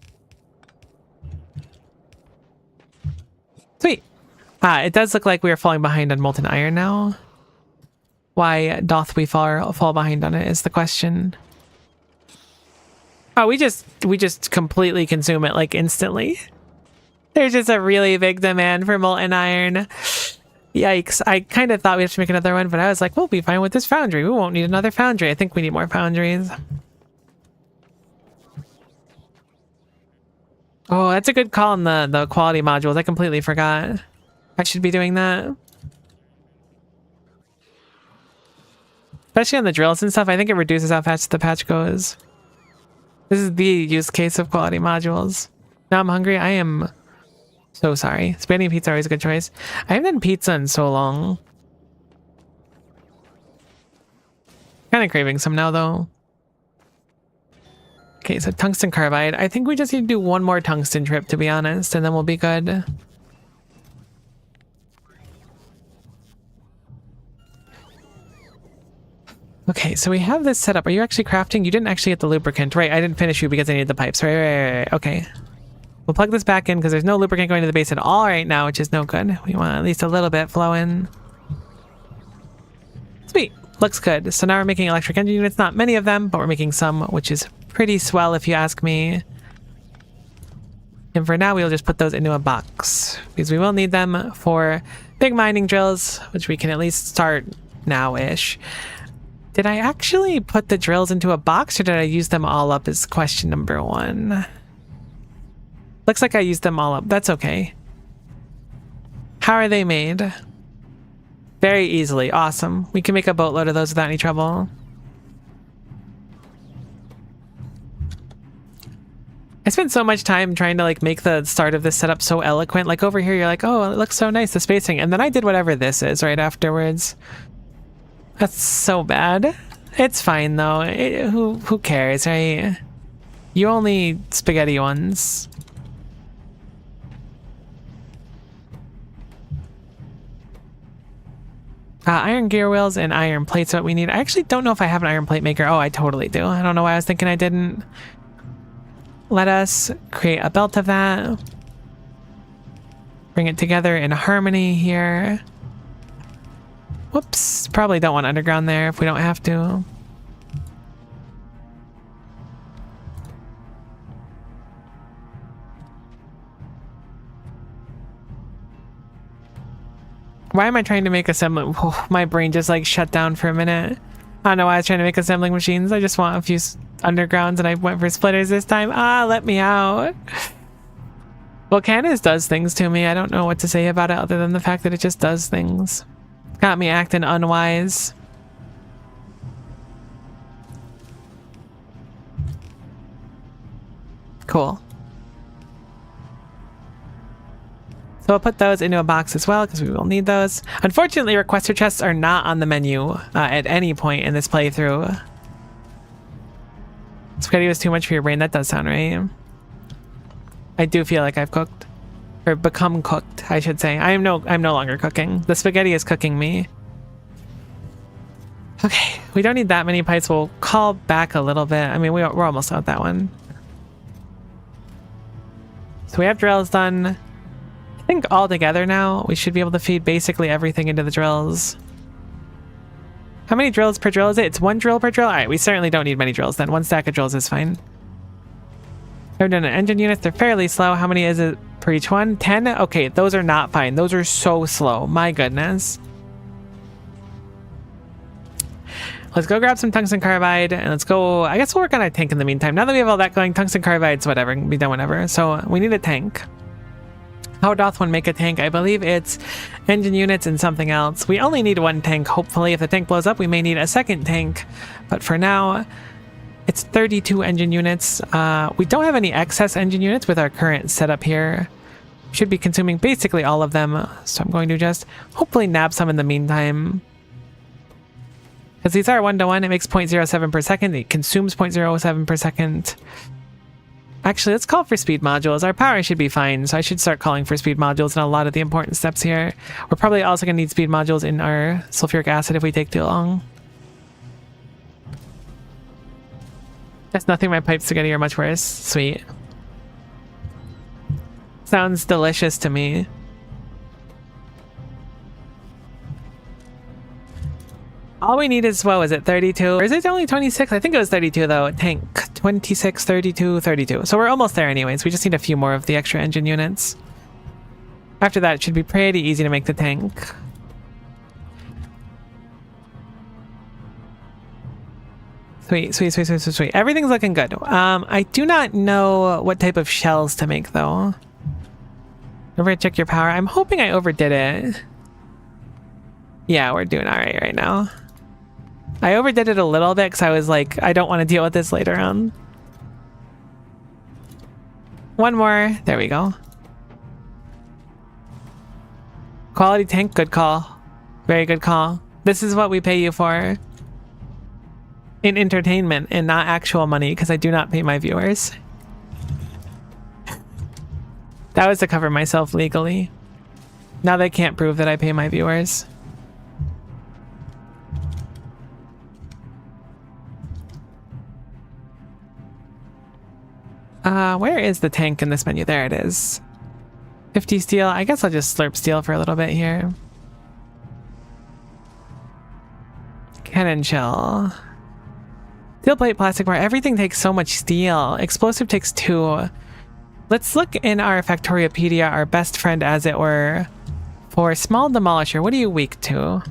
Sweet. It does look like we are falling behind on molten iron now. Why doth we fall behind on it is the question. Oh, we just completely consume it like instantly. There's just a really big demand for molten iron. Yikes. I kind of thought we'd have to make another one, but I was like, we'll be fine with this foundry. We won't need another foundry. I think we need more foundries. Oh, that's a good call on the quality modules. I completely forgot. I should be doing that. Especially on the drills and stuff, I think it reduces how fast the patch goes. This is the use case of quality modules. Now I'm hungry. I am so sorry. Spaghetti and pizza are always a good choice. I haven't done pizza in so long. Kind of craving some now, though. Okay, so tungsten carbide. I think we just need to do one more tungsten trip, to be honest, and then we'll be good. Okay, so we have this set up. Are you actually crafting? You didn't actually get the lubricant. Right, I didn't finish you because I needed the pipes. Right. Okay. We'll plug this back in because there's no lubricant going to the base at all right now, which is no good. We want at least a little bit flowing. Sweet. Looks good. So now we're making electric engine units. Not many of them, but we're making some, which is pretty swell if you ask me. And for now, we'll just put those into a box because we will need them for big mining drills, which we can at least start now-ish. Did I actually put the drills into a box or did I use them all up is question number one. Looks like I used them all up. That's okay. How are they made? Very easily. Awesome. We can make a boatload of those without any trouble. I spent so much time trying to like make the start of this setup so eloquent. Like over here, you're like, oh, it looks so nice, the spacing. And then I did whatever this is right afterwards. That's so bad. It's fine though. Who cares, right? You only spaghetti ones. Iron gear wheels and iron plates, what we need. I actually don't know if I have an iron plate maker. Oh, I totally do. I don't know why I was thinking I didn't. Let us create a belt of that. Bring it together in harmony here. Whoops, probably don't want underground there if we don't have to. Why am I trying to make assembly? Oh, my brain just like shut down for a minute. I don't know why I was trying to make assembling machines. I just want a few undergrounds and I went for splitters this time. Let me out. Volcanus does things to me. I don't know what to say about it other than the fact that it just does things. Got me acting unwise. Cool. So I'll put those into a box as well because we will need those. Unfortunately, requester chests are not on the menu at any point in this playthrough. Spaghetti was too much for your brain. That does sound right. I do feel like I've cooked. Or become cooked, I should say. I'm no longer cooking. The spaghetti is cooking me. Okay, we don't need that many pipes. We'll call back a little bit. I mean, we're almost out that one. So we have drills done. I think all together now, we should be able to feed basically everything into the drills. How many drills per drill is it? It's one drill per drill? All right, we certainly don't need many drills then. One stack of drills is fine. I've done an engine unit. They're fairly slow. How many is it per each one? 10? Okay, those are not fine. Those are so slow. My goodness. Let's go grab some tungsten carbide and let's go. I guess we'll work on our tank in the meantime. Now that we have all that going, tungsten carbide's whatever. Be done whenever. So we need a tank. How doth one make a tank? I believe it's engine units and something else. We only need one tank. Hopefully, if the tank blows up, we may need a second tank. But for now, it's 32 engine units. We don't have any excess engine units with our current setup here. Should be consuming basically all of them. So I'm going to just hopefully nab some in the meantime. Because these are 1-to-1, it makes 0.07 per second. It consumes 0.07 per second. Actually, let's call for speed modules. Our power should be fine, so I should start calling for speed modules in a lot of the important steps here. We're probably also going to need speed modules in our sulfuric acid if we take too long. That's nothing. My pipe spaghetti are much worse. Sweet. Sounds delicious to me. All we need is, what was it, 32? Or is it only 26? I think it was 32 though. Tank. 26, 32, 32. So we're almost there anyways. We just need a few more of the extra engine units. After that, it should be pretty easy to make the tank. Sweet, sweet, sweet, sweet, sweet, sweet. Everything's looking good. I do not know what type of shells to make though. Over check your power. I'm hoping I overdid it. Yeah, we're doing all right now. I overdid it a little bit because I was like, I don't want to deal with this later on. One more. There we go. Quality tank, good call. Very good call. This is what we pay you for. In entertainment and not actual money, because I do not pay my viewers. That was to cover myself legally. Now they can't prove that I pay my viewers. Where is the tank in this menu? There it is. 50 steel. I guess I'll just slurp steel for a little bit here. Cannon shell. Steel plate, plastic bar. Everything takes so much steel. Explosive takes 2. Let's look in our Factoriopedia, our best friend as it were. For small demolisher, what are you weak to?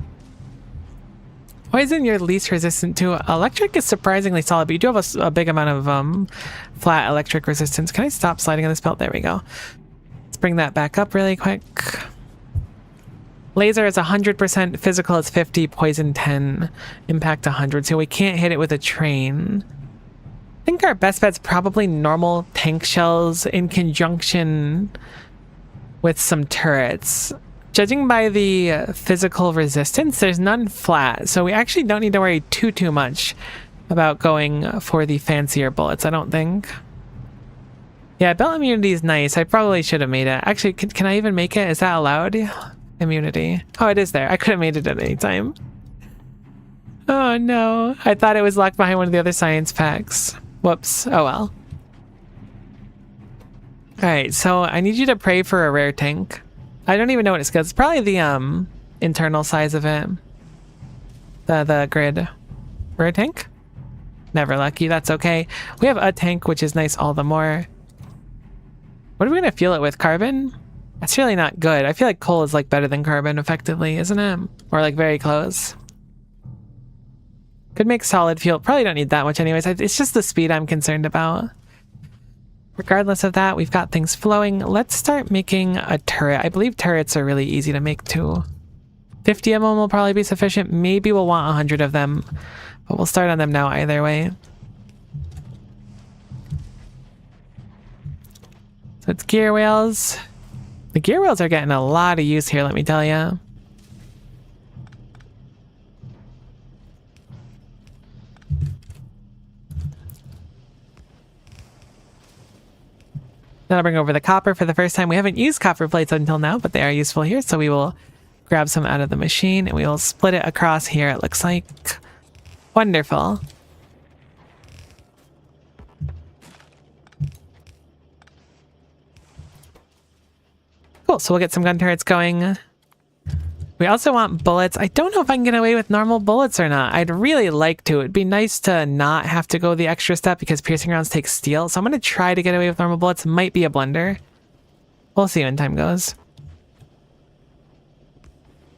Poison, you're least resistant to. Electric is surprisingly solid, but you do have a big amount of flat electric resistance. Can I stop sliding on this belt? There we go. Let's bring that back up really quick. Laser is 100%, physical is 50, poison 10, impact 100, so we can't hit it with a train. I think our best bet's probably normal tank shells in conjunction with some turrets. Judging by the physical resistance, there's none flat, so we actually don't need to worry too much about going for the fancier bullets, I don't think. Yeah, belt immunity is nice. I probably should have made it. Actually, can I even make it? Is that allowed? Immunity. Oh, it is there. I could have made it at any time. Oh no. I thought it was locked behind one of the other science packs. Whoops. Oh well. Alright, so I need you to pray for a rare tank. I don't even know what it's called. It's probably the internal size of it. The grid. Rare tank? Never lucky. That's okay. We have a tank, which is nice all the more. What are we gonna fuel it with? Carbon? That's really not good. I feel like coal is like better than carbon effectively, isn't it? Or like very close. Could make solid fuel. Probably don't need that much anyways. It's just the speed I'm concerned about. Regardless of that, we've got things flowing. Let's start making a turret. I believe turrets are really easy to make too. 50 of them will probably be sufficient. Maybe we'll want 100 of them, but we'll start on them now either way. So it's gear wheels. The gear wheels are getting a lot of use here, let me tell you. Then I'll bring over the copper for the first time. We haven't used copper plates until now, but they are useful here. So we will grab some out of the machine and we will split it across here, it looks like. Wonderful. Cool, so we'll get some gun turrets going. We also want bullets. I don't know if I can get away with normal bullets or not. I'd really like to. It'd be nice to not have to go the extra step because piercing rounds take steel. So I'm going to try to get away with normal bullets. Might be a blunder. We'll see when time goes.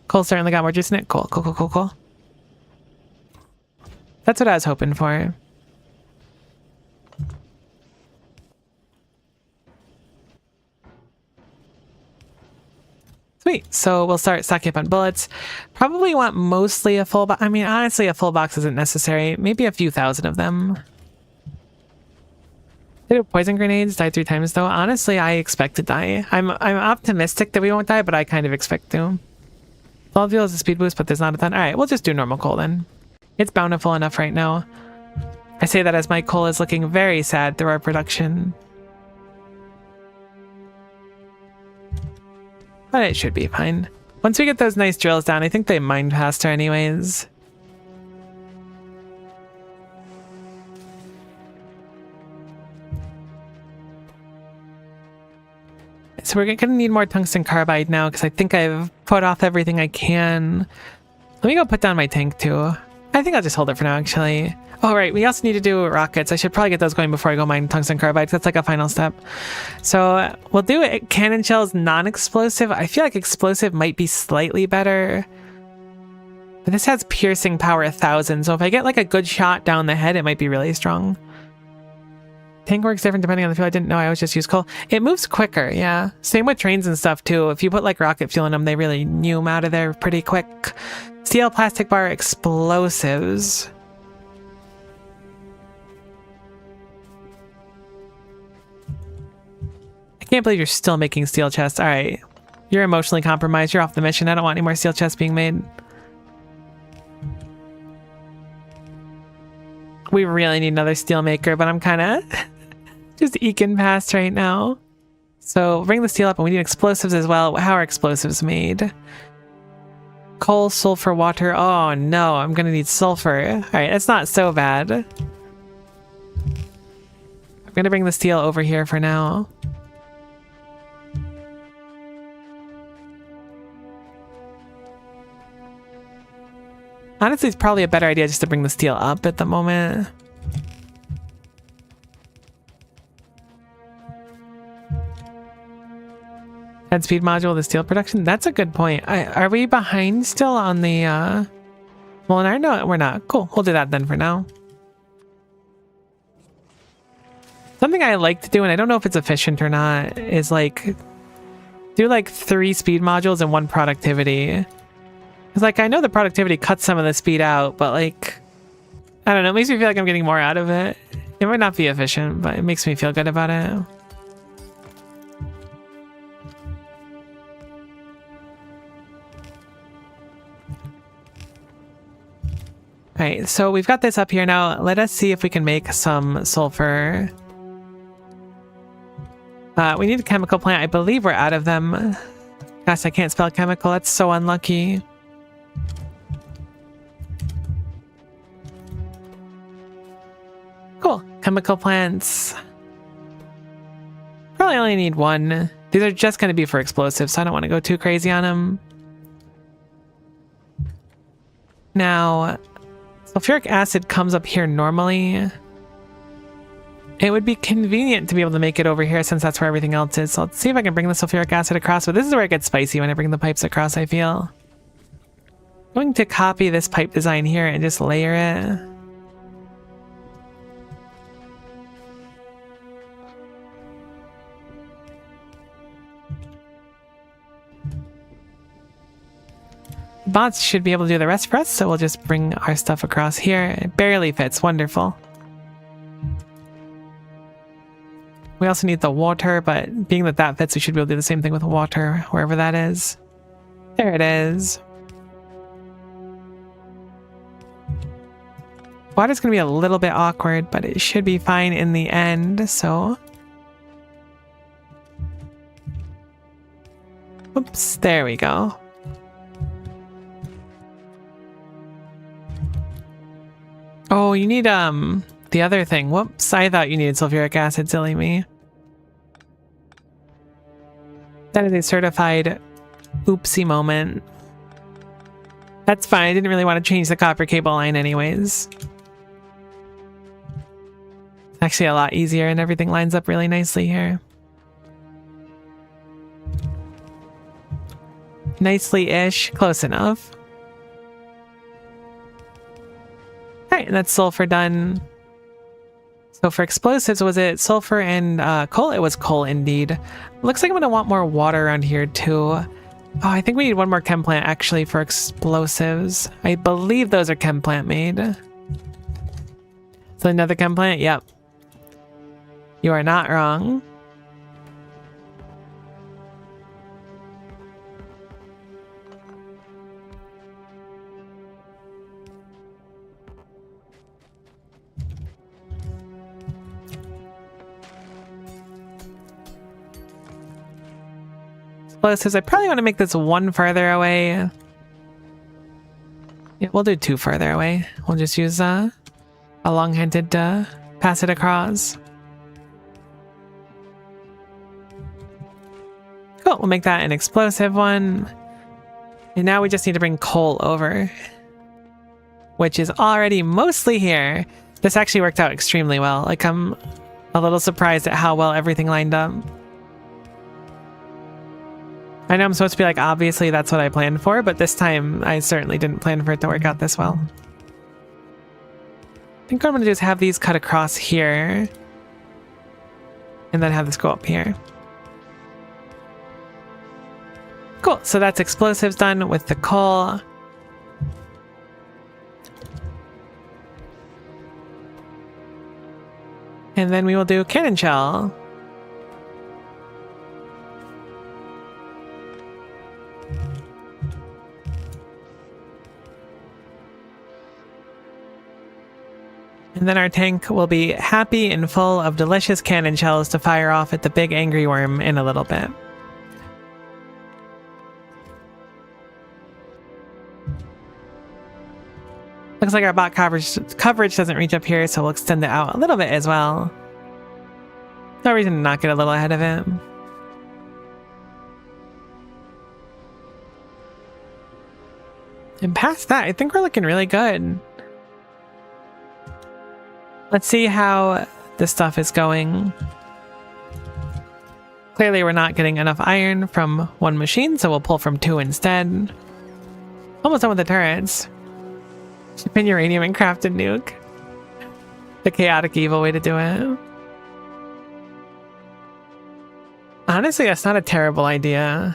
Coal certainly got more juice in it. Cool, cool, cool, cool, cool. That's what I was hoping for. Sweet. So we'll start stocking up on bullets. Probably want mostly a full box. I mean, honestly, a full box isn't necessary. Maybe a few thousand of them. They do poison grenades. Died 3 times though. Honestly, I expect to die. I'm optimistic that we won't die, but I kind of expect to. All fuel is a speed boost, but there's not a ton. All right, we'll just do normal coal then. It's bountiful enough right now. I say that as my coal is looking very sad through our production. But it should be fine. Once we get those nice drills down, I think they mine faster anyways. So we're gonna need more tungsten carbide now because I think I've put off everything I can. Let me go put down my tank too. I think I'll just hold it for now, actually. Oh, right. We also need to do rockets. I should probably get those going before I go mine tungsten carbide. That's like a final step. So we'll do it. Cannon shells non-explosive. I feel like explosive might be slightly better. But this has piercing power 1000. So if I get like a good shot down the head, it might be really strong. Tank works different depending on the fuel. I didn't know. I always just use coal. It moves quicker, yeah. Same with trains and stuff too. If you put like rocket fuel in them, they really neum out of there pretty quick. Steel, plastic bar, explosives. I can't believe you're still making steel chests. All right. You're emotionally compromised. You're off the mission. I don't want any more steel chests being made. We really need another steel maker, but I'm kind of just eking past right now. So bring the steel up, and we need explosives as well. How are explosives made? Coal, sulfur, water. Oh no, I'm gonna need sulfur. All right, that's not so bad. I'm gonna bring the steel over here for now. Honestly, it's probably a better idea just to bring the steel up at the moment. Head speed module, the steel production. That's a good point. Are we behind still on the Molinar? No, we're not. Cool. We'll do that then for now. Something I like to do, and I don't know if it's efficient or not, is like do like 3 speed modules and 1 productivity. It's like I know the productivity cuts some of the speed out, but like I don't know, it makes me feel like I'm getting more out of it. It might not be efficient, but it makes me feel good about it. Alright, so we've got this up here now. Let us see if we can make some sulfur. We need a chemical plant. I believe we're out of them. Gosh, I can't spell chemical. That's so unlucky. Cool. Chemical plants. Probably only need 1. These are just going to be for explosives, so I don't want to go too crazy on them. Now, sulfuric acid comes up here normally. It would be convenient to be able to make it over here since that's where everything else is. So let's see if I can bring the sulfuric acid across. But this is where it gets spicy when I bring the pipes across, I feel. I'm going to copy this pipe design here and just layer it. Bots should be able to do the rest for us, so we'll just bring our stuff across here. It barely fits. Wonderful. We also need the water, but being that that fits, we should be able to do the same thing with water, wherever that is. There it is. Water's going to be a little bit awkward, but it should be fine in the end, so... Oops, there we go. Oh, you need, the other thing. Whoops, I thought you needed sulfuric acid, silly me. That is a certified oopsie moment. That's fine, I didn't really want to change the copper cable line anyways. It's actually a lot easier and everything lines up really nicely here. Nicely-ish, close enough. Alright, and that's sulfur done. So for explosives, was it sulfur and coal? It was coal indeed. Looks like I'm going to want more water around here too. Oh, I think we need 1 more chem plant actually for explosives. I believe those are chem plant made. So another chem plant? Yep. You are not wrong. Explosives. I probably want to make this 1 farther away. Yeah, we'll do 2 farther away. We'll just use a long-handed to pass it across. Cool, we'll make that an explosive one. And now we just need to bring coal over, which is already mostly here. This actually worked out extremely well. Like, I'm a little surprised at how well everything lined up. I know I'm supposed to be like, obviously that's what I planned for, but this time I certainly didn't plan for it to work out this well. I think what I'm going to do is have these cut across here, and then have this go up here. Cool, so that's explosives done with the coal. And then we will do cannon shell. And then our tank will be happy and full of delicious cannon shells to fire off at the big angry worm in a little bit. Looks like our bot coverage doesn't reach up here, so we'll extend it out a little bit as well. No reason to not get a little ahead of it. And past that, I think we're looking really good. Let's see how this stuff is going. Clearly we're not getting enough iron from one machine, so we'll pull from two instead. Almost done with the turrets. Ship in uranium and craft a nuke. The chaotic evil way to do it. Honestly, that's not a terrible idea.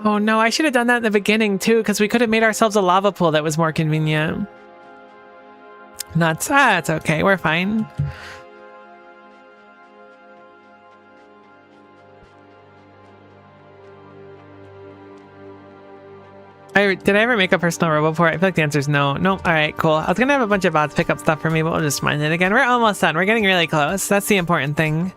Oh no, I should have done that in the beginning too, because we could have made ourselves a lava pool that was more convenient. Nuts. Ah, it's okay. We're fine. Did I ever make a personal robot for it? I feel like the answer is no. Nope. Alright, cool. I was gonna have a bunch of bots pick up stuff for me, but we'll just mine it again. We're almost done. We're getting really close. That's the important thing.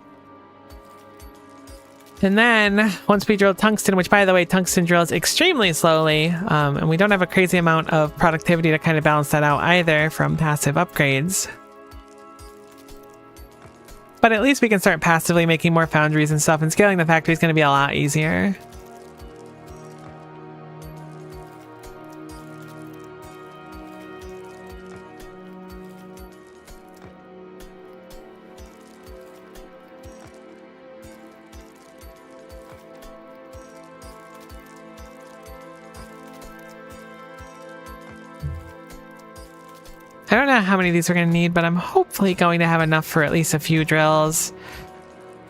And then, once we drill tungsten, which by the way, tungsten drills extremely slowly, and we don't have a crazy amount of productivity to kind of balance that out either from passive upgrades. But at least we can start passively making more foundries and stuff, and scaling the factory is going to be a lot easier. I don't know how many of these we're going to need, but I'm hopefully going to have enough for at least a few drills.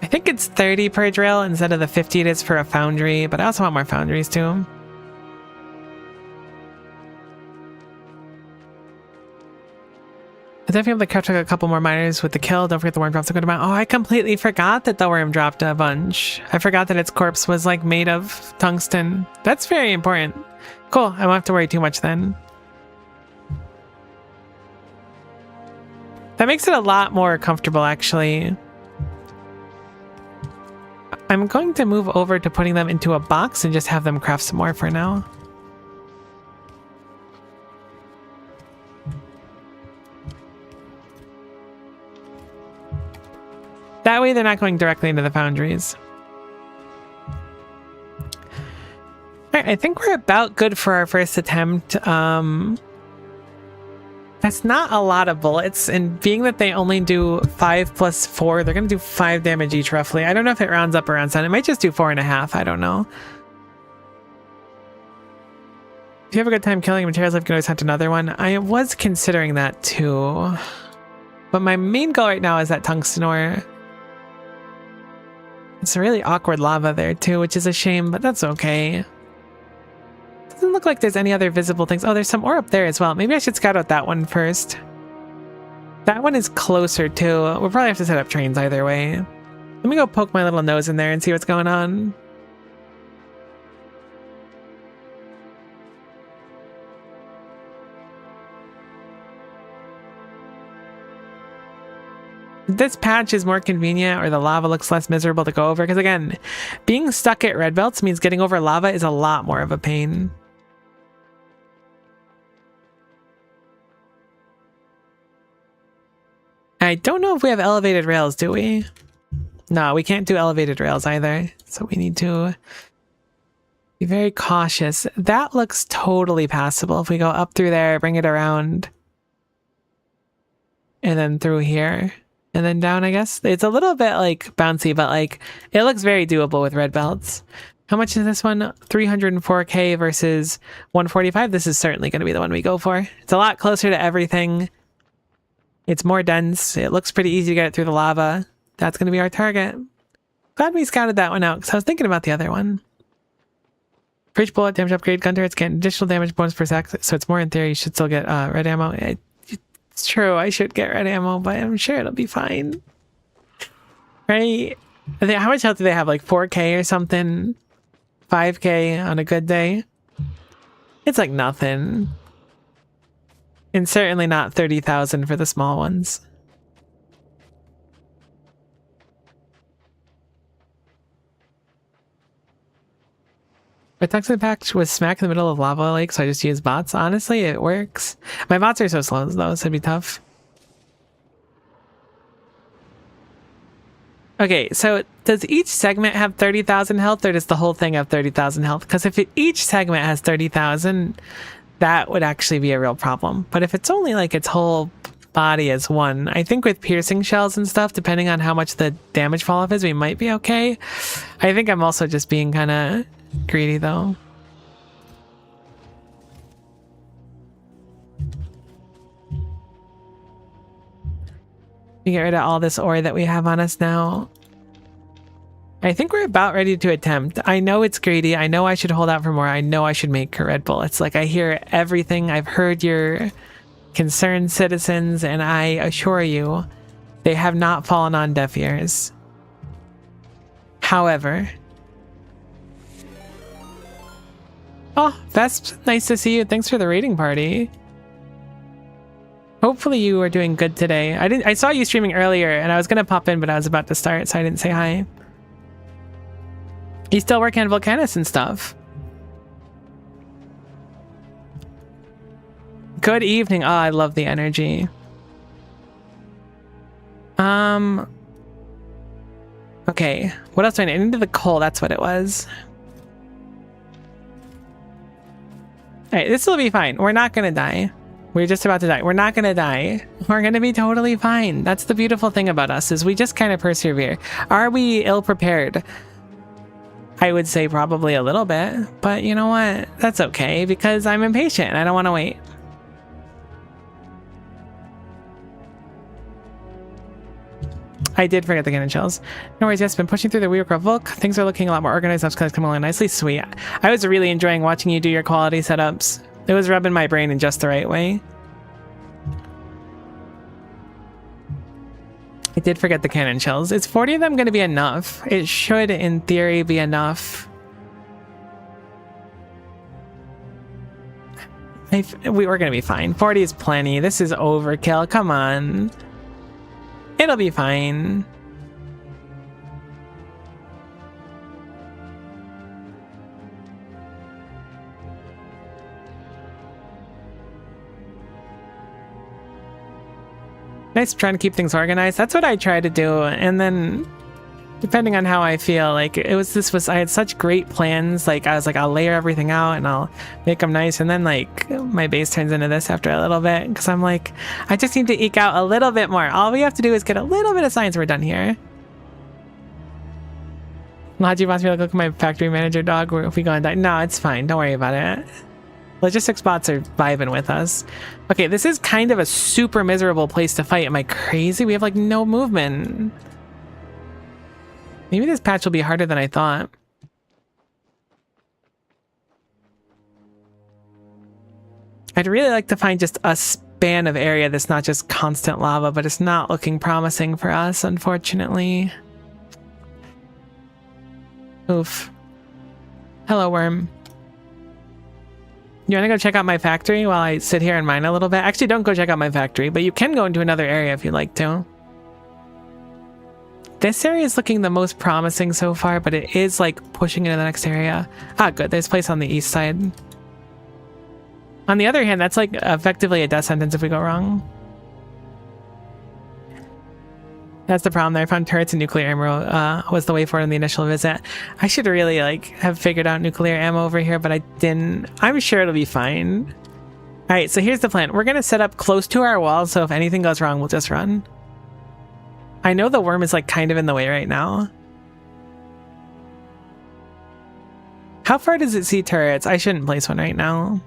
I think it's 30 per drill instead of the 50 it is for a foundry, but I also want more foundries too. I definitely have to catch a couple more miners with the kill. Don't forget the worm drops a good amount. Oh, I completely forgot that the worm dropped a bunch. I forgot that its corpse was like made of tungsten. That's very important. Cool, I won't have to worry too much then. That makes it a lot more comfortable, actually. I'm going to move over to putting them into a box and just have them craft some more for now. That way they're not going directly into the foundries. Alright, I think we're about good for our first attempt. That's not a lot of bullets, and being that they only do 5 plus 4, they're going to do 5 damage each roughly. I don't know if it rounds up around 7. It might just do 4.5. I don't know. If you have a good time killing materials, you can always hunt another one. I was considering that too. But my main goal right now is that tungsten ore. It's a really awkward lava there too, which is a shame, but that's okay. Doesn't look like there's any other visible things. Oh, there's some ore up there as well. Maybe I should scout out that one first. That one is closer too. We'll probably have to set up trains either way. Let me go poke my little nose in there and see what's going on. This patch is more convenient, or the lava looks less miserable to go over, because again, being stuck at red belts means getting over lava is a lot more of a pain. I don't know if we have elevated rails, do we? No, we can't do elevated rails either, so we need to Be very cautious. That looks totally passable. If we go up through there, bring it around, and then through here, and then down, I guess. It's a little bit like bouncy, but like it looks very doable with red belts. How much is this one? 304k versus 145. This is certainly going to be the one we go for. It's a lot closer to everything. It's more dense. It looks pretty easy to get it through the lava. That's going to be our target. Glad we scouted that one out because I was thinking about the other one. Preach bullet, damage upgrade, gun turrets get additional damage bonus per sec, so it's more in theory. You should still get red ammo. It's true, I should get red ammo, but I'm sure it'll be fine. Right? How much health do they have? Like 4k or something? 5k on a good day? It's like nothing. And certainly not 30,000 for the small ones. My toxin patch was smack in the middle of lava lake, so I just use bots. Honestly, it works. My bots are so slow though, so it'd be tough. Okay, so does each segment have 30,000 health, or does the whole thing have 30,000 health? Because if each segment has 30,000, that would actually be a real problem. But if it's only like its whole body as one, I think with piercing shells and stuff, depending on how much the damage fall off is, we might be okay. I think I'm also just being kind of greedy though. We get rid of all this ore that we have on us now. I think we're about ready to attempt. I know it's greedy. I know I should hold out for more. I know I should make Red Bull. It's like I hear everything. I've heard your concerned citizens, and I assure you, they have not fallen on deaf ears. However... Oh, Vesp, nice to see you. Thanks for the raiding party. Hopefully you are doing good today. I saw you streaming earlier and I was gonna pop in, but I was about to start, so I didn't say hi. He's still working on Volcanus and stuff. Good evening. Oh, I love the energy. Okay, what else do I need? I needed the coal, that's what it was. Alright, this will be fine. We're not gonna die. We're just about to die. We're not gonna die. We're gonna be totally fine. That's the beautiful thing about us, is we just kind of persevere. Are we ill-prepared? I would say probably a little bit, but you know what? That's okay, because I'm impatient. I don't want to wait. I did forget the cannon shells. No worries, yes, been pushing through the Weavercraft Volk. Things are looking a lot more organized. That's coming along nicely. Sweet. I was really enjoying watching you do your quality setups. It was rubbing my brain in just the right way. I did forget the cannon shells. Is 40 of them going to be enough? It should, in theory, be enough. We're going to be fine. 40 is plenty. This is overkill. Come on. It'll be fine. Nice trying to keep things organized. That's what I try to do. And then depending on how I feel, like I had such great plans. Like I was like, I'll layer everything out and I'll make them nice. And then like my base turns into this after a little bit. Cause I'm like, I just need to eke out a little bit more. All we have to do is get a little bit of science. We're done here. Laji wants me to look at my factory manager dog. If we go and die. No, it's fine. Don't worry about it. Logistics bots are vibing with us. Okay, this is kind of a super miserable place to fight. Am I crazy? We have like no movement. Maybe this patch will be harder than I thought. I'd really like to find just a span of area that's not just constant lava, but it's not looking promising for us, unfortunately. Oof. Hello, worm. You want to go check out my factory while I sit here and mine a little bit? Actually, don't go check out my factory, but you can go into another area if you'd like to. This area is looking the most promising so far, but it is like pushing into the next area. Ah, good. There's a place on the east side. On the other hand, that's like effectively a death sentence if we go wrong. That's the problem there. I found turrets and nuclear ammo was the way forward in the initial visit. I should really like have figured out nuclear ammo over here, but I didn't. I'm sure it'll be fine. All right, so here's the plan. We're going to set up close to our wall, so if anything goes wrong, we'll just run. I know the worm is like kind of in the way right now. How far does it see turrets? I shouldn't place one right now.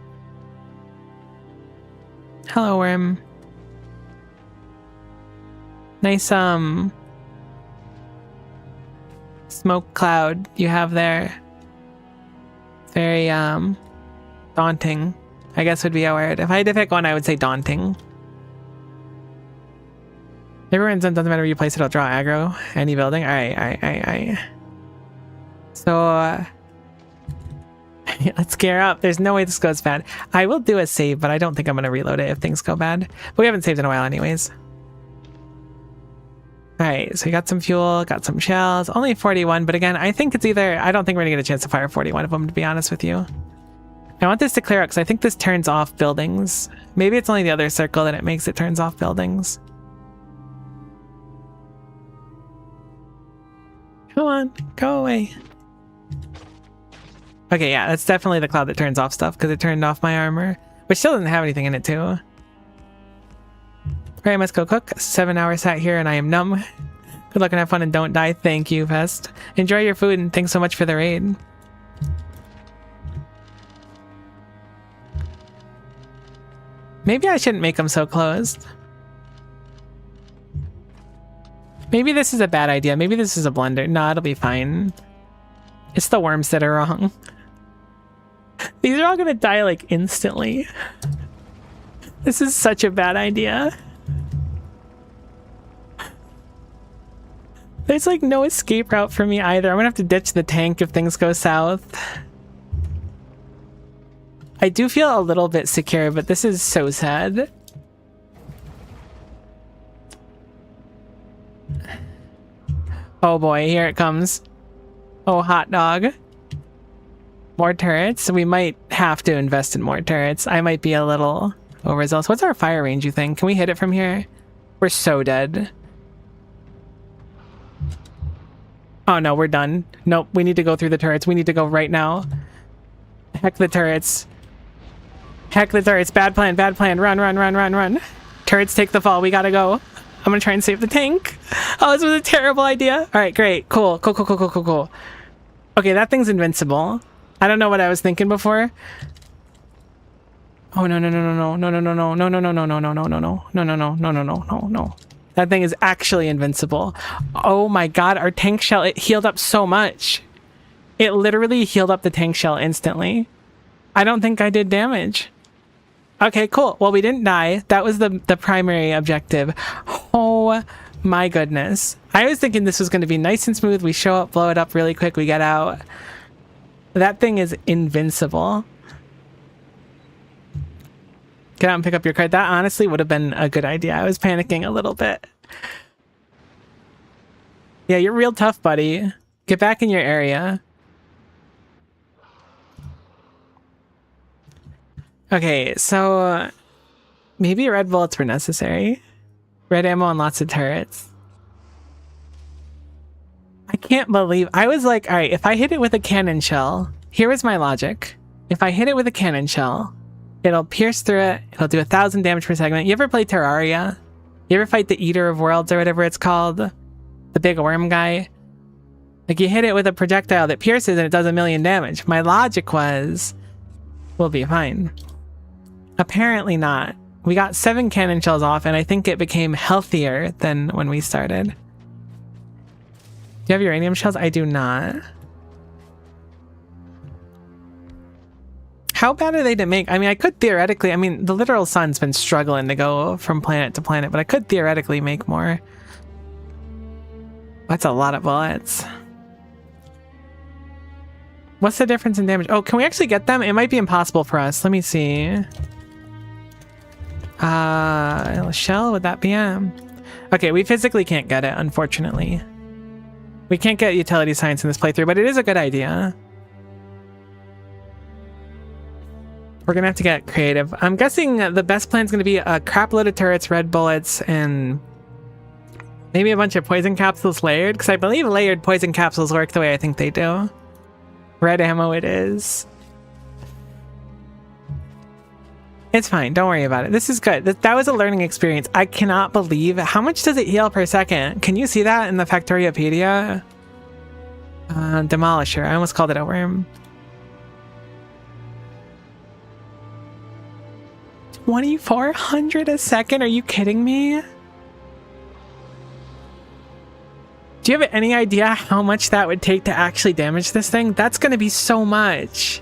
Hello, worm. Nice, smoke cloud you have there. Very, daunting, I guess would be a word. If I had to pick one, I would say daunting. Everyone's doesn't matter where you place it, it'll draw aggro. Any building. Alright. So, let's gear up. There's no way this goes bad. I will do a save, but I don't think I'm going to reload it if things go bad. But we haven't saved in a while anyways. Alright, so we got some fuel, got some shells. Only 41, but again, I think it's either... I don't think we're going to get a chance to fire 41 of them, to be honest with you. I want this to clear out, because I think this turns off buildings. Maybe it's only the other circle that it makes it turns off buildings. Come on, go away. Okay, yeah, that's definitely the cloud that turns off stuff, because it turned off my armor. Which still doesn't have anything in it, too. Alright, I must go cook. 7 hours sat here and I am numb. Good luck and have fun and don't die. Thank you, Fest. Enjoy your food and thanks so much for the raid. Maybe I shouldn't make them so closed. Maybe this is a bad idea. Maybe this is a blunder. No, it'll be fine. It's the worms that are wrong. These are all gonna die like instantly. This is such a bad idea. There's like no escape route for me either. I'm gonna have to ditch the tank if things go south. I do feel a little bit secure, but this is so sad. Oh boy, here it comes. Oh, hot dog. More turrets. We might have to invest in more turrets. I might be a little overzealous. What's our fire range, you think? Can we hit it from here? We're so dead. Oh no, we're done. Nope, we need to go through the turrets. We need to go right now. Heck the turrets. Heck the turrets. Bad plan, bad plan. Run, run, run, run, run. Turrets take the fall. We gotta go. I'm gonna try and save the tank. Oh, this was a terrible idea. All right, great. Cool. Cool. Okay, that thing's invincible. I don't know what I was thinking before. Oh, no. That thing is actually invincible. Oh my god, our tank shell, it healed up so much. It literally healed up the tank shell instantly. I don't think I did damage. Okay, cool. Well, we didn't die. That was the primary objective. Oh my goodness. I was thinking this was going to be nice and smooth. We show up, blow it up really quick, we get out. That thing is invincible. Get out and pick up your card. That honestly would have been a good idea. I was panicking a little bit. Yeah, you're real tough, buddy. Get back in your area. Okay, so maybe red bullets were necessary. Red ammo and lots of turrets. I can't believe... I was like, all right, if I hit it with a cannon shell... Here was my logic. If I hit it with a cannon shell... It'll pierce through it. It'll do 1,000 damage per segment. You ever play Terraria? You ever fight the Eater of Worlds or whatever it's called? The big worm guy? Like, you hit it with a projectile that pierces and it does 1,000,000 damage. My logic was, we'll be fine. Apparently not. We got 7 cannon shells off and I think it became healthier than when we started. Do you have uranium shells? I do not. How bad are they to make? I mean, I could theoretically... I mean, the literal sun's been struggling to go from planet to planet, but I could theoretically make more. That's a lot of bullets. What's the difference in damage? Oh, can we actually get them? It might be impossible for us. Let me see. Shell, would that be... Okay, we physically can't get it, unfortunately. We can't get utility science in this playthrough, but it is a good idea. We're gonna have to get creative. I'm guessing the best plan is gonna be a crap load of turrets, red bullets, and Maybe a bunch of poison capsules layered? Because I believe layered poison capsules work the way I think they do. Red ammo it is. It's fine. Don't worry about it. This is good. That was a learning experience. I cannot believe... How much does it heal per second? Can you see that in the Factoriopedia? Demolisher. I almost called it a worm. 2,400 a second? Are you kidding me? Do you have any idea how much that would take to actually damage this thing? That's going to be so much.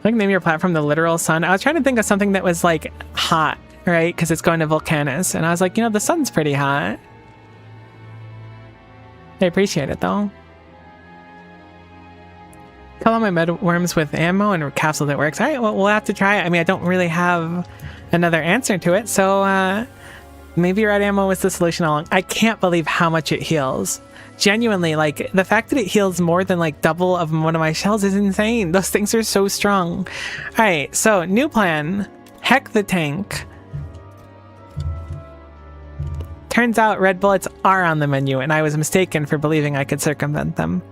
Like, name your platform the literal sun. I was trying to think of something that was like hot, right? Because it's going to Vulcanus. And I was like, you know, the sun's pretty hot. I appreciate it though. Kill all my med worms with ammo and a capsule that works. All right, well, we'll have to try it. I mean, I don't really have another answer to it. So maybe red ammo was the solution all along. I can't believe how much it heals. Genuinely, like, the fact that it heals more than like double of one of my shells is insane. Those things are so strong. All right, so new plan. Heck the tank. Turns out red bullets are on the menu, and I was mistaken for believing I could circumvent them.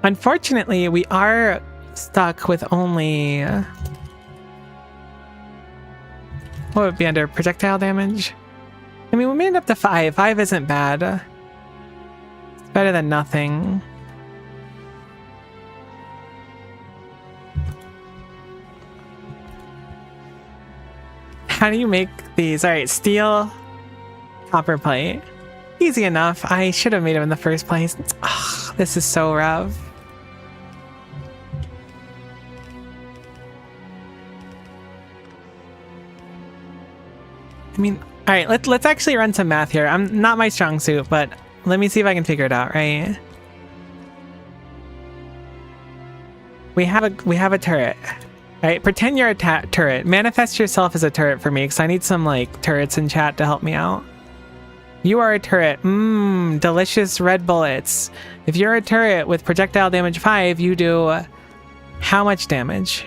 Unfortunately, we are stuck with only... what would be under projectile damage? I mean, we made it up to 5. 5 isn't bad. Better than nothing. How do you make these? All right, steel, copper plate. Easy enough. I should have made them in the first place. Ugh, this is so rough. I mean, all right, let's actually run some math here. I'm not my strong suit, but let me see if I can figure it out, right? We have a turret, right? Pretend you're a turret. Manifest yourself as a turret for me, because I need some like turrets in chat to help me out. You are a turret. Mmm, delicious red bullets. If you're a turret with projectile damage 5, you do how much damage?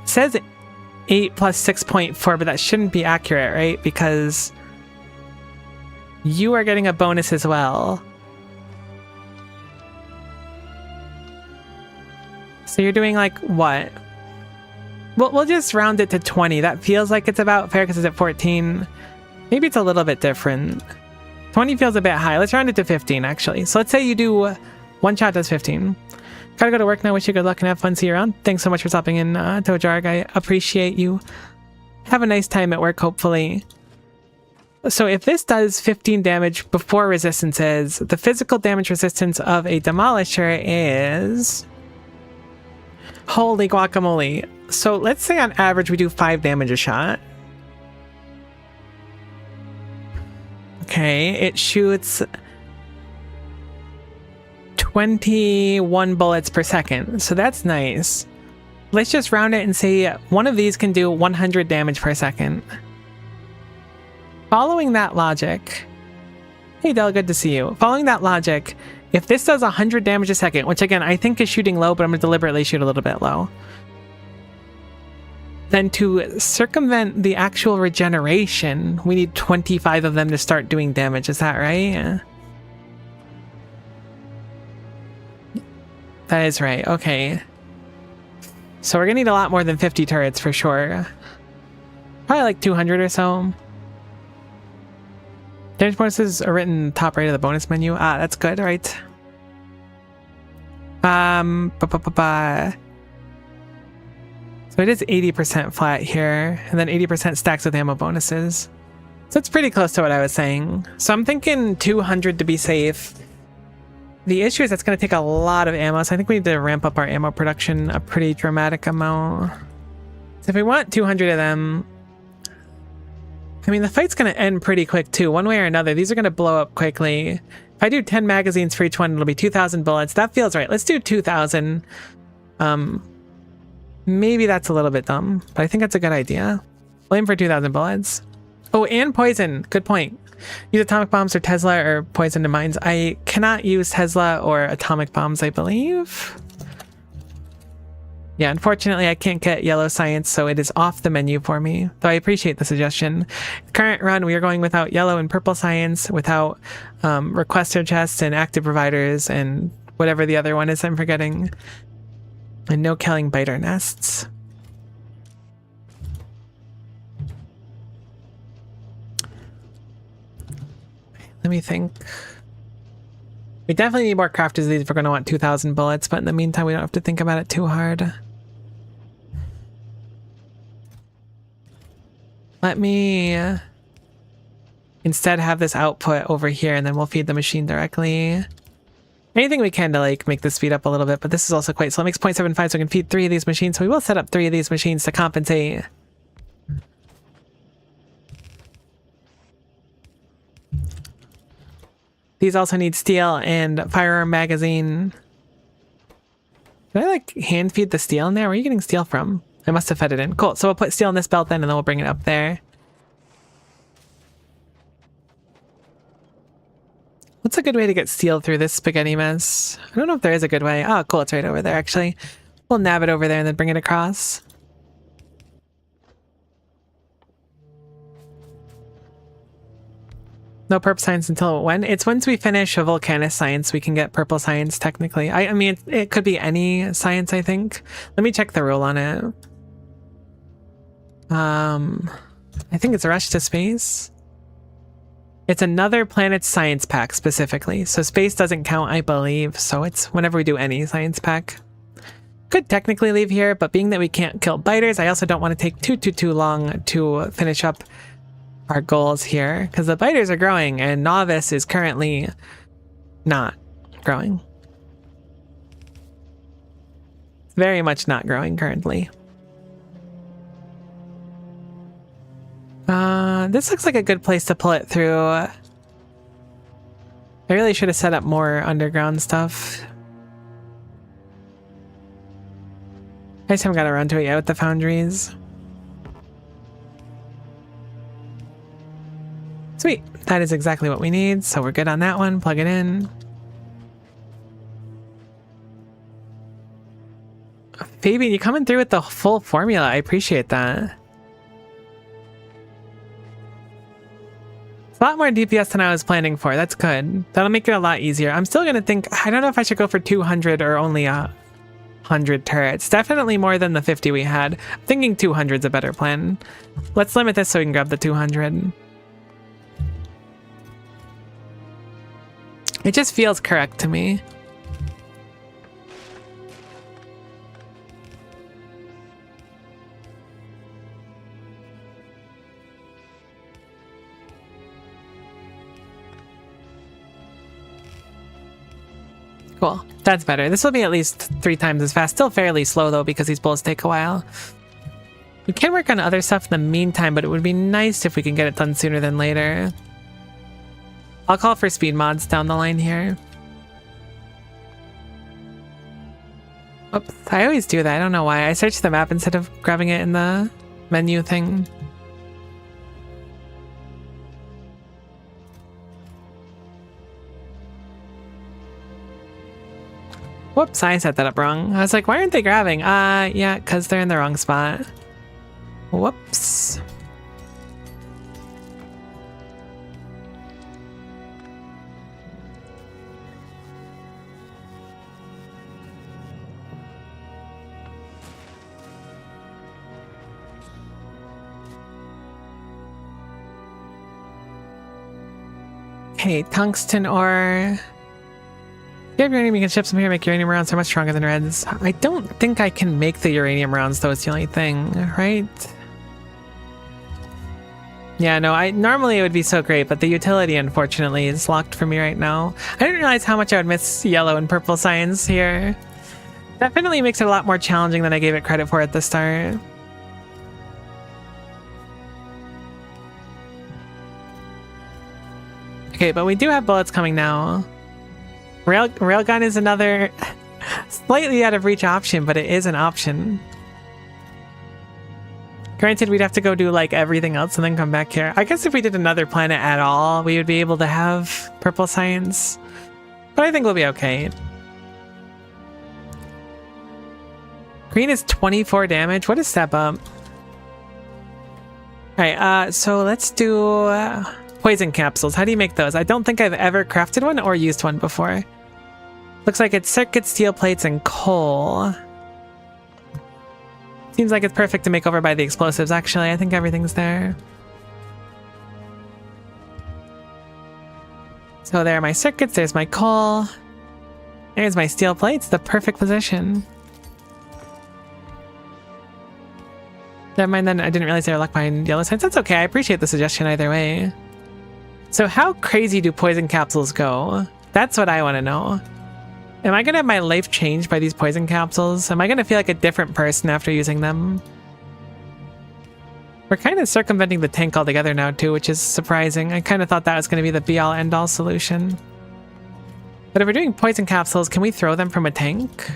It says 8 plus 6.4, but that shouldn't be accurate, right? Because you are getting a bonus as well. So you're doing like what? We'll just round it to 20. That feels like it's about fair because it's at 14. Maybe it's a little bit different. 20 feels a bit high. Let's round it to 15 actually. So let's say you do one shot does 15. Gotta go to work now. Wish you good luck and have fun. See you around. Thanks so much for stopping in, Tojarg. I appreciate you. Have a nice time at work, hopefully. So if this does 15 damage before resistances, the physical damage resistance of a demolisher is... holy guacamole. So let's say on average we do 5 damage a shot. Okay, it shoots 21 bullets per second. So that's nice. Let's just round it and say one of these can do 100 damage per second. Following that logic, hey Del, good to see you. Following that logic, if this does 100 damage a second, which again I think is shooting low, but I'm going to deliberately shoot a little bit low, then to circumvent the actual regeneration, we need 25 of them to start doing damage. Is that right? That is right. Okay. So we're going to need a lot more than 50 turrets for sure. Probably like 200 or so. Damage bonuses are written top right of the bonus menu. Ah, that's good, right? So it is 80% flat here, and then 80% stacks with ammo bonuses. So it's pretty close to what I was saying. So I'm thinking 200 to be safe. The issue is that's going to take a lot of ammo, so I think we need to ramp up our ammo production a pretty dramatic amount. So if we want 200 of them, I mean, the fight's going to end pretty quick too, one way or another. These are going to blow up quickly. If I do 10 magazines for each one, it'll be 2,000 bullets. That feels right. Let's do 2,000. Maybe that's a little bit dumb, but I think that's a good idea. We'll aim for 2,000 bullets. Oh, and poison. Good point. Use atomic bombs or Tesla or poison to mines. I cannot use Tesla or atomic bombs, I believe. Yeah, unfortunately, I can't get yellow science, so it is off the menu for me, though I appreciate the suggestion. Current run, we are going without yellow and purple science, without requester chests and active providers and whatever the other one is I'm forgetting. And no killing biter nests. Let me think. We definitely need more crafters of these if we're going to want 2,000 bullets, but in the meantime, we don't have to think about it too hard. Let me instead have this output over here, and then we'll feed the machine directly. Anything we can to like make this speed up a little bit, but this is also quite slow. It makes 0.75, so we can feed 3 of these machines. So we will set up 3 of these machines to compensate. These also need steel and firearm magazine. Did I like hand feed the steel in there? Where are you getting steel from? I must have fed it in. Cool. So we'll put steel in this belt then, and then we'll bring it up there. What's a good way to get steel through this spaghetti mess? I don't know if there is a good way. Oh, cool. It's right over there, actually. We'll nab it over there and then bring it across. No purple science until when? It's once we finish a volcanist science, we can get purple science, technically. I mean, it could be any science, I think. Let me check the rule on it. I think it's Rush to Space. It's another planet's science pack, specifically. So space doesn't count, I believe. So it's whenever we do any science pack. Could technically leave here, but being that we can't kill biters, I also don't want to take too long to finish up our goals here, because the biters are growing and novice is currently not growing. Very much not growing currently. This looks like a good place to pull it through. I really should have set up more underground stuff. I just haven't got around to it yet with the foundries. Sweet, that is exactly what we need, so we're good on that one. Plug it in. Fabian, you coming through with the full formula. I appreciate that. It's a lot more DPS than I was planning for. That's good. That'll make it a lot easier. I'm still gonna think, I don't know if I should go for 200 or only 100 turrets. Definitely more than the 50 we had. I'm thinking 200 is a better plan. Let's limit this so we can grab the 200. It just feels correct to me. Cool. That's better. This will be at least 3 times as fast. Still fairly slow though, because these bullets take a while. We can work on other stuff in the meantime, but it would be nice if we can get it done sooner than later. I'll call for speed mods down the line here. Oops, I always do that. I don't know why. I search the map instead of grabbing it in the menu thing. Whoops, I set that up wrong. I was like, why aren't they grabbing? Yeah, because they're in the wrong spot. Whoops. Okay, tungsten ore. If you have uranium, you can ship some here, make uranium rounds. They're much stronger than reds. I don't think I can make the uranium rounds, though. It's the only thing, right? Yeah, no, normally it would be so great, but the utility, unfortunately, is locked for me right now. I didn't realize how much I would miss yellow and purple science here. Definitely makes it a lot more challenging than I gave it credit for at the start. Okay, but we do have bullets coming now. Railgun is another slightly out of reach option, but it is an option. Granted, we'd have to go do like everything else and then come back here. I guess if we did another planet at all, we would be able to have purple science. But I think we'll be okay. Green is 24 damage. What a step up. Alright, so let's do poison capsules. How do you make those? I don't think I've ever crafted one or used one before. Looks like it's circuit, steel plates, and coal. Seems like it's perfect to make over by the explosives, actually. I think everything's there. So there are my circuits, there's my coal. There's my steel plates, the perfect position. Never mind then, I didn't realize they were locked behind yellow signs. That's okay, I appreciate the suggestion either way. So how crazy do poison capsules go? That's what I want to know. Am I going to have my life changed by these poison capsules? Am I going to feel like a different person after using them? We're kind of circumventing the tank altogether now too, which is surprising. I kind of thought that was going to be the be-all end-all solution. But if we're doing poison capsules, can we throw them from a tank?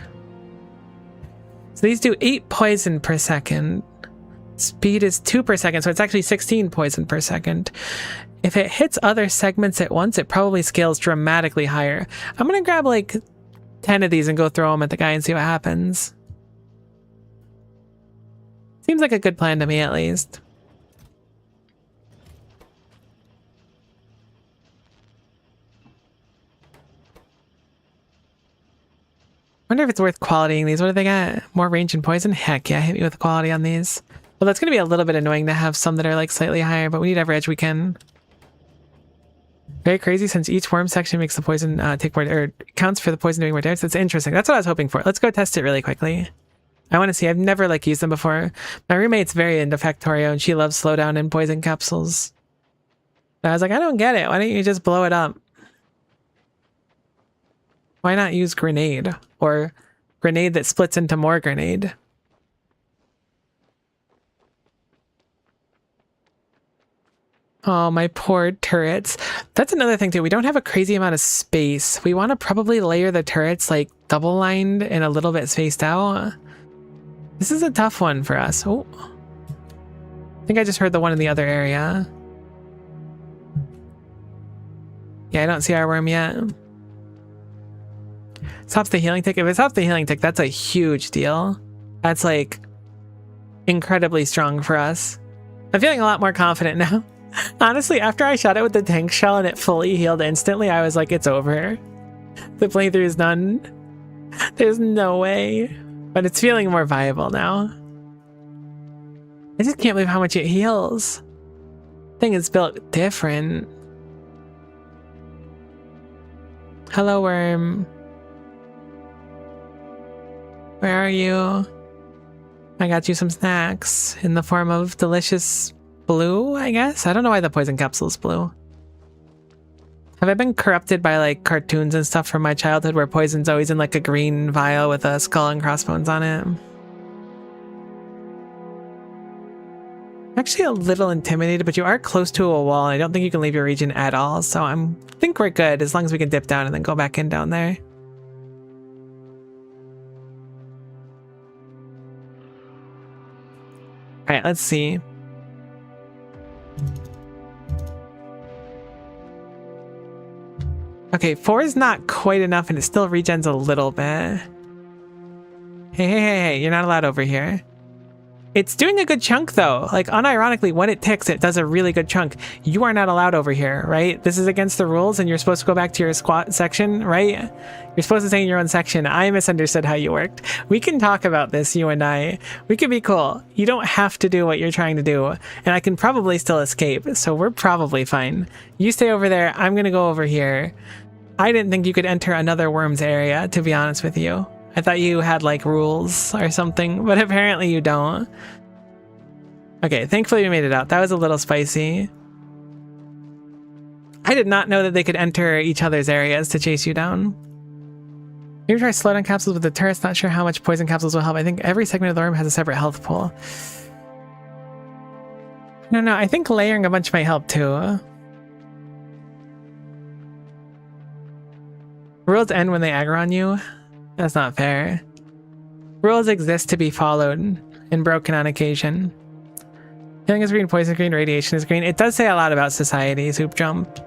So these do 8 poison per second. Speed is 2 per second, so it's actually 16 poison per second. If it hits other segments at once, it probably scales dramatically higher. I'm going to grab like 10 of these and go throw them at the guy and see what happens. Seems like a good plan to me, at least. Wonder if it's worth qualitying these. What do they got? More range and poison? Heck yeah, hit me with the quality on these. Well, that's going to be a little bit annoying to have some that are like slightly higher, but we need every edge we can. Very crazy since each worm section makes the poison take more, or counts for the poison doing more damage. That's interesting. That's what I was hoping for. Let's go test it really quickly. I want to see. I've never like used them before. My roommate's very into Factorio and she loves slowdown and poison capsules. And I was like, I don't get it. Why don't you just blow it up? Why not use grenade? Or grenade that splits into more grenade? Oh, my poor turrets. That's another thing too. We don't have a crazy amount of space. We want to probably layer the turrets like double lined and a little bit spaced out. This is a tough one for us. Oh, I think I just heard the one in the other area. Yeah, I don't see our worm yet. Stops the healing tick. If it stops the healing tick, that's a huge deal. That's like incredibly strong for us. I'm feeling a lot more confident now. Honestly, after I shot it with the tank shell and it fully healed instantly, I was like, it's over. The playthrough is done. There's no way. But it's feeling more viable now. I just can't believe how much it heals. Thing is built different. Hello, worm. Where are you? I got you some snacks in the form of delicious blue, I guess? I don't know why the poison capsule's blue. Have I been corrupted by like cartoons and stuff from my childhood where poison's always in like a green vial with a skull and crossbones on it? I'm actually a little intimidated, but you are close to a wall. I don't think you can leave your region at all, so I think we're good as long as we can dip down and then go back in down there. Alright, let's see. Okay, 4 is not quite enough and it still regens a little bit. Hey, you're not allowed over here. It's doing a good chunk though. Like unironically, when it ticks, it does a really good chunk. You are not allowed over here, right? This is against the rules and you're supposed to go back to your squat section, right? You're supposed to stay in your own section. I misunderstood how you worked. We can talk about this, you and I. We could be cool. You don't have to do what you're trying to do. And I can probably still escape, so we're probably fine. You stay over there. I'm gonna go over here. I didn't think you could enter another worm's area, to be honest with you. I thought you had like rules or something, but apparently you don't. Okay, thankfully we made it out. That was a little spicy. I did not know that they could enter each other's areas to chase you down. Maybe try slowdown capsules with the turrets. Not sure how much poison capsules will help. I think every segment of the worm has a separate health pool. No, I think layering a bunch might help too. Rules end when they aggro on you. That's not fair. Rules exist to be followed and broken on occasion. Healing is green, poison is green, radiation is green. It does say a lot about society's hoop jump.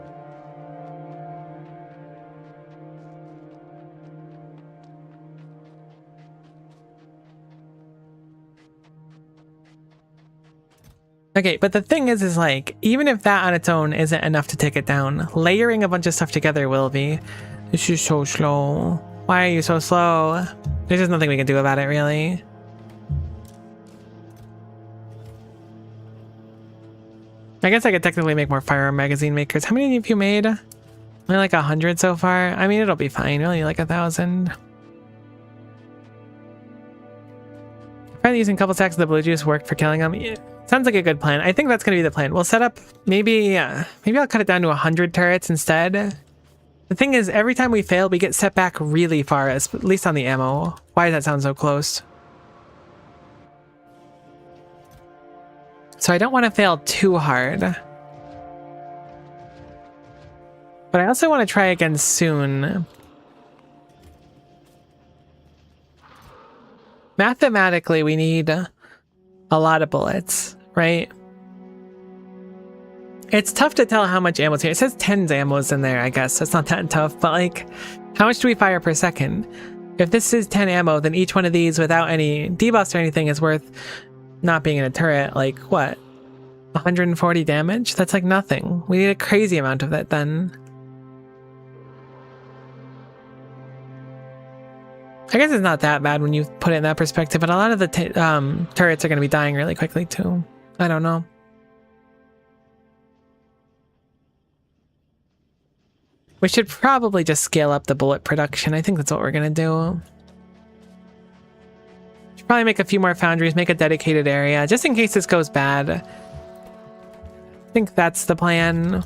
Okay, but the thing is like, even if that on its own isn't enough to take it down, layering a bunch of stuff together will be. This is so slow. Why are you so slow? There's just nothing we can do about it, really. I guess I could technically make more firearm magazine makers. How many have you made? Only like 100 so far. I mean, it'll be fine. Really, like 1,000. Probably using a couple stacks of the blue juice worked for killing them. Yeah, sounds like a good plan. I think that's going to be the plan. We'll set up maybe I'll cut it down to 100 turrets instead. The thing is, every time we fail, we get set back really far, at least on the ammo. Why does that sound so close? So I don't want to fail too hard. But I also want to try again soon. Mathematically, we need a lot of bullets, right? It's tough to tell how much ammo's here. It says 10 ammos in there, I guess. That's not that tough, but like, how much do we fire per second? If this is 10 ammo, then each one of these without any debuffs or anything is worth, not being in a turret, like what? 140 damage? That's like nothing. We need a crazy amount of that then. I guess it's not that bad when you put it in that perspective, but a lot of the turrets are going to be dying really quickly too. I don't know. We should probably just scale up the bullet production. I think that's what we're going to do. Should probably make a few more foundries, make a dedicated area, just in case this goes bad. I think that's the plan.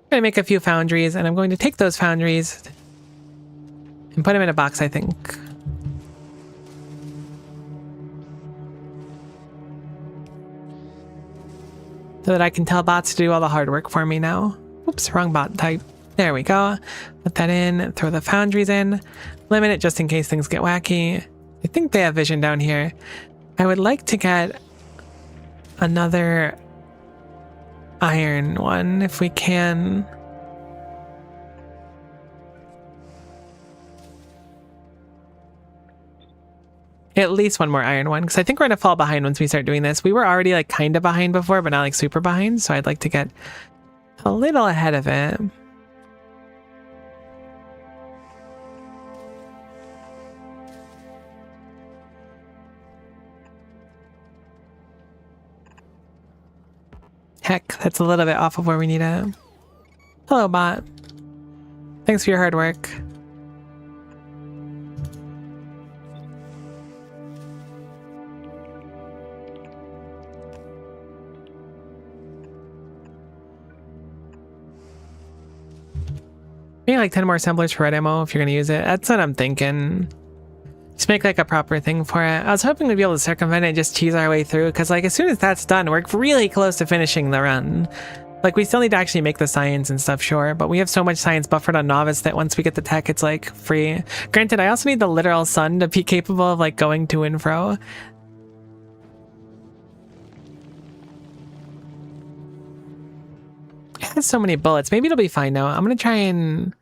I'm going to make a few foundries, and I'm going to take those foundries and put them in a box, I think. So that I can tell bots to do all the hard work for me now. Oops, wrong bot type. There we go. Put that in, throw the foundries in, limit it just in case things get wacky. I think they have vision down here. I would like to get another iron one if we can. At least one more iron one, because I think we're gonna fall behind once we start doing this. We were already like kind of behind before, but not like super behind, so I'd like to get a little ahead of it. Heck, that's a little bit off of where we need it. Hello, bot. Thanks for your hard work. Maybe like 10 more assemblers for red ammo if you're gonna use it. That's what I'm thinking. Just make like a proper thing for it. I was hoping we'd be able to circumvent it and just cheese our way through, because like as soon as that's done, we're really close to finishing the run. Like we still need to actually make the science and stuff, sure, but we have so much science buffered on novice that once we get the tech, it's like free. Granted, I also need the literal sun to be capable of like going to and fro. It has so many bullets. Maybe it'll be fine now. I'm gonna try and...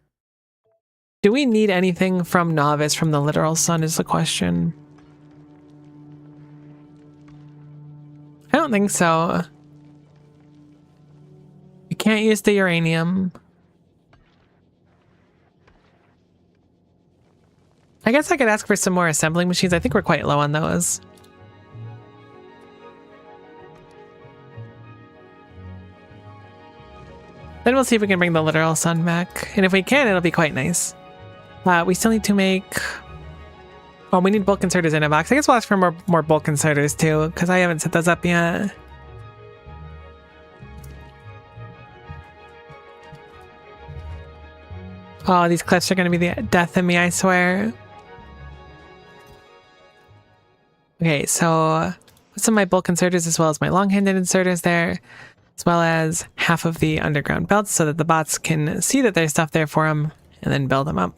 Do we need anything from novice from the literal sun is the question. I don't think so. We can't use the uranium. I guess I could ask for some more assembling machines. I think we're quite low on those. Then we'll see if we can bring the literal sun back. And if we can, it'll be quite nice. We still need to make... Oh, we need bulk inserters in a box. I guess we'll ask for more bulk inserters too, because I haven't set those up yet. Oh, these cliffs are going to be the death of me, I swear. Okay, so put some of my bulk inserters as well as my long-handed inserters there, as well as half of the underground belts so that the bots can see that there's stuff there for them and then build them up.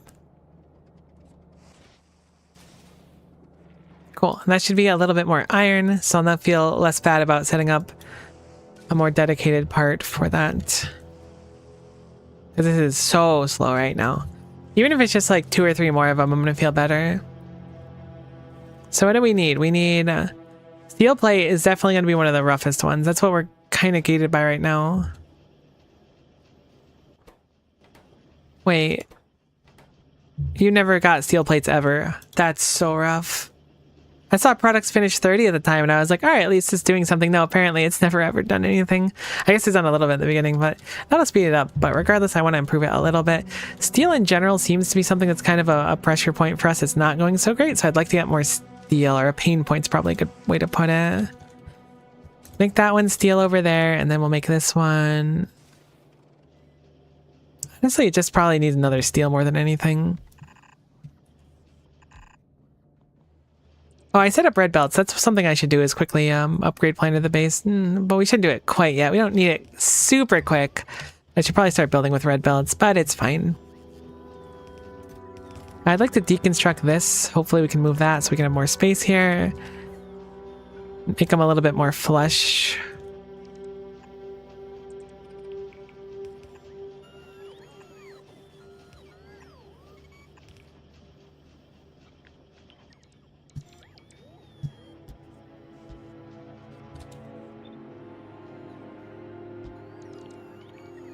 Cool, and that should be a little bit more iron, so I'll not feel less bad about setting up a more dedicated part for that. Because this is so slow right now. Even if it's just like 2 or 3 more of them, I'm gonna feel better. So what do we need? We need steel plate is definitely going to be one of the roughest ones. That's what we're kind of gated by right now. Wait. You never got steel plates ever. That's so rough. I saw products finish 30 at the time and I was like, all right, at least it's doing something. No, apparently it's never ever done anything. I guess it's done a little bit at the beginning, but that'll speed it up. But regardless, I want to improve it a little bit. Steel in general seems to be something that's kind of a pressure point for us. It's not going so great. So I'd like to get more steel, or a pain point's probably a good way to put it. Make that one steel over there, and then we'll make this one. Honestly, it just probably needs another steel more than anything. Oh, I set up red belts. That's something I should do, is quickly upgrade plan to the base. But we shouldn't do it quite yet. We don't need it super quick. I should probably start building with red belts, but it's fine. I'd like to deconstruct this. Hopefully we can move that so we can have more space here. Make them a little bit more flush.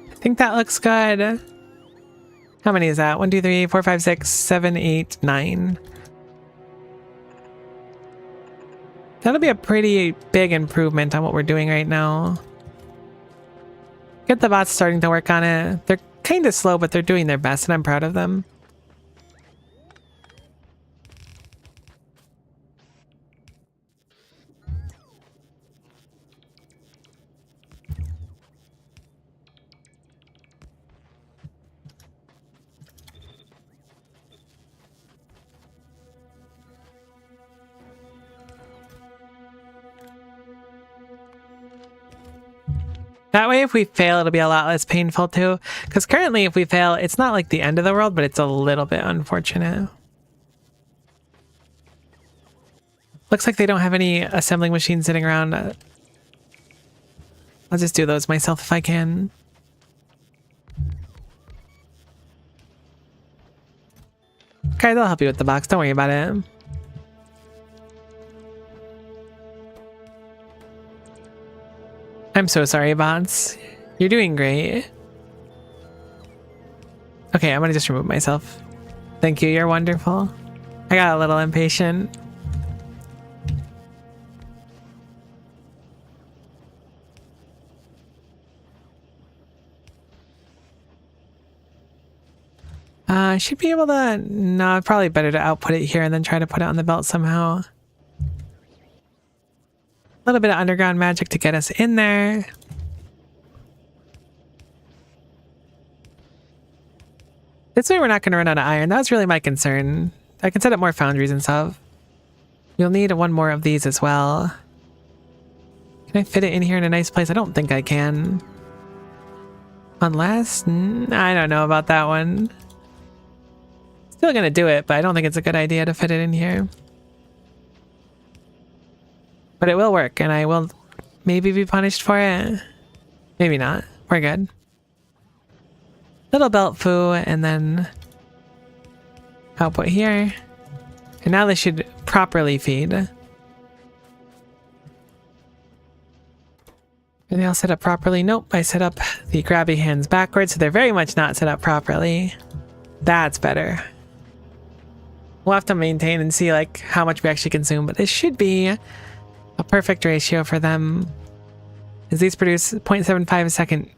I think that looks good. How many is that? 1, 2, 3, 4, 5, 6, 7, 8, 9. That'll be a pretty big improvement on what we're doing right now. Get the bots starting to work on it. They're kind of slow, but they're doing their best, and I'm proud of them. That way, if we fail, it'll be a lot less painful too. Because currently, if we fail, it's not like the end of the world, but it's a little bit unfortunate. Looks like they don't have any assembling machines sitting around. I'll just do those myself if I can. Okay, they'll help you with the box. Don't worry about it. I'm so sorry, bots. You're doing great. Okay, I'm gonna just remove myself. Thank you, you're wonderful. I got a little impatient. I should be able to... No, probably better to output it here and then try to put it on the belt somehow. A little bit of underground magic to get us in there. This way we're not going to run out of iron. That was really my concern. I can set up more foundries and stuff. You'll need one more of these as well. Can I fit it in here in a nice place? I don't think I can. Unless... I don't know about that one. Still going to do it, but I don't think it's a good idea to fit it in here. But it will work, and I will maybe be punished for it. Maybe not. We're good. Little belt foo, and then output here. And now this should properly feed. Are they all set up properly? Nope, I set up the grabby hands backwards, so they're very much not set up properly. That's better. We'll have to maintain and see like how much we actually consume, but this should be a perfect ratio for them. As these produce 0.75 a second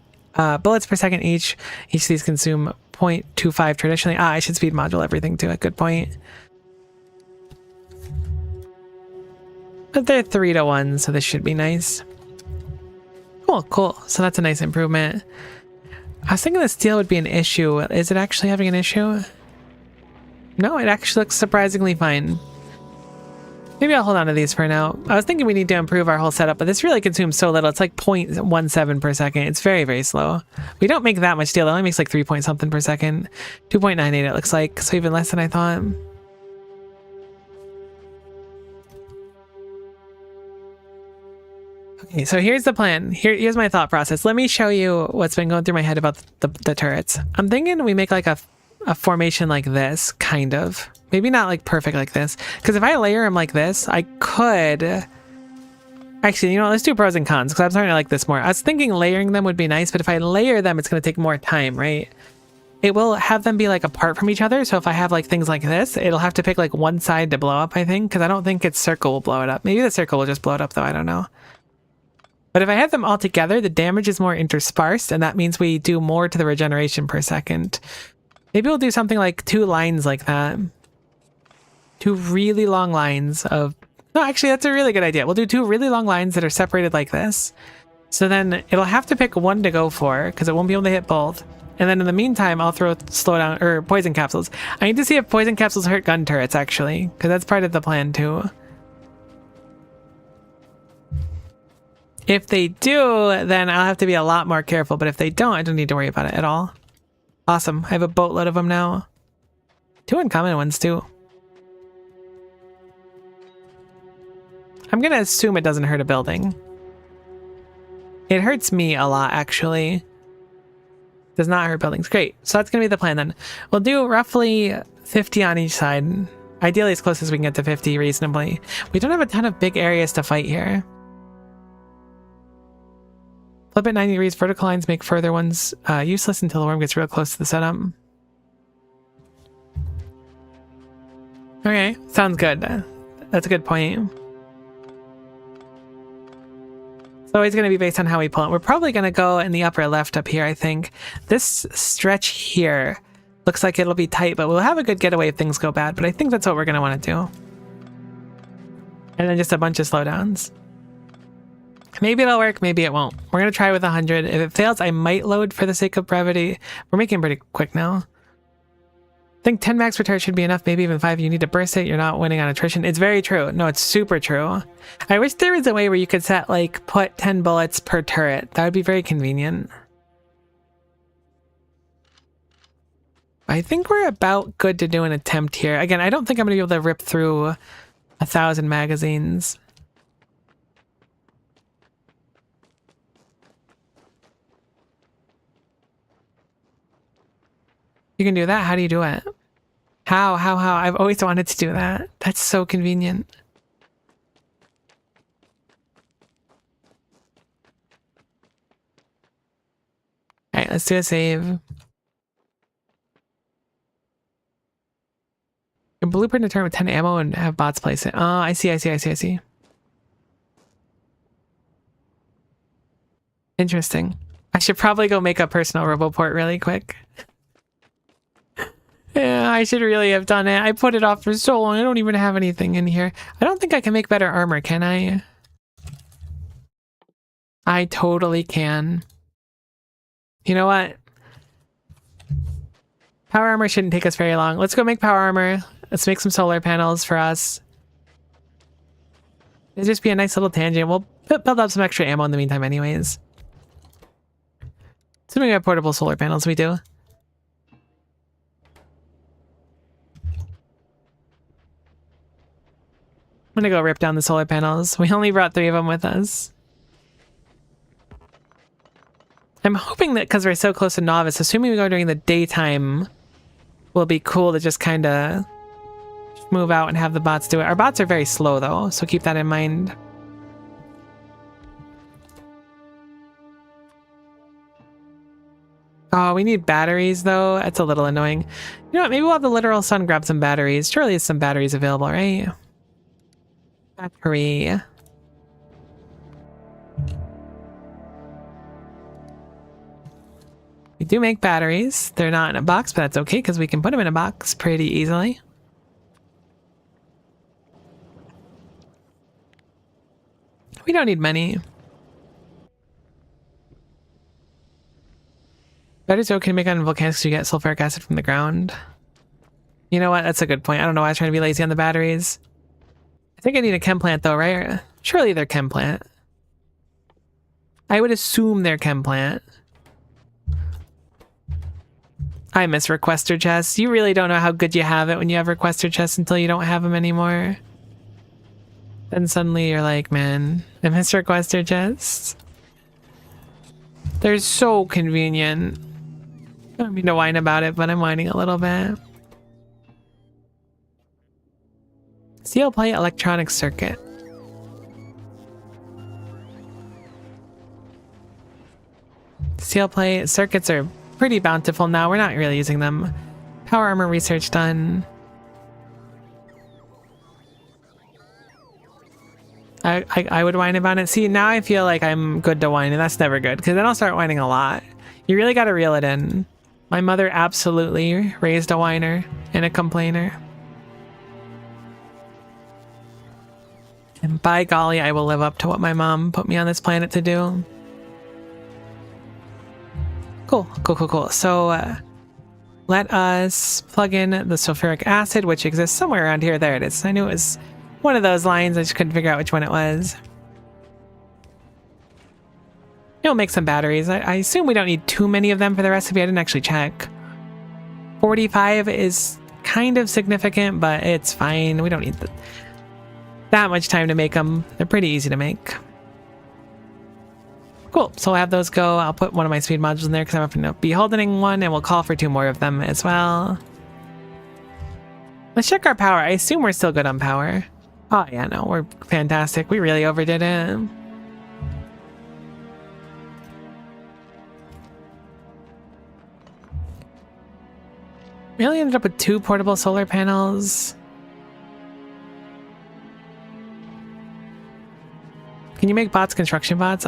bullets per second each. Each of these consume 0.25 traditionally. I should speed module everything to a good point. But they're 3-to-1, so this should be nice. Cool. So that's a nice improvement. I was thinking the steel would be an issue. Is it actually having an issue? No, it actually looks surprisingly fine. Maybe I'll hold on to these for now. I was thinking we need to improve our whole setup, but this really consumes so little. It's like 0.17 per second. It's very, very slow. We don't make that much steel. It only makes like 3 point something per second. 2.98 it looks like, so even less than I thought. Okay, so here's the plan. Here's my thought process. Let me show you what's been going through my head about the turrets. I'm thinking we make like a a formation like this, kind of. Maybe not like perfect like this. Because if I layer them like this, I could... Actually, you know, let's do pros and cons, because I'm starting to like this more. I was thinking layering them would be nice, but if I layer them, it's going to take more time, right? It will have them be like apart from each other, so if I have like things like this, it'll have to pick like one side to blow up, I think, because I don't think its circle will blow it up. Maybe the circle will just blow it up, though, I don't know. But if I have them all together, the damage is more interspersed, and that means we do more to the regeneration per second. Maybe we'll do something like 2 lines like that. 2 really long lines of... No, actually, that's a really good idea. We'll do 2 really long lines that are separated like this. So then it'll have to pick one to go for, because it won't be able to hit both. And then in the meantime, I'll throw slowdown or poison capsules. I need to see if poison capsules hurt gun turrets, actually, because that's part of the plan, too. If they do, then I'll have to be a lot more careful. But if they don't, I don't need to worry about it at all. Awesome. I have a boatload of them now. 2 uncommon ones, too. I'm going to assume it doesn't hurt a building. It hurts me a lot, actually. Does not hurt buildings. Great. So that's going to be the plan then. We'll do roughly 50 on each side. Ideally as close as we can get to 50 reasonably. We don't have a ton of big areas to fight here. Flip at 90 degrees. Vertical lines make further ones useless until the worm gets real close to the setup. Okay. Sounds good. That's a good point. It's always going to be based on how we pull it. We're probably going to go in the upper left up here, I think. This stretch here looks like it'll be tight, but we'll have a good getaway if things go bad. But I think that's what we're going to want to do. And then just a bunch of slowdowns. Maybe it'll work, maybe it won't. We're going to try with 100. If it fails, I might load for the sake of brevity. We're making pretty quick now. I think 10 max per turret should be enough, maybe even 5. You need to burst it, you're not winning on attrition. It's very true. No, it's super true. I wish there was a way where you could set, like, put 10 bullets per turret. That would be very convenient. I think we're about good to do an attempt here. Again, I don't think I'm going to be able to rip through 1,000 magazines. You can do that? How do you do it? How? I've always wanted to do that. That's so convenient. Alright, let's do a save. Your blueprint to turn with 10 ammo and have bots place it. Oh, I see. Interesting. I should probably go make a personal RoboPort really quick. Yeah, I should really have done it. I put it off for so long. I don't even have anything in here. I don't think I can make better armor, can I? I totally can. You know what? Power armor shouldn't take us very long. Let's go make power armor. Let's make some solar panels for us. It'll just be a nice little tangent. We'll build up some extra ammo in the meantime anyways. Assuming we have portable solar panels, we do. I'm gonna go rip down the solar panels. We only brought 3 of them with us. I'm hoping that because we're so close to novice, assuming we go during the daytime, will be cool to just kind of move out and have the bots do it. Our bots are very slow though, so keep that in mind. Oh, we need batteries though. That's a little annoying. You know what? Maybe we'll have the literal sun grab some batteries. Surely there's some batteries available, right? Battery. We do make batteries. They're not in a box, but that's okay because we can put them in a box pretty easily. We don't need many. Batteries are okay to make on volcanics because you get sulfuric acid from the ground. You know what? That's a good point. I don't know why I was trying to be lazy on the batteries. I think I need a chem plant though, right? Surely they're chem plant. I would assume they're chem plant. I miss requester chests. You really don't know how good you have it when you have requester chests until you don't have them anymore. Then suddenly you're like, man, I miss requester chests. They're so convenient. I don't mean to whine about it, but I'm whining a little bit. Steel plate electronic circuit. Steel plate circuits are pretty bountiful now. We're not really using them. Power armor research done. I would whine about it. See, now I feel like I'm good to whine, and that's never good, because then I'll start whining a lot. You really got to reel it in. My mother absolutely raised a whiner and a complainer. And by golly, I will live up to what my mom put me on this planet to do. Cool. So, let us plug in the sulfuric acid, which exists somewhere around here. There it is. I knew it was one of those lines. I just couldn't figure out which one it was. We'll make some batteries. I assume we don't need too many of them for the recipe. I didn't actually check. 45 is kind of significant, but it's fine. We don't need that much time to make them. They're pretty easy to make. Cool. So we'll have those go. I'll put one of my speed modules in there because I'm going to be holding one, and we'll call for 2 more of them as well. Let's check our power. I assume we're still good on power. Oh, yeah, no, we're fantastic. We really overdid it. We only ended up with 2 portable solar panels. Can you make bots, construction bots?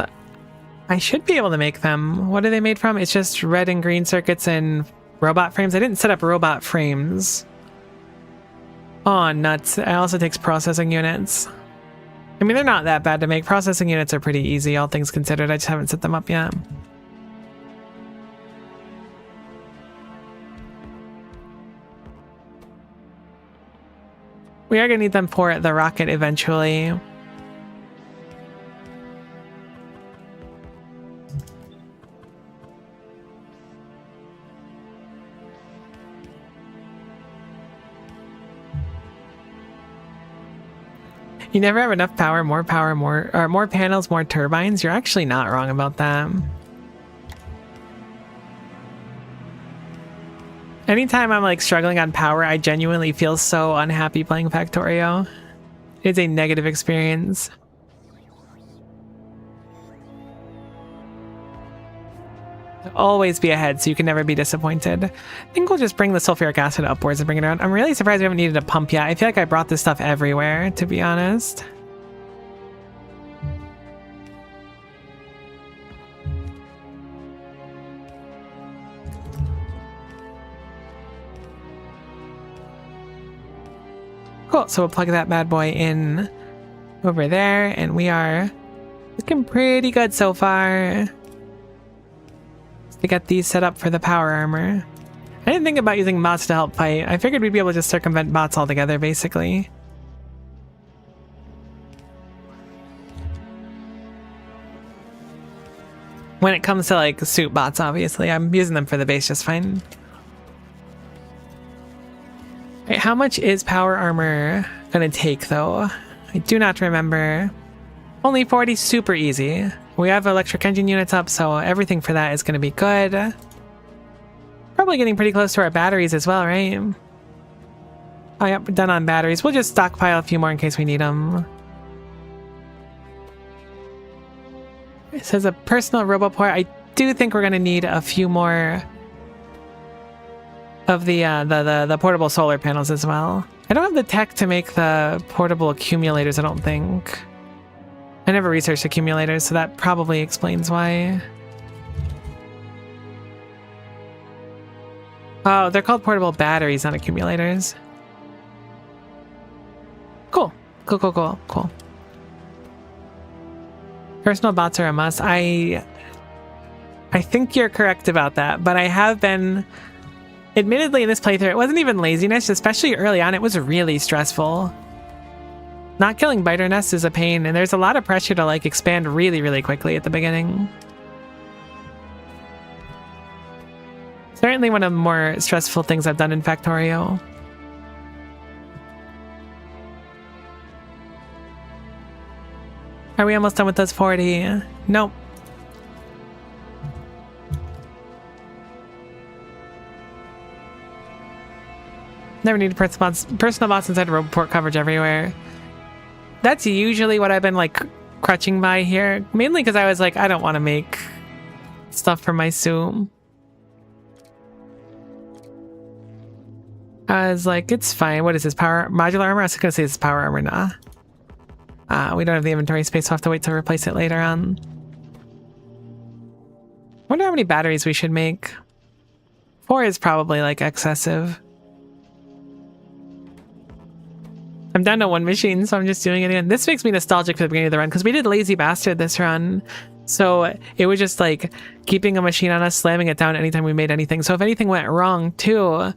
I should be able to make them. What are they made from? It's just red and green circuits and robot frames. I didn't set up robot frames. Oh, nuts. It also takes processing units. I mean, they're not that bad to make. Processing units are pretty easy, all things considered. I just haven't set them up yet. We are going to need them for the rocket eventually. You never have enough power, more panels, more turbines. You're actually not wrong about that. Anytime I'm like struggling on power, I genuinely feel so unhappy playing Factorio. It's a negative experience. Always be ahead so you can never be disappointed. I think we'll just bring the sulfuric acid upwards and bring it around. I'm really surprised we haven't needed a pump yet. I feel like I brought this stuff everywhere, to be honest. Cool, so we'll plug that bad boy in over there, and we are looking pretty good so far. To get these set up for the power armor. I didn't think about using bots to help fight. I figured we'd be able to just circumvent bots altogether, basically. When it comes to like suit bots, obviously, I'm using them for the base just fine. Right, how much is power armor gonna take though? I do not remember. Only 40, super easy. We have electric engine units up, so everything for that is going to be good. Probably getting pretty close to our batteries as well, right? Oh, yep, we're done on batteries. We'll just stockpile a few more in case we need them. It says a personal roboport. I do think we're going to need a few more of the portable solar panels as well. I don't have the tech to make the portable accumulators, I don't think. I never researched accumulators, so that probably explains why. Oh, they're called portable batteries, not accumulators. Cool. Cool. Personal bots are a must. I think you're correct about that, but I have been... Admittedly, in this playthrough, it wasn't even laziness, especially early on. It was really stressful. Not killing biter nests is a pain, and there's a lot of pressure to like expand really, really quickly at the beginning. Certainly one of the more stressful things I've done in Factorio. Are we almost done with those 40? Nope. Never need personal bots inside Roboport coverage everywhere. That's usually what I've been like crutching by here. Mainly because I was like, I don't want to make stuff for my suit. I was like, it's fine. What is this? Power modular armor? I was gonna say this is power armor. Nah. We don't have the inventory space, so I'll have to wait to replace it later on. Wonder how many batteries we should make. 4 is probably like excessive. I'm down to 1 machine, so I'm just doing it again. This makes me nostalgic for the beginning of the run because we did Lazy Bastard this run. So it was just like keeping a machine on us, slamming it down anytime we made anything. So if anything went wrong too,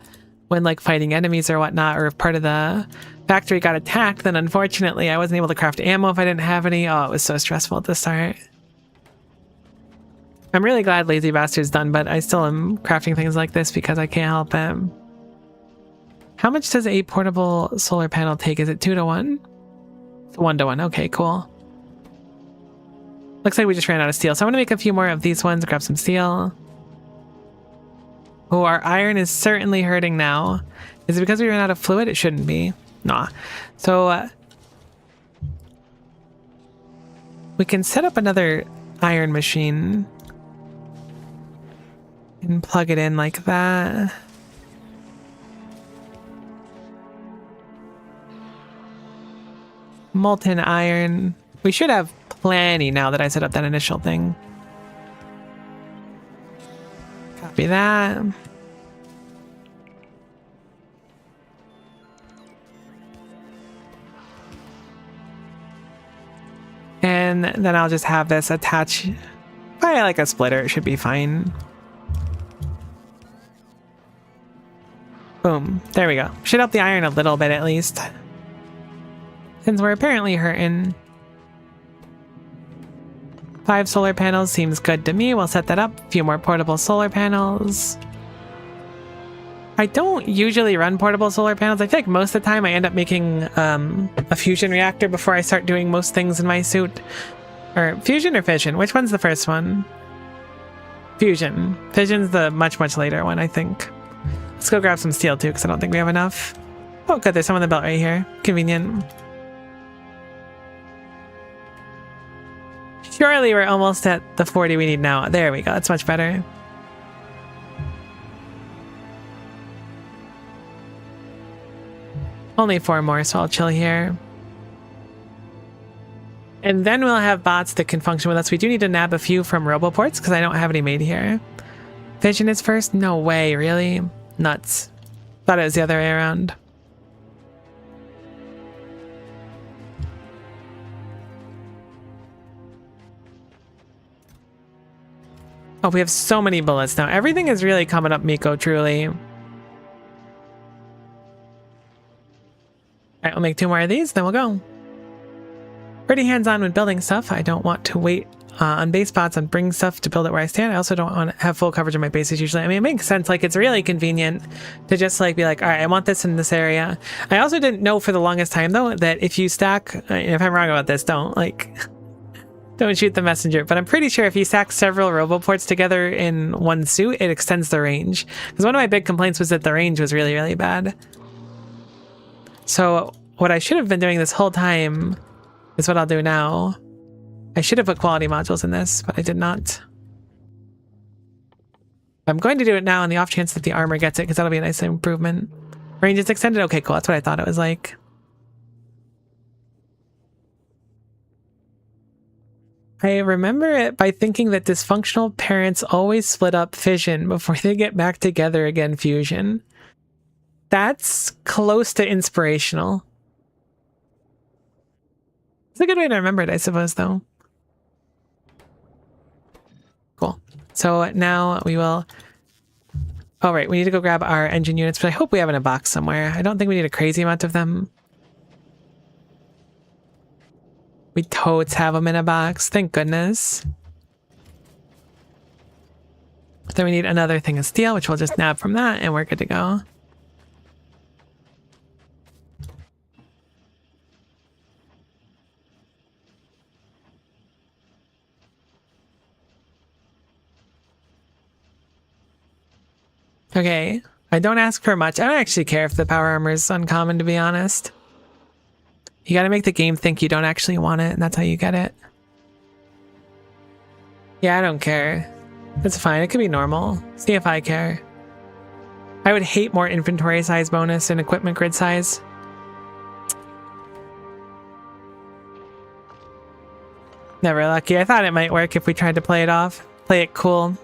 when like fighting enemies or whatnot, or if part of the factory got attacked, then unfortunately I wasn't able to craft ammo if I didn't have any. Oh, it was so stressful at the start. I'm really glad Lazy Bastard's done, but I still am crafting things like this because I can't help it. How much does a portable solar panel take? Is it 2 to 1? It's 1 to 1. Okay, cool. Looks like we just ran out of steel. So I'm going to make a few more of these ones, grab some steel. Oh, our iron is certainly hurting now. Is it because we ran out of fluid? It shouldn't be. Nah. So we can set up another iron machine and plug it in like that. Molten iron. We should have plenty now that I set up that initial thing. Copy that. And then I'll just have this attach by like a splitter. It should be fine. Boom. There we go. Should help the iron a little bit at least. Since we're apparently hurting. 5 solar panels seems good to me. We'll set that up. A few more portable solar panels. I don't usually run portable solar panels. I feel like most of the time I end up making a fusion reactor before I start doing most things in my suit. Or fusion or fission? Which one's the first one? Fusion. Fission's the much later one, I think. Let's go grab some steel too, because I don't think we have enough. Oh good, there's some on the belt right here. Convenient. Surely we're almost at the 40 we need now. There we go. That's much better. Only 4 more, so I'll chill here. And then we'll have bots that can function with us. We do need to nab a few from Roboports because I don't have any made here. Fission is first? No way, really? Nuts. Thought it was the other way around. Oh, we have so many bullets now. Everything is really coming up Miko, truly. Alright, we'll make 2 more of these, then we'll go. Pretty hands-on when building stuff. I don't want to wait on base spots and bring stuff to build it where I stand. I also don't want to have full coverage of my bases usually. I mean, it makes sense. Like, it's really convenient to just like be like, all right, I want this in this area. I also didn't know for the longest time though that if you stack, if I'm wrong about this, don't shoot the messenger, but I'm pretty sure if you stack several Roboports together in one suit, it extends the range. Because one of my big complaints was that the range was really bad. So what I should have been doing this whole time is what I'll do now. I should have put quality modules in this, but I did not. I'm going to do it now on the off chance that the armor gets it, because that'll be a nice improvement. Range is extended? Okay, cool. That's what I thought it was like. I remember it by thinking that dysfunctional parents always split up fission before they get back together again fusion. That's close to inspirational. It's a good way to remember it, I suppose, though. Cool. So now we will... Oh, right. We need to go grab our engine units, but I hope we have in a box somewhere. I don't think we need a crazy amount of them. We totes have them in a box. Thank goodness. Then we need another thing of steel, which we'll just nab from that, and we're good to go. Okay, I don't ask for much. I don't actually care if the power armor is uncommon, to be honest. You gotta make the game think you don't actually want it, and that's how you get it. Yeah, I don't care. It's fine. It could be normal. See if I care. I would hate more inventory size bonus and equipment grid size. Never lucky. I thought it might work if we tried to play it off. Play it cool.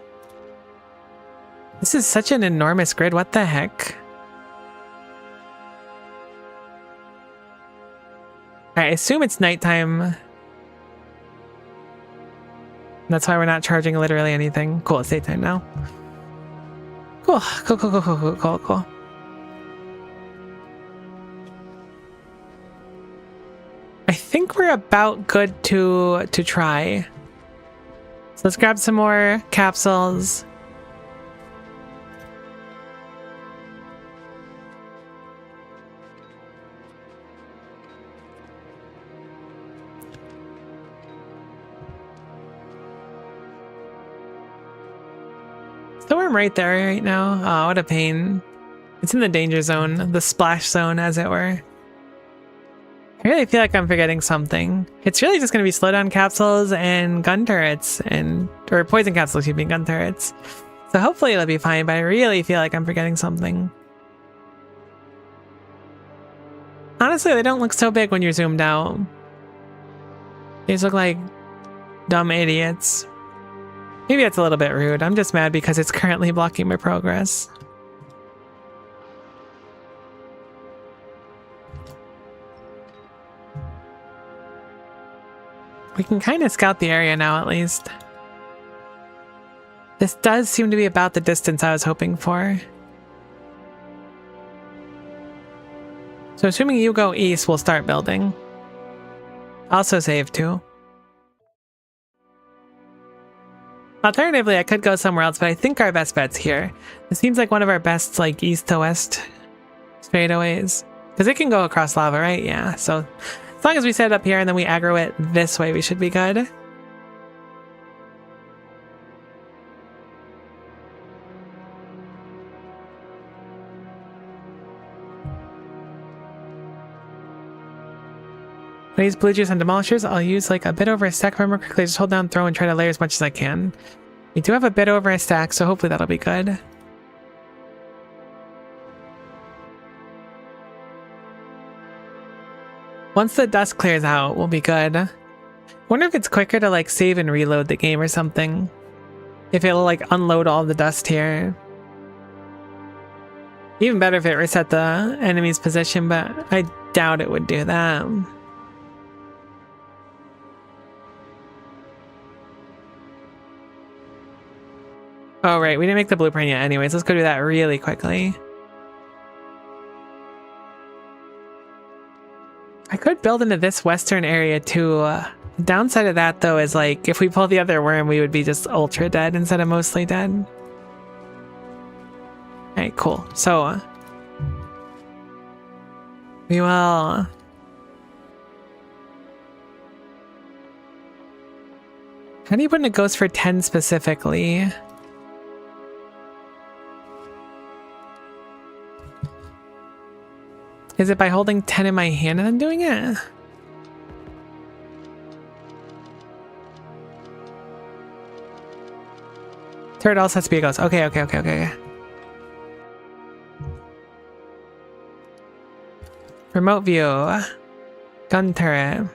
This is such an enormous grid. What the heck? I assume it's nighttime. That's why we're not charging literally anything. Cool, it's daytime now. Cool, cool, cool, cool, cool, cool, cool, cool. I think we're about good to try. So let's grab some more capsules. Storm right there right now. Oh, what a pain. It's in the danger zone, the splash zone, as it were. I really feel like I'm forgetting something. It's really just going to be slowdown capsules and gun turrets, or poison capsules, excuse me, gun turrets. So hopefully it'll be fine, but I really feel like I'm forgetting something. Honestly, they don't look so big when you're zoomed out. They just look like dumb idiots. Maybe that's a little bit rude. I'm just mad because it's currently blocking my progress. We can kind of scout the area now, at least. This does seem to be about the distance I was hoping for. So assuming you go east, we'll start building. Also save too. Alternatively, I could go somewhere else, but I think our best bet's here. This seems like one of our best, like, east to west straightaways. Because it can go across lava, right? Yeah, so as long as we set it up here and then we aggro it this way, we should be good. When I use blue juice on demolishers, I'll use like a bit over a stack of armor quickly. Just hold down throw and try to layer as much as I can. We do have a bit over a stack, so hopefully that'll be good. Once the dust clears out, we'll be good. Wonder if it's quicker to like save and reload the game or something. If it'll like unload all the dust here. Even better if it reset the enemy's position, but I doubt it would do that. Oh, right. We didn't make the blueprint yet. Anyways, let's go do that really quickly. I could build into this western area too. The downside of that, though, is like if we pull the other worm, we would be just ultra dead instead of mostly dead. Alright, cool. So, we will... How do you put in a ghost for 10 specifically? Is it by holding 10 in my hand and then doing it? Turret also has to be a ghost. Okay, okay, okay, okay. Remote view. Gun turret.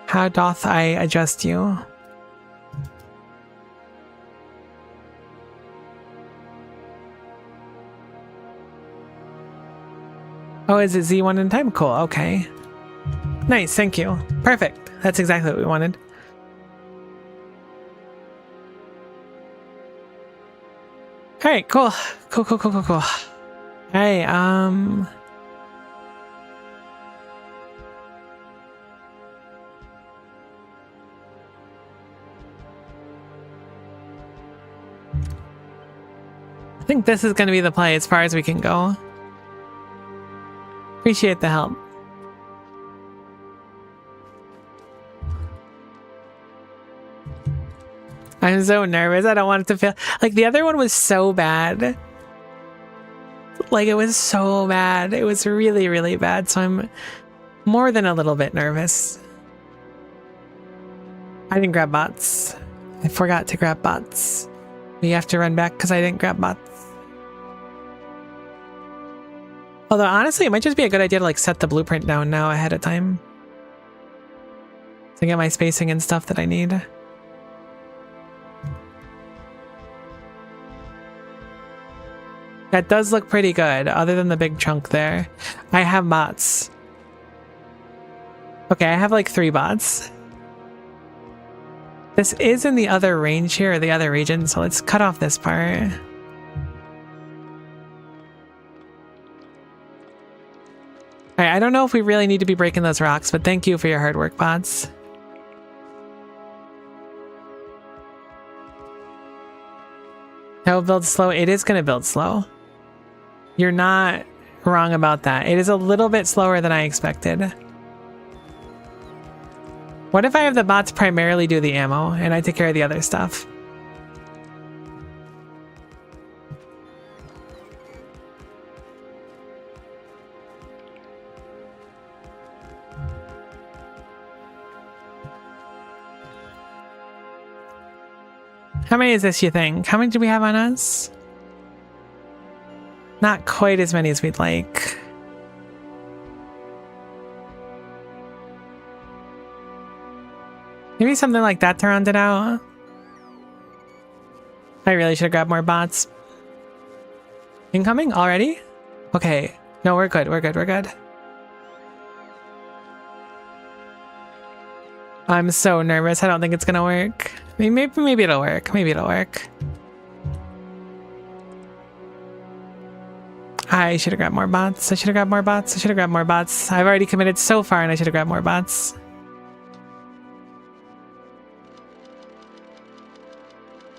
How doth I adjust you? Oh, is it Z1 in time? Cool, okay. Nice, thank you. Perfect. That's exactly what we wanted. Alright, cool. Cool, cool, cool, cool, cool. Alright, I think this is going to be the play as far as we can go. Appreciate the help. I'm so nervous. I don't want it to fail. Like, the other one was so bad. Like, it was so bad. It was really, really bad. So I'm more than a little bit nervous. I didn't grab bots. I forgot to grab bots. We have to run back because I didn't grab bots. Although, honestly, it might just be a good idea to, like, set the blueprint down now ahead of time. To get my spacing and stuff that I need. That does look pretty good, other than the big chunk there. I have bots. Okay, I have like 3 bots. This is in the other range here, or the other region, so let's cut off this part. Alright, I don't know if we really need to be breaking those rocks, but thank you for your hard work, bots. That will build slow. It is going to build slow. You're not wrong about that. It is a little bit slower than I expected. What if I have the bots primarily do the ammo and I take care of the other stuff? How many is this, you think? How many do we have on us? Not quite as many as we'd like. Maybe something like that to round it out. I really should have grabbed more bots. Incoming already? Okay. No, we're good. We're good. We're good. I'm so nervous. I don't think it's gonna work. Maybe it'll work. Maybe it'll work. I should have grabbed more bots. I should have grabbed more bots. I should have grabbed more bots. I've already committed so far and I should have grabbed more bots.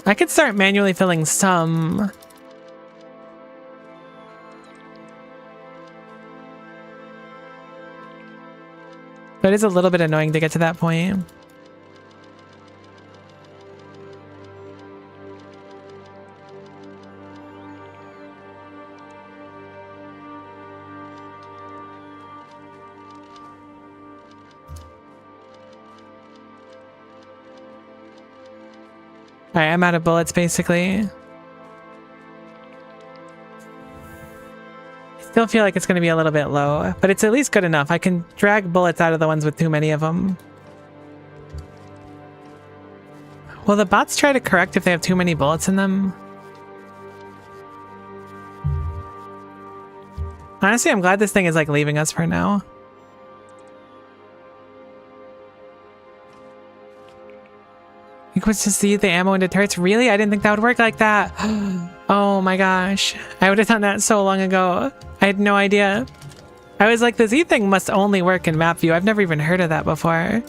I could start manually filling some. But it's a little bit annoying to get to that point. Alright, I'm out of bullets basically. Still feel like it's going to be a little bit low, but it's at least good enough. I can drag bullets out of the ones with too many of them. Will the bots try to correct if they have too many bullets in them? Honestly, I'm glad this thing is like leaving us for now. You could just see the ammo into turrets. Really? I didn't think that would work like that. Oh my gosh. I would have done that so long ago. I had no idea. I was like, the Z thing must only work in map view. I've never even heard of that before.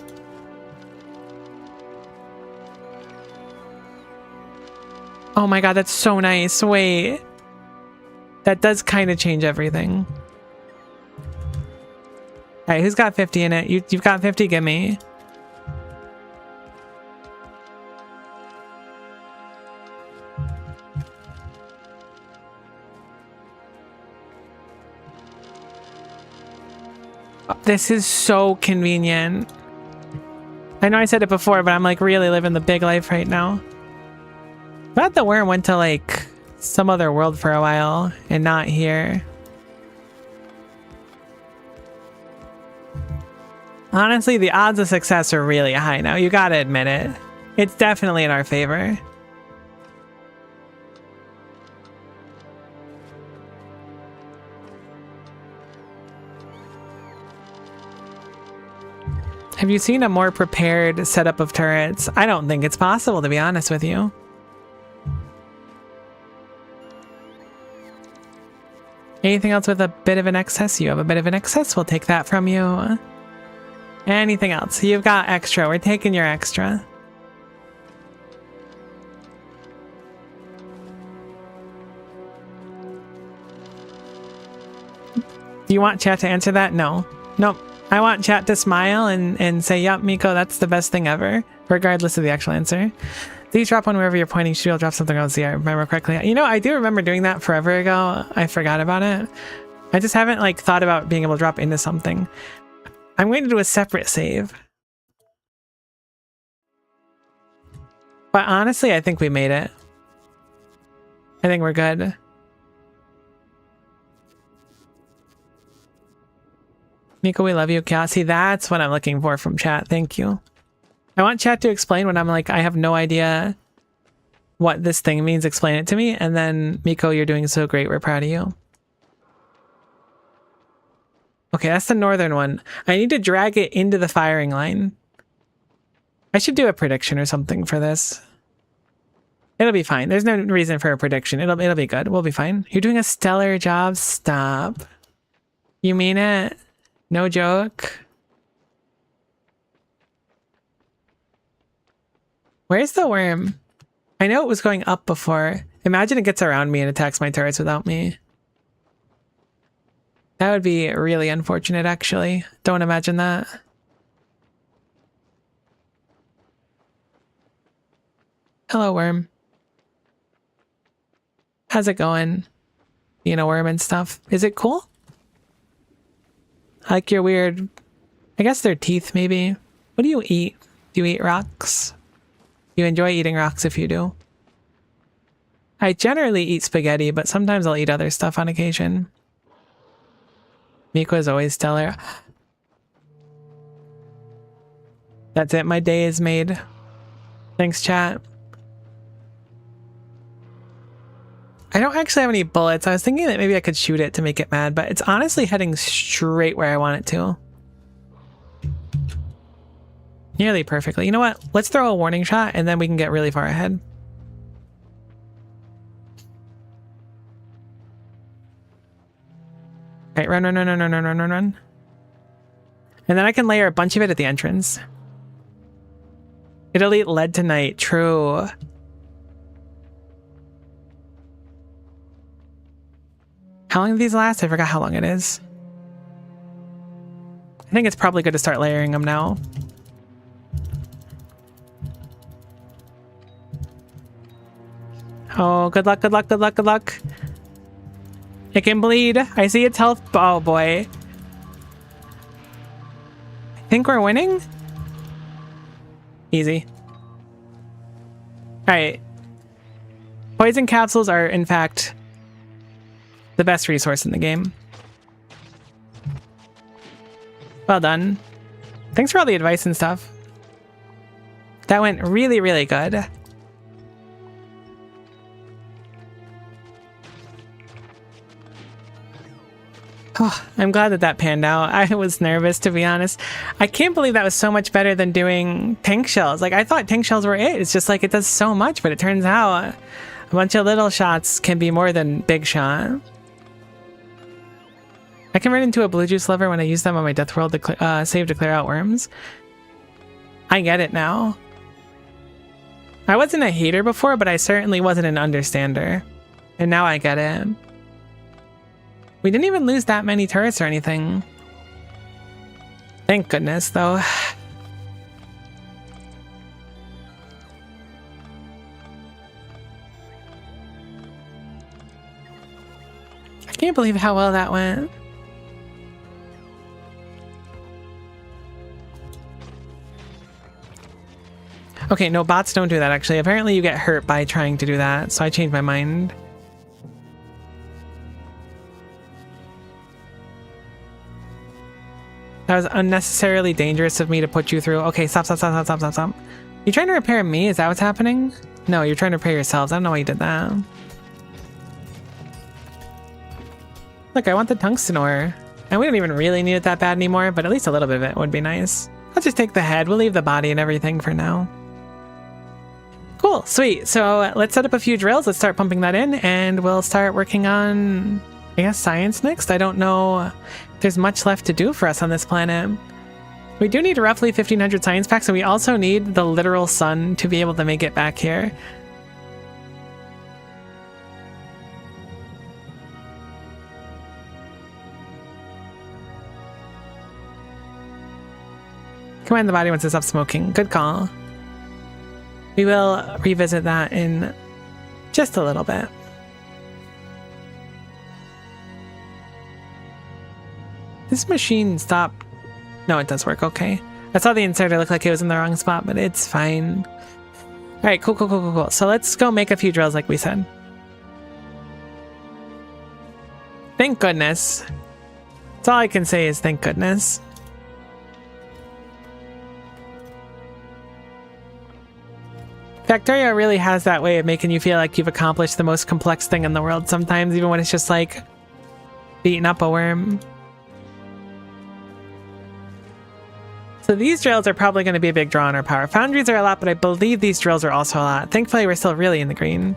Oh my god, that's so nice. Wait. That does kind of change everything. Alright, who's got 50 in it? You've got 50, give me. This is so convenient. I know I said it before, but I'm like really living the big life right now. Glad the worm went to like some other world for a while and not here. Honestly, the odds of success are really high now. You gotta admit it. It's definitely in our favor. Have you seen a more prepared setup of turrets? I don't think it's possible, to be honest with you. Anything else with a bit of an excess? You have a bit of an excess? We'll take that from you. Anything else? You've got extra. We're taking your extra. Do you want chat to answer that? No. Nope. I want chat to smile and say, yup, Miko, that's the best thing ever, regardless of the actual answer. Please drop one wherever you're pointing. She'll drop something else. Yeah, I remember correctly. You know, I do remember doing that forever ago. I forgot about it. I just haven't like thought about being able to drop into something. I'm going to do a separate save. But honestly, I think we made it. I think we're good. Miko, we love you. Cassie, that's what I'm looking for from chat. Thank you. I want chat to explain when I'm like, I have no idea what this thing means. Explain it to me. And then, Miko, you're doing so great. We're proud of you. Okay, that's the northern one. I need to drag it into the firing line. I should do a prediction or something for this. It'll be fine. There's no reason for a prediction. It'll be good. We'll be fine. You're doing a stellar job. Stop. You mean it? No joke. Where's the worm? I know it was going up before. Imagine it gets around me and attacks my turrets without me. That would be really unfortunate, actually. Don't imagine that. Hello, worm. How's it going? Being a worm and stuff. Is it cool? I like your weird... I guess they're teeth, maybe. What do you eat? Do you eat rocks? You enjoy eating rocks if you do. I generally eat spaghetti, but sometimes I'll eat other stuff on occasion. Miko is always stellar. That's it. My day is made. Thanks, chat. I don't actually have any bullets. I was thinking that maybe I could shoot it to make it mad, but it's honestly heading straight where I want it to. Nearly perfectly. You know what? Let's throw a warning shot and then we can get really far ahead. Alright, run, run, run, run, run, run, run, run, run. And then I can layer a bunch of it at the entrance. It'll eat lead tonight. True. How long do these last? I forgot how long it is. I think it's probably good to start layering them now. Oh, good luck, good luck, good luck, good luck. It can bleed. I see its health. Oh boy. I think we're winning? Easy. Alright. Poison capsules are, in fact, the best resource in the game. Well done. Thanks for all the advice and stuff. That went really, really good. Oh, I'm glad that that panned out. I was nervous, to be honest. I can't believe that was so much better than doing tank shells. Like, I thought tank shells were it. It's just like it does so much, but it turns out a bunch of little shots can be more than big shot. I can run into a blue juice lever when I use them on my death world to save to clear out worms. I get it now. I wasn't a hater before, but I certainly wasn't an understander. And now I get it. We didn't even lose that many turrets or anything. Thank goodness, though. I can't believe how well that went. Okay, no, bots don't do that, actually. Apparently you get hurt by trying to do that, so I changed my mind. That was unnecessarily dangerous of me to put you through. Okay, stop, stop, stop, stop, stop, stop, stop. You trying to repair me? Is that what's happening? No, you're trying to repair yourselves. I don't know why you did that. Look, I want the tungsten ore. And we don't even really need it that bad anymore, but at least a little bit of it would be nice. Let's just take the head. We'll leave the body and everything for now. Cool, sweet. So let's set up a few drills. Let's start pumping that in, and we'll start working on, I guess, science next. I don't know. There's much left to do for us on this planet. We do need roughly 1,500 science packs, and we also need the literal sun to be able to make it back here. Command the body once it stops smoking. Good call. We will revisit that in just a little bit. This machine stopped. No, it does work. Okay. I saw the inserter look like it was in the wrong spot, but it's fine. All right, cool. So let's go make a few drills like we said. Thank goodness. That's all I can say is thank goodness. Factorio really has that way of making you feel like you've accomplished the most complex thing in the world sometimes, even when it's just like beating up a worm. So these drills are probably going to be a big draw on our power. Foundries are a lot, but I believe these drills are also a lot. Thankfully, we're still really in the green.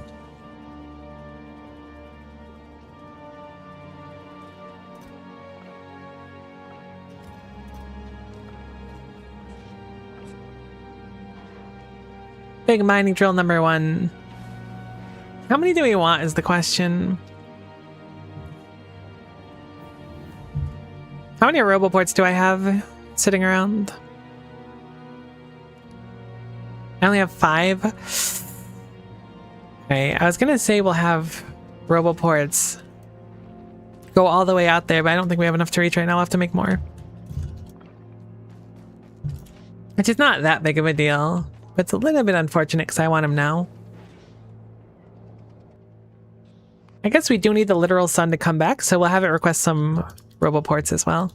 Big mining drill number 1. How many do we want is the question. How many roboports do I have sitting around? I only have 5. Okay, I was gonna say we'll have roboports go all the way out there, but I don't think we have enough to reach right now. I'll have to make more. Which is not that big of a deal, but it's a little bit unfortunate because I want them now. I guess we do need the literal sun to come back, so we'll have it request some roboports as well.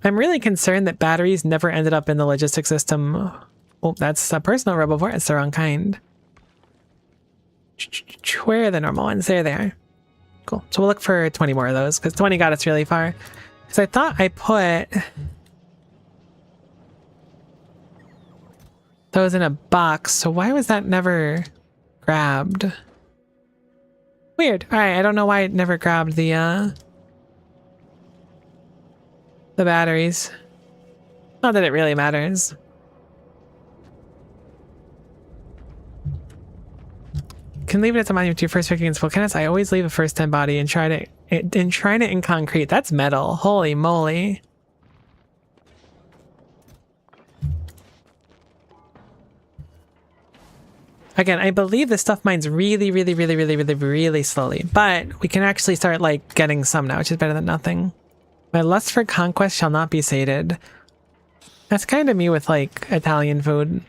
I'm really concerned that batteries never ended up in the logistics system. Oh, that's a personal roboport. It's the wrong kind. Where are the normal ones? There they are. Cool. So we'll look for 20 more of those, because 20 got us really far. Because I thought I put those in a box, so why was that never grabbed? Weird. Alright, I don't know why it never grabbed the batteries. Not that it really matters. Can leave it at the monument to your first pick against volcanoes. I always leave a first 10 body and try it in concrete. That's metal. Holy moly. Again, I believe this stuff mines really slowly, but we can actually start like getting some now, which is better than nothing. My lust for conquest shall not be sated. That's kind of me with like Italian food.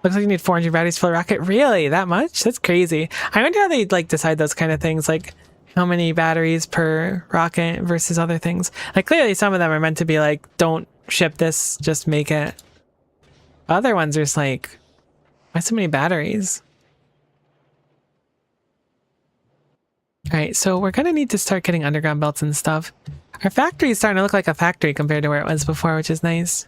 Looks like you need 400 batteries for a rocket. Really? That much? That's crazy. I wonder how they like decide those kind of things, like how many batteries per rocket versus other things. Like clearly some of them are meant to be like, don't ship this, just make it. Other ones are just like, why so many batteries? Alright, so we're gonna need to start getting underground belts and stuff. Our factory is starting to look like a factory compared to where it was before, which is nice.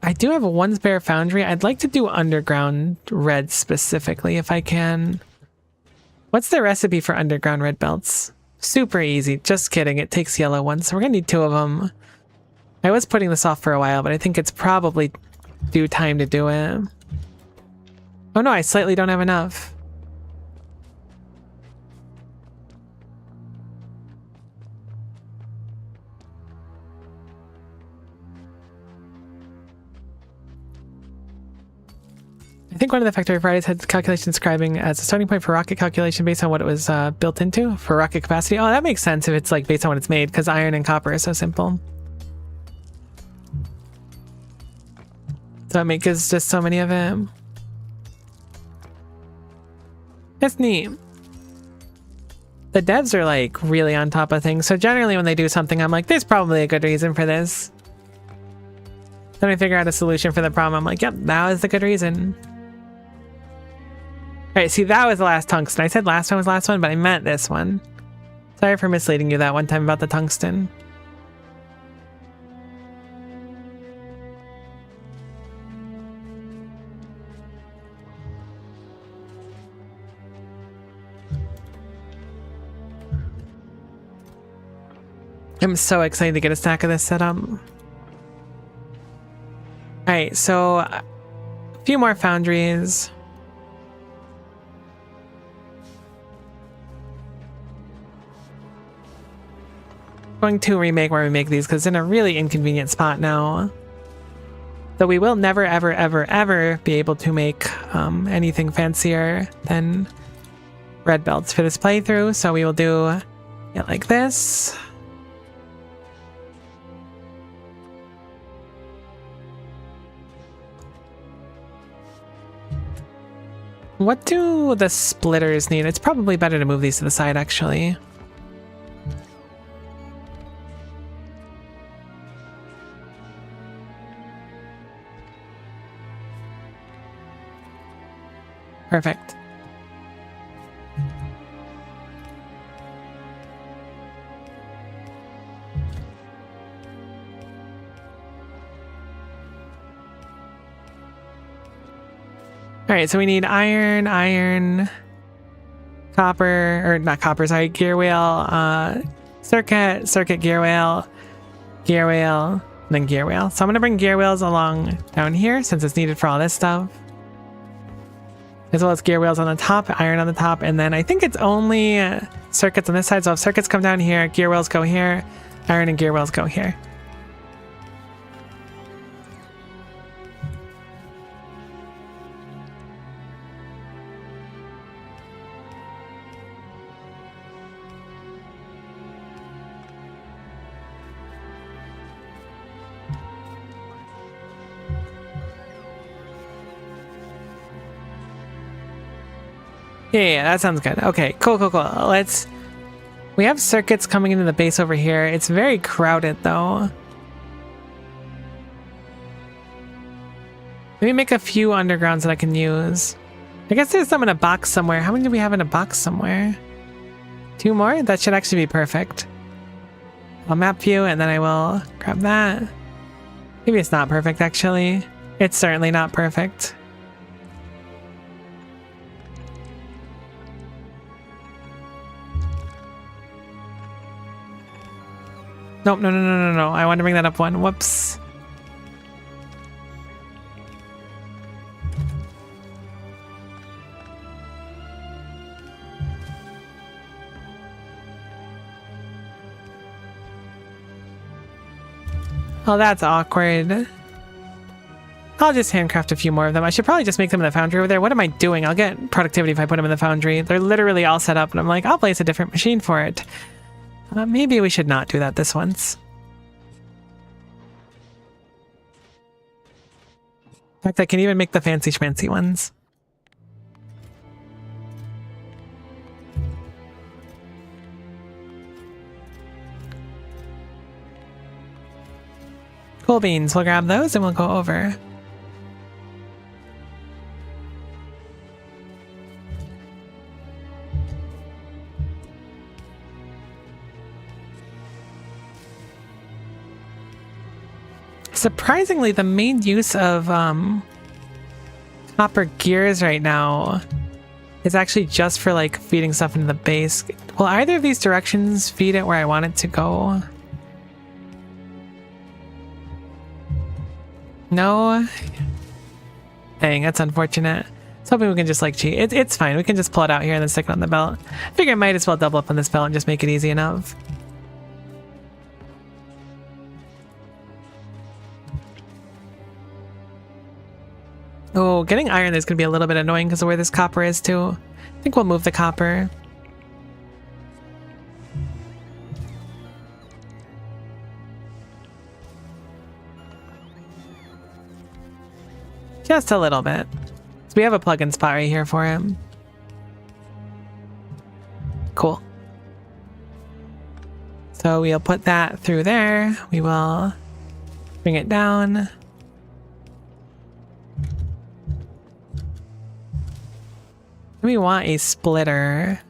I do have one spare foundry. I'd like to do underground red specifically if I can. What's the recipe for underground red belts? Super easy. Just kidding. It takes yellow ones, so we're gonna need 2 of them. I was putting this off for a while, but I think it's probably due time to do it. Oh no, I slightly don't have enough. I think one of the factory Fridays had calculation describing as a starting point for rocket calculation based on what it was built into for rocket capacity. Oh, that makes sense if it's like based on what it's made, because iron and copper are so simple. So it makes just so many of them. That's neat. The devs are like really on top of things. So generally when they do something, I'm like, there's probably a good reason for this. Then I figure out a solution for the problem. I'm like, yep, that was the good reason. Alright, see, that was the last tungsten. I said last one was last one, but I meant this one. Sorry for misleading you that one time about the tungsten. I'm so excited to get a stack of this set up. Alright, so a few more foundries. Going to remake where we make these because it's in a really inconvenient spot now. So we will never, ever, ever, ever be able to make anything fancier than red belts for this playthrough. So we will do it like this. What do the splitters need? It's probably better to move these to the side, actually. Perfect. All right, so we need iron, copper, or not copper, sorry, gear wheel, circuit, gear wheel, and then gear wheel. So I'm going to bring gear wheels along down here since it's needed for all this stuff. As well as gear wheels on the top, iron on the top, and then I think it's only circuits on this side. So if circuits come down here, gear wheels go here, iron and gear wheels go here. Yeah, that sounds good. Okay, cool. We have circuits coming into the base over here. It's very crowded, though. Maybe make a few undergrounds that I can use. I guess there's some in a box somewhere. How many do we have in a box somewhere? 2 more? That should actually be perfect. I'll map view, and then I will grab that. Maybe it's not perfect, actually. It's certainly not perfect. Nope, no. I want to bring that up one. Whoops. Oh, that's awkward. I'll just handcraft a few more of them. I should probably just make them in the foundry over there. What am I doing? I'll get productivity if I put them in the foundry. They're literally all set up, and I'm like, I'll place a different machine for it. Maybe we should not do that this once. In fact, I can even make the fancy schmancy ones. Cool beans. We'll grab those and we'll go over. Surprisingly, the main use of copper gears right now is actually just for like feeding stuff into the base. Will either of these directions feed it where I want it to go? No? Dang, that's unfortunate. I was hoping we can just like cheat. It's fine. We can just pull it out here and then stick it on the belt. I figure I might as well double up on this belt and just make it easy enough. Oh, getting iron is going to be a little bit annoying because of where this copper is too. I think we'll move the copper. Just a little bit. So we have a plug-in spot right here for him. Cool. So we'll put that through there. We will bring it down. We want a splitter.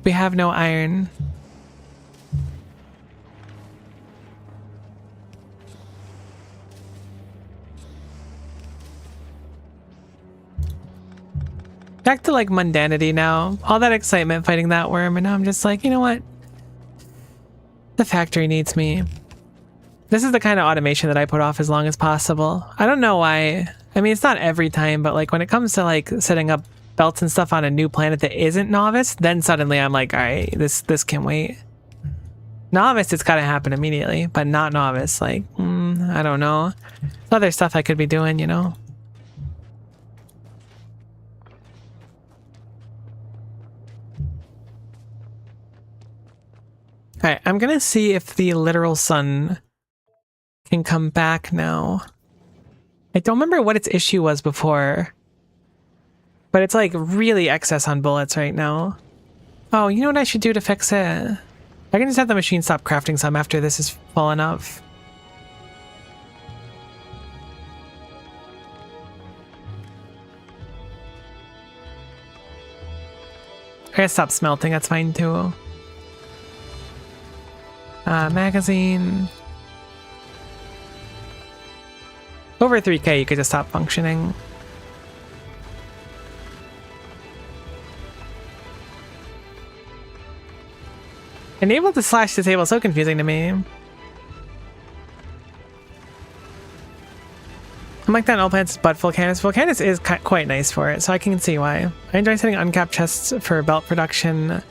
We have no iron. Back to like mundanity now. All that excitement fighting that worm, and now I'm just like, you know what? The factory needs me. This is the kind of automation that I put off as long as possible. I don't know why. I mean, it's not every time, but like when it comes to like setting up belts and stuff on a new planet that isn't novice, then suddenly I'm like, all right, this can wait. Novice, it's gotta happen immediately, but not novice. Like, I don't know. There's other stuff I could be doing, you know? Alright, I'm gonna see if the literal sun can come back now. I don't remember what its issue was before, but it's like really excess on bullets right now. Oh, you know what I should do to fix it? I can just have the machine stop crafting some after this is full enough. I gotta stop smelting, that's fine too. Magazine. Over 3K, you could just stop functioning. Enable to slash disable, so confusing to me. I'm like that in all plants, but Volcanus. Volcanus is quite nice for it, so I can see why. I enjoy setting uncapped chests for belt production.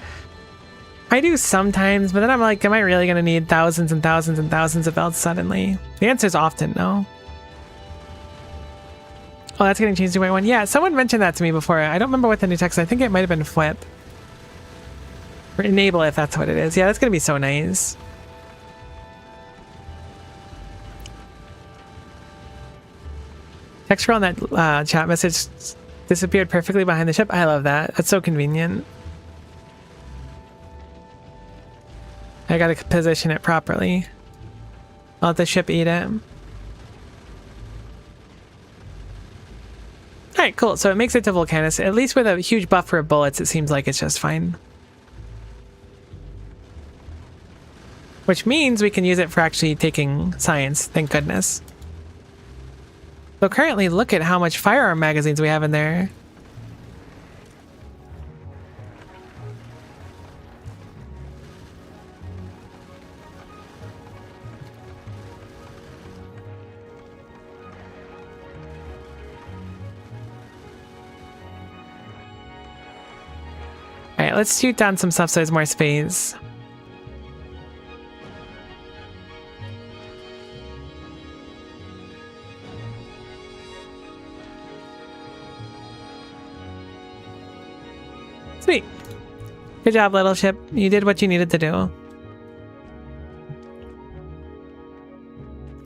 I do sometimes, but then I'm like, am I really going to need thousands and thousands and thousands of belts suddenly? The answer is often no. Oh, that's getting changed to white one. Yeah, someone mentioned that to me before. I don't remember what the new text is. I think it might have been flip. Or enable if that's what it is. Yeah, that's going to be so nice. Texture on that chat message disappeared perfectly behind the ship. I love that. That's so convenient. I gotta position it properly. I'll let the ship eat it. Alright, cool. So it makes it to Volcanus. At least with a huge buffer of bullets, it seems like it's just fine. Which means we can use it for actually taking science, thank goodness. So currently, look at how much firearm magazines we have in there. Alright, let's shoot down some stuff so there's more space. Sweet. Good job, little ship. You did what you needed to do.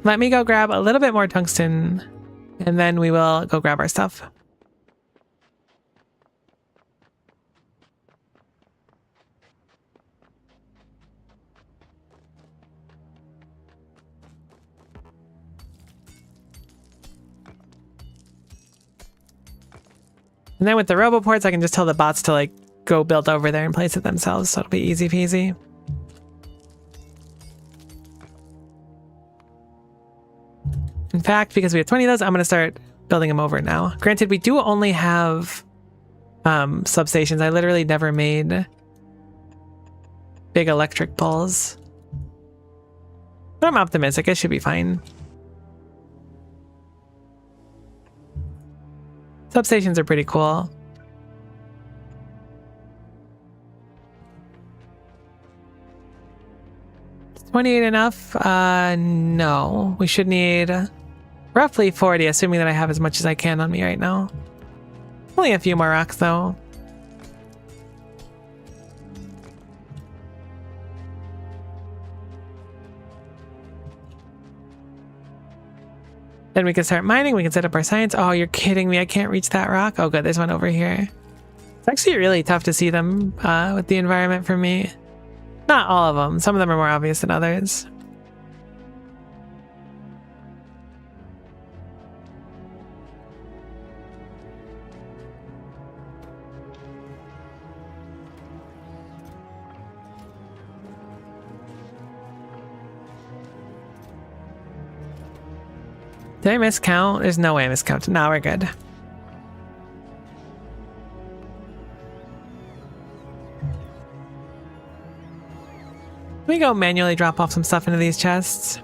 Let me go grab a little bit more tungsten, and then we will go grab our stuff. And then with the roboports, I can just tell the bots to like go build over there and place it themselves, so it'll be easy peasy. In fact, because we have 20 of those, I'm going to start building them over now. Granted, we do only have substations. I literally never made big electric poles. But I'm optimistic. It should be fine. Substations are pretty cool. Is 28 enough? No. We should need roughly 40, assuming that I have as much as I can on me right now. Only a few more rocks, though. Then we can start mining, we can set up our science. Oh, you're kidding me, I can't reach that rock? Oh good, there's one over here. It's actually really tough to see them with the environment for me. Not all of them, some of them are more obvious than others. Did I miscount? There's no way I miscounted. Now we're good. Let me go manually drop off some stuff into these chests.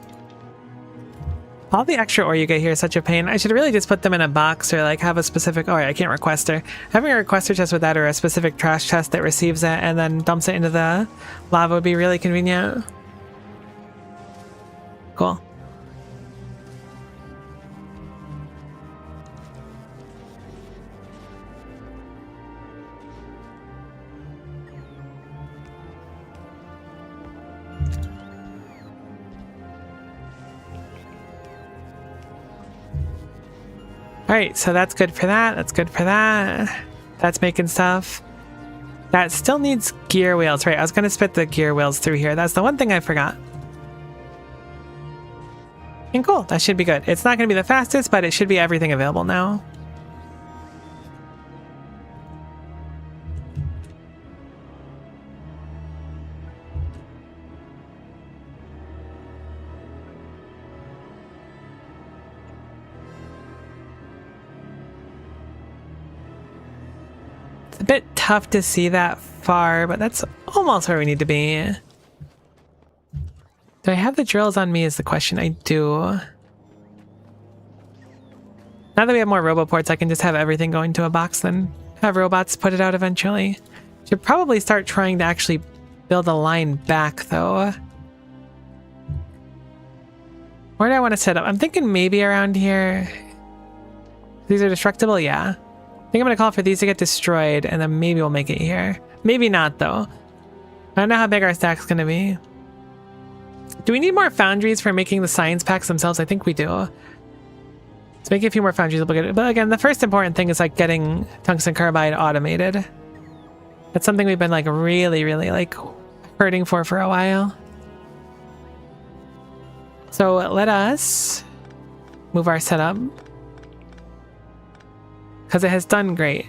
All the extra ore you get here is such a pain. I should really just put them in a box or like have a specific... Oh, I can't requester. Having a requester chest with that or a specific trash chest that receives it and then dumps it into the lava would be really convenient. Cool. Alright, so that's good for that. That's good for that. That's making stuff. That still needs gear wheels. Right, I was going to spit the gear wheels through here. That's the one thing I forgot. And cool, that should be good. It's not going to be the fastest, but it should be everything available now. It's a bit tough to see that far, but that's almost where we need to be. Do I have the drills on me is the question. I do. Now that we have more roboports, I can just have everything go into a box, then have robots put it out eventually. Should probably start trying to actually build a line back, though. Where do I want to set up? I'm thinking maybe around here. These are destructible? Yeah. I think I'm going to call for these to get destroyed, and then maybe we'll make it here. Maybe not, though. I don't know how big our stack's going to be. Do we need more foundries for making the science packs themselves? I think we do. Let's make a few more foundries. But again, the first important thing is like getting tungsten carbide automated. That's something we've been like really like hurting for a while. So let us move our setup, because it has done great.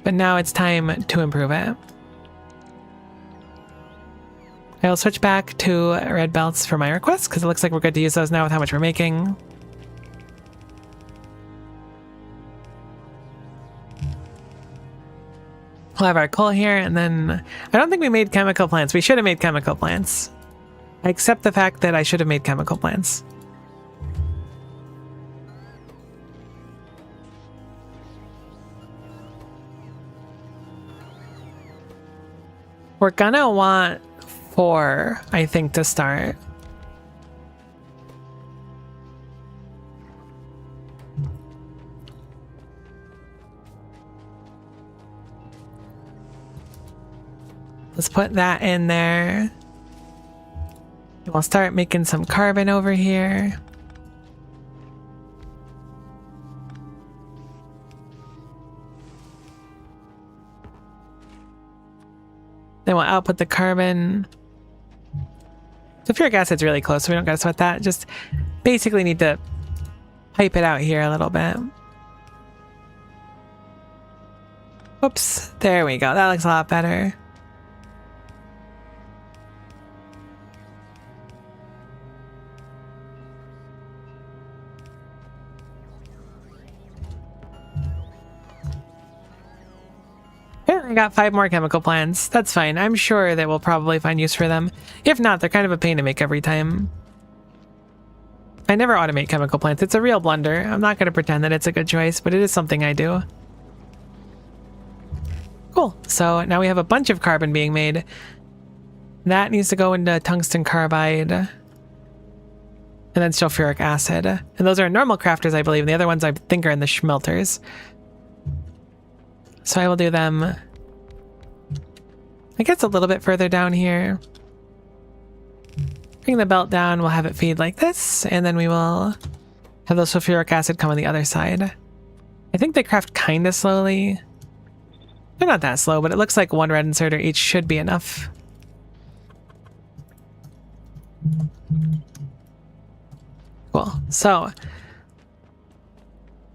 But now it's time to improve it. I'll switch back to red belts for my requests, because it looks like we're good to use those now with how much we're making. We'll have our coal here, and then I don't think we made chemical plants. We should have made chemical plants. I accept the fact that I should have made chemical plants. We're gonna want 4, I think, to start. Let's put that in there. We'll start making some carbon over here. Then we'll output the carbon. Sulfuric acid's really close, so we don't gotta sweat that. Just basically need to pipe it out here a little bit. Whoops, there we go. That looks a lot better. I got 5 more chemical plants. That's fine. I'm sure that we'll probably find use for them. If not, they're kind of a pain to make every time. I never automate chemical plants. It's a real blunder. I'm not going to pretend that it's a good choice, but it is something I do. Cool. So now we have a bunch of carbon being made. That needs to go into tungsten carbide. And then sulfuric acid. And those are normal crafters, I believe. And the other ones I think are in the schmelters. So I will do them, I guess, a little bit further down here. Bring the belt down, we'll have it feed like this, and then we will have the sulfuric acid come on the other side. I think they craft kind of slowly. They're not that slow, but it looks like 1 red inserter each should be enough. Cool. So,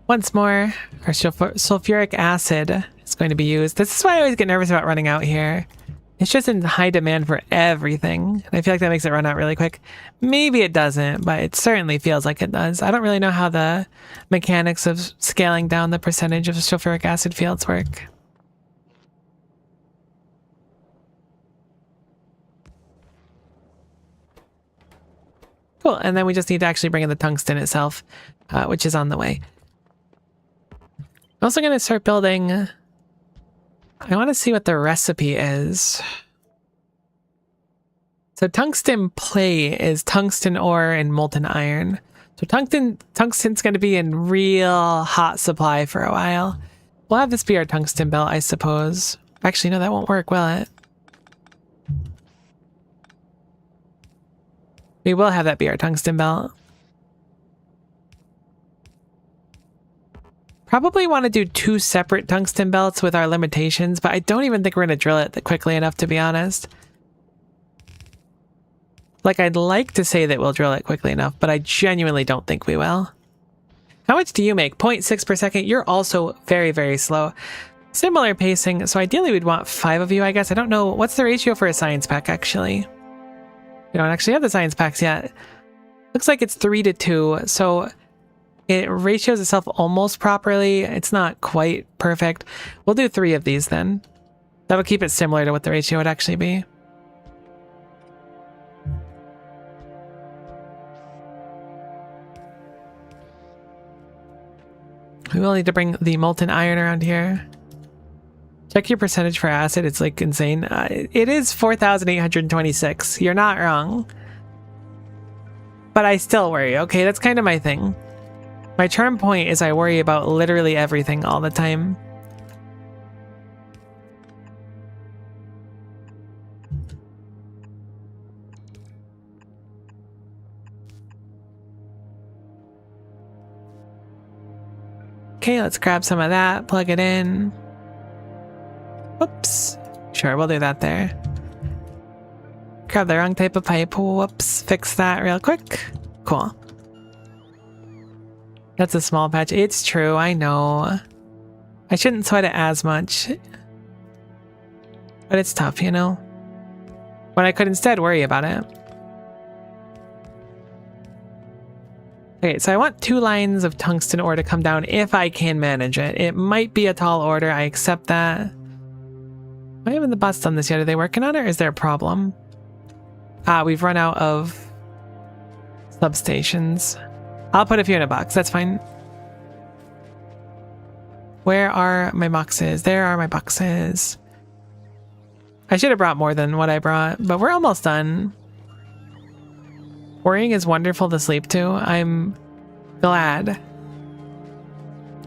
once more, our sulfuric acid is going to be used. This is why I always get nervous about running out here. It's just in high demand for everything. And I feel like that makes it run out really quick. Maybe it doesn't, but it certainly feels like it does. I don't really know how the mechanics of scaling down the percentage of sulfuric acid fields work. Cool, and then we just need to actually bring in the tungsten itself, which is on the way. I'm also going to start building... I want to see what the recipe is. So tungsten plate is tungsten ore and molten iron. So tungsten's going to be in real hot supply for a while. We'll have this be our tungsten belt, I suppose. Actually, no, that won't work, will it? We will have that be our tungsten belt. Probably want to do 2 separate tungsten belts with our limitations, but I don't even think we're going to drill it quickly enough, to be honest. Like, I'd like to say that we'll drill it quickly enough, but I genuinely don't think we will. How much do you make? 0.6 per second. You're also very, very slow. Similar pacing, so ideally we'd want 5 of you, I guess. I don't know. What's the ratio for a science pack, actually? We don't actually have the science packs yet. Looks like it's 3 to 2, so it ratios itself almost properly. It's not quite perfect. We'll do 3 of these then. That'll keep it similar to what the ratio would actually be. We will need to bring the molten iron around here. Check your percentage for acid. It's like insane. It is 4,826. You're not wrong. But I still worry. Okay, that's kind of my thing. My charm point is I worry about literally everything all the time. Okay, let's grab some of that, plug it in. Whoops. Sure, we'll do that there. Grab the wrong type of pipe. Whoops. Fix that real quick. Cool. That's a small patch. It's true, I know. I shouldn't sweat it as much. But it's tough, you know? When I could instead worry about it. Okay, so I want 2 lines of tungsten ore to come down if I can manage it. It might be a tall order, I accept that. Why haven't the bots done this yet? Are they working on it or is there a problem? We've run out of substations. I'll put a few in a box, that's fine. Where are my boxes? There are my boxes. I should have brought more than what I brought, but we're almost done. Worrying is wonderful to sleep to. I'm glad.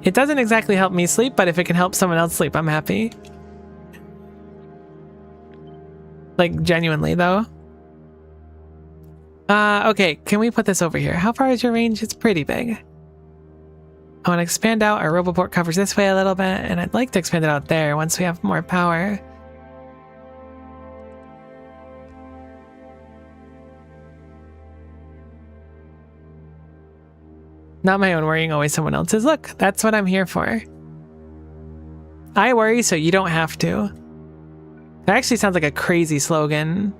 It doesn't exactly help me sleep, but if it can help someone else sleep, I'm happy. Like, genuinely, though. Okay, can we put this over here? How far is your range? It's pretty big. I want to expand out. Our roboport covers this way a little bit, and I'd like to expand it out there once we have more power. Not my own worrying, always someone else's. Look, that's what I'm here for. I worry so you don't have to. That actually sounds like a crazy slogan.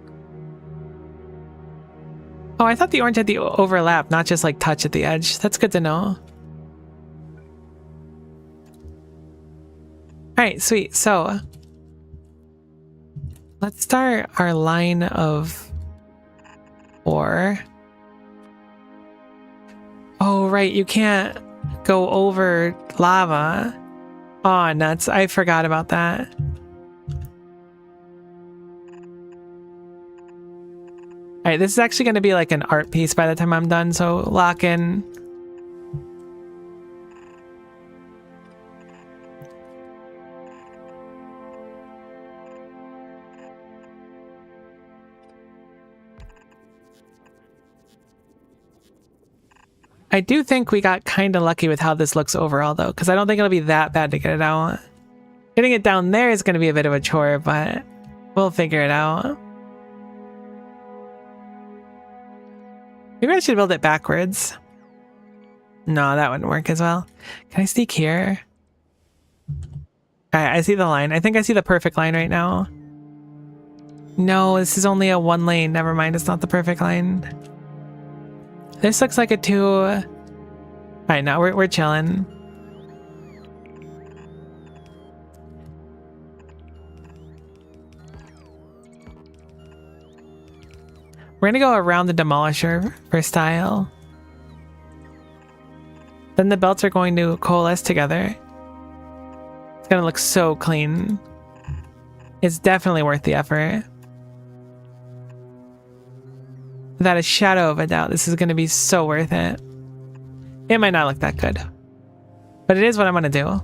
Oh, I thought the orange had the overlap, not just like touch at the edge. That's good to know. Alright, sweet. So, let's start our line of ore. Oh, right, you can't go over lava. Aw, nuts. I forgot about that. Alright, this is actually going to be like an art piece by the time I'm done, so lock in. I do think we got kind of lucky with how this looks overall, though, because I don't think it'll be that bad to get it out. Getting it down there is going to be a bit of a chore, but we'll figure it out. Maybe I should build it backwards. No, that wouldn't work as well. Can I sneak here? Alright, I see the line. I think I see the perfect line right now. No, this is only a 1 lane. Never mind, it's not the perfect line. This looks like a 2. Alright, now we're chilling. We're gonna go around the demolisher for style. Then the belts are going to coalesce together. It's gonna look so clean. It's definitely worth the effort. Without a shadow of a doubt, this is going to be so worth it. It might not look that good, but it is what I'm going to do.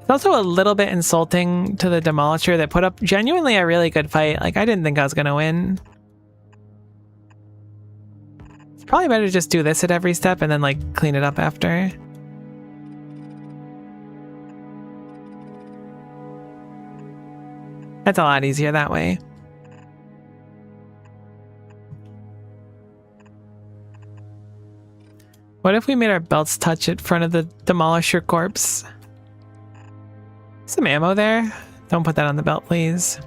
It's also a little bit insulting to the Demolisher that put up genuinely a really good fight. Like, I didn't think I was going to win. It's probably better to just do this at every step and then, like, clean it up after. That's a lot easier that way. What if we made our belts touch in front of the Demolisher corpse? Some ammo there. Don't put that on the belt, please.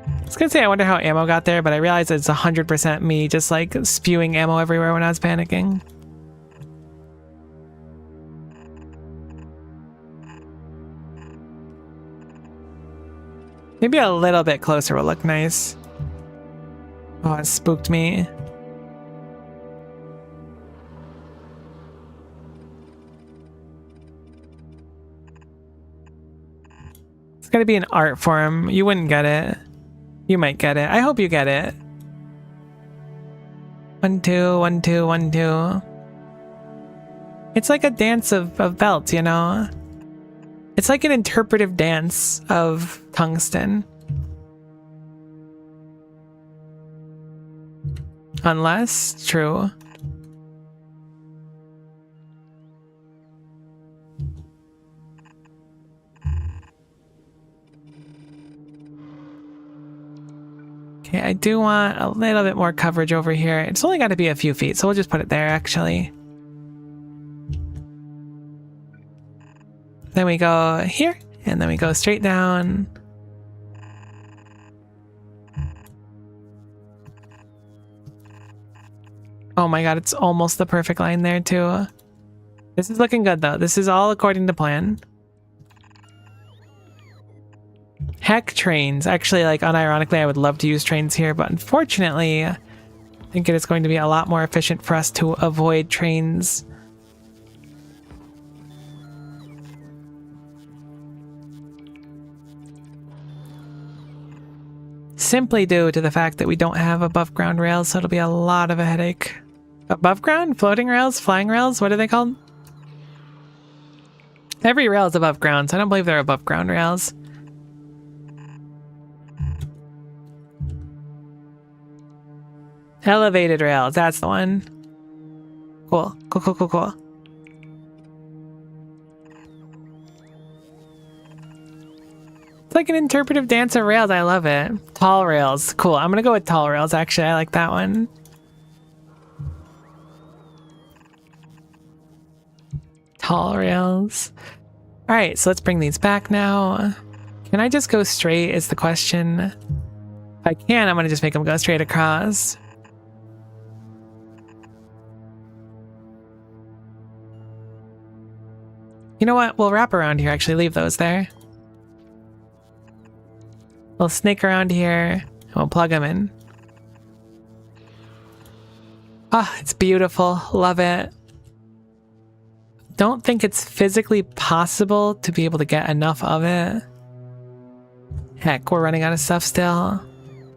I was gonna say I wonder how ammo got there, but I realized it's 100% me just like spewing ammo everywhere when I was panicking. Maybe a little bit closer will look nice. Oh, it spooked me. It's gotta be an art form. You wouldn't get it. You might get it. I hope you get it. 1, 2, 1, 2, 1, 2. It's like a dance of belts, you know? It's like an interpretive dance of tungsten. Unless, true. Okay, I do want a little bit more coverage over here. It's only got to be a few feet, so we'll just put it there, actually. Then we go here, and then we go straight down. Oh my god, it's almost the perfect line there, too. This is looking good, though. This is all according to plan. Heck, trains. Actually, like, unironically, I would love to use trains here, but unfortunately, I think it is going to be a lot more efficient for us to avoid trains. Simply due to the fact that we don't have above ground rails, so it'll be a lot of a headache. Above ground? Floating rails? Flying rails? What are they called? Every rail is above ground, so I don't believe they're above ground rails. Elevated rails, that's the one. Cool. Cool, cool, cool, cool. It's like an interpretive dance of rails. I love it. Tall rails. Cool. I'm going to go with tall rails, actually. I like that one. Tall rails. All right, so let's bring these back now. Can I just go straight is the question. If I can, I'm going to just make them go straight across. You know what? We'll wrap around here, actually. Leave those there. We'll snake around here, and we'll plug them in. Ah, it's beautiful. Love it. Don't think it's physically possible to be able to get enough of it. Heck, we're running out of stuff still.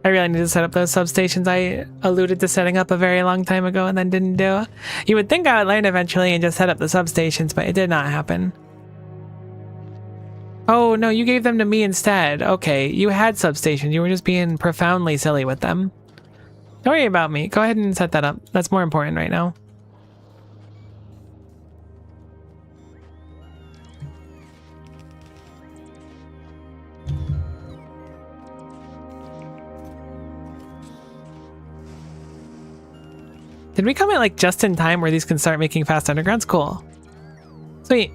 I really need to set up those substations I alluded to setting up a very long time ago and then didn't do. You would think I would learn eventually and just set up the substations, but it did not happen. Oh, no, you gave them to me instead. Okay, you had substations. You were just being profoundly silly with them. Don't worry about me. Go ahead and set that up. That's more important right now. Did we come in like just in time where these can start making fast undergrounds? Cool. Sweet.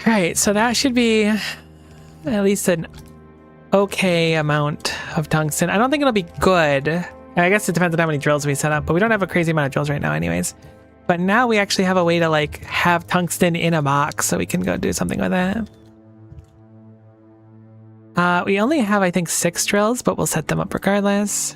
Alright, so that should be at least an okay amount of tungsten. I don't think it'll be good. I guess it depends on how many drills we set up, but we don't have a crazy amount of drills right now anyways. But now we actually have a way to like have tungsten in a box so we can go do something with it. We only have, I think, 6 drills, but we'll set them up regardless.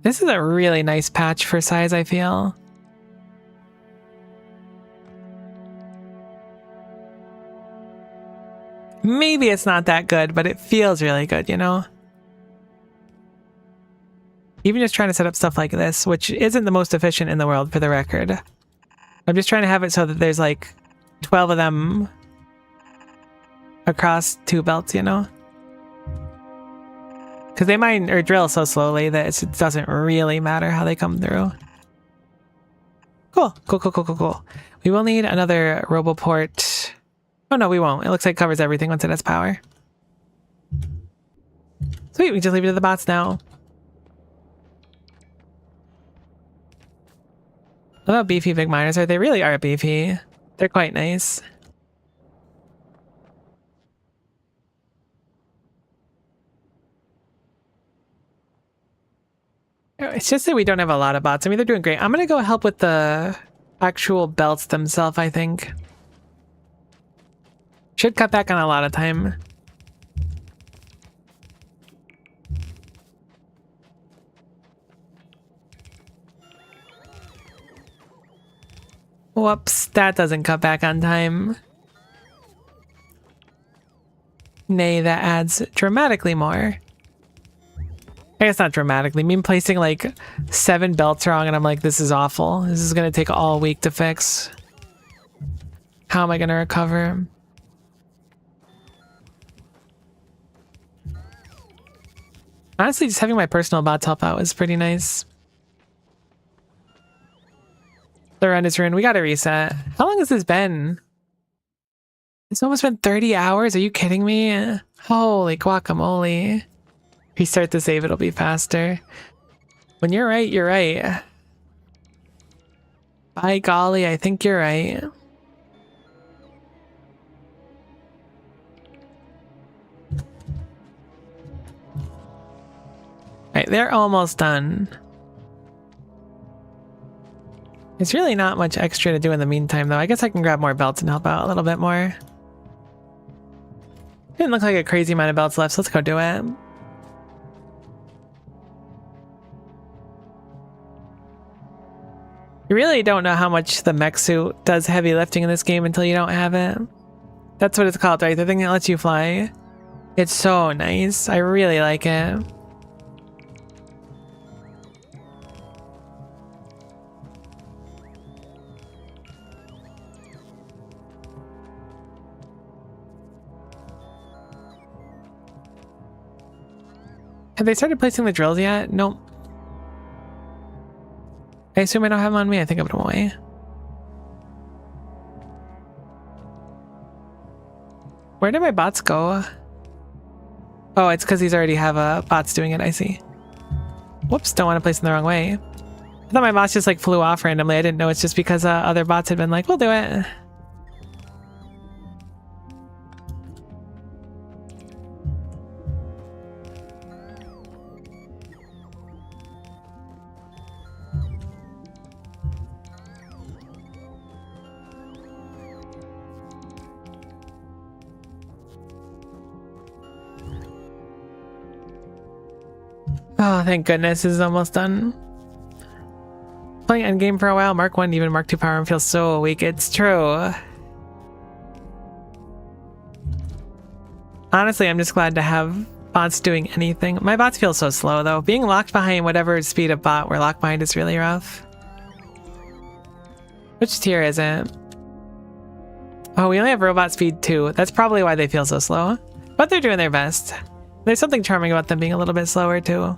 This is a really nice patch for size, I feel. Maybe it's not that good, but it feels really good, you know? Even just trying to set up stuff like this, which isn't the most efficient in the world for the record. I'm just trying to have it so that there's like 12 of them across 2 belts, you know? Because they mine or drill so slowly that it doesn't really matter how they come through. Cool. Cool. We will need another Roboport. Oh no, we won't. It looks like it covers everything once it has power. Sweet, we just leave it to the bots now. What about beefy big miners? They really are beefy. They're quite nice. It's just that we don't have a lot of bots. I mean, they're doing great. I'm going to go help with the actual belts themselves, I think. Should cut back on a lot of time. Whoops, that doesn't cut back on time. Nay, that adds dramatically more. I guess not dramatically. I mean, placing like 7 belts wrong and I'm like, this is awful. This is going to take all week to fix. How am I going to recover? Honestly, just having my personal bots help out was pretty nice. The run is ruined. We got to reset. How long has this been? It's almost been 30 hours. Are you kidding me? Holy guacamole. Restart the save, it'll be faster. When you're right, you're right. By golly, I think you're right. Right, they're almost done. There's really not much extra to do in the meantime, though. I guess I can grab more belts and help out a little bit more. Didn't look like a crazy amount of belts left, so let's go do it. You really don't know how much the mech suit does heavy lifting in this game until you don't have it. That's what it's called, right? The thing that lets you fly. It's so nice. I really like it. Have they started placing the drills yet? Nope. I assume I don't have them on me. I think I put them away. Where did my bots go? Oh, it's because these already have bots doing it. I see. Whoops, don't want to place them the wrong way. I thought my bots just like flew off randomly. I didn't know it's just because other bots had been like, we'll do it. Oh, thank goodness this is almost done. Playing endgame for a while, Mark 1, even Mark 2 power feels so weak. It's true. Honestly, I'm just glad to have bots doing anything. My bots feel so slow, though. Being locked behind whatever speed of bot we're locked behind is really rough. Which tier is it? Oh, we only have robot speed 2. That's probably why they feel so slow. But they're doing their best. There's something charming about them being a little bit slower, too.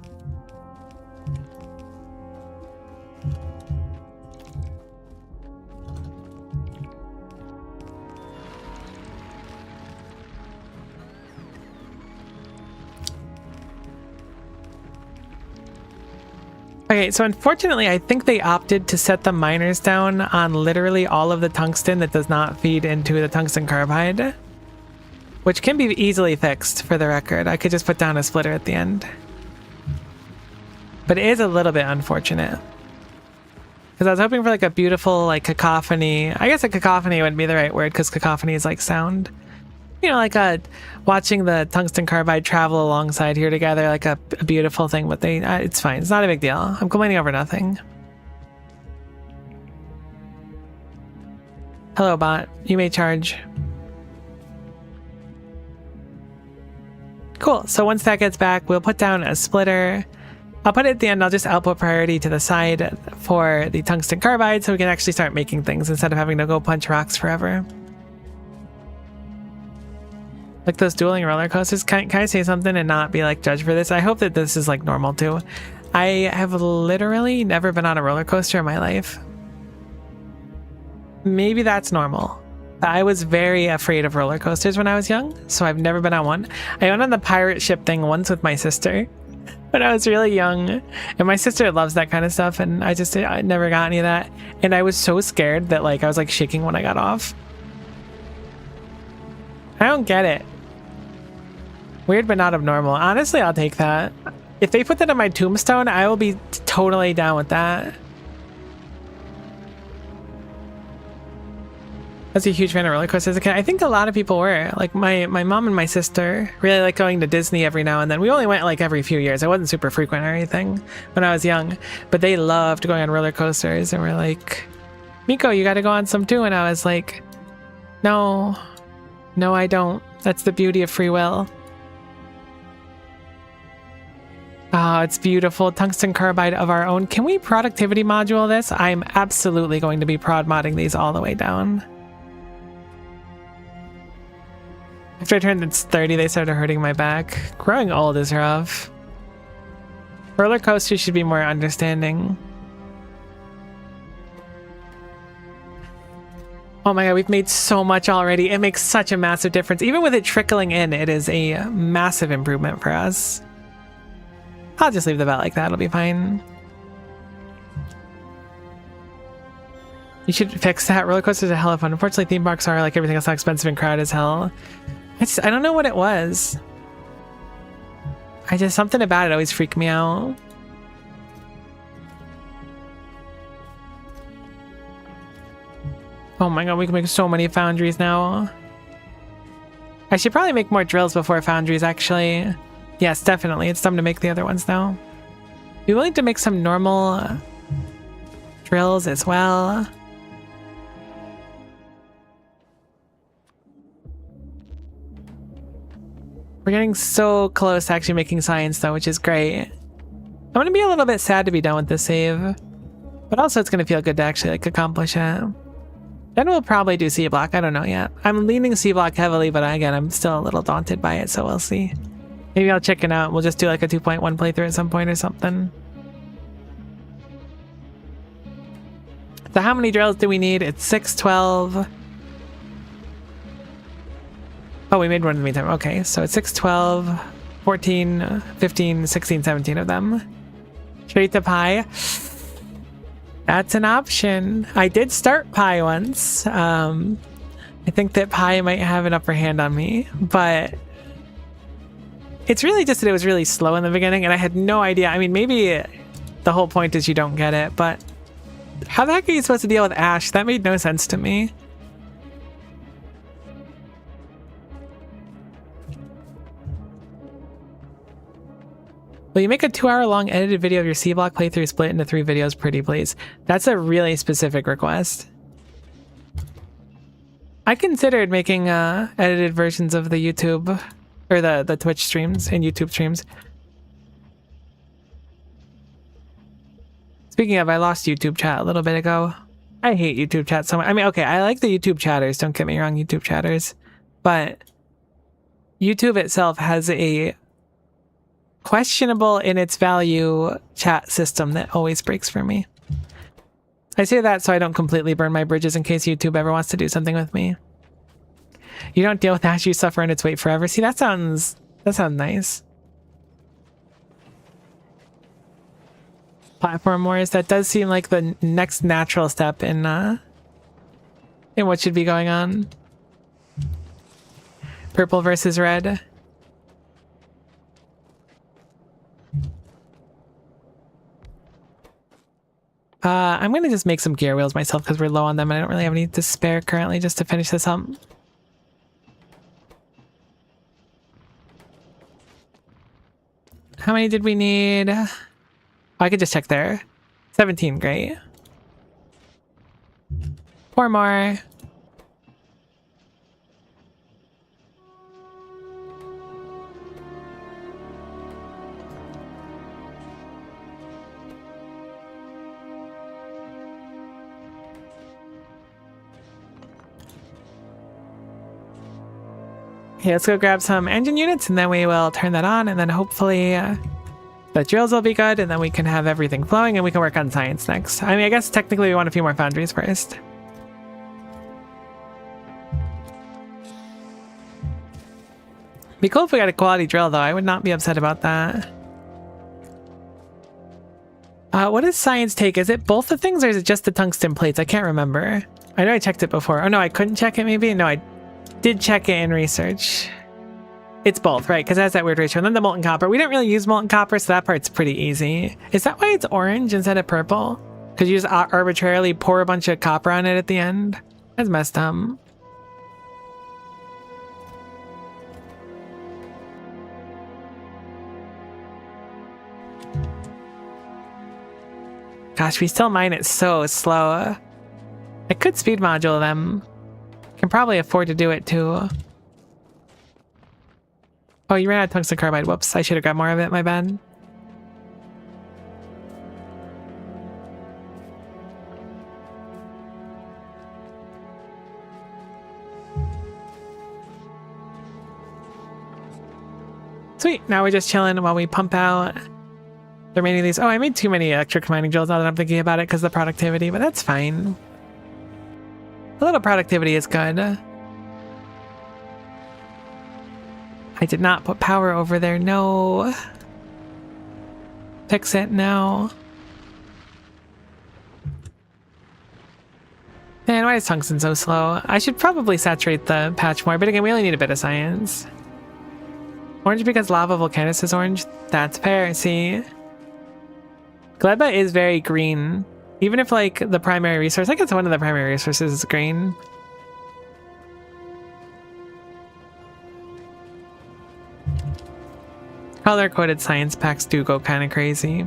Okay, so unfortunately, I think they opted to set the miners down on literally all of the tungsten that does not feed into the tungsten carbide, which can be easily fixed, for the record. I could just put down a splitter at the end. But it is a little bit unfortunate. Because I was hoping for like a beautiful like cacophony. I guess a cacophony wouldn't be the right word because cacophony is like sound. You know, like watching the tungsten carbide travel alongside here together, like a beautiful thing. But it's fine. It's not a big deal. I'm complaining over nothing. Hello, bot. You may charge. Cool. So once that gets back, we'll put down a splitter. I'll put it at the end. I'll just output priority to the side for the tungsten carbide so we can actually start making things instead of having to go punch rocks forever. Like those dueling roller coasters. Can I say something and not be like judged for this? I hope that this is like normal too. I have literally never been on a roller coaster in my life. Maybe that's normal. I was very afraid of roller coasters when I was young, so I've never been on one. I went on the pirate ship thing once with my sister when I was really young, and my sister loves that kind of stuff, and I never got any of that, and I was so scared that like I was like shaking when I got off. I don't get it. Weird but not abnormal. Honestly, I'll take that. If they put that on my tombstone, I will be totally down with that. I was a huge fan of roller coasters as a kid. I think a lot of people were. Like my mom and my sister really like going to Disney every now and then. We only went like every few years. It wasn't super frequent or anything when I was young. But they loved going on roller coasters and were like, Miko, you got to go on some too. And I was like, no, I don't. That's the beauty of free will. Oh, it's beautiful. Tungsten carbide of our own. Can we productivity module this? I'm absolutely going to be prod modding these all the way down. After I turned 30, they started hurting my back. Growing old is rough. Roller coasters should be more understanding. Oh my god, we've made so much already. It makes such a massive difference. Even with it trickling in, it is a massive improvement for us. I'll just leave the belt like that. It'll be fine. You should fix that. Roller coasters are hella fun. Unfortunately, theme parks are like everything else, so expensive and crowded as hell. I don't know what it was. Something about it always freaked me out. Oh my god, we can make so many foundries now. I should probably make more drills before foundries, actually. Yes, definitely. It's time to make the other ones now. Be willing to make some normal drills as well. We're getting so close to actually making science though, which is great. I'm gonna be a little bit sad to be done with this save, but also it's gonna feel good to actually like accomplish it. Then we'll probably do C block. I don't know yet. I'm leaning C block heavily, but again, I'm still a little daunted by it, so we'll see. Maybe I'll check it out. We'll just do like a 2.1 playthrough at some point or something. So how many drills do we need? It's 6, 12. Oh, we made one in the meantime. Okay, so it's 6, 12, 14, 15, 16, 17 of them. Straight to pi. That's an option. I did start pi once. I think that pi might have an upper hand on me, but it's really just that it was really slow in the beginning and I had no idea. I mean, maybe the whole point is you don't get it, but how the heck are you supposed to deal with Ash? That made no sense to me. Will you make a 2-hour-long edited video of your C-block playthrough split into 3 videos, pretty please? That's a really specific request. I considered making edited versions of the YouTube, or the Twitch streams and YouTube streams. Speaking of, I lost YouTube chat a little bit ago. I hate YouTube chat so much. I mean, okay, I like the YouTube chatters, don't get me wrong, YouTube chatters. But YouTube itself has a questionable in its value chat system that always breaks for me. I say that so I don't completely burn my bridges in case YouTube ever wants to do something with me. You don't deal with Ash, you suffer and it's wait forever. See, that sounds nice. Platform wars, that does seem like the next natural step in what should be going on. Purple versus red. I'm gonna just make some gear wheels myself because we're low on them and I don't really have any to spare currently just to finish this up. How many did we need? Oh, I could just check there. 17, great. 4 more. Okay, let's go grab some engine units and then we will turn that on and then hopefully the drills will be good and then we can have everything flowing and we can work on science next. I mean, I guess technically we want a few more foundries first. Be cool if we got a quality drill though. I would not be upset about that. What does science take? Is it both the things or is it just the tungsten plates? I can't remember. I know I checked it before. Oh no, I couldn't check it maybe? No, I did check it in research. It's both, right? Because it has that weird ratio. And then the molten copper. We don't really use molten copper, so that part's pretty easy. Is that why it's orange instead of purple? Because you just arbitrarily pour a bunch of copper on it at the end? That's messed up. Gosh, we still mine it so slow. I could speed module them. Can probably afford to do it too. Oh, you ran out of tungsten carbide. Whoops, I should have got more of it, my bad. Sweet, now we're just chilling while we pump out the remaining of these. Oh, I made too many electric mining drills now that I'm thinking about it because of the productivity, but that's fine. A little productivity is good. I did not put power over there, no. Fix it now. Man, why is tungsten so slow? I should probably saturate the patch more, but again, we only need a bit of science. Orange because lava volcanus is orange? That's fair, see? Gleba is very green. Even if, like, the primary resource, I guess one of the primary resources is green. Color-coded science packs do go kind of crazy.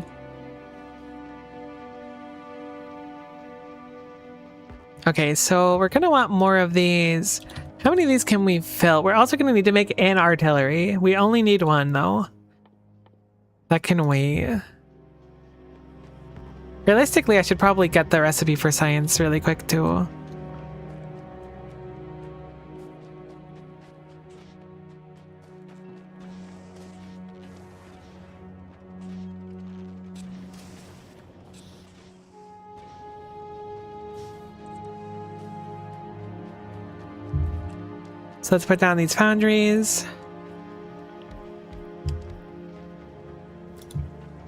Okay, so we're gonna want more of these. How many of these can we fill? We're also gonna need to make an artillery. We only need one, though. That can wait. Realistically, I should probably get the recipe for science really quick, too. So let's put down these foundries.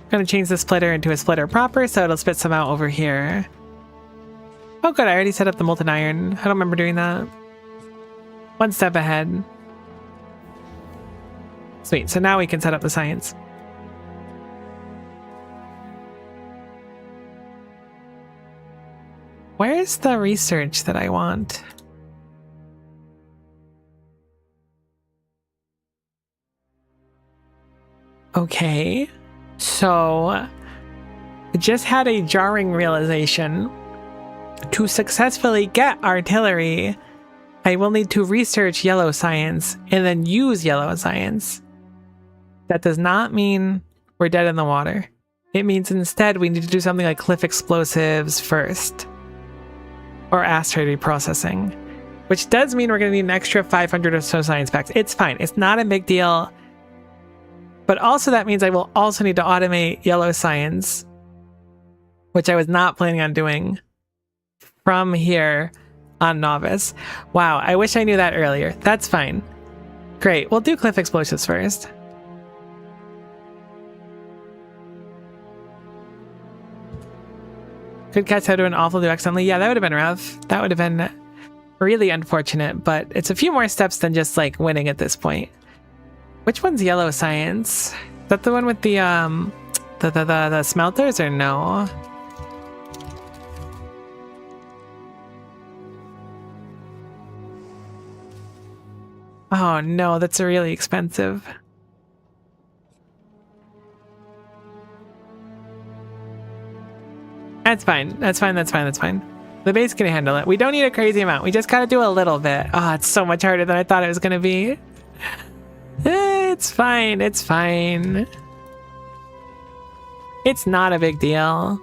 I'm gonna change the splitter into a splitter proper so it'll spit some out over here. Oh good, I already set up the molten iron. I don't remember doing that. One step ahead. Sweet, so now we can set up the science. Where's the research that I want? Okay. So, I just had a jarring realization. To successfully get artillery, I will need to research yellow science and then use yellow science. That does not mean we're dead in the water. It means instead we need to do something like cliff explosives first. Or asteroid reprocessing. Which does mean we're going to need an extra 500 or so science packs. It's fine. It's not a big deal. But also that means I will also need to automate yellow science, which I was not planning on doing from here on Novice. Wow, I wish I knew that earlier. That's fine. Great, we'll do cliff explosives first. Could catch how to an awful do accidentally. Yeah, that would have been rough. That would have been really unfortunate, but it's a few more steps than just like winning at this point. Which one's yellow science? Is that the one with the smelters or no? Oh no, that's really expensive. That's fine. That's fine. That's fine. That's fine. The base can handle it. We don't need a crazy amount. We just gotta do a little bit. Oh, it's so much harder than I thought it was gonna be. It's fine. It's fine. It's not a big deal.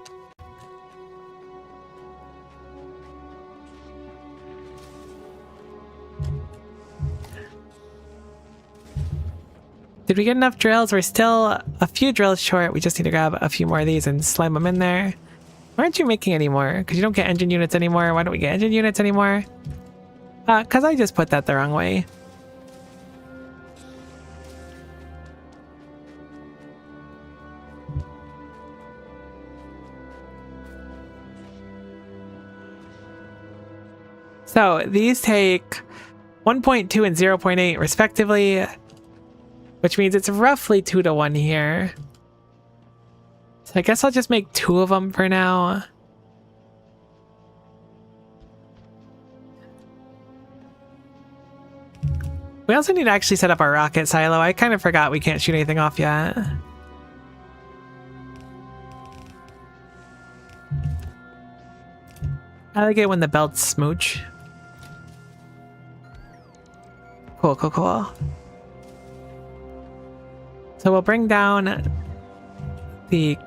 Did we get enough drills? We're still a few drills short. We just need to grab a few more of these and slime them in there. Why aren't you making any more? Because you don't get engine units anymore. Why don't we get engine units anymore? Because I just put that the wrong way. So these take 1.2 and 0.8 respectively, which means it's roughly 2 to 1 here. So I guess I'll just make 2 of them for now. We also need to actually set up our rocket silo. I kind of forgot we can't shoot anything off yet. I like it when the belts smooch. Cool, cool, cool. So we'll bring down the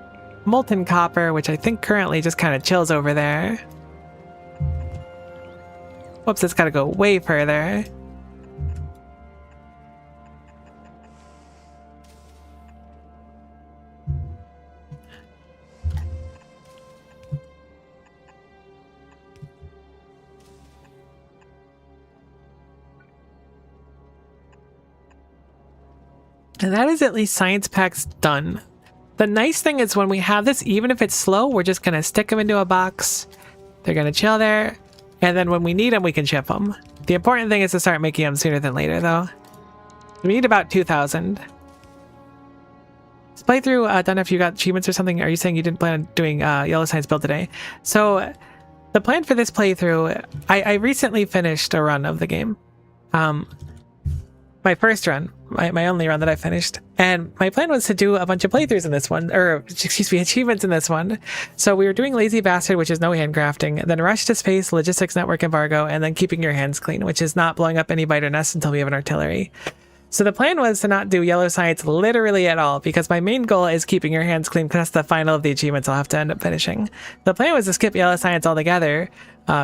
molten copper, which I think currently just kind of chills over there. Whoops, it's got to go way further. And that is at least science packs done. The nice thing is when we have this, even if it's slow, we're just going to stick them into a box. They're going to chill there. And then when we need them, we can ship them. The important thing is to start making them sooner than later, though. We need about 2,000. This playthrough, don't know if you got achievements or something. Are you saying you didn't plan on doing Yellow Science build today? So the plan for this playthrough, I recently finished a run of the game. My first run, my only run that I finished. And my plan was to do a bunch of playthroughs in this one, or excuse me, achievements in this one. So we were doing Lazy Bastard, which is no handcrafting, then Rush to Space, Logistics Network Embargo, and then Keeping Your Hands Clean, which is not blowing up any biter nests until we have an artillery. So the plan was to not do Yellow Science literally at all, because my main goal is Keeping Your Hands Clean, because that's the final of the achievements I'll have to end up finishing. The plan was to skip Yellow Science altogether,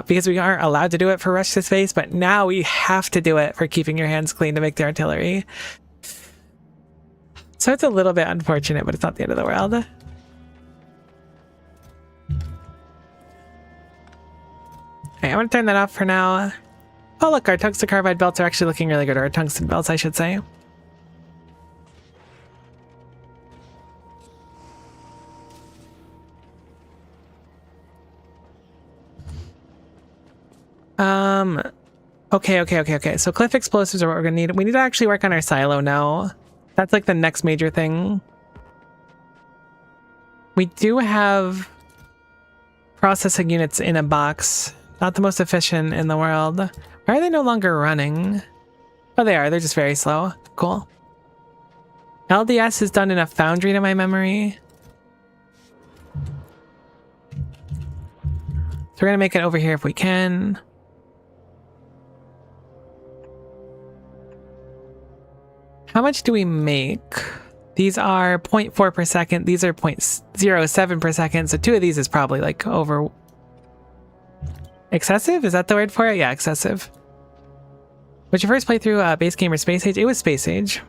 because we aren't allowed to do it for Rush to Space, but now we have to do it for Keeping Your Hands Clean to make the artillery. So it's a little bit unfortunate, but it's not the end of the world. Okay, I'm going to turn that off for now. Oh look, our tungsten carbide belts are actually looking really good, or our tungsten belts, I should say. Okay. So cliff explosives are what we're gonna need. We need to actually work on our silo now. That's like the next major thing. We do have processing units in a box. Not the most efficient in the world. Why are they no longer running? Oh, they are. They're just very slow. Cool. LDS is done in a foundry to my memory. So we're gonna make it over here if we can. How much do we make? These are 0.4 per second. These are 0.07 per second. So 2 of these is probably like over... Excessive? Is that the word for it? Yeah, excessive. Was your first playthrough base game or Space Age? It was Space Age.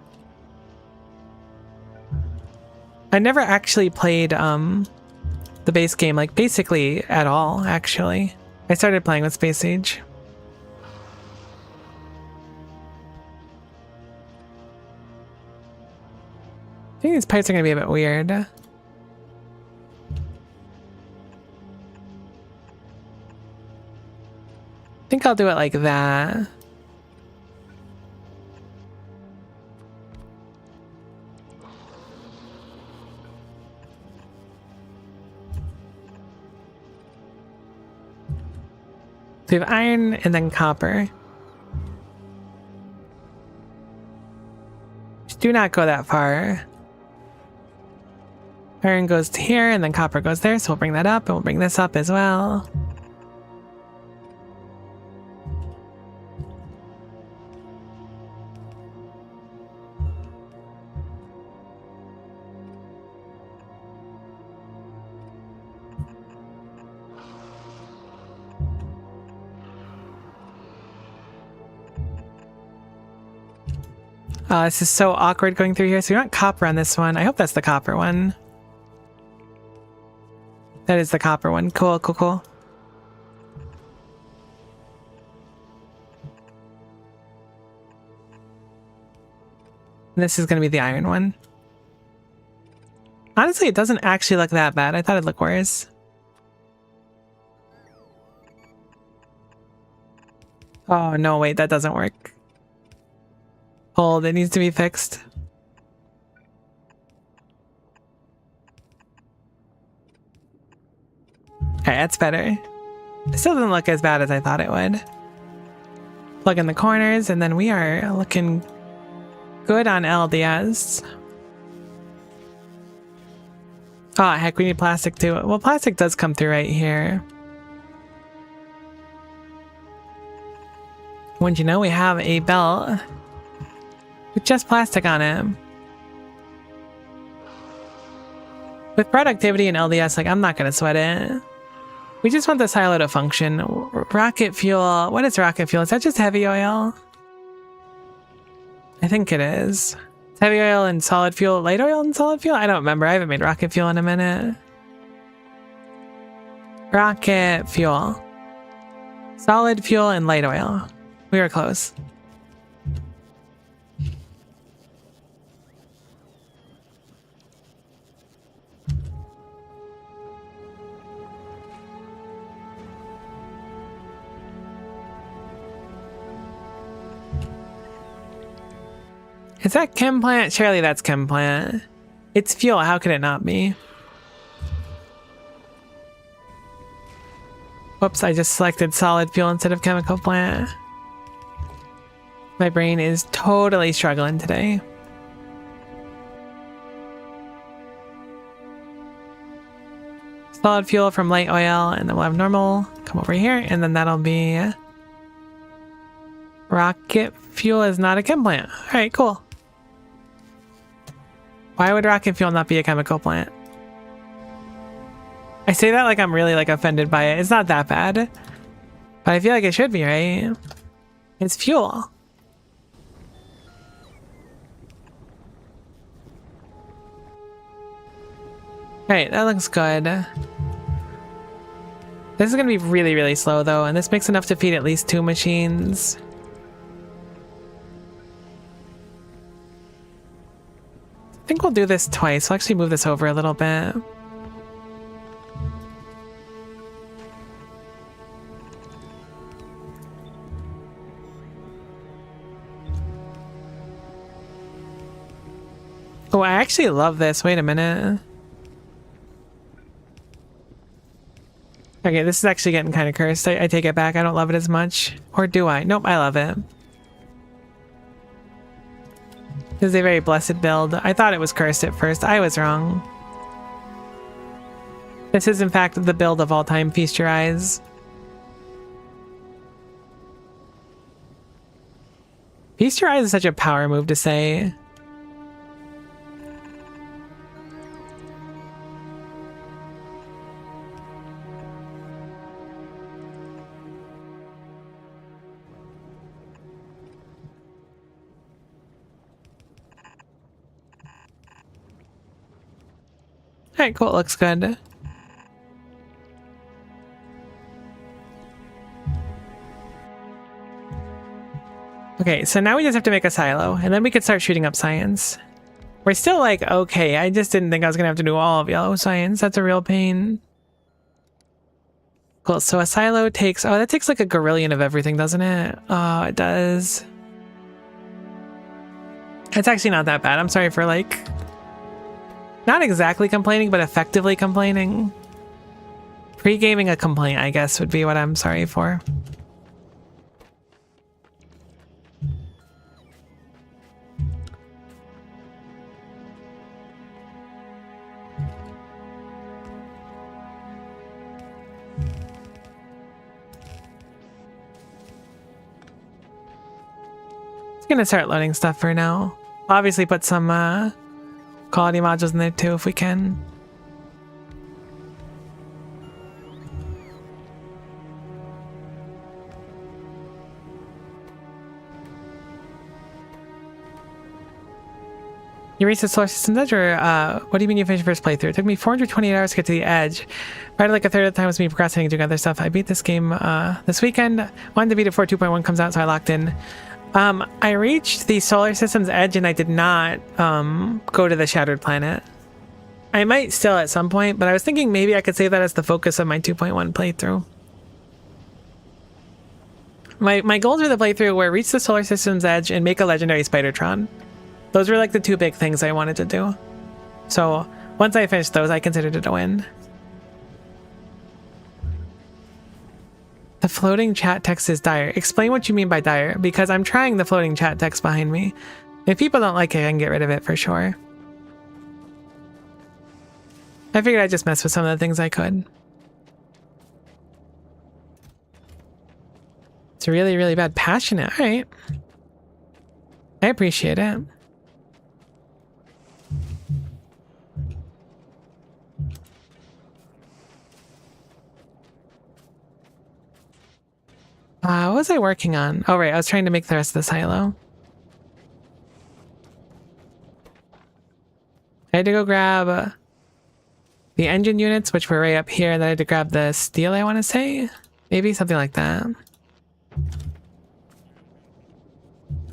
I never actually played the base game, like basically at all, actually. I started playing with Space Age. I think these pipes are going to be a bit weird. I think I'll do it like that. So we have iron and then copper. Do not go that far. Iron goes to here, and then copper goes there, so we'll bring that up, and we'll bring this up as well. Oh, this is so awkward going through here. So we want copper on this one. I hope that's the copper one. That is the copper one. Cool, cool, cool. And this is going to be the iron one. Honestly, it doesn't actually look that bad. I thought it'd look worse. Oh, no, wait, that doesn't work. Hold, it needs to be fixed. Okay, that's better. It still doesn't look as bad as I thought it would. Plug in the corners, and then we are looking good on LDS. Oh, heck, we need plastic too. Well, plastic does come through right here. Wouldn't you know, we have a belt with just plastic on it. With productivity and LDS, like, I'm not gonna sweat it. We just want the silo to function. Rocket fuel. What is rocket fuel? Is that just heavy oil? I think it is. It's heavy oil and solid fuel. Light oil and solid fuel? I don't remember. I haven't made rocket fuel in a minute. Rocket fuel. Solid fuel and light oil. We were close. Is that chem plant? Surely that's chem plant. It's fuel. How could it not be? Whoops, I just selected solid fuel instead of chemical plant. My brain is totally struggling today. Solid fuel from light oil, and then we'll have normal come over here, and then that'll be rocket fuel is not a chem plant. All right, cool. Why would rocket fuel not be a chemical plant? I say that like I'm really like offended by it. It's not that bad, but I feel like it should be, right? It's fuel. Alright, that looks good. This is gonna be really, really slow though, and this makes enough to feed at least 2 machines. I think we'll do this twice. I'll actually move this over a little bit. Oh, I actually love this. Wait a minute. Okay, this is actually getting kind of cursed. I take it back. I don't love it as much. Or do I? Nope, I love it. This is a very blessed build. I thought it was cursed at first. I was wrong. This is in fact the build of all time. Feast your eyes. Feast your eyes is such a power move to say. Alright, cool. It looks good. Okay, so now we just have to make a silo, and then we could start shooting up science. We're still like, okay, I just didn't think I was gonna have to do all of yellow science. That's a real pain. Cool, so a silo takes... Oh, that takes like a gorillion of everything, doesn't it? Oh, it does. It's actually not that bad. I'm sorry for like... Not exactly complaining, but effectively complaining. Pre-gaming a complaint, I guess, would be what I'm sorry for. Just gonna start loading stuff for now. Obviously put some quality modules in there too if we can. You reached the solar system's edge, or what do you mean you finished your first playthrough? It took me 428 hours to get to the edge. Right, like a third of the time was me procrastinating doing other stuff. I beat this game this weekend. Wanted to beat it before 2.1 comes out, so I locked in. I reached the solar system's edge and I did not go to the shattered planet. I might still at some point, but I was thinking maybe I could save that as the focus of my 2.1 playthrough. My goals for the playthrough were reach the solar system's edge and make a legendary Spidertron. Those were like the two big things I wanted to do. So once I finished those, I considered it a win. The floating chat text is dire. Explain what you mean by dire, because I'm trying the floating chat text behind me. If people don't like it, I can get rid of it for sure. I figured I'd just mess with some of the things I could. It's really, really bad. Passionate. All right. I appreciate it. What was I working on? Oh, right. I was trying to make the rest of the silo. I had to go grab the engine units, which were right up here. Then I had to grab the steel, I want to say. Maybe something like that.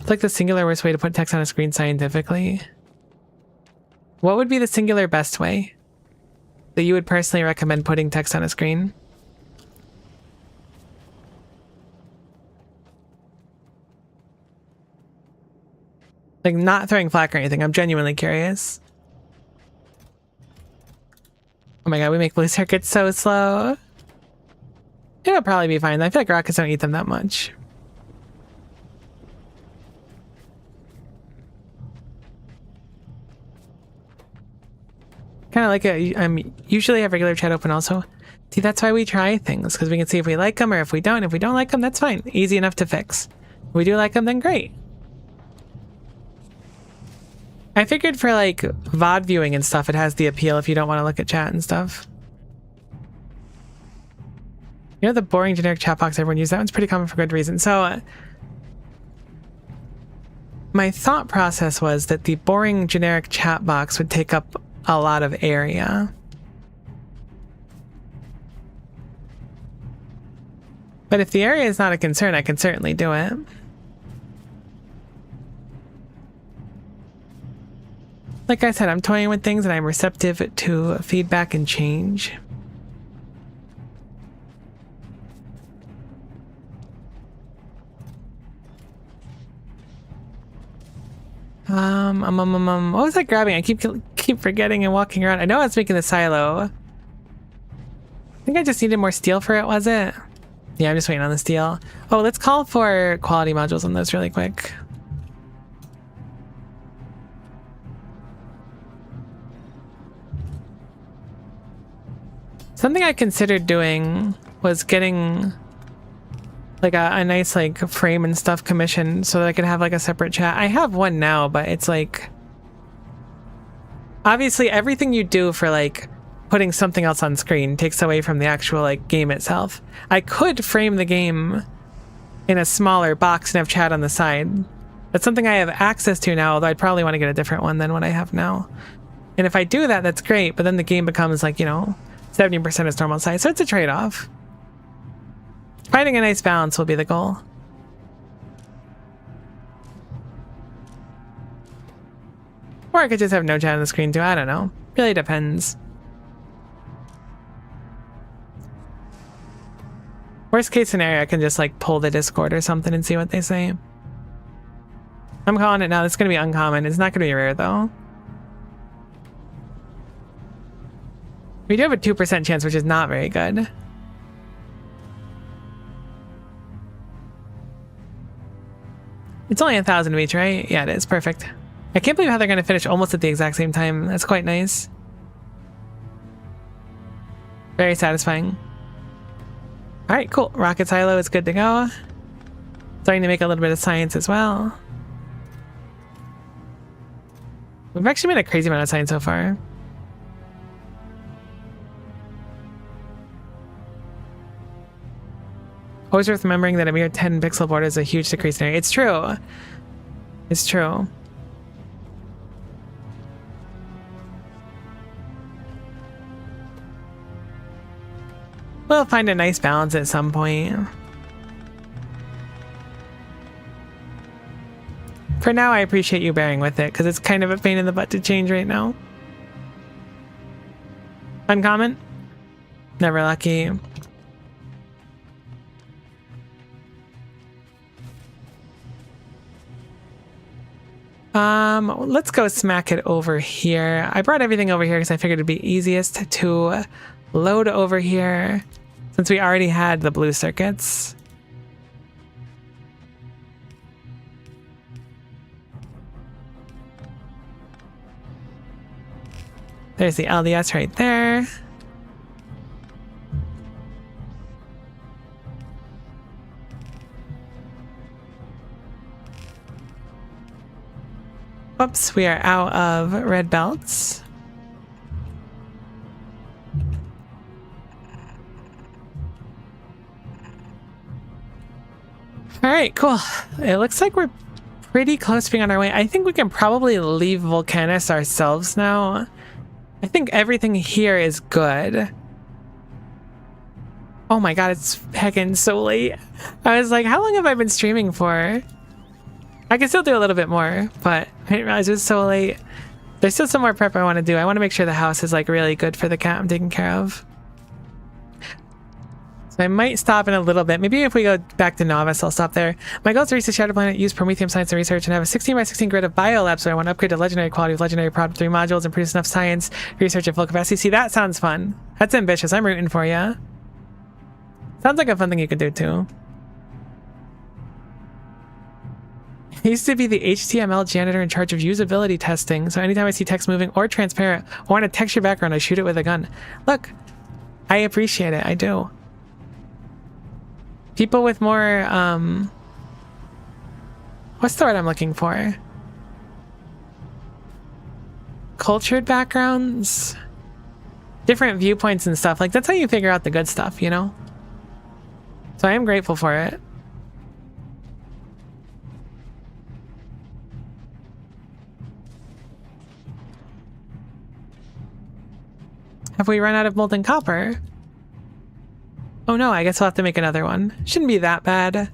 It's like the singular worst way to put text on a screen scientifically. What would be the singular best way that you would personally recommend putting text on a screen? Like, not throwing flack or anything. I'm genuinely curious. Oh my god, we make blue circuits so slow. It'll probably be fine. I feel like rockets don't eat them that much. Kind of like I'm usually have regular chat open also. See, that's why we try things, because we can see if we like them or if we don't. If we don't like them, that's fine. Easy enough to fix. If we do like them, then great. I figured for like VOD viewing and stuff, it has the appeal if you don't want to look at chat and stuff. You know the boring generic chat box everyone uses? That one's pretty common for good reason. So my thought process was that the boring generic chat box would take up a lot of area. But if the area is not a concern, I can certainly do it. Like I said, I'm toying with things and I'm receptive to feedback and change. What was I grabbing? I keep forgetting and walking around. I know I was making the silo. I think I just needed more steel for it, was it? Yeah, I'm just waiting on the steel. Oh, let's call for quality modules on those really quick. Something I considered doing was getting like a nice like frame and stuff commissioned so that I could have like a separate chat. I have one now, but it's like obviously everything you do for like putting something else on screen takes away from the actual like game itself. I could frame the game in a smaller box and have chat on the side. That's something I have access to now, although I'd probably want to get a different one than what I have now. And if I do that, that's great, but then the game becomes like, you know, 70% its normal size, so it's a trade-off. Finding a nice balance will be the goal. Or I could just have no chat on the screen too, I don't know. Really depends. Worst case scenario, I can just like pull the Discord or something and see what they say. I'm calling it now. It's going to be uncommon. It's not going to be rare though. We do have a 2% chance, which is not very good. It's only 1,000 of each, right? Yeah, it is. Perfect. I can't believe how they're going to finish almost at the exact same time. That's quite nice. Very satisfying. Alright, cool. Rocket silo is good to go. Starting to make a little bit of science as well. We've actually made a crazy amount of science so far. Always worth remembering that a mere 10 pixel border is a huge decrease in area. It's true. It's true. We'll find a nice balance at some point. For now, I appreciate you bearing with it, because it's kind of a pain in the butt to change right now. Uncommon? Never lucky. Let's go smack it over here. I brought everything over here because I figured it'd be easiest to load over here since we already had the blue circuits. There's the LDS right there. Oops, we are out of red belts. All right, cool. It looks like we're pretty close to being on our way. I think we can probably leave Volcanus ourselves now. I think everything here is good. Oh my god, it's heckin' so late. I was like, how long have I been streaming for? I can still do a little bit more, but I didn't realize it was so late. There's still some more prep I want to do. I want to make sure the house is like really good for the cat I'm taking care of. So I might stop in a little bit. Maybe if we go back to Novice, I'll stop there. My goal is to reach the Shadow Planet, use Prometheum Science and Research, and have a 16 by 16 grid of biolabs, so I want to upgrade to legendary quality with legendary prod 3 modules and produce enough science research at full capacity. See, that sounds fun. That's ambitious. I'm rooting for you. Sounds like a fun thing you could do too. I used to be the HTML janitor in charge of usability testing, so anytime I see text moving or transparent or in a texture background, I shoot it with a gun. Look, I appreciate it. I do. People with more, what's the word I'm looking for? Cultured backgrounds? Different viewpoints and stuff. Like, that's how you figure out the good stuff, you know? So I am grateful for it. Have we run out of molten copper? Oh no, I guess I'll have to make another one. Shouldn't be that bad.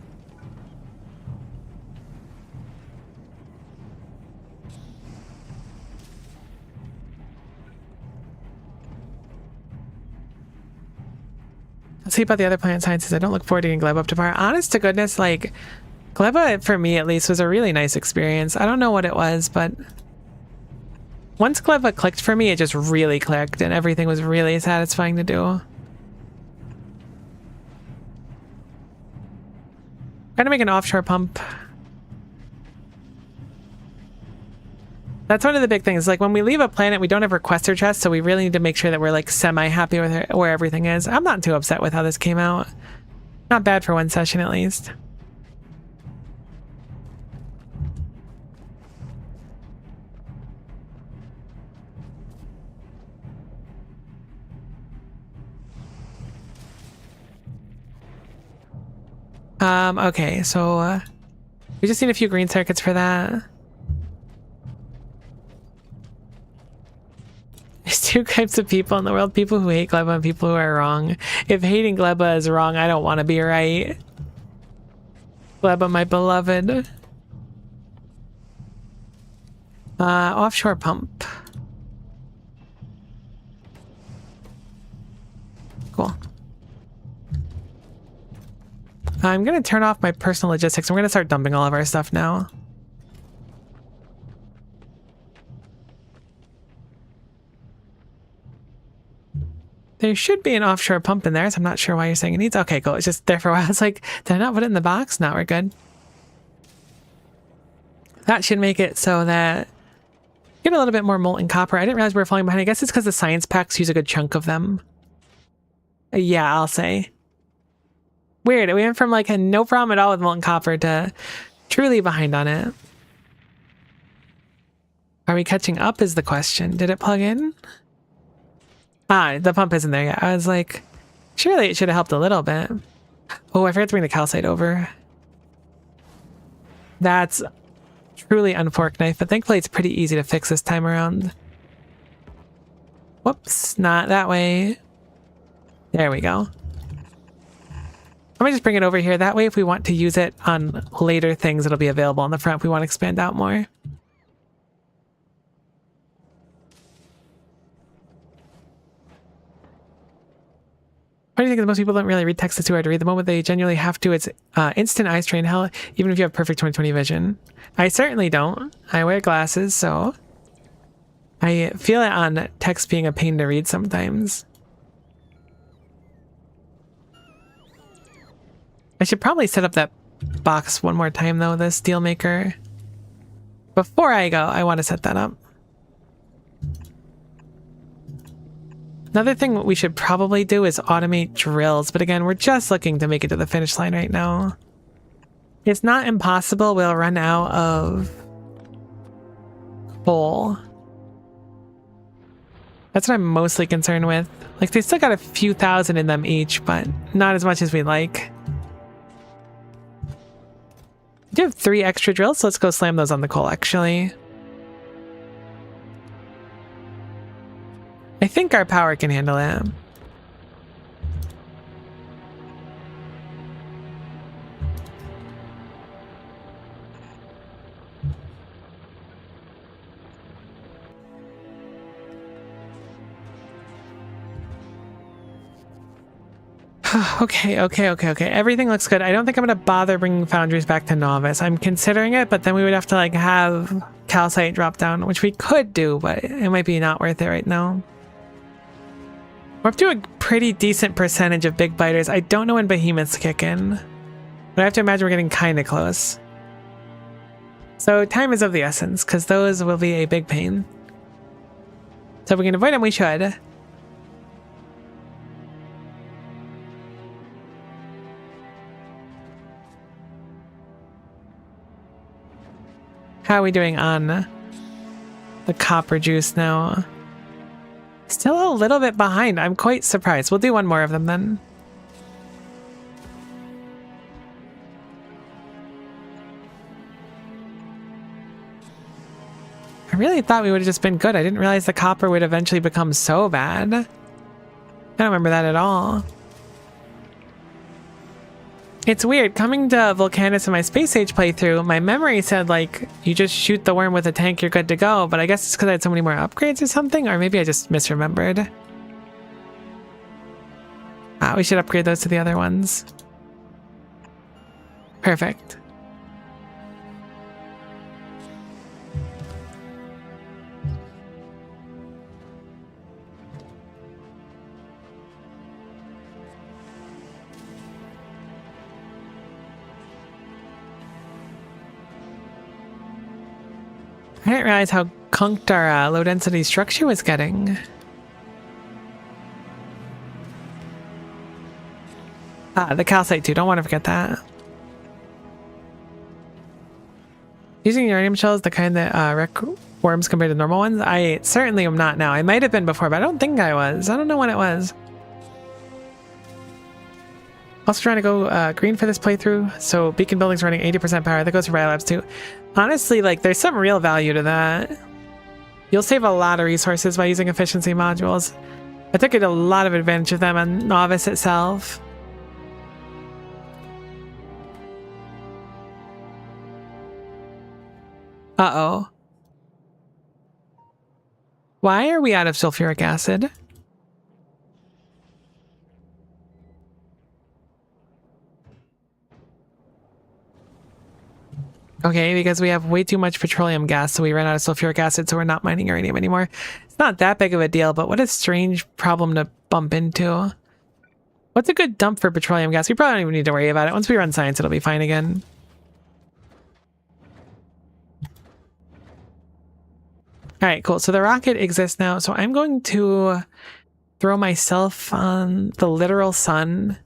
Let's see about the other plant sciences. I don't look forward to getting Gleb up to par. Honest to goodness, like, Gleba, for me at least, was a really nice experience. I don't know what it was, but once Gleba clicked for me, it just really clicked, and everything was really satisfying to do. Gotta make an offshore pump. That's one of the big things. Like, when we leave a planet, we don't have requester chests, so we really need to make sure that we're, like, semi-happy with where everything is. I'm not too upset with how this came out. Not bad for one session, at least. Okay, so, we just need a few green circuits for that. There's two types of people in the world, people who hate Gleba and people who are wrong. If hating Gleba is wrong, I don't want to be right. Gleba, my beloved. Offshore pump. Cool. I'm gonna turn off my personal logistics. I'm gonna start dumping all of our stuff now. There should be an offshore pump in there, so I'm not sure why you're saying it needs. Okay, cool. It's just there for a while. It's like, did I not put it in the box? No, we're good. That should make it so that get a little bit more molten copper. I didn't realize we were falling behind. I guess it's because the science packs use a good chunk of them. Yeah, I'll say. Weird. We went from like a no problem at all with molten copper to truly behind on it. Are we catching up is the question. Did it plug in? Ah, the pump isn't there yet. I was like, surely it should have helped a little bit. Oh, I forgot to bring the calcite over. That's truly unforked knife, but thankfully it's pretty easy to fix this time around. Whoops, not that way. There we go. Let me just bring it over here. That way if we want to use it on later things, it'll be available on the front if we want to expand out more. Funny thing is most people don't really read text. It's too hard to read. The moment they genuinely have to, it's instant eye strain. Hell, even if you have perfect 20/20 vision. I certainly don't. I wear glasses, so I feel it on text being a pain to read sometimes. I should probably set up that box one more time though, the steel maker. Before I go, I want to set that up. Another thing we should probably do is automate drills, but again, we're just looking to make it to the finish line right now. It's not impossible we'll run out of coal. That's what I'm mostly concerned with. Like, they still got a few thousand in them each, but not as much as we'd like. We do have 3 extra drills, so let's go slam those on the coal, actually. I think our power can handle it. Okay. Everything looks good. I don't think I'm going to bother bringing foundries back to novice. I'm considering it, but then we would have to like have calcite drop down, which we could do, but it might be not worth it right now. We're up to a pretty decent percentage of big biters. I don't know when behemoths kick in, but I have to imagine we're getting kind of close. So time is of the essence, because those will be a big pain. So if we can avoid them, we should. How are we doing on the copper juice now? Still a little bit behind. I'm quite surprised. We'll do one more of them then. I really thought we would have just been good. I didn't realize the copper would eventually become so bad. I don't remember that at all. It's weird, coming to Volcanus in my Space Age playthrough, my memory said, like, you just shoot the worm with a tank, you're good to go, but I guess it's because I had so many more upgrades or something, or maybe I just misremembered. We should upgrade those to the other ones. Perfect. I didn't realize how conked our low-density structure was getting. The calcite too, don't want to forget that. Using uranium shells, the kind that wreck worms compared to normal ones? I certainly am not now. I might have been before, but I don't think I was. I don't know when it was. Also trying to go green for this playthrough, so beacon building's running 80% power. That goes for biolabs too. Honestly, like, there's some real value to that. You'll save a lot of resources by using efficiency modules. I took a lot of advantage of them on Novice itself. Uh-oh. Why are we out of sulfuric acid? Okay, because we have way too much petroleum gas, so we ran out of sulfuric acid, so we're not mining uranium anymore. It's not that big of a deal, but what a strange problem to bump into. What's a good dump for petroleum gas? We probably don't even need to worry about it. Once we run science, it'll be fine again. Alright, cool. So the rocket exists now, so I'm going to throw myself on the literal sun,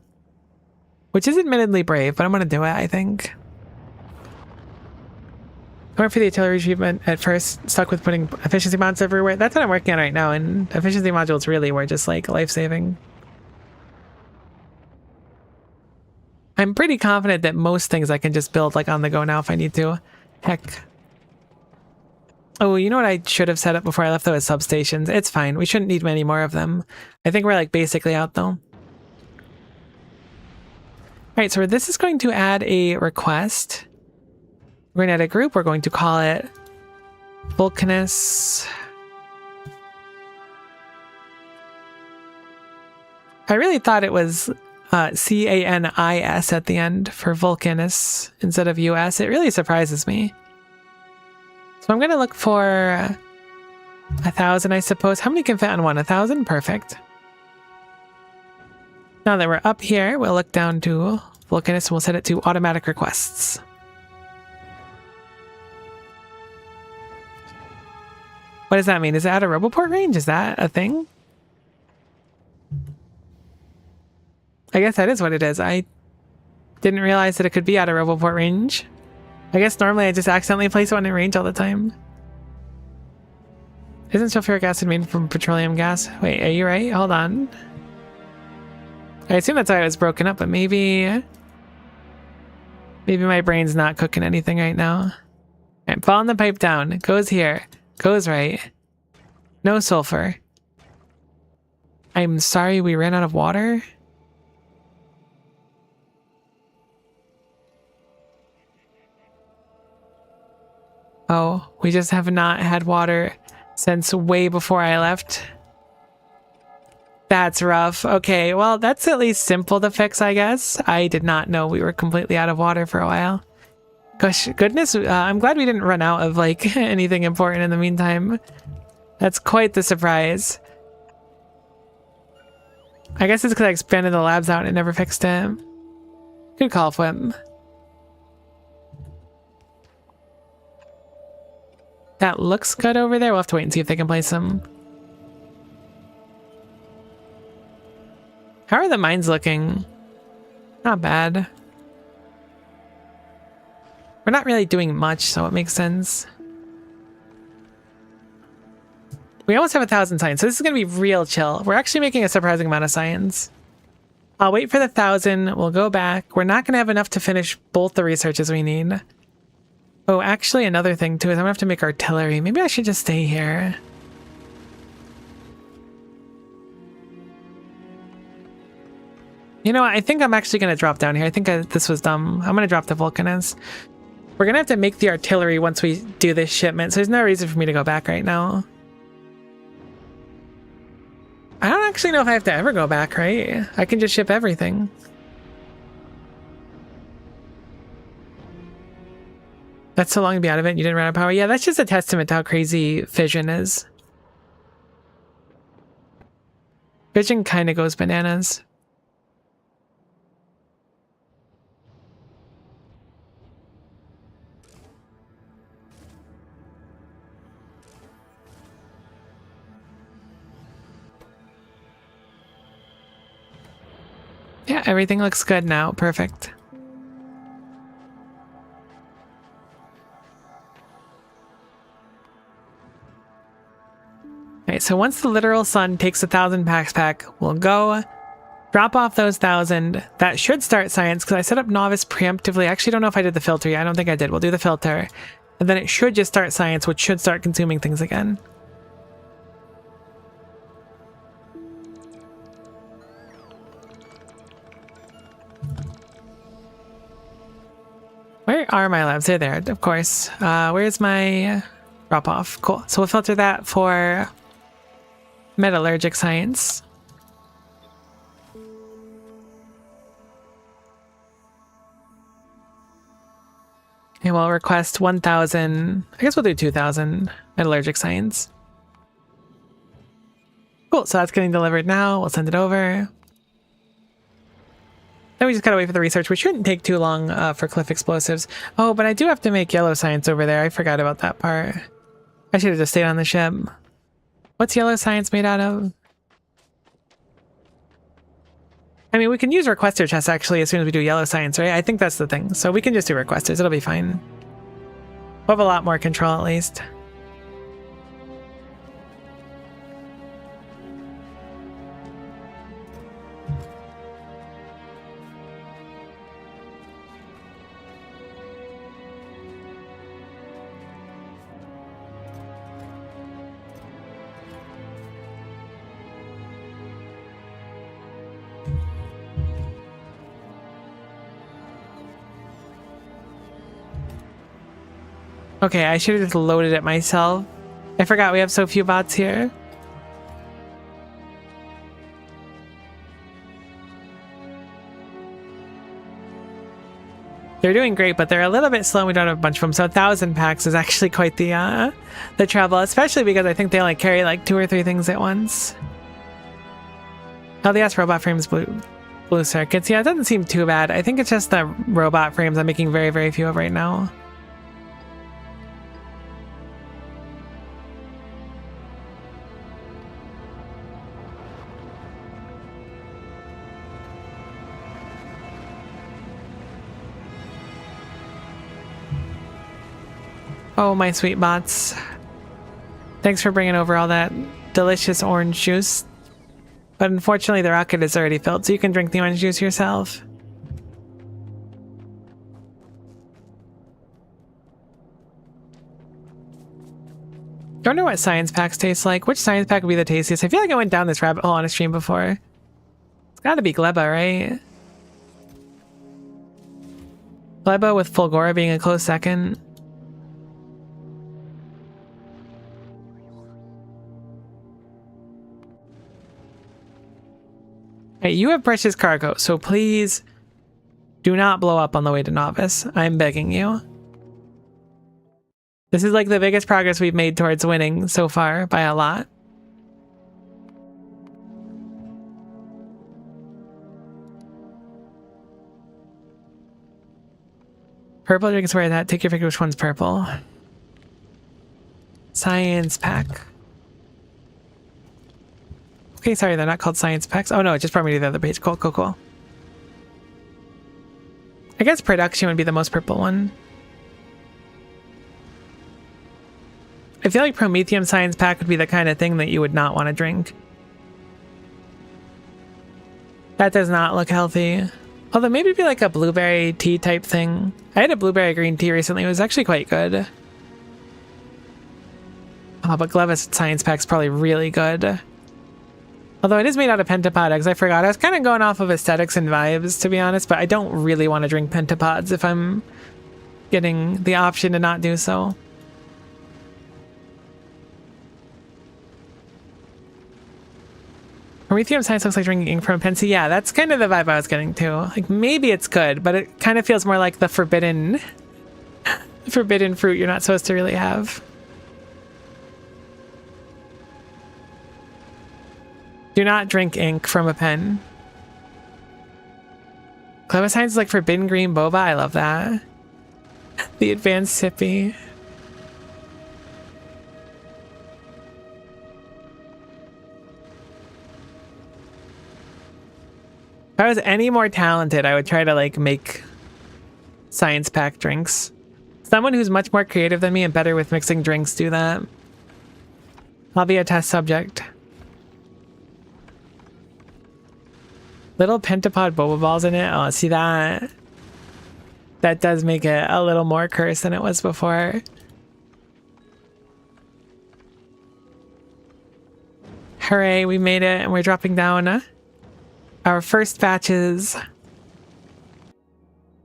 which is admittedly brave, but I'm going to do it, I think. I went for the artillery treatment at first, stuck with putting efficiency mods everywhere. That's what I'm working on right now, and efficiency modules really were just like life-saving. I'm pretty confident that most things I can just build like on the go now if I need to. Heck. Oh, you know what I should have set up before I left though is substations. It's fine. We shouldn't need many more of them. I think we're like basically out though. Alright, so this is going to add a request. We're going to add a group. We're going to call it Vulcanus. I really thought it was C-A-N-I-S at the end for Vulcanus instead of U-S. It really surprises me. So I'm going to look for 1,000, I suppose. How many can fit on one? 1,000? Perfect. Now that we're up here, we'll look down to Vulcanus and we'll set it to automatic requests. What does that mean? Is it out of Roboport range? Is that a thing? I guess that is what it is. I didn't realize that it could be out of Roboport range. I guess normally I just accidentally place one in range all the time. Isn't sulfuric acid made from petroleum gas? Wait, are you right? Hold on. I assume that's why it was broken up, but maybe my brain's not cooking anything right now. Alright, following the pipe down. It goes here. Goes right. No sulfur. I'm sorry we ran out of water. Oh, we just have not had water since way before I left. That's rough. Okay, well, that's at least simple to fix, I guess. I did not know we were completely out of water for a while. Gosh, goodness, I'm glad we didn't run out of, like, anything important in the meantime. That's quite the surprise. I guess it's because I expanded the labs out and it never fixed it. Good call, Flip. That looks good over there. We'll have to wait and see if they can place them. How are the mines looking? Not bad. We're not really doing much, so it makes sense. We almost have 1,000 science, so this is going to be real chill. We're actually making a surprising amount of science. I'll wait for the 1,000. We'll go back. We're not going to have enough to finish both the researches we need. Oh, actually, another thing, too, is I'm going to have to make artillery. Maybe I should just stay here. You know what? I think I'm actually going to drop down here. I think this was dumb. I'm going to drop the Vulcanus. We're going to have to make the artillery once we do this shipment, so there's no reason for me to go back right now. I don't actually know if I have to ever go back, right? I can just ship everything. That's so long to be out of it. You didn't run out of power. Yeah, that's just a testament to how crazy fission is. Fission kind of goes bananas. Yeah, everything looks good now. Perfect. Alright, so once the literal sun takes 1,000 packs back, we'll go drop off those 1,000. That should start science because I set up novice preemptively. I actually don't know if I did the filter yet. I don't think I did. We'll do the filter. And then it should just start science, which should start consuming things again. Where are my labs? They're there, of course. Where's my drop off? Cool. So we'll filter that for metallurgic science. And we'll request 1,000. I guess we'll do 2,000 metallurgic science. Cool. So that's getting delivered now. We'll send it over. Then we just gotta wait for the research, which shouldn't take too long for cliff explosives. Oh, but I do have to make yellow science over there. I forgot about that part. I should have just stayed on the ship. What's yellow science made out of? I mean, we can use requester chests actually as soon as we do yellow science, right? I think that's the thing. So we can just do requesters. It'll be fine. We'll have a lot more control at least. Okay, I should have just loaded it myself. I forgot we have so few bots here. They're doing great, but they're a little bit slow. We don't have a bunch of them, so 1,000 packs is actually quite the trouble, especially because I think they only carry like 2 or 3 things at once. LDS robot frames, blue circuits. Yeah, it doesn't seem too bad. I think it's just the robot frames I'm making very, very few of right now. Oh, my sweet bots. Thanks for bringing over all that delicious orange juice. But unfortunately, the rocket is already filled, so you can drink the orange juice yourself. Don't know what science packs taste like. Which science pack would be the tastiest? I feel like I went down this rabbit hole on a stream before. It's gotta be Gleba, right? Gleba with Fulgora being a close second. Hey, you have precious cargo, so please do not blow up on the way to Novice. I'm begging you. This is like the biggest progress we've made towards winning so far by a lot. Purple drinks where that. Take your pick which one's purple. Science pack. Okay, sorry, they're not called science packs. Oh no, it just brought me to the other page. Cool, cool, cool. I guess production would be the most purple one. I feel like Promethium science pack would be the kind of thing that you would not want to drink. That does not look healthy. Although maybe it'd be like a blueberry tea type thing. I had a blueberry green tea recently. It was actually quite good. Oh, but Glevis science pack's probably really good. Although it is made out of pentapod eggs, I forgot. I was kind of going off of aesthetics and vibes, to be honest, but I don't really want to drink pentapods if I'm getting the option to not do so. Promethium science looks like drinking ink from a pencil. Yeah, that's kind of the vibe I was getting to. Like, maybe it's good, but it kind of feels more like the forbidden fruit you're not supposed to really have. Do not drink ink from a pen. Clever science is like forbidden green boba. I love that. The advanced sippy. If I was any more talented, I would try to like make science pack drinks. Someone who's much more creative than me and better with mixing drinks do that. I'll be a test subject. Little pentapod boba balls in it. Oh, see that? That does make it a little more cursed than it was before. Hooray, we made it, and we're dropping down our first batches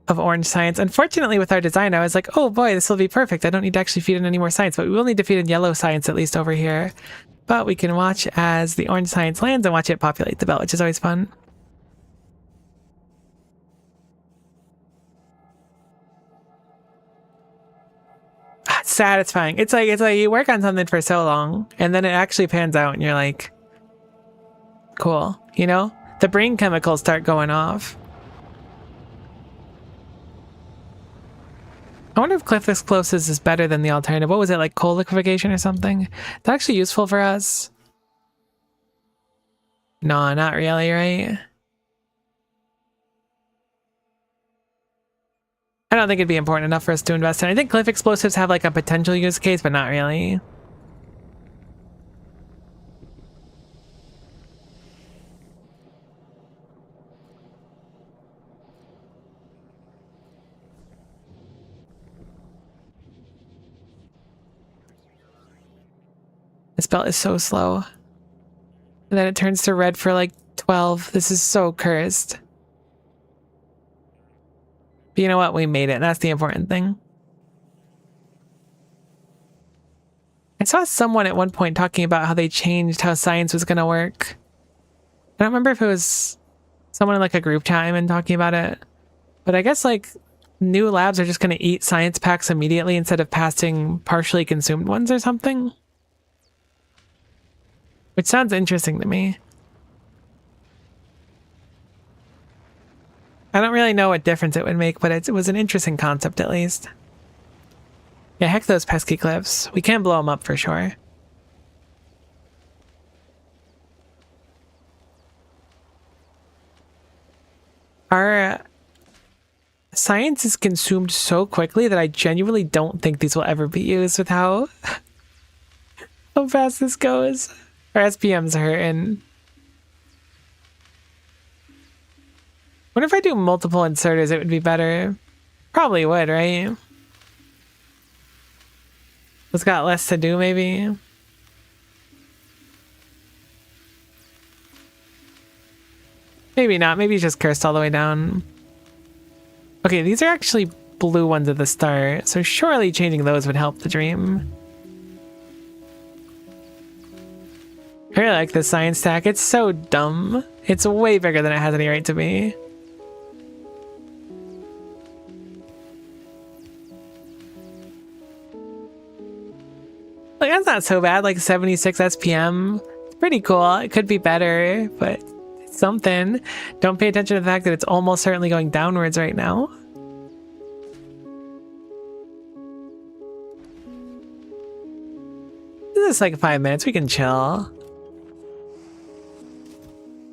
of orange science. Unfortunately, with our design, I was like, oh boy, this will be perfect. I don't need to actually feed in any more science, but we will need to feed in yellow science at least over here. But we can watch as the orange science lands and watch it populate the belt, which is always fun. Satisfying. It's like you work on something for so long and then it actually pans out and you're like, cool, you know? The brain chemicals start going off. I wonder if Cliff Explosives is better than the alternative. What was it, like coal liquefaction or something? It's actually useful for us. No, not really, right? I don't think it'd be important enough for us to invest in. I think cliff explosives have like a potential use case, but not really. This belt is so slow. And then it turns to red for like 12. This is so cursed. But you know what? We made it. That's the important thing. I saw someone at one point talking about how they changed how science was going to work. I don't remember if it was someone in like a group chat and talking about it. But I guess like new labs are just going to eat science packs immediately instead of passing partially consumed ones or something. Which sounds interesting to me. I don't really know what difference it would make, but it was an interesting concept at least. Yeah, heck those pesky cliffs. We can blow them up for sure. Our science is consumed so quickly that I genuinely don't think these will ever be used with how fast this goes. Our SPM's hurting. Wonder if I do multiple inserters, it would be better. Probably would, right? It's got less to do, maybe. Maybe not. Maybe it's just cursed all the way down. Okay, these are actually blue ones at the start, so surely changing those would help the dream. I really like this science stack. It's so dumb. It's way bigger than it has any right to be. Like, that's not so bad. Like 76 SPM. It's pretty cool. It could be better, but it's something. Don't pay attention to the fact that it's almost certainly going downwards right now. This is like 5 minutes. We can chill.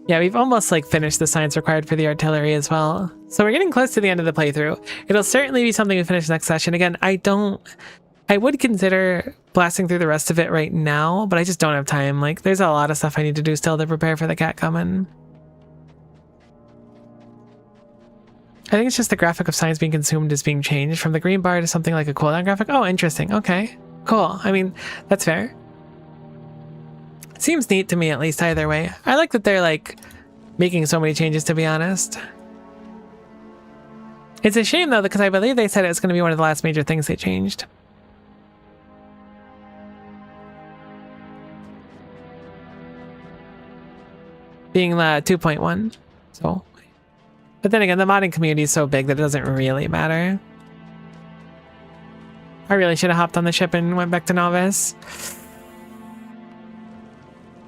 Yeah, we've almost like finished the science required for the artillery as well. So we're getting close to the end of the playthrough. It'll certainly be something we finish next session. Again, I would consider blasting through the rest of it right now, but I just don't have time. Like, there's a lot of stuff I need to do still to prepare for the cat coming. I think it's just the graphic of science being consumed is being changed from the green bar to something like a cooldown graphic. Oh, interesting. Okay, cool. I mean, that's fair. Seems neat to me, at least, either way. I like that they're, like, making so many changes, to be honest. It's a shame, though, because I believe they said it was going to be one of the last major things they changed. Being 2.1, so... But then again, the modding community is so big that it doesn't really matter. I really should have hopped on the ship and went back to Novice.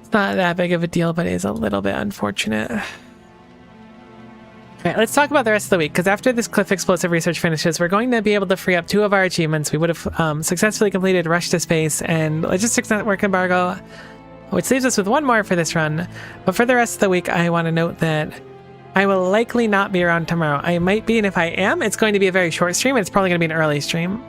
It's not that big of a deal, but it is a little bit unfortunate. Okay, let's talk about the rest of the week, because after this cliff explosive research finishes, we're going to be able to free up 2 of our achievements. We would have successfully completed Rush to Space and Logistics Network Embargo, which leaves us with 1 more for this run. But for the rest of the week, I want to note that I will likely not be around tomorrow. I might be, and if I am, it's going to be a very short stream, and it's probably going to be an early stream.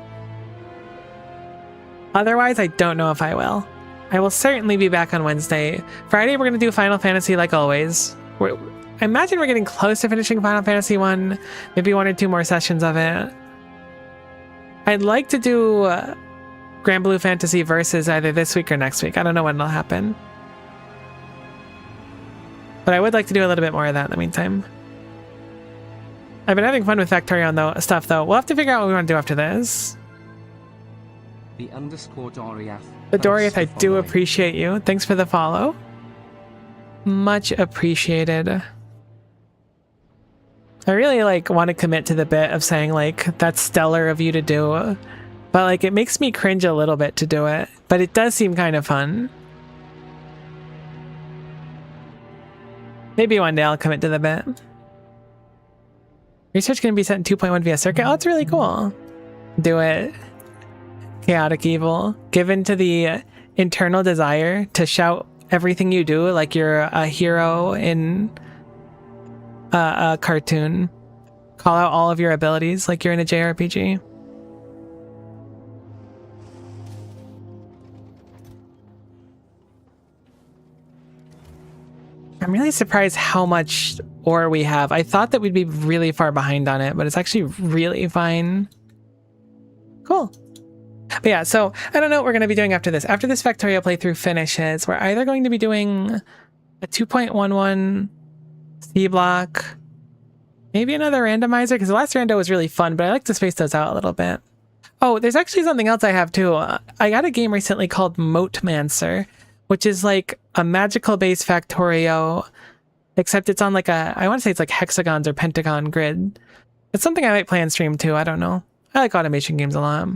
Otherwise, I don't know if I will. I will certainly be back on Wednesday. Friday, we're going to do Final Fantasy like always. I imagine we're getting close to finishing Final Fantasy 1, maybe 1 or 2 more sessions of it. I'd like to do Grand Blue Fantasy Versus either this week or next week. I don't know when it'll happen. But I would like to do a little bit more of that in the meantime. I've been having fun with Factorio stuff, though. We'll have to figure out what we want to do after this.
The _Doriath.
The Doriath, I do appreciate you. Thanks for the follow. Much appreciated. I really want to commit to the bit of saying that's stellar of you to do, but it makes me cringe a little bit to do it, but it does seem kind of fun. Maybe one day I'll commit to the bit. Research can be set in 2.1 via circuit. Oh, that's really cool. Do it. Chaotic evil. Given to the internal desire to shout everything you do like you're a hero in a cartoon. call out all of your abilities like you're in a JRPG. I'm really surprised how much ore we have. I thought that we'd be really far behind on it, but it's actually really fine. Cool. But yeah, so I don't know what we're going to be doing after this. After this Factorio playthrough finishes, we're either going to be doing a 2.11 C block, maybe another randomizer, because the last rando was really fun, but I like to space those out a little bit. Oh, there's actually something else I have too. I got a game recently called Moatmancer, which is like a magical based Factorio, except it's on like I want to say it's like hexagons or pentagon grid. It's something I might play on stream too. I don't know. I like automation games a lot,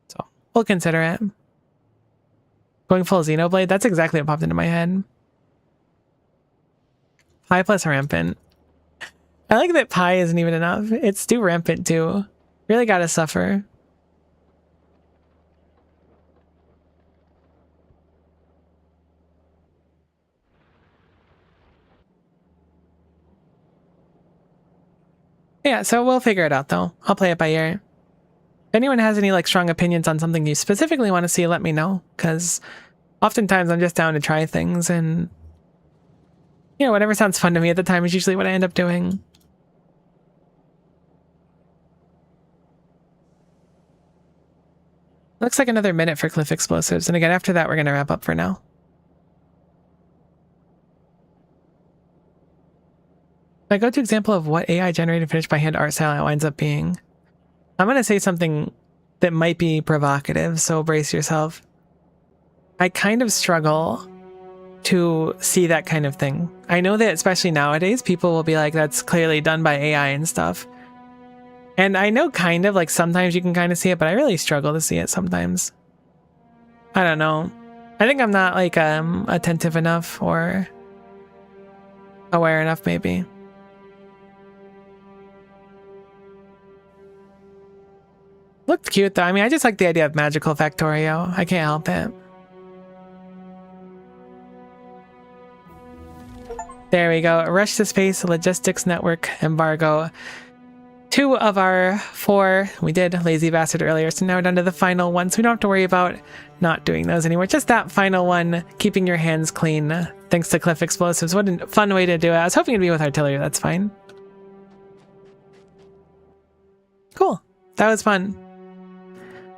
so we'll consider it. Going full Xenoblade, that's exactly what popped into my head. Pi plus rampant. I like that pi isn't even enough. It's too rampant too. Really gotta suffer. Yeah, so we'll figure it out though. I'll play it by ear. If anyone has any like strong opinions on something you specifically want to see, let me know, because oftentimes I'm just down to try things, and you know, whatever sounds fun to me at the time is usually what I end up doing. Looks like another minute for Cliff Explosives, and again after that we're gonna wrap up for now. My go-to example of what AI generated finished by hand art style winds up being. I'm going to say something that might be provocative, so brace yourself. I kind of struggle to see that kind of thing. I know that especially nowadays, people will be like, that's clearly done by AI and stuff. And I know kind of like sometimes you can kind of see it, but I really struggle to see it sometimes. I don't know. I think I'm not like attentive enough or aware enough maybe. Looked cute though. I mean, I just like the idea of magical Factorio. I can't help it. There we go. Rush to Space, Logistics Network, Embargo. 2 of our 4. We did Lazy Bastard earlier, so now we're down to the final one, so we don't have to worry about not doing those anymore. Just that final one, keeping your hands clean. Thanks to Cliff Explosives. What a fun way to do it. I was hoping it'd be with artillery. That's fine. Cool. That was fun.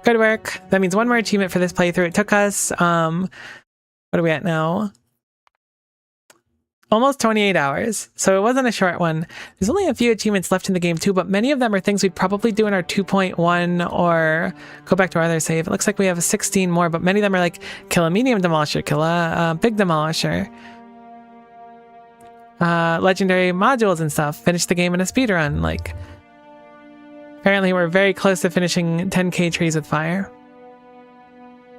Good work. That means 1 more achievement for this playthrough. It took us, what are we at now? Almost 28 hours. So it wasn't a short one. There's only a few achievements left in the game too, but many of them are things we'd probably do in our 2.1 or go back to our other save. It looks like we have 16 more, but many of them are like kill a medium demolisher, kill a big demolisher. Legendary modules and stuff. Finish the game in a speedrun. Like, apparently we're very close to finishing 10k trees with fire.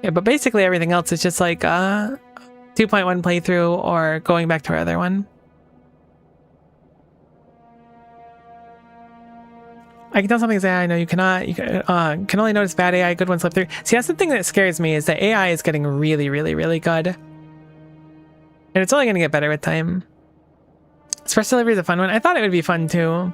Yeah, but basically everything else is just like 2.1 playthrough or going back to our other one. I can tell something's AI. No, you cannot. You can only notice bad AI, good ones slip through. See, that's the thing that scares me, is that AI is getting really, really, really good. And it's only going to get better with time. Express Delivery is a fun one. I thought it would be fun too.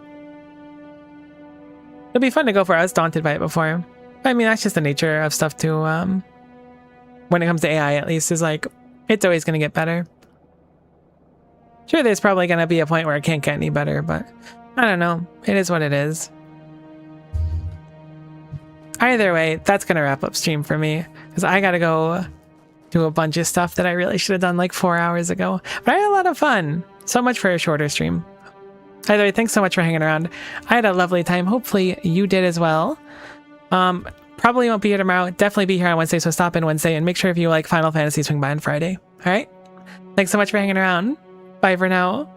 It'd be fun to go for. I was daunted by it before. I mean, that's just the nature of stuff too. When it comes to AI, at least, is like, it's always going to get better. Sure, there's probably going to be a point where it can't get any better, but I don't know. It is what it is. Either way, that's going to wrap up stream for me, because I got to go do a bunch of stuff that I really should have done like 4 hours ago. But I had a lot of fun. So much for a shorter stream. Either way, thanks so much for hanging around. I had a lovely time. Hopefully you did as well. Probably won't be here tomorrow. Definitely be here on Wednesday, so stop in Wednesday, and make sure if you like Final Fantasy, swing by on Friday. All right? Thanks so much for hanging around. Bye for now.